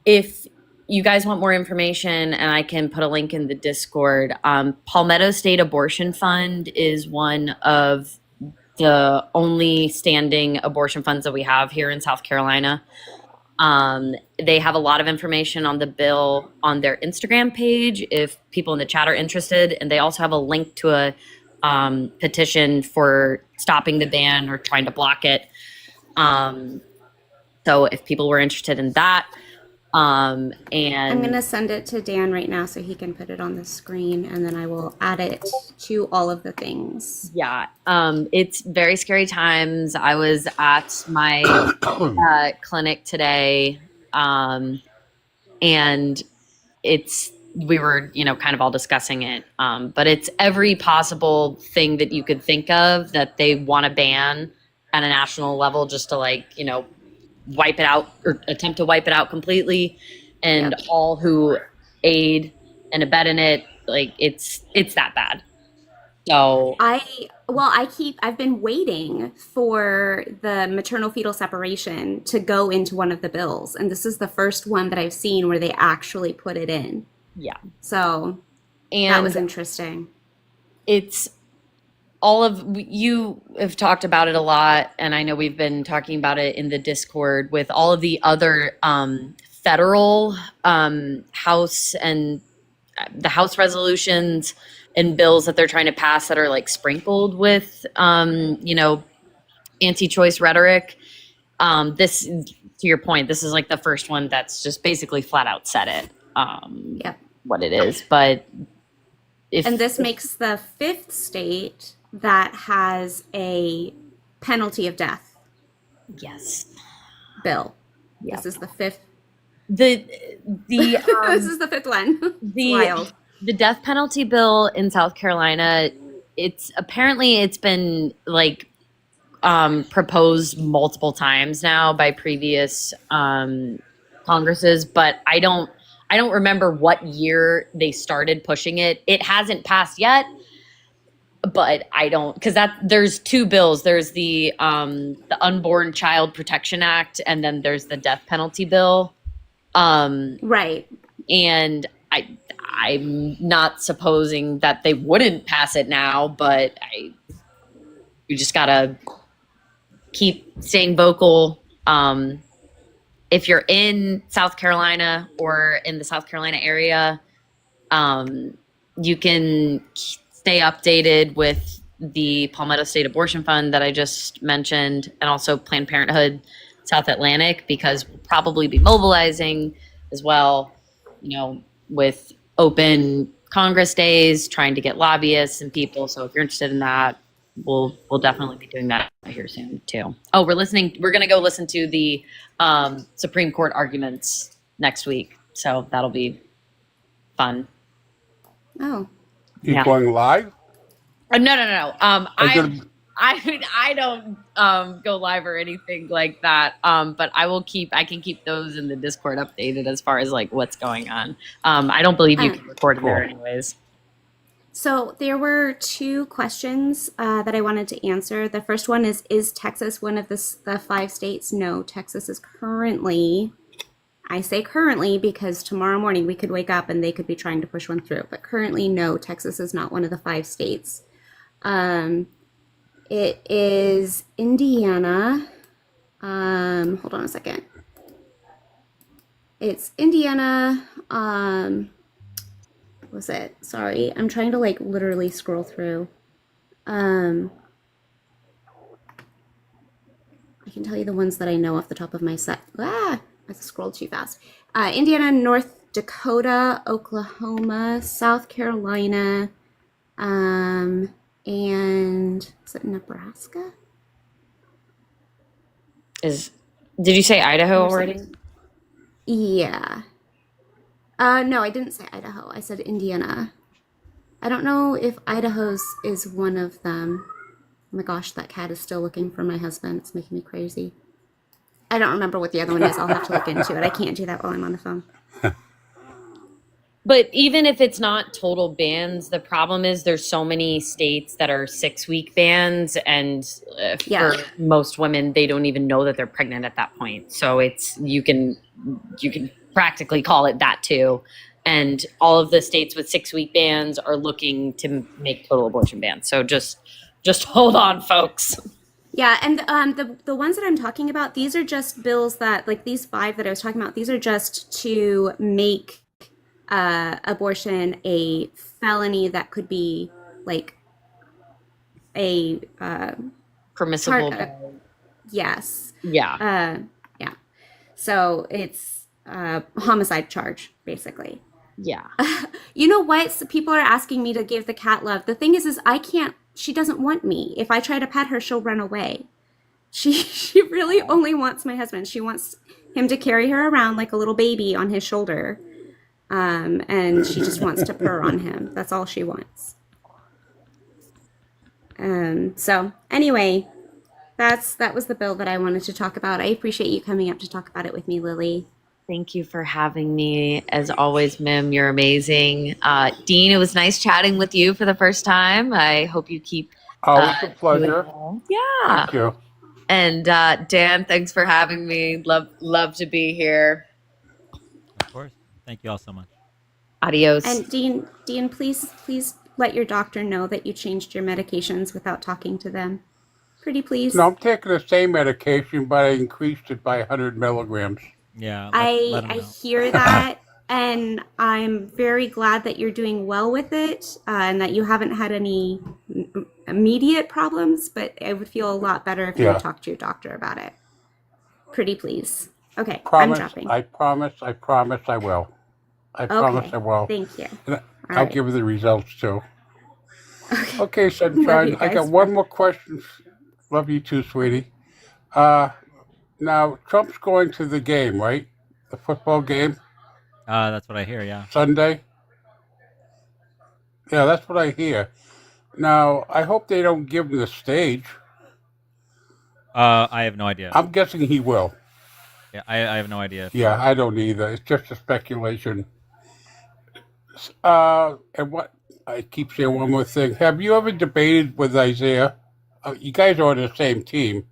If you guys want more information, and I can put a link in the Discord, Palmetto State Abortion Fund is one of the only standing abortion funds that we have here in South Carolina. They have a lot of information on the bill on their Instagram page if people in the chat are interested. And they also have a link to a petition for stopping the ban or trying to block it. So if people were interested in that, and I'm going to send it to Dan right now so he can put it on the screen, and then I will add it to all of the things. yeah, it's very scary times. I was at my clinic today, and we were, kind of all discussing it. But it's every possible thing that you could think of that they want to ban at a national level, just to wipe it out or attempt to wipe it out completely. And all who aid and abet in it, it's that bad. So I've been waiting for the maternal fetal separation to go into one of the bills, and this is the first one that I've seen where they actually put it in. Yeah. So And that was interesting. It's all of you have talked about it a lot, and I know we've been talking about it in the Discord with all of the other federal House and the House resolutions and bills that they're trying to pass that are sprinkled with anti-choice rhetoric. This, to your point, this is the first one that's just basically flat out said it. What it is, but And this makes the 5th state that has a penalty of death bill. Yep. This is the 5th. This is the 5th one. It's wild. The death penalty bill in South Carolina, it's been proposed multiple times now by previous Congresses, but I don't remember what year they started pushing it. It hasn't passed yet, but because there's 2 bills. There's the Unborn Child Protection Act, and then there's the death penalty bill. Right. And I'm not supposing that they wouldn't pass it now, but you just gotta keep staying vocal. If you're in South Carolina or in the South Carolina area, you can stay updated with the Palmetto State Abortion Fund that I just mentioned, and also Planned Parenthood South Atlantic, because we'll probably be mobilizing as well, with open Congress days, trying to get lobbyists and people. So if you're interested in that, we'll definitely be doing that here soon too. Oh, we're going to go listen to the Supreme Court arguments next week. So that'll be fun. Oh. You going live? No. I don't go live or anything like that. But I can keep those in the Discord updated as far as what's going on. I don't believe you can record it there anyways. So there were 2 questions that I wanted to answer. The first one is Texas one of the 5 states? No, Texas is currently, I say currently because tomorrow morning we could wake up and they could be trying to push one through. But currently, no, Texas is not one of the 5 states. It is Indiana. Hold on a second. It's Indiana. What was it? Sorry, I'm trying to literally scroll through. I can tell you the ones that I know off the top of my set. I scrolled too fast. Indiana, North Dakota, Oklahoma, South Carolina, and is it Nebraska? Did you say Idaho already? Yeah. No, I didn't say Idaho. I said Indiana. I don't know if Idaho's is one of them. Oh my gosh, that cat is still looking for my husband. It's making me crazy. I don't remember what the other one is. I'll have to look into it. I can't do that while I'm on the phone. But even if it's not total bans, the problem is there's so many states that are 6-week bans, and Yeah. for most women, they don't even know that they're pregnant at that point. So it's you can practically call it that too. And all of the states with 6-week bans are looking to make total abortion bans. So just hold on, folks. Yeah, and the ones that I'm talking about, these are just bills that, like these 5 that I was talking about, these are just to make abortion a felony that could be like a Permissible. yes. Yeah. Yeah. So it's a homicide charge, basically. Yeah. You know what? So people are asking me to give the cat love. The thing is I can't. She doesn't want me. If I try to pet her, she'll run away. She really only wants my husband. She wants him to carry her around like a little baby on his shoulder. And she just wants to purr on him. That's all she wants. So anyway, that was the bill that I wanted to talk about. I appreciate you coming up to talk about it with me, Lily. Thank you for having me. As always, Mim, you're amazing. Dean, it was nice chatting with you for the first time. I hope you keep Always a pleasure. doing well. Yeah. Thank you. And Dan, thanks for having me. Love to be here. Of course. Thank you all so much. Adios. And Dean, please let your doctor know that you changed your medications without talking to them. Pretty please. No, I'm taking the same medication, but I increased it by 100 milligrams. Yeah. I hear that, and I'm very glad that you're doing well with it, and that you haven't had any immediate problems, but I would feel a lot better if you would talk to your doctor about it. Pretty please. Okay, I'm dropping. I promise I will. I promise I will. Thank you. And All I'll right. give you the results too. Okay, Sunshine, I got guys. one more question. Love you too, sweetie. Now, Trump's going to the game, right? The football game? That's what I hear, yeah. Sunday? Yeah, that's what I hear. Now, I hope they don't give him the stage. I have no idea. I'm guessing he will. Yeah, I have no idea. Yeah, I don't either. It's just a speculation. And what I keep saying one more thing. Have you ever debated with Isaiah? You guys are on the same team.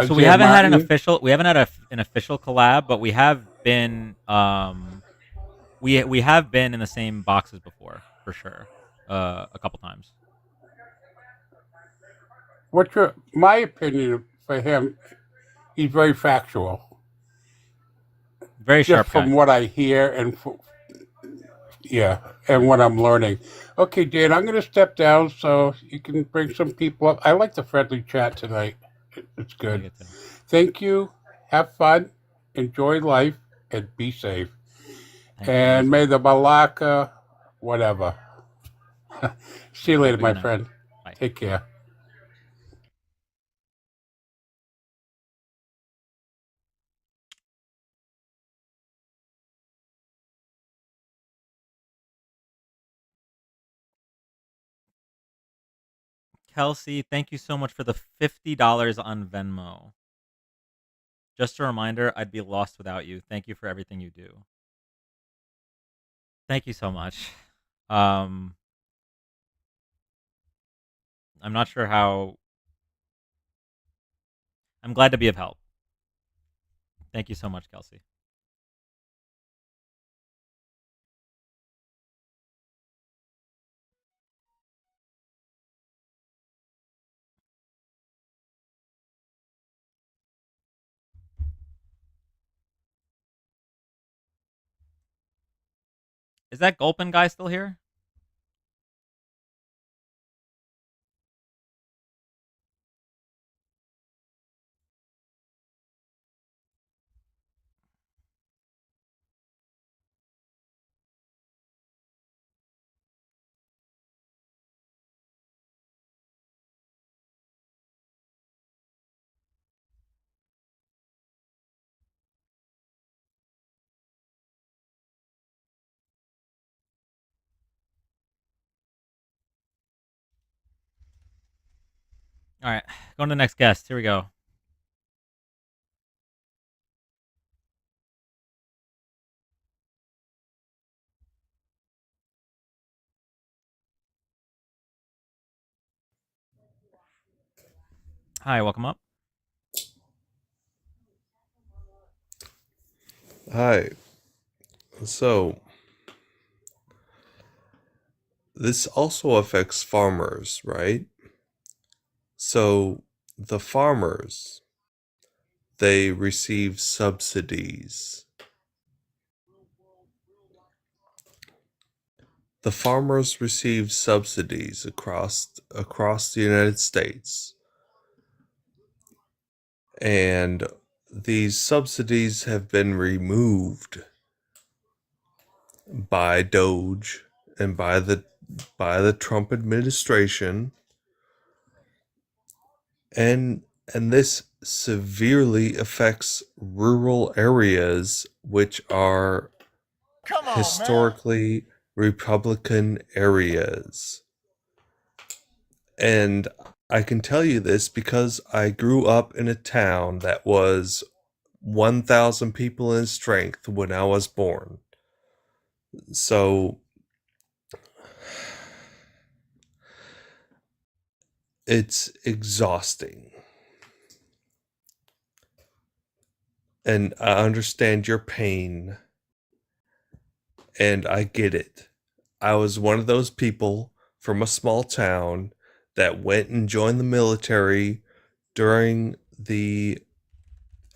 So we haven't had an official. We haven't had an official collab, but we have been. We have been in the same boxes before, for sure. A couple times. What's my opinion for him? He's very factual. Very sharp Just from guy. what I hear and and what I'm learning. Okay, Dan, I'm going to step down so you can bring some people up. I like the friendly chat tonight. It's good. Thank you. Have fun. Enjoy life and be safe. And may the Malaka, whatever. See you later, my friend. Take care. Kelsey, thank you so much for the $50 on Venmo. Just a reminder, I'd be lost without you. Thank you for everything you do. Thank you so much. I'm not sure how. I'm glad to be of help. Thank you so much, Kelsey. Is that Gulpin guy still here? All right, going to the next guest. Here we go. Hi, welcome up. Hi. So, this also affects farmers, right? So, the farmers, they receive subsidies. The farmers receive subsidies across the United States. And these subsidies have been removed by Doge and by the Trump administration, and this severely affects rural areas which are historically Republican areas. And I can tell you this because I grew up in a town that was 1,000 people in strength when I was born. So it's exhausting. And I understand your pain. And I get it. I was one of those people from a small town that went and joined the military during the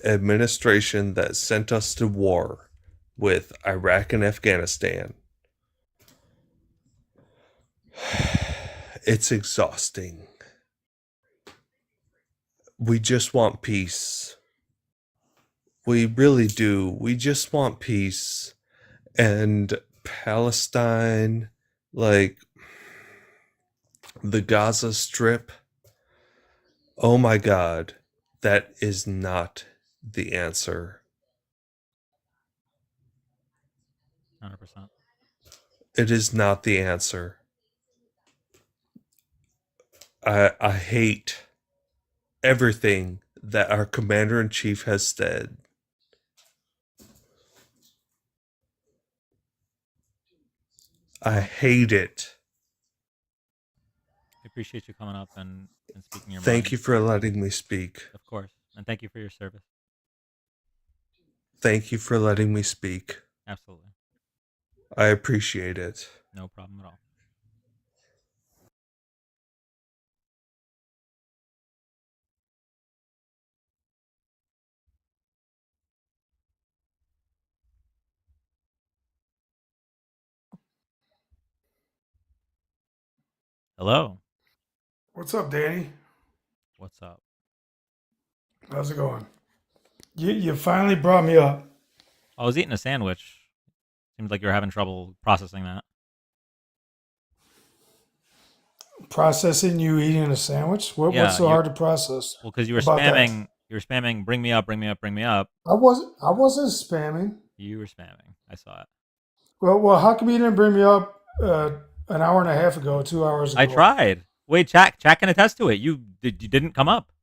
administration that sent us to war with Iraq and Afghanistan. It's exhausting. We just want peace. We really do. We just want peace. And Palestine, like the Gaza Strip, oh my God, that is not the answer. 100%. It is not the answer. I hate everything that our commander-in-chief has said. I hate it. I appreciate you coming up and speaking your mind. Thank you for letting me speak. Of course. And thank you for your service. Thank you for letting me speak. Absolutely. I appreciate it. No problem at all. Hello. What's up, Danny? What's up? How's it going? You finally brought me up. I was eating a sandwich. Seems like you're having trouble processing that. Processing you eating a sandwich? Yeah, What's so hard to process? Well, because you were about that? spamming. You were spamming. Bring me up. Bring me up. Bring me up. I wasn't spamming. You were spamming. I saw it. Well, how come you didn't bring me up an hour and a half ago, 2 hours ago? I tried. Wait, Jack can attest to it. You didn't come up.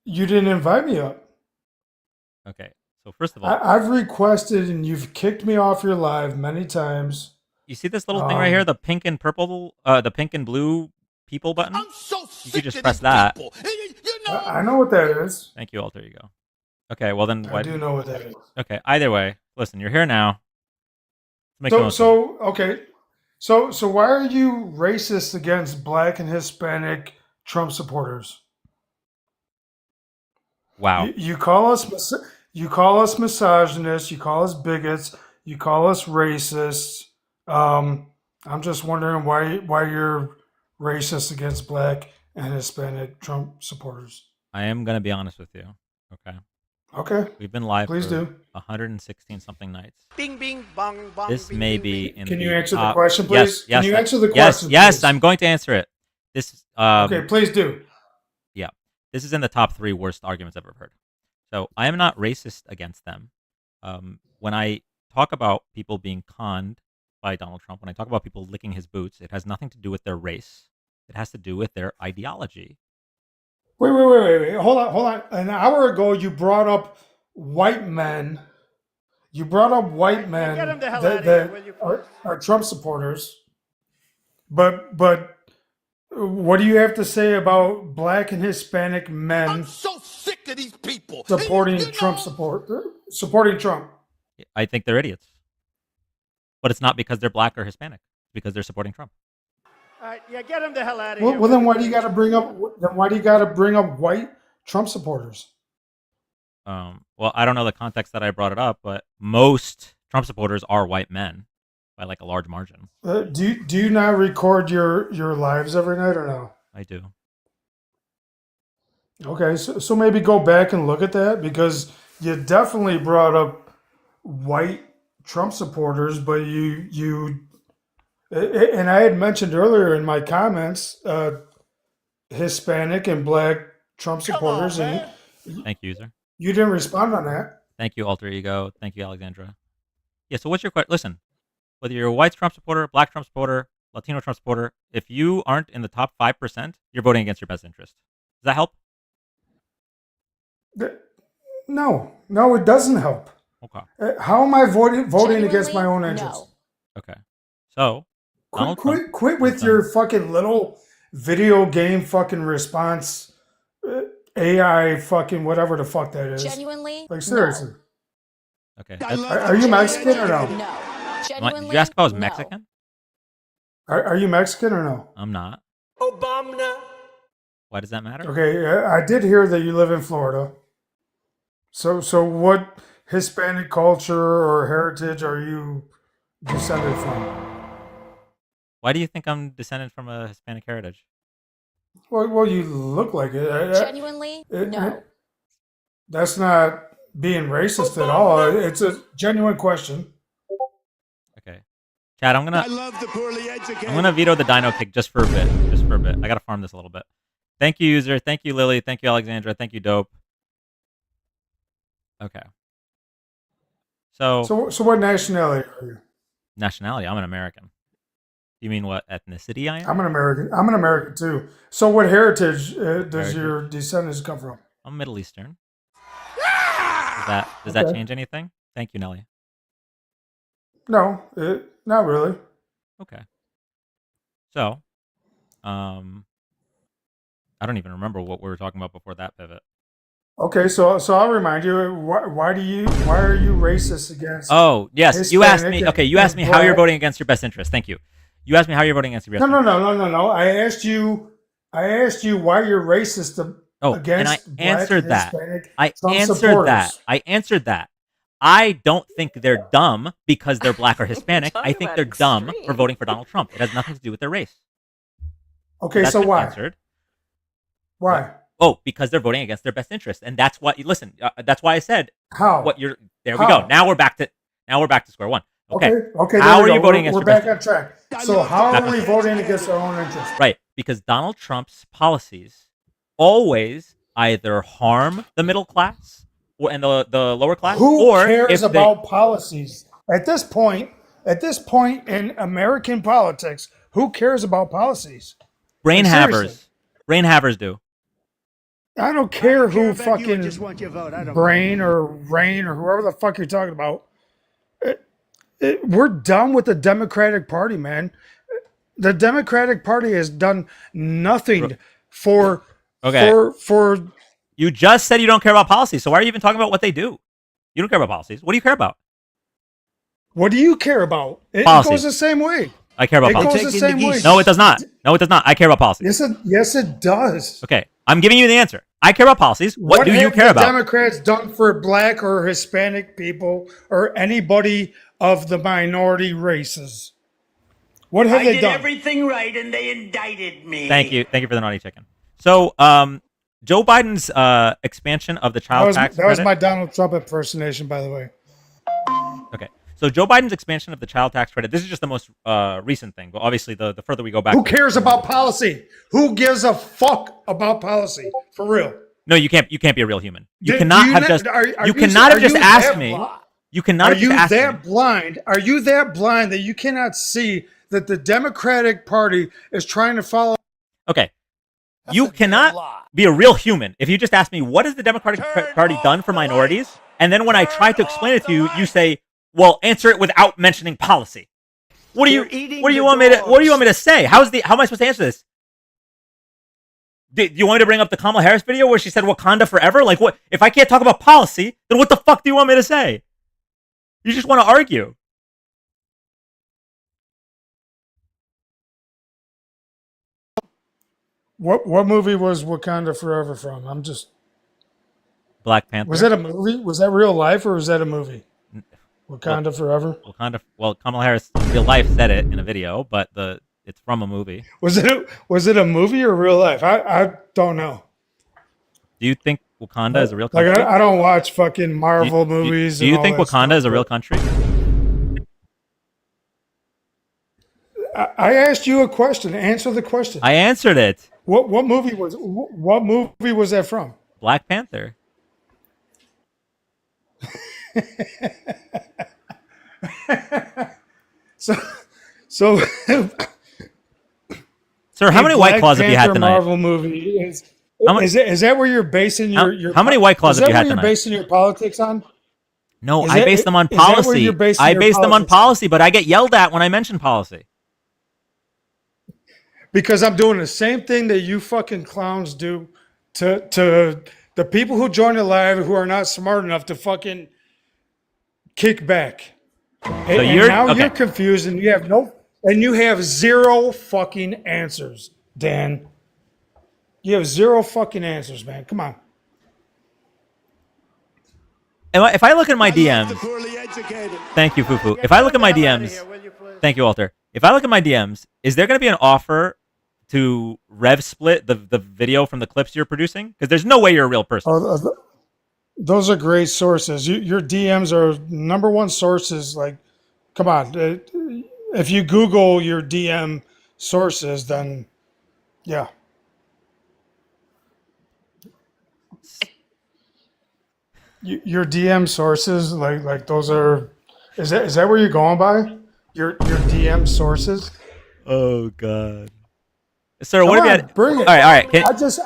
You didn't invite me up. Okay. So first of all, I've requested and you've kicked me off your live many times. you see this little thing right here, the pink and purple, the pink and blue people button. You could just press that. I know what that is. Thank you, Alter Ego. Okay, well then, I do know what that is. Okay, either way, listen, you're here now. Let's make the most of it. Okay. So why are you racist against Black and Hispanic Trump supporters? Wow. You call us misogynists. You call us bigots. You call us racists. I'm just wondering why you're racist against Black and Hispanic Trump supporters. I am gonna be honest with you. Okay. Okay. We've been live Please for do. 116 something nights. Bing, bing, bong, bong. This bing, may bing, be bing. in Can the you answer the top- question, please? Yes, Can you answer the yes, question, yes. please? I'm going to answer it. This. Okay, please do. Yeah, this is in the top 3 worst arguments I've ever heard. So I am not racist against them. When I talk about people being conned by Donald Trump, when I talk about people licking his boots, it has nothing to do with their race. It has to do with their ideology. Wait. Hold on. An hour ago, you brought up white men. You brought up white men Get him the hell that, out of here, will you, are Trump supporters. But What do you have to say about black and Hispanic men? I'm so sick of these people supporting supporting Trump. I think they're idiots, but it's not because they're black or Hispanic. It's because they're supporting Trump. All right, yeah, get him the hell out of here. Well, then why do you got to bring up? Then why do you got to bring up white Trump supporters? Well, I don't know the context that I brought it up, but most Trump supporters are white men by like a large margin. Do you not record your lives every night or no? I do. Okay, so maybe go back and look at that, because you definitely brought up white Trump supporters, but you and I had mentioned earlier in my comments Hispanic and black Trump supporters, and Thank you, user. you didn't respond on that. Thank you, Alter Ego. Thank you, Alexandra. Yeah, so what's your question? Listen, whether you're a white Trump supporter, black Trump supporter, Latino Trump supporter, if you aren't in the top 5%, you're voting against your best interest. Does that help? No, it doesn't help. Okay. How am I voting against my own interest? Okay. So, Donald Trump Quit has with done- your fucking little video game fucking response, AI fucking whatever the fuck that is. Genuinely? Like seriously. Okay. Are you Mexican or no? What, did you ask if I was Mexican? Are you Mexican or no? I'm not. Obama. Why does that matter? Okay, I did hear that you live in Florida. So what Hispanic culture or heritage are you descended from? Why do you think I'm descended from a Hispanic heritage? Well, you look like it. Genuinely? No. That's not being racist at all. It's a genuine question. Okay. Chad, I'm gonna veto the dino kick just for a bit. I gotta farm this a little bit. Thank you, user. Thank you, Lily. Thank you, Alexandra. Thank you, Dope. Okay. So what nationality are you? nationality, I'm an American. You mean what ethnicity I am? I'm an American. I'm an American too. So what heritage does your descendants come from? I'm Middle Eastern. Does that Okay. change anything? Thank you, Nelly. No, not really. Okay. So, I don't even remember what we were talking about before that pivot. Okay, so I'll remind you. Why are you racist against? Oh yes, you asked me. Hispanic Okay, you asked me how you're black? voting against your best interest. Thank you. You asked me how you're voting against your best No. interest. I asked you why you're racist And I against black answered and that. Hispanic I Trump answered supporters. that. I answered that. I don't think they're dumb because they're black or Hispanic. I think they're dumb for voting for Donald Trump. It has nothing to do with their race. Okay, That's so been why? answered. Why? Oh, because they're voting against their best interest, and that's why. Listen, that's why I said How? what you're. There we How? go. Now we're back to square one. Okay. Okay. How there we are go. you voting against We're your back best on track. So how are we voting against our own interests? Right, because Donald Trump's policies always either harm the middle class and the lower class, Who or cares if they, about policies at this point? At this point in American politics, who cares about policies? brain Like, havers. seriously. Brain havers do. I don't care who fucking just want your vote. I don't Brain or Rain or whoever the fuck you're talking about. We're done with the Democratic Party, man. The Democratic Party has done nothing for Okay. for You just said you don't care about policies, so why are you even talking about what they do? You don't care about policies. What do you care about? what do you care about? It Policies. goes the same way. I care about It policies. goes the same way. No, it does not. No, it does not. I care about policies. Yes, it does. Okay, I'm giving you the answer. I care about policies. What do you have care the about? Democrats done for black or Hispanic people or anybody of the minority races? What have I they did done? everything right, and they indicted me. Thank you for the naughty chicken. So, Joe Biden's expansion of the child tax That was credit. my Donald Trump impersonation, by the way. Okay, so Joe Biden's expansion of the child tax credit. This is just the most recent thing, but obviously the further we go back, Who cares about policy? Who gives a fuck about policy? For real. No, you can't be a real human. You Do cannot you have not- just. are You you- cannot have are just you asked that me. blind? You cannot Are have you just asked me. that blind? Are you that blind that you cannot see that the Democratic Party is trying to follow? Okay. You cannot be a real human if you just ask me, what has the Democratic Party done for minorities? And then when I try to explain it to you, you say, well, answer it without mentioning policy. What do you want me to say? How am I supposed to answer this? Do you want me to bring up the Kamala Harris video where she said Wakanda forever? Like, what? If I can't talk about policy, then what the fuck do you want me to say? You just want to argue. What movie was Wakanda Forever from? I'm just Black Panther. Was that a movie? Was that real life or was that a movie? Wakanda Forever. Wakanda. Well, Kamala Harris in real life said it in a video, but it's from a movie. Was it a movie or real life? I don't know. Do you think Wakanda is a real country? Like I don't watch fucking Marvel movies. Do you think Wakanda is a real country? I asked you a question. Answer the question. I answered it. What movie was that from? Black Panther. so Sir, how many White Claws have you had tonight? Marvel movie is that where you're basing your how many White Claws have you had tonight? You're basing your politics on? No, I base them on policy. I base them on policy, but I get yelled at when I mention policy. Because I'm doing the same thing that you fucking clowns do to the people who join the live who are not smart enough to fucking kick back. And you're confused and you have zero fucking answers, Dan. You have zero fucking answers, man. Come on. If I look at my DMs, thank you, Fufu. If I look at my DMs, thank you, Walter. If I look at my DMs, is there going to be an offer to rev split the video from the clips you're producing? Because there's no way you're a real person. Those are great sources. Your DMs are number one sources. Like, come on. If you Google your DM sources, then yeah. Your DM sources, like those are. Is that where you're going by? Your DM sources? Oh God. Sir, what have you had? Bring it. All right.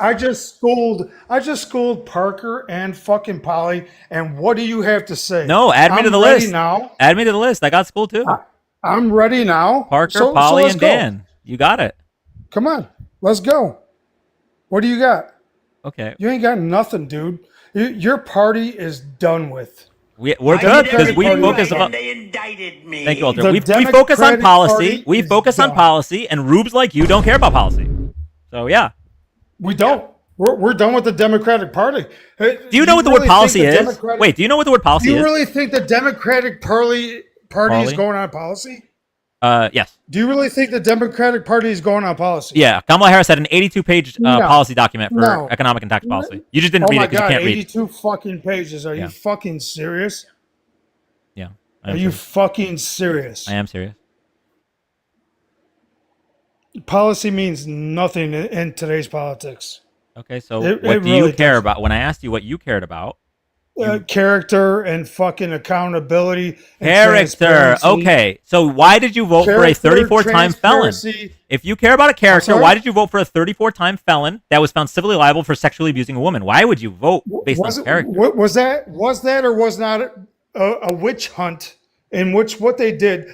I just schooled Parker and fucking Polly. And what do you have to say? No, add me to the list now. Add me to the list. I got schooled too. I'm ready now. Parker, Polly, and Dan. You got it. Come on, let's go. What do you got? Okay. You ain't got nothing, dude. Your party is done with. We're good because we focus on. They indicted me. Thank you, Walter. We focus on policy. We focus on policy, and rubes like you don't care about policy. So yeah, we don't. We're done with the Democratic Party. Do you know what the word policy is? Wait, do you know what the word policy is? Do you really think the Democratic Party is going on policy? Yes. Do you really think the Democratic Party is going on policy? Yeah, Kamala Harris had an 82-page policy document for economic and tax policy. You just didn't read it because you can't read. 82 fucking pages. Are you fucking serious? Yeah. Are you fucking serious? I am serious. Policy means nothing in today's politics. Okay, so what do you care about? When I asked you what you cared about, character and fucking accountability. Character. Okay, so why did you vote for a 34-time felon? If you care about a character, why did you vote for a 34-time felon that was found civilly liable for sexually abusing a woman? Why would you vote based on character? Was that or was not a witch hunt in which what they did,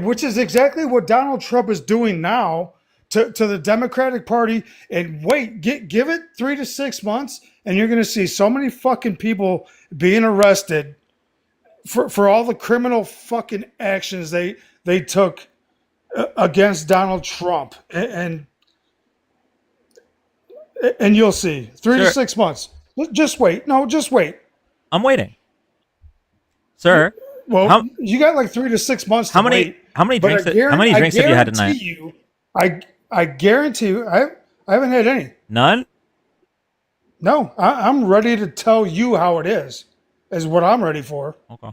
which is exactly what Donald Trump is doing now to the Democratic Party? And wait, give it 3 to 6 months, and you're going to see so many fucking people being arrested for all the criminal fucking actions they took against Donald Trump, and you'll see 3 to 6 months. Just wait. No, just wait. I'm waiting, sir. Well, you got like 3 to 6 months. How many drinks have you had tonight? I guarantee you, I haven't had any. None? No, I'm ready to tell you how it is what I'm ready for. Okay.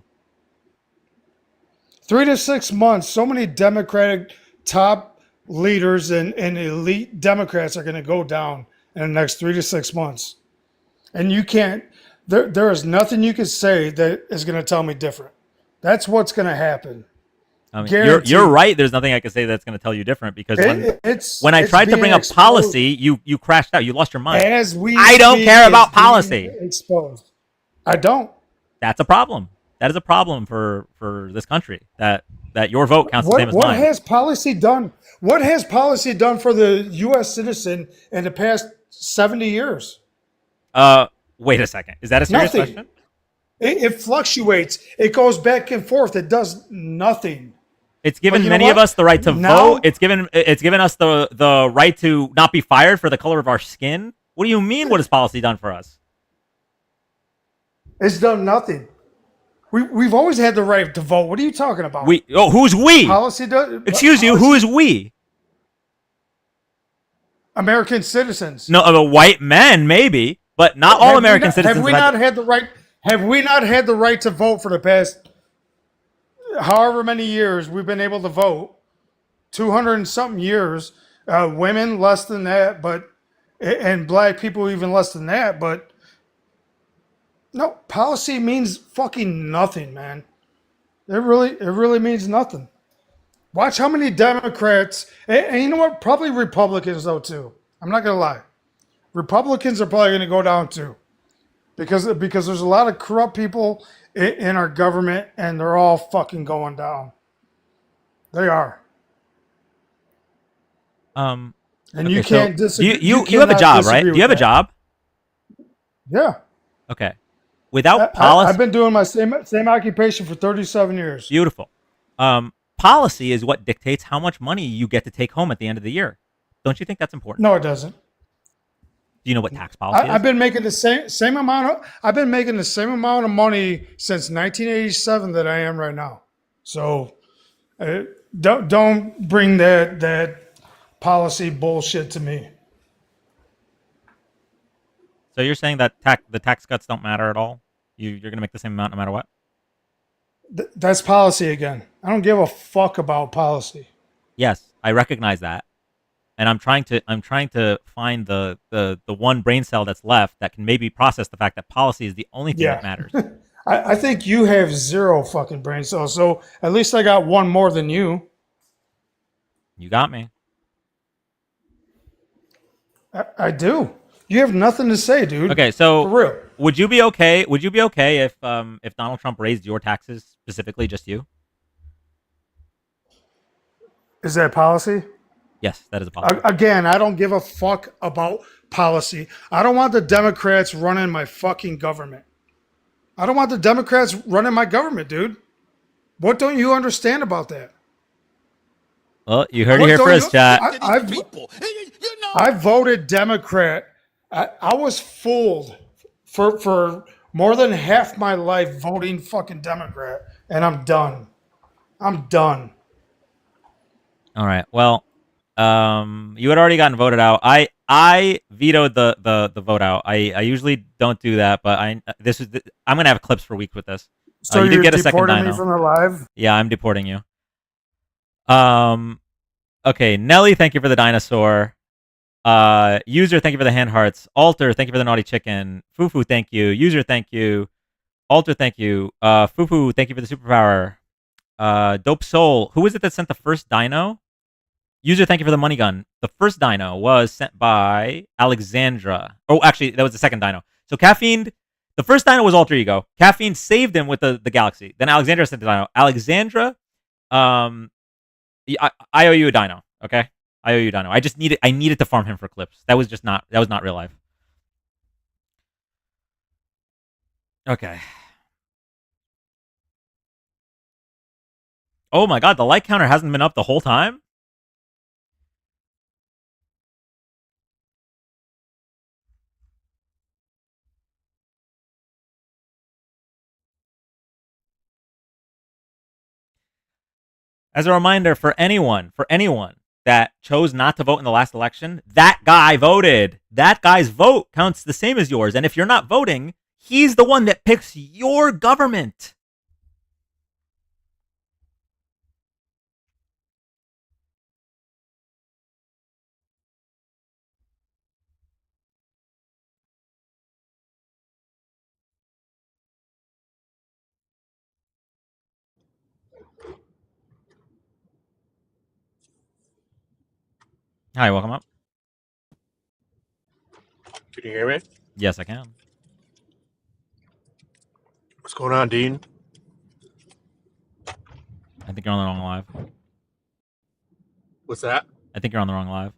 3 to 6 months, so many Democratic top leaders and elite Democrats are going to go down in the next 3 to 6 months. And you can't, there is nothing you can say that is going to tell me different. That's what's going to happen. I mean, you're right. There's nothing I can say that's going to tell you different because when I tried to bring up policy, you crashed out. You lost your mind. I don't care about policy. Exposed. I don't. That's a problem. That is a problem for this country. That your vote counts the same as mine. What has policy done? What has policy done for the U.S. citizen in the past 70 years. Wait a second. Is that a serious Nothing. question? It fluctuates. It goes back and forth. It does nothing. It's given But you know many of what? us the right to Now- vote. It's given us the right to not be fired for the color of our skin. What do you mean? What has policy done for us? It's done nothing. We've always had the right to vote. What are you talking about? Who's we? Policy does. Excuse you. Who is we? American citizens. No, the white men maybe, but not all American citizens. Have we not had the right? Have we not had the right to vote for the past however many years we've been able to vote? 200 and something years. Women less than that, and black people even less than that. But no, policy means fucking nothing, man. It really means nothing. Watch how many Democrats, and you know what? Probably Republicans though too. I'm not gonna lie. Republicans are probably gonna go down too, because there's a lot of corrupt people in our government, and they're all fucking going down. They are. And you Okay, so can't disagree. You have a cannot job, disagree right? Do with you have a that. job? Yeah. Okay. Without I've policy, been doing my same occupation for 37 years. beautiful. Policy is what dictates how much money you get to take home at the end of the year. Don't you think that's important? No, it doesn't. Do you know what tax policy I've is? been making the same amount. I've been making the same amount of money since 1987 that I am right now. So don't bring that policy bullshit to me. So you're saying that the tax cuts don't matter at all? You're going to make the same amount no matter what? That's policy again. I don't give a fuck about policy. Yes, I recognize that, and I'm trying to find the one brain cell that's left that can maybe process the fact that policy is the only thing that matters. I think you have zero fucking brain cells. So at least I got one more than you. You got me. I do. You have nothing to say, dude. Okay, so For real. would you be okay? Would you be okay if Donald Trump raised your taxes, specifically just you? Is that policy? Yes, that is a policy. Again, I don't give a fuck about policy. I don't want the Democrats running my fucking government. I don't want the Democrats running my government, dude. What don't you understand about that? Well, you heard it What here don't first, chat. I voted Democrat. I was fooled for more than half my life voting fucking Democrat, and I'm done. I'm done. All right. Well, you had already gotten voted out. I vetoed the vote out. I usually don't do that, but I'm gonna have clips for weeks with this. So you did you're get a second deporting me dino. from the live? Yeah, I'm deporting you. Okay, Nelly, thank you for the dinosaur. User, thank you for the hand hearts. Alter, thank you for the naughty chicken. Fufu, thank you. User, thank you. Alter, thank you. Fufu, thank you for the superpower. Dope Soul, who is it that sent the first dino? User, thank you for the money gun. The first dino was sent by Alexandra. Oh, actually, that was the second dino. So Caffeine, the first dino was Alter Ego. Caffeine saved him with the galaxy. Then Alexandra sent the dino. Alexandra, I owe you a dino, okay? I owe you a dino. I needed to farm him for clips. That was not real life. Okay. Oh my god, the like counter hasn't been up the whole time? As a reminder for anyone that chose not to vote in the last election, that guy voted. That guy's vote counts the same as yours. And if you're not voting, he's the one that picks your government. Hi, welcome up. Can you hear me? Yes, I can. What's going on, Dean? I think you're on the wrong live. What's that? I think you're on the wrong live.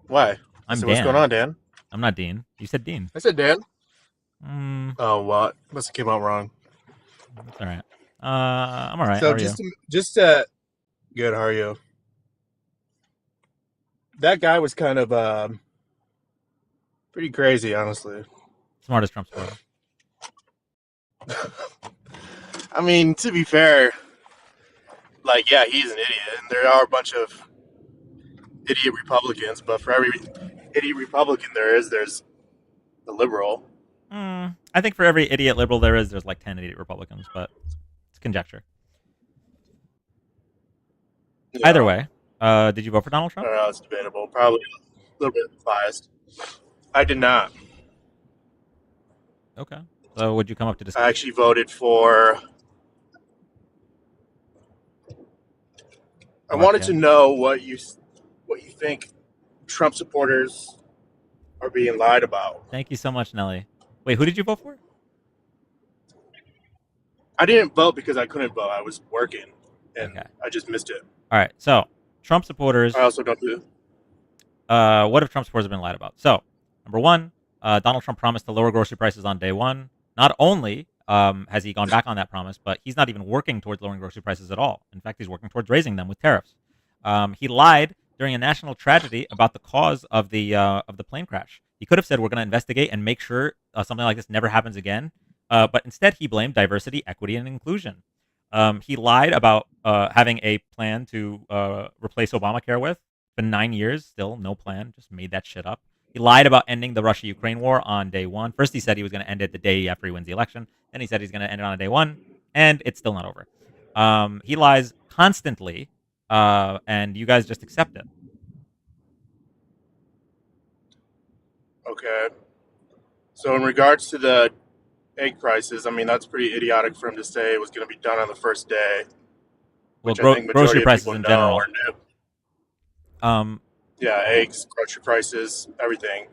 Why? I'm So what's going Dan. on, Dan? I'm not Dean. You said Dean. I said Dan. Mm, Oh, well, must have came out wrong. that's all right. I'm all right. So How are you? good. How are you? That guy was kind of pretty crazy, honestly. Smartest Trump supporter. I mean, to be fair, like, yeah, he's an idiot, and there are a bunch of idiot Republicans, but for every idiot Republican there's a liberal. I think for every idiot liberal there's like 10 idiot Republicans, but it's conjecture. Yeah. Either way, did you vote for Donald I Trump? don't know, it's debatable. Probably a little bit biased. I did not. Okay. So would you come up to I discuss? actually voted for. I wanted to know what you think Trump supporters are being lied about. Thank you so much, Nelly. Wait, who did you vote for? I didn't vote because I couldn't vote. I was working, and Okay. I just missed it. All right. So Trump supporters. I also don't do. What have Trump supporters have been lied about? So, number one, Donald Trump promised to lower grocery prices on day one. Not only has he gone back on that promise, but he's not even working towards lowering grocery prices at all. In fact, he's working towards raising them with tariffs. He lied during a national tragedy about the cause of the plane crash. He could have said we're going to investigate and make sure something like this never happens again. But instead, he blamed diversity, equity, and inclusion. He lied about having a plan to replace Obamacare with. Been 9 years, still no plan. Just made that shit up. He lied about ending the Russia-Ukraine war on day one. First, he said he was going to end it the day after he wins the election. Then he said he's going to end it on day one, and it's still not over. He lies constantly, and you guys just accept it. Okay. So in regards to the egg prices, I mean, that's pretty idiotic for him to say it was going to be done on the first day. Well, Which I think grocery majority of prices people in know general. or knew. Yeah, eggs, grocery prices, everything.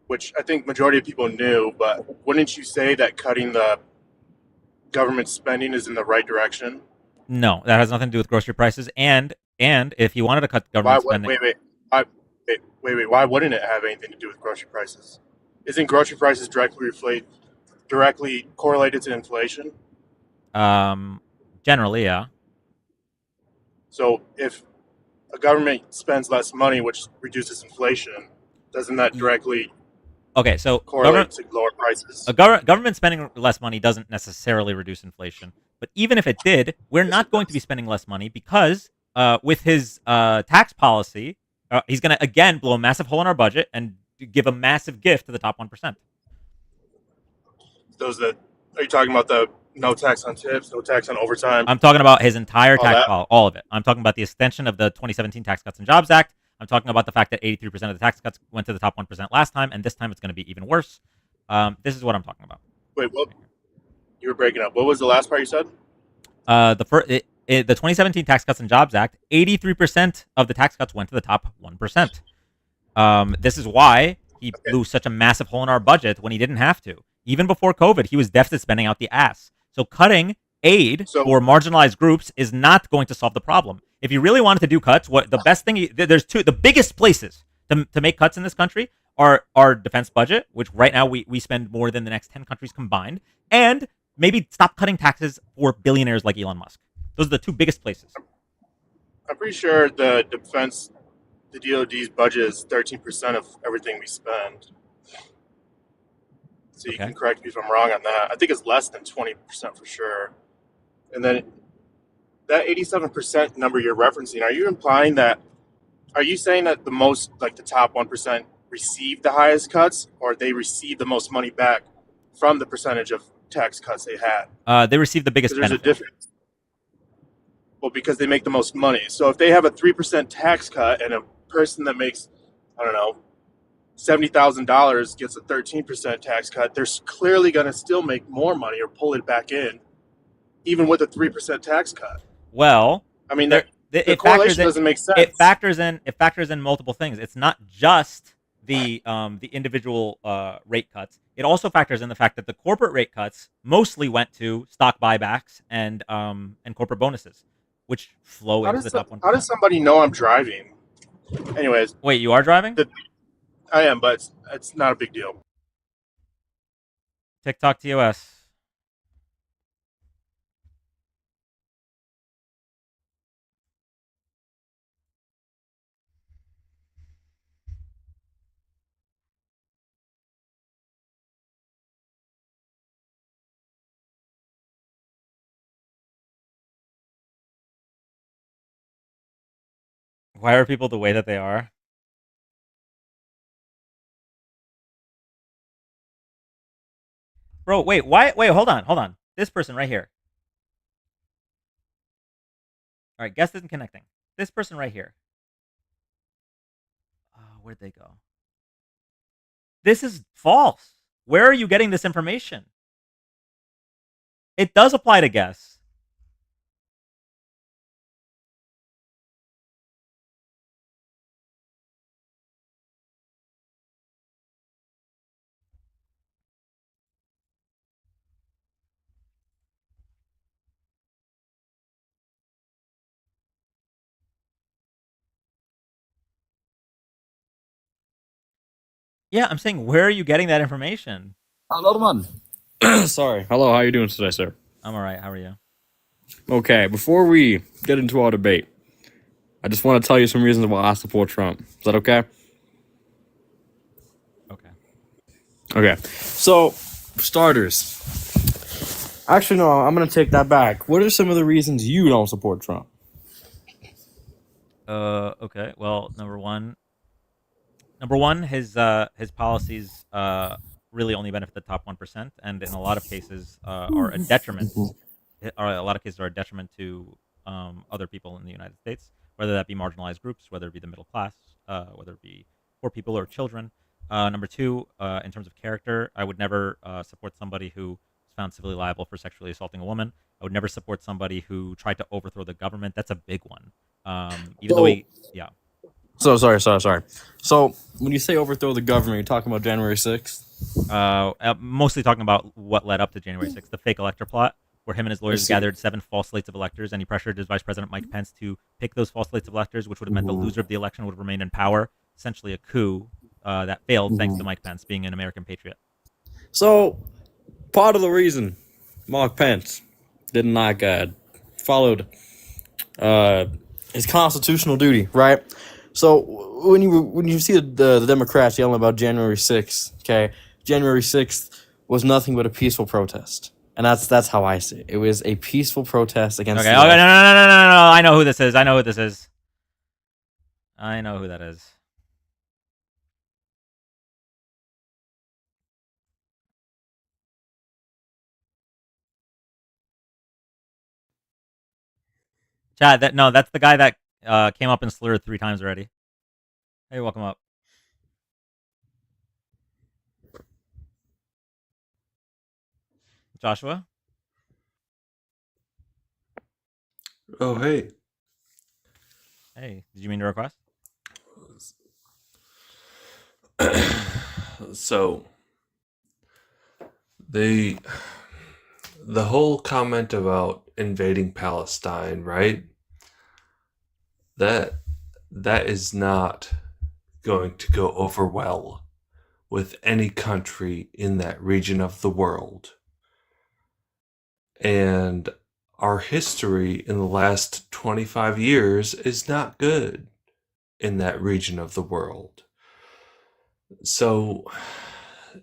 Which I think majority of people knew, but wouldn't you say that cutting the government spending is in the right direction? No, that has nothing to do with grocery prices. And if he wanted to cut government spending, Wait. Why wouldn't it have anything to do with grocery prices? Isn't grocery prices directly correlated to inflation? generally, yeah. So if a government spends less money, which reduces inflation, doesn't that directly Okay, so correlate to lower prices? government spending less money doesn't necessarily reduce inflation. But even if it did, we're not going to be spending less money because with his tax policy, he's going to, again, blow a massive hole in our budget and give a massive gift to the top 1%. Are you talking about the no tax on tips, no tax on overtime? I'm talking about his entire All tax that? policy, all of it. I'm talking about the extension of the 2017 Tax Cuts and Jobs Act. I'm talking about the fact that 83% of the tax cuts went to the top 1% last time, and this time it's going to be even worse. This is what I'm talking about. Wait, what? You were breaking up. What was the last part you said? The 2017 Tax Cuts and Jobs Act, 83% of the tax cuts went to the top 1%. This is why he blew such a massive hole in our budget when he didn't have to. Even before COVID, he was deficit spending out the ass. So cutting aid for marginalized groups is not going to solve the problem. If you really wanted to do cuts, the biggest places to make cuts in this country are our defense budget, which right now we spend more than the next 10 countries combined, and maybe stop cutting taxes for billionaires like Elon Musk. Those are the two biggest places. I'm pretty sure the DoD's budget is 13% of everything we spend. So you can correct me if I'm wrong on that. I think it's less than 20% for sure. And then that 87% number you're referencing, are you saying that the top 1% receive the highest cuts, or they receive the most money back from the percentage of tax cuts they had? They receive the biggest There's benefit. a difference. Well, because they make the most money. So if they have a 3% tax cut and a person that makes, I don't know, $70,000 gets a 13% tax cut, they're clearly going to still make more money or pull it back in, even with a 3% tax cut. Well, I mean, the correlation doesn't make sense. It factors in multiple things. It's not just the individual rate cuts. It also factors in the fact that the corporate rate cuts mostly went to stock buybacks and corporate bonuses, which flow into the top 1%. How does somebody know I'm driving? Anyways. Wait, you are driving? I am, but it's not a big deal. TikTok TOS. Why are people the way that they are? Bro, wait, why? Wait, hold on. This person right here. All right, guest isn't connecting. This person right here. Where'd they go? This is false. Where are you getting this information? It does apply to guests. Yeah, I'm saying, where are you getting that information? Hello, man. Sorry. Hello, how you doing today, sir? I'm all right. How are you? Okay, before we get into our debate, I just want to tell you some reasons why I support Trump. Is that okay? Okay. Okay. So, for starters, actually, no, I'm going to take that back. What are some of the reasons you don't support Trump? Okay. Well, number one, his policies really only benefit the top 1%, and in a lot of cases are a detriment. Are a lot of cases are a detriment to other people in the United States, whether that be marginalized groups, whether it be the middle class, whether it be poor people or children. Number two, in terms of character, I would never support somebody who is found civilly liable for sexually assaulting a woman. I would never support somebody who tried to overthrow the government. That's a big one. Even though yeah. So, sorry. So, when you say overthrow the government, you're talking about January 6th? Mostly talking about what led up to January 6th, the fake elector plot, where him and his lawyers gathered 7 false slates of electors, and he pressured his Vice President Mike Pence to pick those false slates of electors, which would have meant the loser of the election would have remained in power. Essentially a coup that failed thanks to Mike Pence being an American patriot. So, part of the reason Mark Pence didn't followed his constitutional duty, right? So when you see the Democrats yelling about January 6th, okay, January 6th was nothing but a peaceful protest, and that's how I see it. It was a peaceful protest against. Okay, no. I know who this is. I know who that is. Chad, that's the guy that came up and slurred 3 times already. Hey, welcome up. Joshua? Oh, hey. Hey, did you mean to request? So, the whole comment about invading Palestine, right? That is not going to go over well with any country in that region of the world. And our history in the last 25 years is not good in that region of the world. So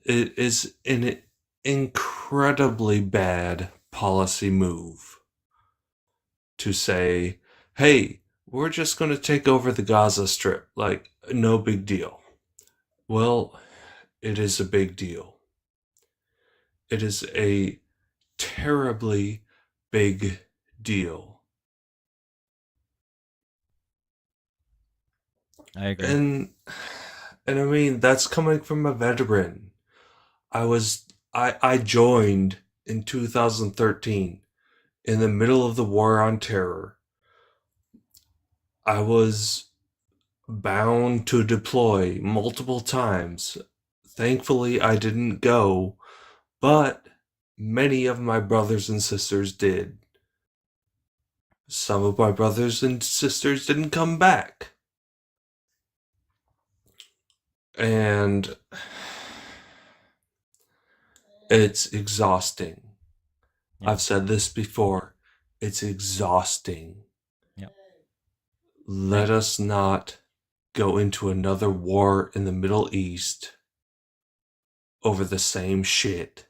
it is an incredibly bad policy move to say, hey, we're just going to take over the Gaza Strip, like, no big deal. Well, it is a big deal. It is a terribly big deal. I agree. And I mean, that's coming from a veteran. I joined in 2013 in the middle of the war on terror. I was bound to deploy multiple times. Thankfully, I didn't go, but many of my brothers and sisters did. Some of my brothers and sisters didn't come back. And it's exhausting. Yeah. I've said this before. It's exhausting. Yep. Let us not go into another war in the Middle East over the same shit.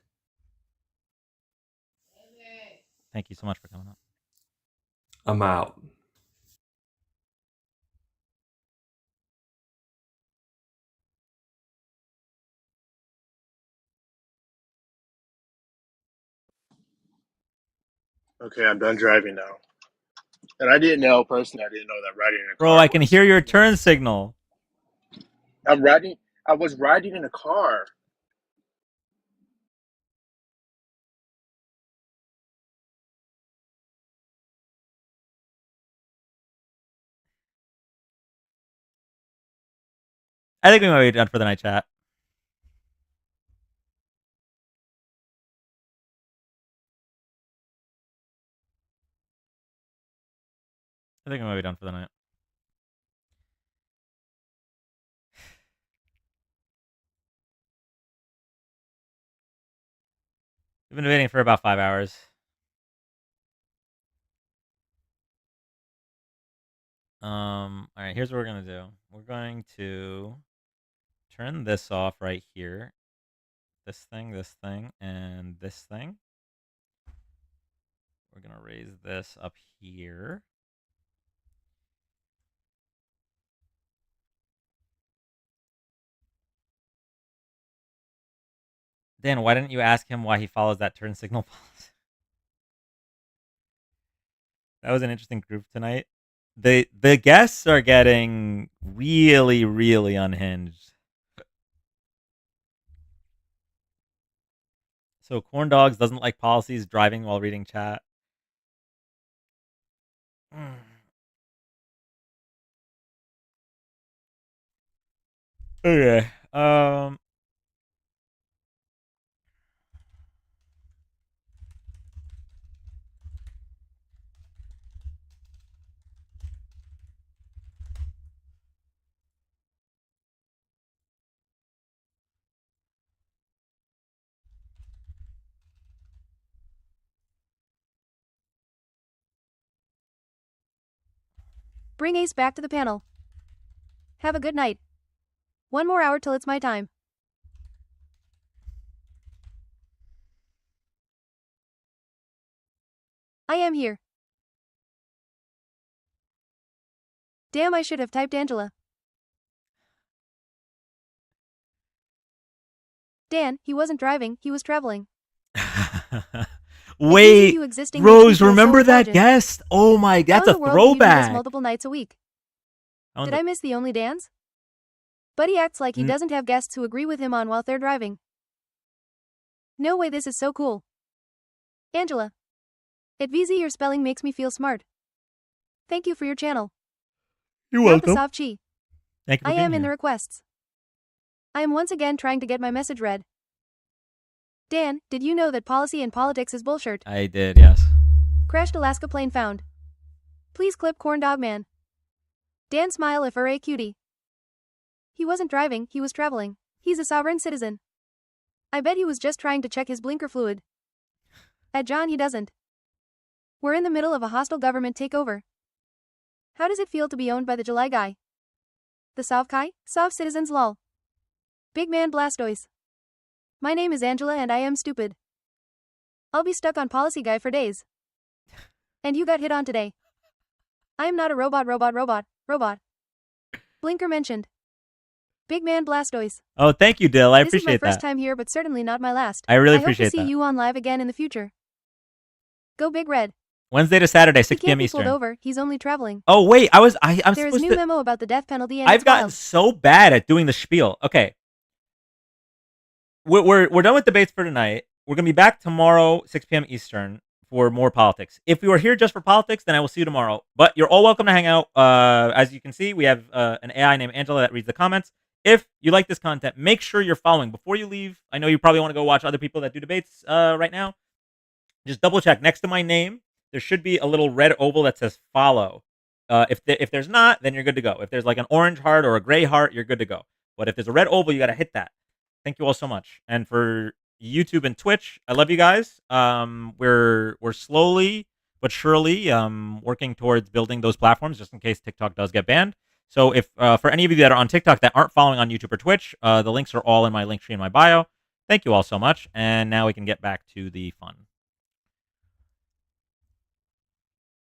Thank you so much for coming up. I'm out. Okay, I'm done driving now. And I didn't know personally. I didn't know that riding in a Bro, car I can was. hear your turn signal. I'm riding. I was riding in a car. I think we might be done for the night, chat. I think we might be done for the night. We've been waiting for about 5 hours. All right, here's what we're gonna do. We're going to turn this off right here. This thing, and this thing. We're gonna raise this up here. Dan, why didn't you ask him why he follows that turn signal policy? That was an interesting group tonight. The guests are getting really, really unhinged. So Corn Dogs doesn't like policies driving while reading chat. Okay. Bring Ace back to the panel. Have a good night. One more hour till it's my time. I am here. Damn, I should have typed Angela. Dan, he wasn't driving, he was traveling. Wait, you existing makes me Rose, feel so remember that intelligent. guest? Oh my, that's How a in the world do you do this throwback. multiple nights a week? I Did wonder- I miss the only Dans? But he acts like he N- doesn't have guests who agree with him on while they're driving. No way, this is so cool. Angela. At VZ, your spelling makes me feel smart. Thank you for your channel. You're Not the welcome. soft chi. Thank you for I being am in the here. requests. I am once again trying to get my message read. Dan, did you know that policy and politics is bullshit? I did, yes. Crashed Alaska plane found. Please clip Corn Dog Man. Dan smile if a cutie. He wasn't driving, he was traveling. He's a sovereign citizen. I bet he was just trying to check his blinker fluid. At John, he doesn't. We're in the middle of a hostile government takeover. How does it feel to be owned by the July guy? The Sovkai? Sov citizens lol. Big man Blastoise. My name is Angela and I am stupid. I'll be stuck on policy guy for days. And you got hit on today. I am not a robot. Blinker mentioned. Big man Blastoise. Oh, thank you, Dill. I This is my appreciate first that. time here, but certainly not my last. I really hope appreciate to see that. you on live again in the future. Go Big Red. Wednesday to Saturday, He 6 can't p.m. be pulled Eastern. over. He's only traveling. Oh wait, I'm There is supposed new to. memo about the death penalty and I've it's gotten wild. so bad at doing the spiel. Okay, we're done with debates for tonight. We're gonna be back tomorrow, 6 p.m. Eastern, for more politics. If you are here just for politics, then I will see you tomorrow. But you're all welcome to hang out. As you can see, we have an AI named Angela that reads the comments. If you like this content, make sure you're following before you leave. I know you probably want to go watch other people that do debates right now. Just double check next to my name. There should be a little red oval that says follow. If there's not, then you're good to go. If there's like an orange heart or a gray heart, you're good to go. But if there's a red oval, you got to hit that. Thank you all so much. And for YouTube and Twitch, I love you guys. We're slowly but surely working towards building those platforms just in case TikTok does get banned. So if for any of you that are on TikTok that aren't following on YouTube or Twitch, the links are all in my link tree in my bio. Thank you all so much. And now we can get back to the fun.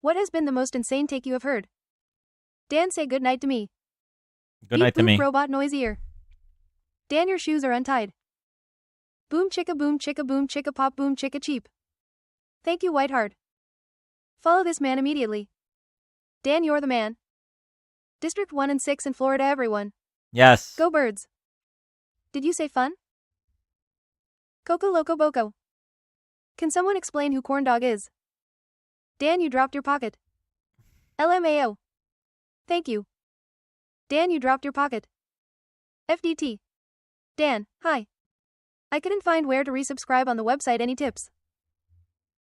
What has been the most insane take you have heard? Dan, say good night to me. Good night to me. Robot noise ear. Dan, your shoes are untied. Boom chicka boom chicka pop boom chicka cheap. Thank you, Whiteheart. Follow this man immediately. Dan, you're the man. District 1 and 6 in Florida, everyone. Yes. Go Birds. Did you say fun? Coco Loco Boco. Can someone explain who Corn Dog is? Dan, you dropped your pocket. LMAO. Thank you. Dan, you dropped your pocket. FDT. Dan, hi. I couldn't find where to resubscribe on the website. Any tips?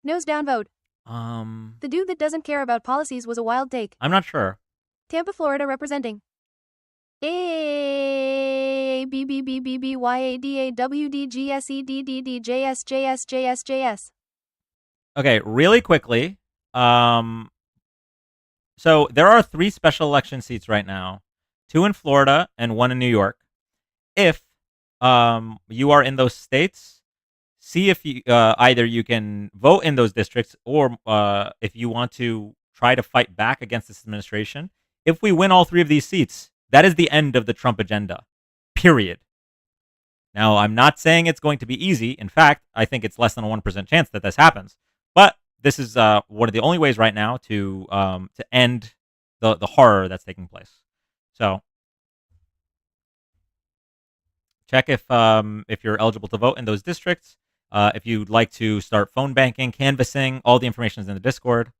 Nose down vote. The dude that doesn't care about policies was a wild take. I'm not sure. Tampa, Florida representing. A B B B B B Y A D A W D G S E D D D J S J S J S J S. Okay, really quickly. So there are 3 special election seats right now, 2 in Florida and 1 in New York. If you are in those states, see if you either you can vote in those districts or if you want to try to fight back against this administration. If we win all 3 of these seats, that is the end of the Trump agenda. Period. Now, I'm not saying it's going to be easy. In fact, I think it's less than a 1% chance that this happens. But this is one of the only ways right now to end the horror that's taking place. So check if you're eligible to vote in those districts. If you'd like to start phone banking, canvassing, all the information is in the Discord.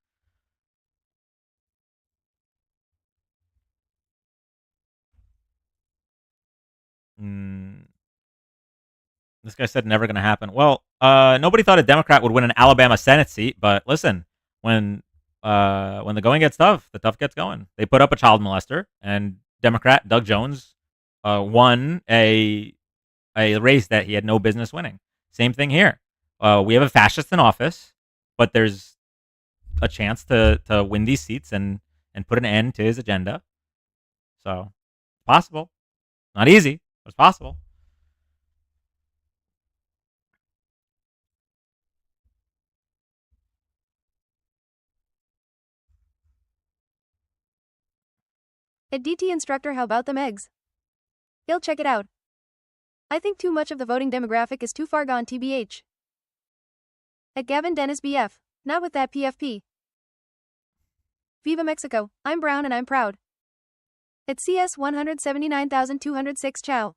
This guy said never going to happen. Well, nobody thought a Democrat would win an Alabama Senate seat, but listen, when the going gets tough, the tough gets going. They put up a child molester, and Democrat Doug Jones won a race that he had no business winning. Same thing here. We have a fascist in office, but there's a chance to win these seats and put an end to his agenda. So, it's possible. Not easy, but it's possible. A DT instructor, how about them eggs? He'll check it out. I think too much of the voting demographic is too far gone, TBH. At Gavin Dennis BF, not with that PFP. Viva Mexico, I'm brown and I'm proud. At CS 179,206 chow.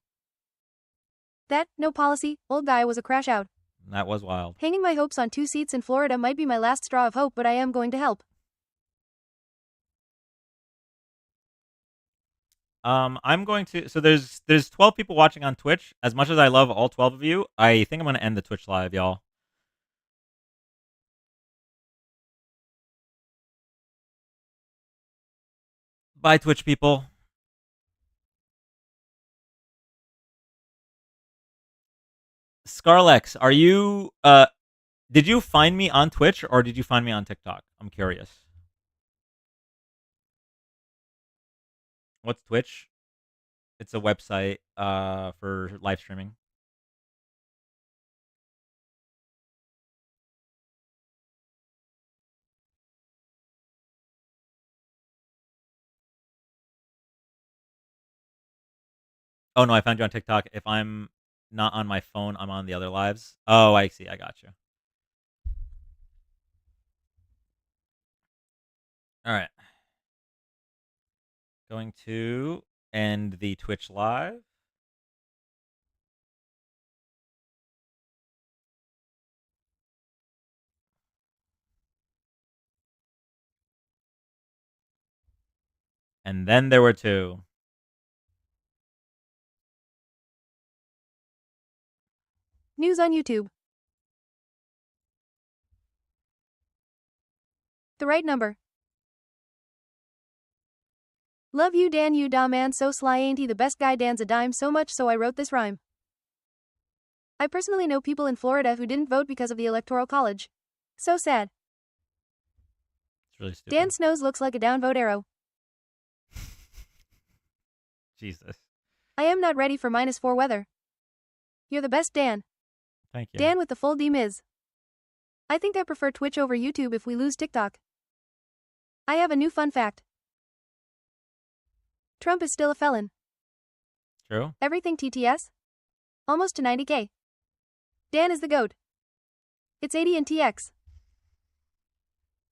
That, no policy, old guy was a crash out. That was wild. Hanging my hopes on 2 seats in Florida might be my last straw of hope, but I am going to help. I'm going to. So there's 12 people watching on Twitch. As much as I love all 12 of you, I think I'm going to end the Twitch live, y'all. Bye, Twitch people. Scarlex, are you did you find me on Twitch or did you find me on TikTok? I'm curious. What's Twitch? It's a website for live streaming. Oh no, I found you on TikTok. If I'm not on my phone, I'm on the other lives. Oh, I see. I got you. All right. Going to end the Twitch live. And then there were 2. News on YouTube. The right number. Love you, Dan, you da man, so sly, ain't he the best guy? Dan's a dime, so much so I wrote this rhyme. I personally know people in Florida who didn't vote because of the Electoral College. So sad. It's really stupid. Dan Snow's looks like a downvote arrow. Jesus. I am not ready for -4 weather. You're the best, Dan. Thank you. Dan with the full D-Miz. I think I prefer Twitch over YouTube if we lose TikTok. I have a new fun fact. Trump is still a felon. True. Everything TTS? Almost to 90K. Dan is the GOAT. It's 80 in TX.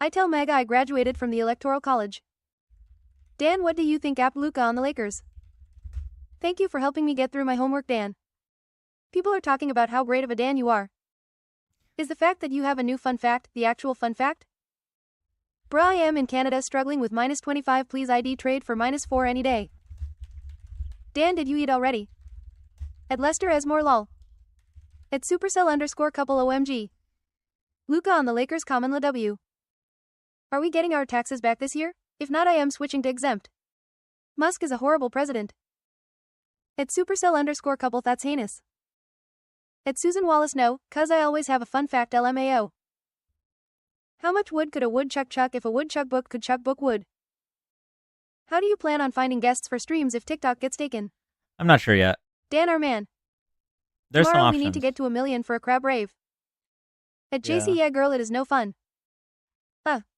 I tell MAGA I graduated from the Electoral College. Dan, what do you think app Luka on the Lakers? Thank you for helping me get through my homework, Dan. People are talking about how great of a Dan you are. Is the fact that you have a new fun fact the actual fun fact? Bruh, I am in Canada struggling with -25, please ID trade for -4 any day. Dan, did you eat already? At Lester Esmore lol. At Supercell_couple OMG. Luka on the Lakers common la W. Are we getting our taxes back this year? If not, I am switching to exempt. Musk is a horrible president. At Supercell_couple that's heinous. At Susan Wallace no, cuz I always have a fun fact LMAO. How much wood could a woodchuck chuck if a woodchuck book could chuck book wood? How do you plan on finding guests for streams if TikTok gets taken? I'm not sure yet. Dan our man. There's some Tomorrow options. we need to get to 1 million for a crab rave. At JC yeah girl it is no fun.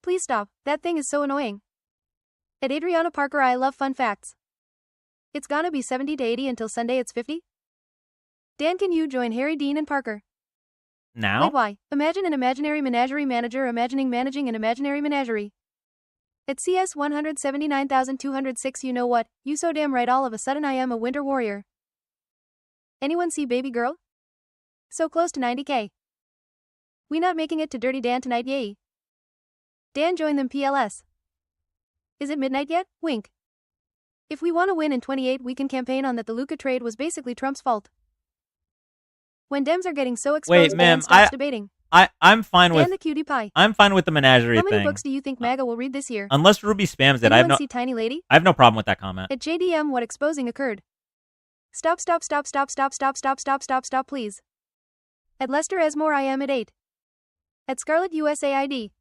Please stop, that thing is so annoying. At Adriana Parker I love fun facts. It's gonna be 70 to 80 until Sunday it's 50? Dan, can you join Harry, Dean and Parker? Now? Wait, why? Imagine an imaginary menagerie manager imagining managing an imaginary menagerie. At CS 179,206 you know what, you so damn right all of a sudden I am a winter warrior. Anyone see baby girl? So close to 90K. We not making it to Dirty Dan tonight, yay. Dan join them PLS. Is it midnight yet? Wink. If we want to win in 28 we can campaign on that the Luka trade was basically Trump's fault. When Dems are getting so exposed, Dan stops debating. I'm fine with Dan the cutie pie. I'm fine with the menagerie How many thing. books do you think MAGA will read this year? Unless Ruby spams it, Anyone see Tiny Lady? I have no problem with that comment. At JDM what exposing occurred? Stop, please. At Lester Esmore I am at 8. At Scarlet USAID.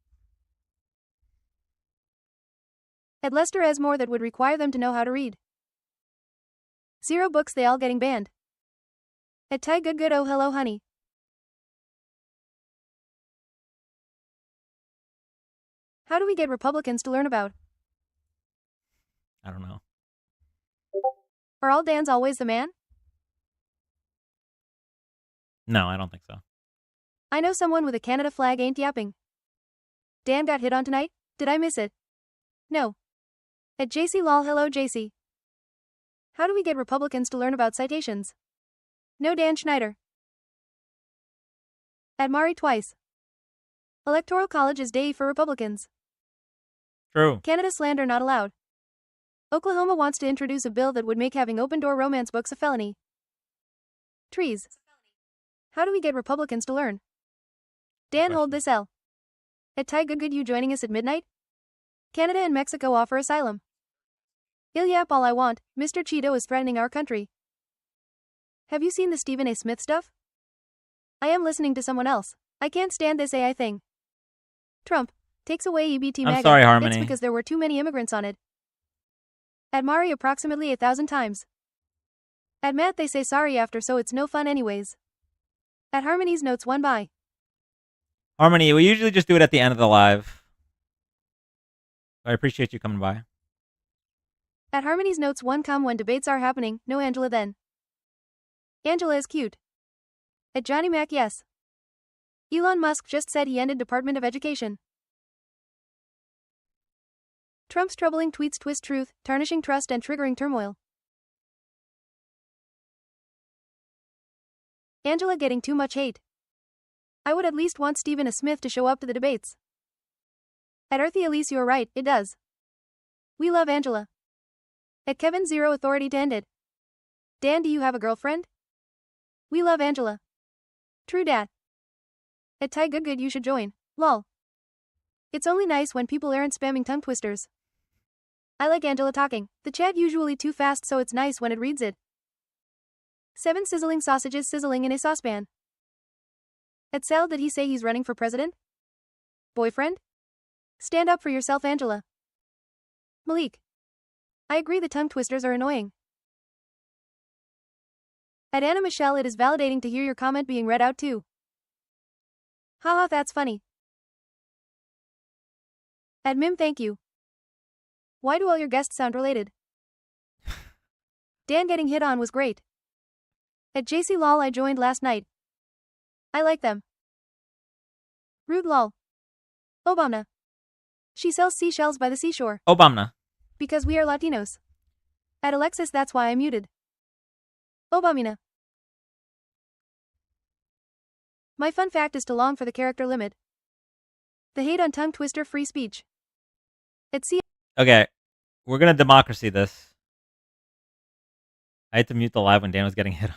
At Lester Esmore that would require them to know how to read. 0 books they all getting banned. At Ty Good oh hello honey. How do we get Republicans to learn about? I don't know. Are all Dans always the man? No, I don't think so. I know someone with a Canada flag ain't yapping. Dan got hit on tonight? Did I miss it? No. At JC lol hello JC. How do we get Republicans to learn about citations? No Dan Schneider. At Mari twice. Electoral College is day for Republicans. True. Canada slander not allowed. Oklahoma wants to introduce a bill that would make having open-door romance books a felony. Trees. How do we get Republicans to learn? Dan, hold this L. At Ty Good you joining us at midnight? Canada and Mexico offer asylum. Ilyap all I want, Mr. Cheeto is threatening our country. Have you seen the Stephen A. Smith stuff? I am listening to someone else. I can't stand this AI thing. Trump takes away EBT MAGA. I'm sorry, Harmony. It's because there were too many immigrants on it. At Mari approximately 1,000 times. At Matt they say sorry after so it's no fun anyways. At Harmony's notes 1 by. Harmony, we usually just do it at the end of the live. I appreciate you coming by. At Harmony's notes 1 come when debates are happening, no Angela then. Angela is cute. At Johnny Mac yes. Elon Musk just said he ended Department of Education. Trump's troubling tweets twist truth, tarnishing trust and triggering turmoil. Angela getting too much hate. I would at least want Stephen A. Smith to show up to the debates. At Earthy Elise you're right, it does. We love Angela. At Kevin Zero authority to end it. Dan, do you have a girlfriend? We love Angela. True dat. At Ty Good you should join. Lol. It's only nice when people aren't spamming tongue twisters. I like Angela talking. The chat usually too fast, so it's nice when it reads it. 7 sizzling sausages sizzling in a saucepan. At Sal, did he say he's running for president? Boyfriend? Stand up for yourself, Angela. Malik. I agree the tongue twisters are annoying. At Anna Michelle, it is validating to hear your comment being read out too. Haha, that's funny. At Mim, thank you. Why do all your guests sound related? Dan getting hit on was great. At JC Lol, I joined last night. I like them. Rude lol. Obama. She sells seashells by the seashore. Obama. Because we are Latinos. At Alexis, that's why I muted. Obamina. My fun fact is to long for the character limit. The hate on tongue twister free speech. At C. Okay, we're gonna democracy this. I had to mute the live when Dan was getting hit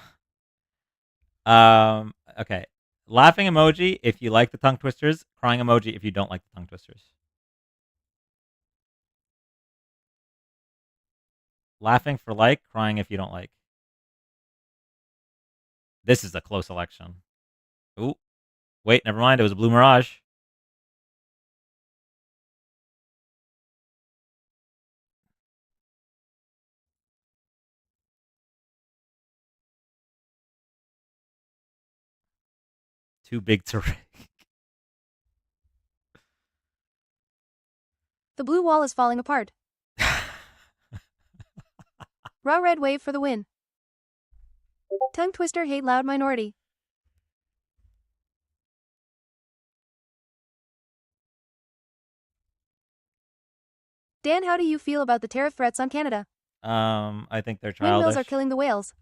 on. Okay. Laughing emoji if you like the tongue twisters. Crying emoji if you don't like the tongue twisters. Laughing for like, crying if you don't like. This is a close election. Ooh. Wait, never mind. It was a blue mirage. Too big to rig. The blue wall is falling apart. Raw red wave for the win. Tongue twister hate loud minority. Dan, how do you feel about the tariff threats on Canada? I think they're childish. Windmills are killing the whales.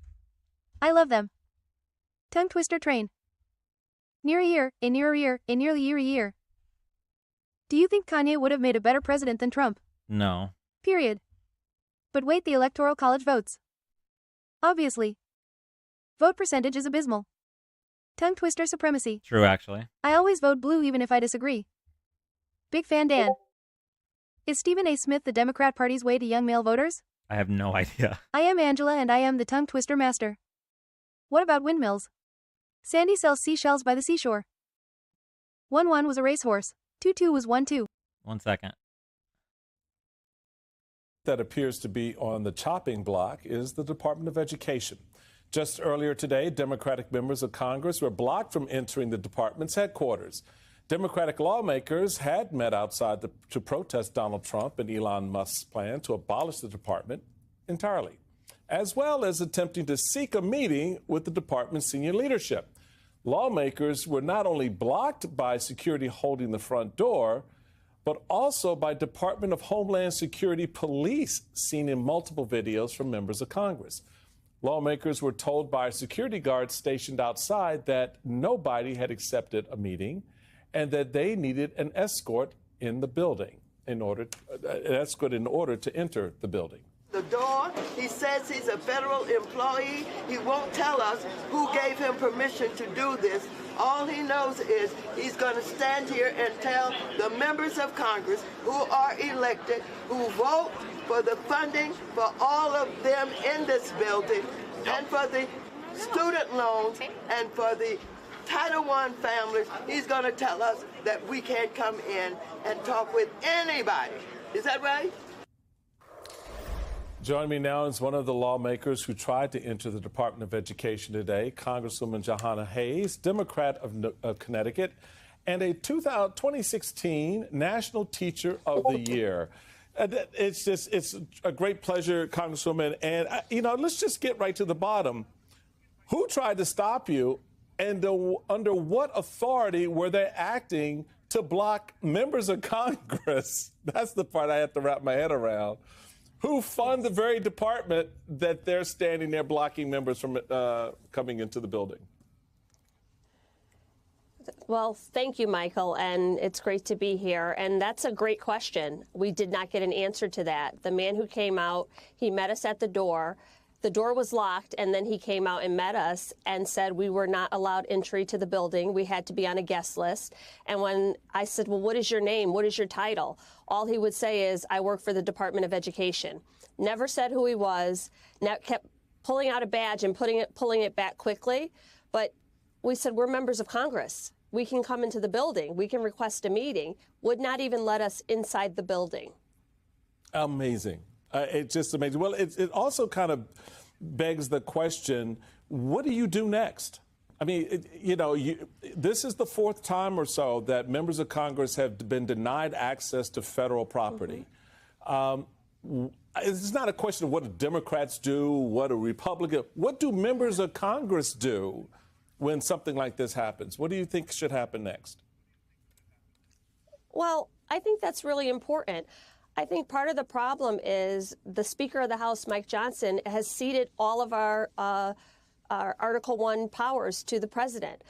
I love them. Tongue twister train. Near a year, a near a year, a nearly year a year. Do you think Kanye would have made a better president than Trump? No. Period. But wait, the Electoral College votes. Obviously. Vote percentage is abysmal. Tongue twister supremacy. True, actually. I always vote blue even if I disagree. Big fan Dan. Is Stephen A. Smith the Democrat Party's way to young male voters? I have no idea. I am Angela and I am the tongue twister master. What about windmills? Sandy sells seashells by the seashore. 1-1 was a racehorse. 2-2 was 1-2. 1 second. That appears to be on the chopping block is the Department of Education. Just earlier today, Democratic members of Congress were blocked from entering the department's headquarters. Democratic lawmakers had met outside to protest Donald Trump and Elon Musk's plan to abolish the department entirely, as well as attempting to seek a meeting with the department's senior leadership. Lawmakers were not only blocked by security holding the front door, but also by Department of Homeland Security police seen in multiple videos from members of Congress. Lawmakers were told by security guards stationed outside that nobody had accepted a meeting and that they needed an escort in the building in order to enter the building. The door, he says he's a federal employee. He won't tell us who gave him permission to do this. All he knows is he's going to stand here and tell the members of Congress who are elected, who vote for the funding for all of them in this building, and for the student loans, and for the Title I families, he's going to tell us that we can't come in and talk with anybody. Is that right? Joining me now is one of the lawmakers who tried to enter the Department of Education today, Congresswoman Jahana Hayes, Democrat of Connecticut, and a 2016 National Teacher of the Year. It's a great pleasure, Congresswoman. And, let's just get right to the bottom. Who tried to stop you, and under what authority were they acting to block members of Congress? That's the part I have to wrap my head around. Who fund the very department that they're standing there blocking members from coming into the building? Well, thank you, Michael, and it's great to be here. And that's a great question. We did not get an answer to that. The man who came out, he met us at the door. The door was locked, and then he came out and met us and said we were not allowed entry to the building. We had to be on a guest list. And when I said, well, what is your name? What is your title? All he would say is, I work for the Department of Education. Never said who he was, kept pulling out a badge and pulling it back quickly. But we said, we're members of Congress. We can come into the building. We can request a meeting. Would not even let us inside the building. Amazing. It's just amazing. Well, it also kind of begs the question, what do you do next? I mean, this is the fourth time or so that members of Congress have been denied access to federal property. It's not a question of what do Democrats do, what a Republican, what do members of Congress do when something like this happens? What do you think should happen next? Well, I think that's really important. I think part of the problem is the Speaker of the House, Mike Johnson, has ceded all of our Article 1 powers to the president.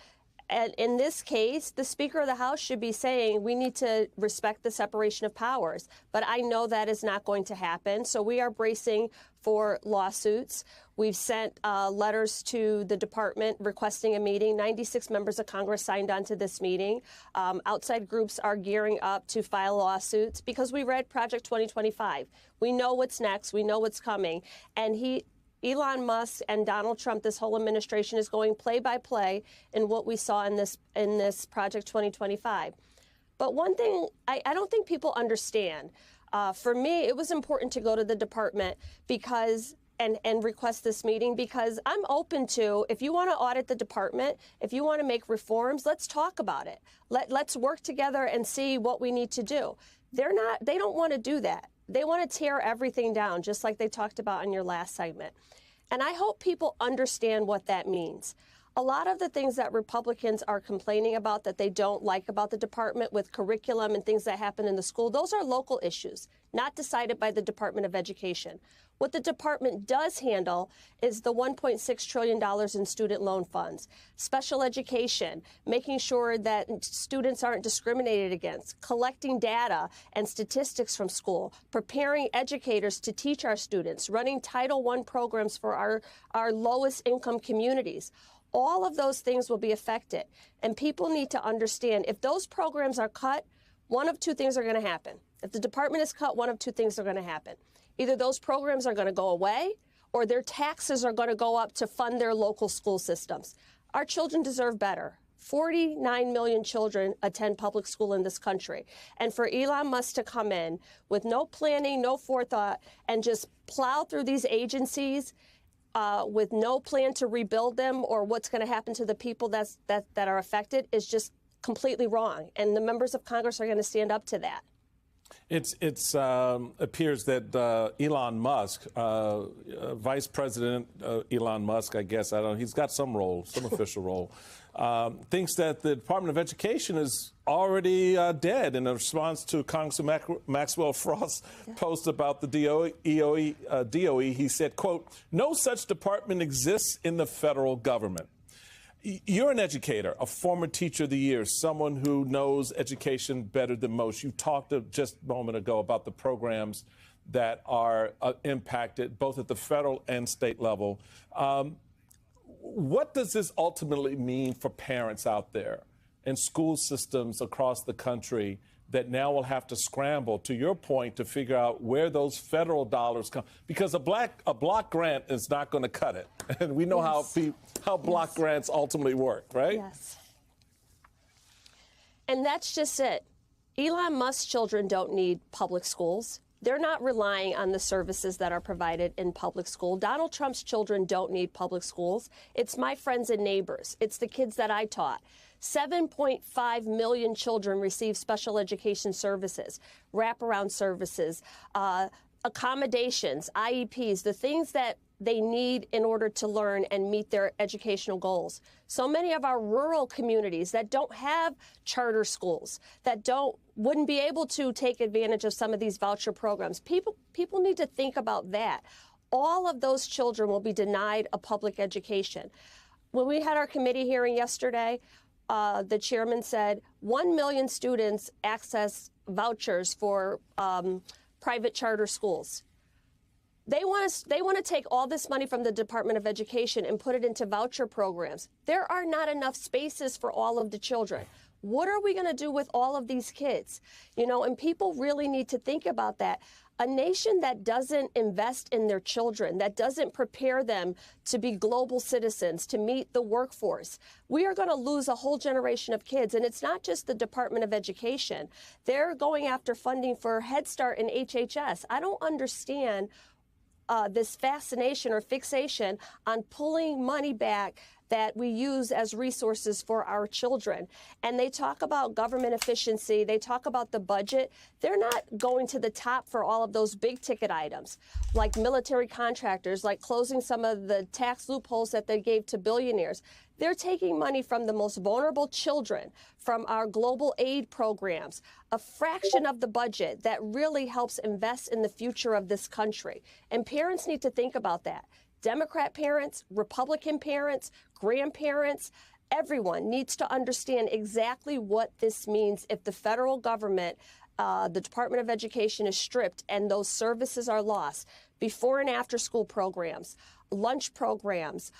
And in this case, the Speaker of the House should be saying we need to respect the separation of powers. But I know that is not going to happen. So we are bracing for lawsuits. We've sent letters to the department requesting a meeting. 96 members of Congress signed on to this meeting. Outside groups are gearing up to file lawsuits because we read Project 2025. We know what's next. We know what's coming. And Elon Musk and Donald Trump, this whole administration is going play by play in what we saw in this Project 2025. But one thing I don't think people understand. For me, it was important to go to the department because and request this meeting because I'm open to, if you want to audit the department, if you want to make reforms, let's talk about it. Let's work together and see what we need to do. They don't want to do that. They want to tear everything down, just like they talked about in your last segment. And I hope people understand what that means. A lot of the things that Republicans are complaining about that they don't like about the department with curriculum and things that happen in the school, those are local issues, not decided by the Department of Education. What the department does handle is the $1.6 trillion in student loan funds, special education, making sure that students aren't discriminated against, collecting data and statistics from school, preparing educators to teach our students, running Title I programs for our lowest income communities. All of those things will be affected. And people need to understand if those programs are cut, one of two things are going to happen. If the department is cut, one of two things are going to happen. Either those programs are going to go away or their taxes are going to go up to fund their local school systems. Our children deserve better. 49 million children attend public school in this country. And for Elon Musk to come in with no planning, no forethought, and just plow through these agencies with no plan to rebuild them or what's going to happen to the people that are affected is just completely wrong. And the members of Congress are going to stand up to that. It appears that Elon Musk, Vice President Elon Musk, I guess, I don't know, he's got some role, some official role, thinks that the Department of Education is already dead in response to Congressman Maxwell Frost's post about the DOE. He said, quote, "No such department exists in the federal government." You're an educator, a former teacher of the year, someone who knows education better than most. You talked just a moment ago about the programs that are impacted both at the federal and state level. What does this ultimately mean for parents out there and school systems across the country that now will have to scramble, to your point, to figure out where those federal dollars come? Because a block grant is not going to cut it. And we know how block grants ultimately work, right? Yes. And that's just it. Elon Musk's children don't need public schools. They're not relying on the services that are provided in public school. Donald Trump's children don't need public schools. It's my friends and neighbors. It's the kids that I taught. 7.5 million children receive special education services, wraparound services, accommodations, IEPs, the things that they need in order to learn and meet their educational goals. So many of our rural communities that don't have charter schools, that wouldn't be able to take advantage of some of these voucher programs. People need to think about that. All of those children will be denied a public education. When we had our committee hearing yesterday, the chairman said 1 million students access vouchers for private charter schools. They want to take all this money from the Department of Education and put it into voucher programs. There are not enough spaces for all of the children. What are we going to do with all of these kids? You know, and people really need to think about that. A nation that doesn't invest in their children, that doesn't prepare them to be global citizens, to meet the workforce, we are going to lose a whole generation of kids. And it's not just the Department of Education. They're going after funding for Head Start and HHS. I don't understand this fascination or fixation on pulling money back that we use as resources for our children. And they talk about government efficiency. They talk about the budget. They're not going to the top for all of those big ticket items, like military contractors, like closing some of the tax loopholes that they gave to billionaires. They're taking money from the most vulnerable children, from our global aid programs, a fraction of the budget that really helps invest in the future of this country. And parents need to think about that. Democrat parents, Republican parents, grandparents, everyone needs to understand exactly what this means if the federal government, the Department of Education is stripped and those services are lost. Before and after school programs, lunch programs,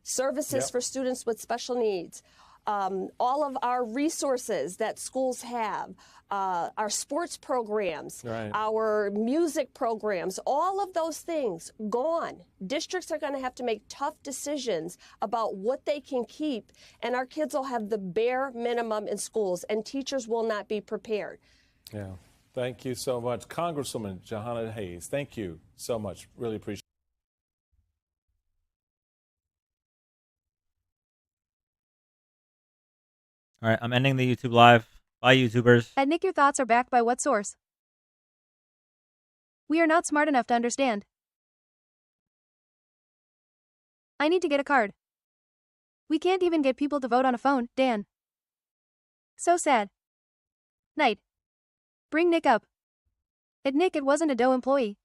services for students with special needs, all of our resources that schools have, our sports programs, our music programs, all of those things gone. Districts are going to have to make tough decisions about what they can keep, and our kids will have the bare minimum in schools, and teachers will not be prepared. Yeah. Thank you so much. Congresswoman Jahana Hayes, thank you so much. Really appreciate it. All right, I'm ending the YouTube live. Bye, YouTubers. Ed Nick, your thoughts are backed by what source? We are not smart enough to understand. I need to get a card. We can't even get people to vote on a phone, Dan. So sad. Night. Bring Nick up. Ed Nick, it wasn't a Doe employee.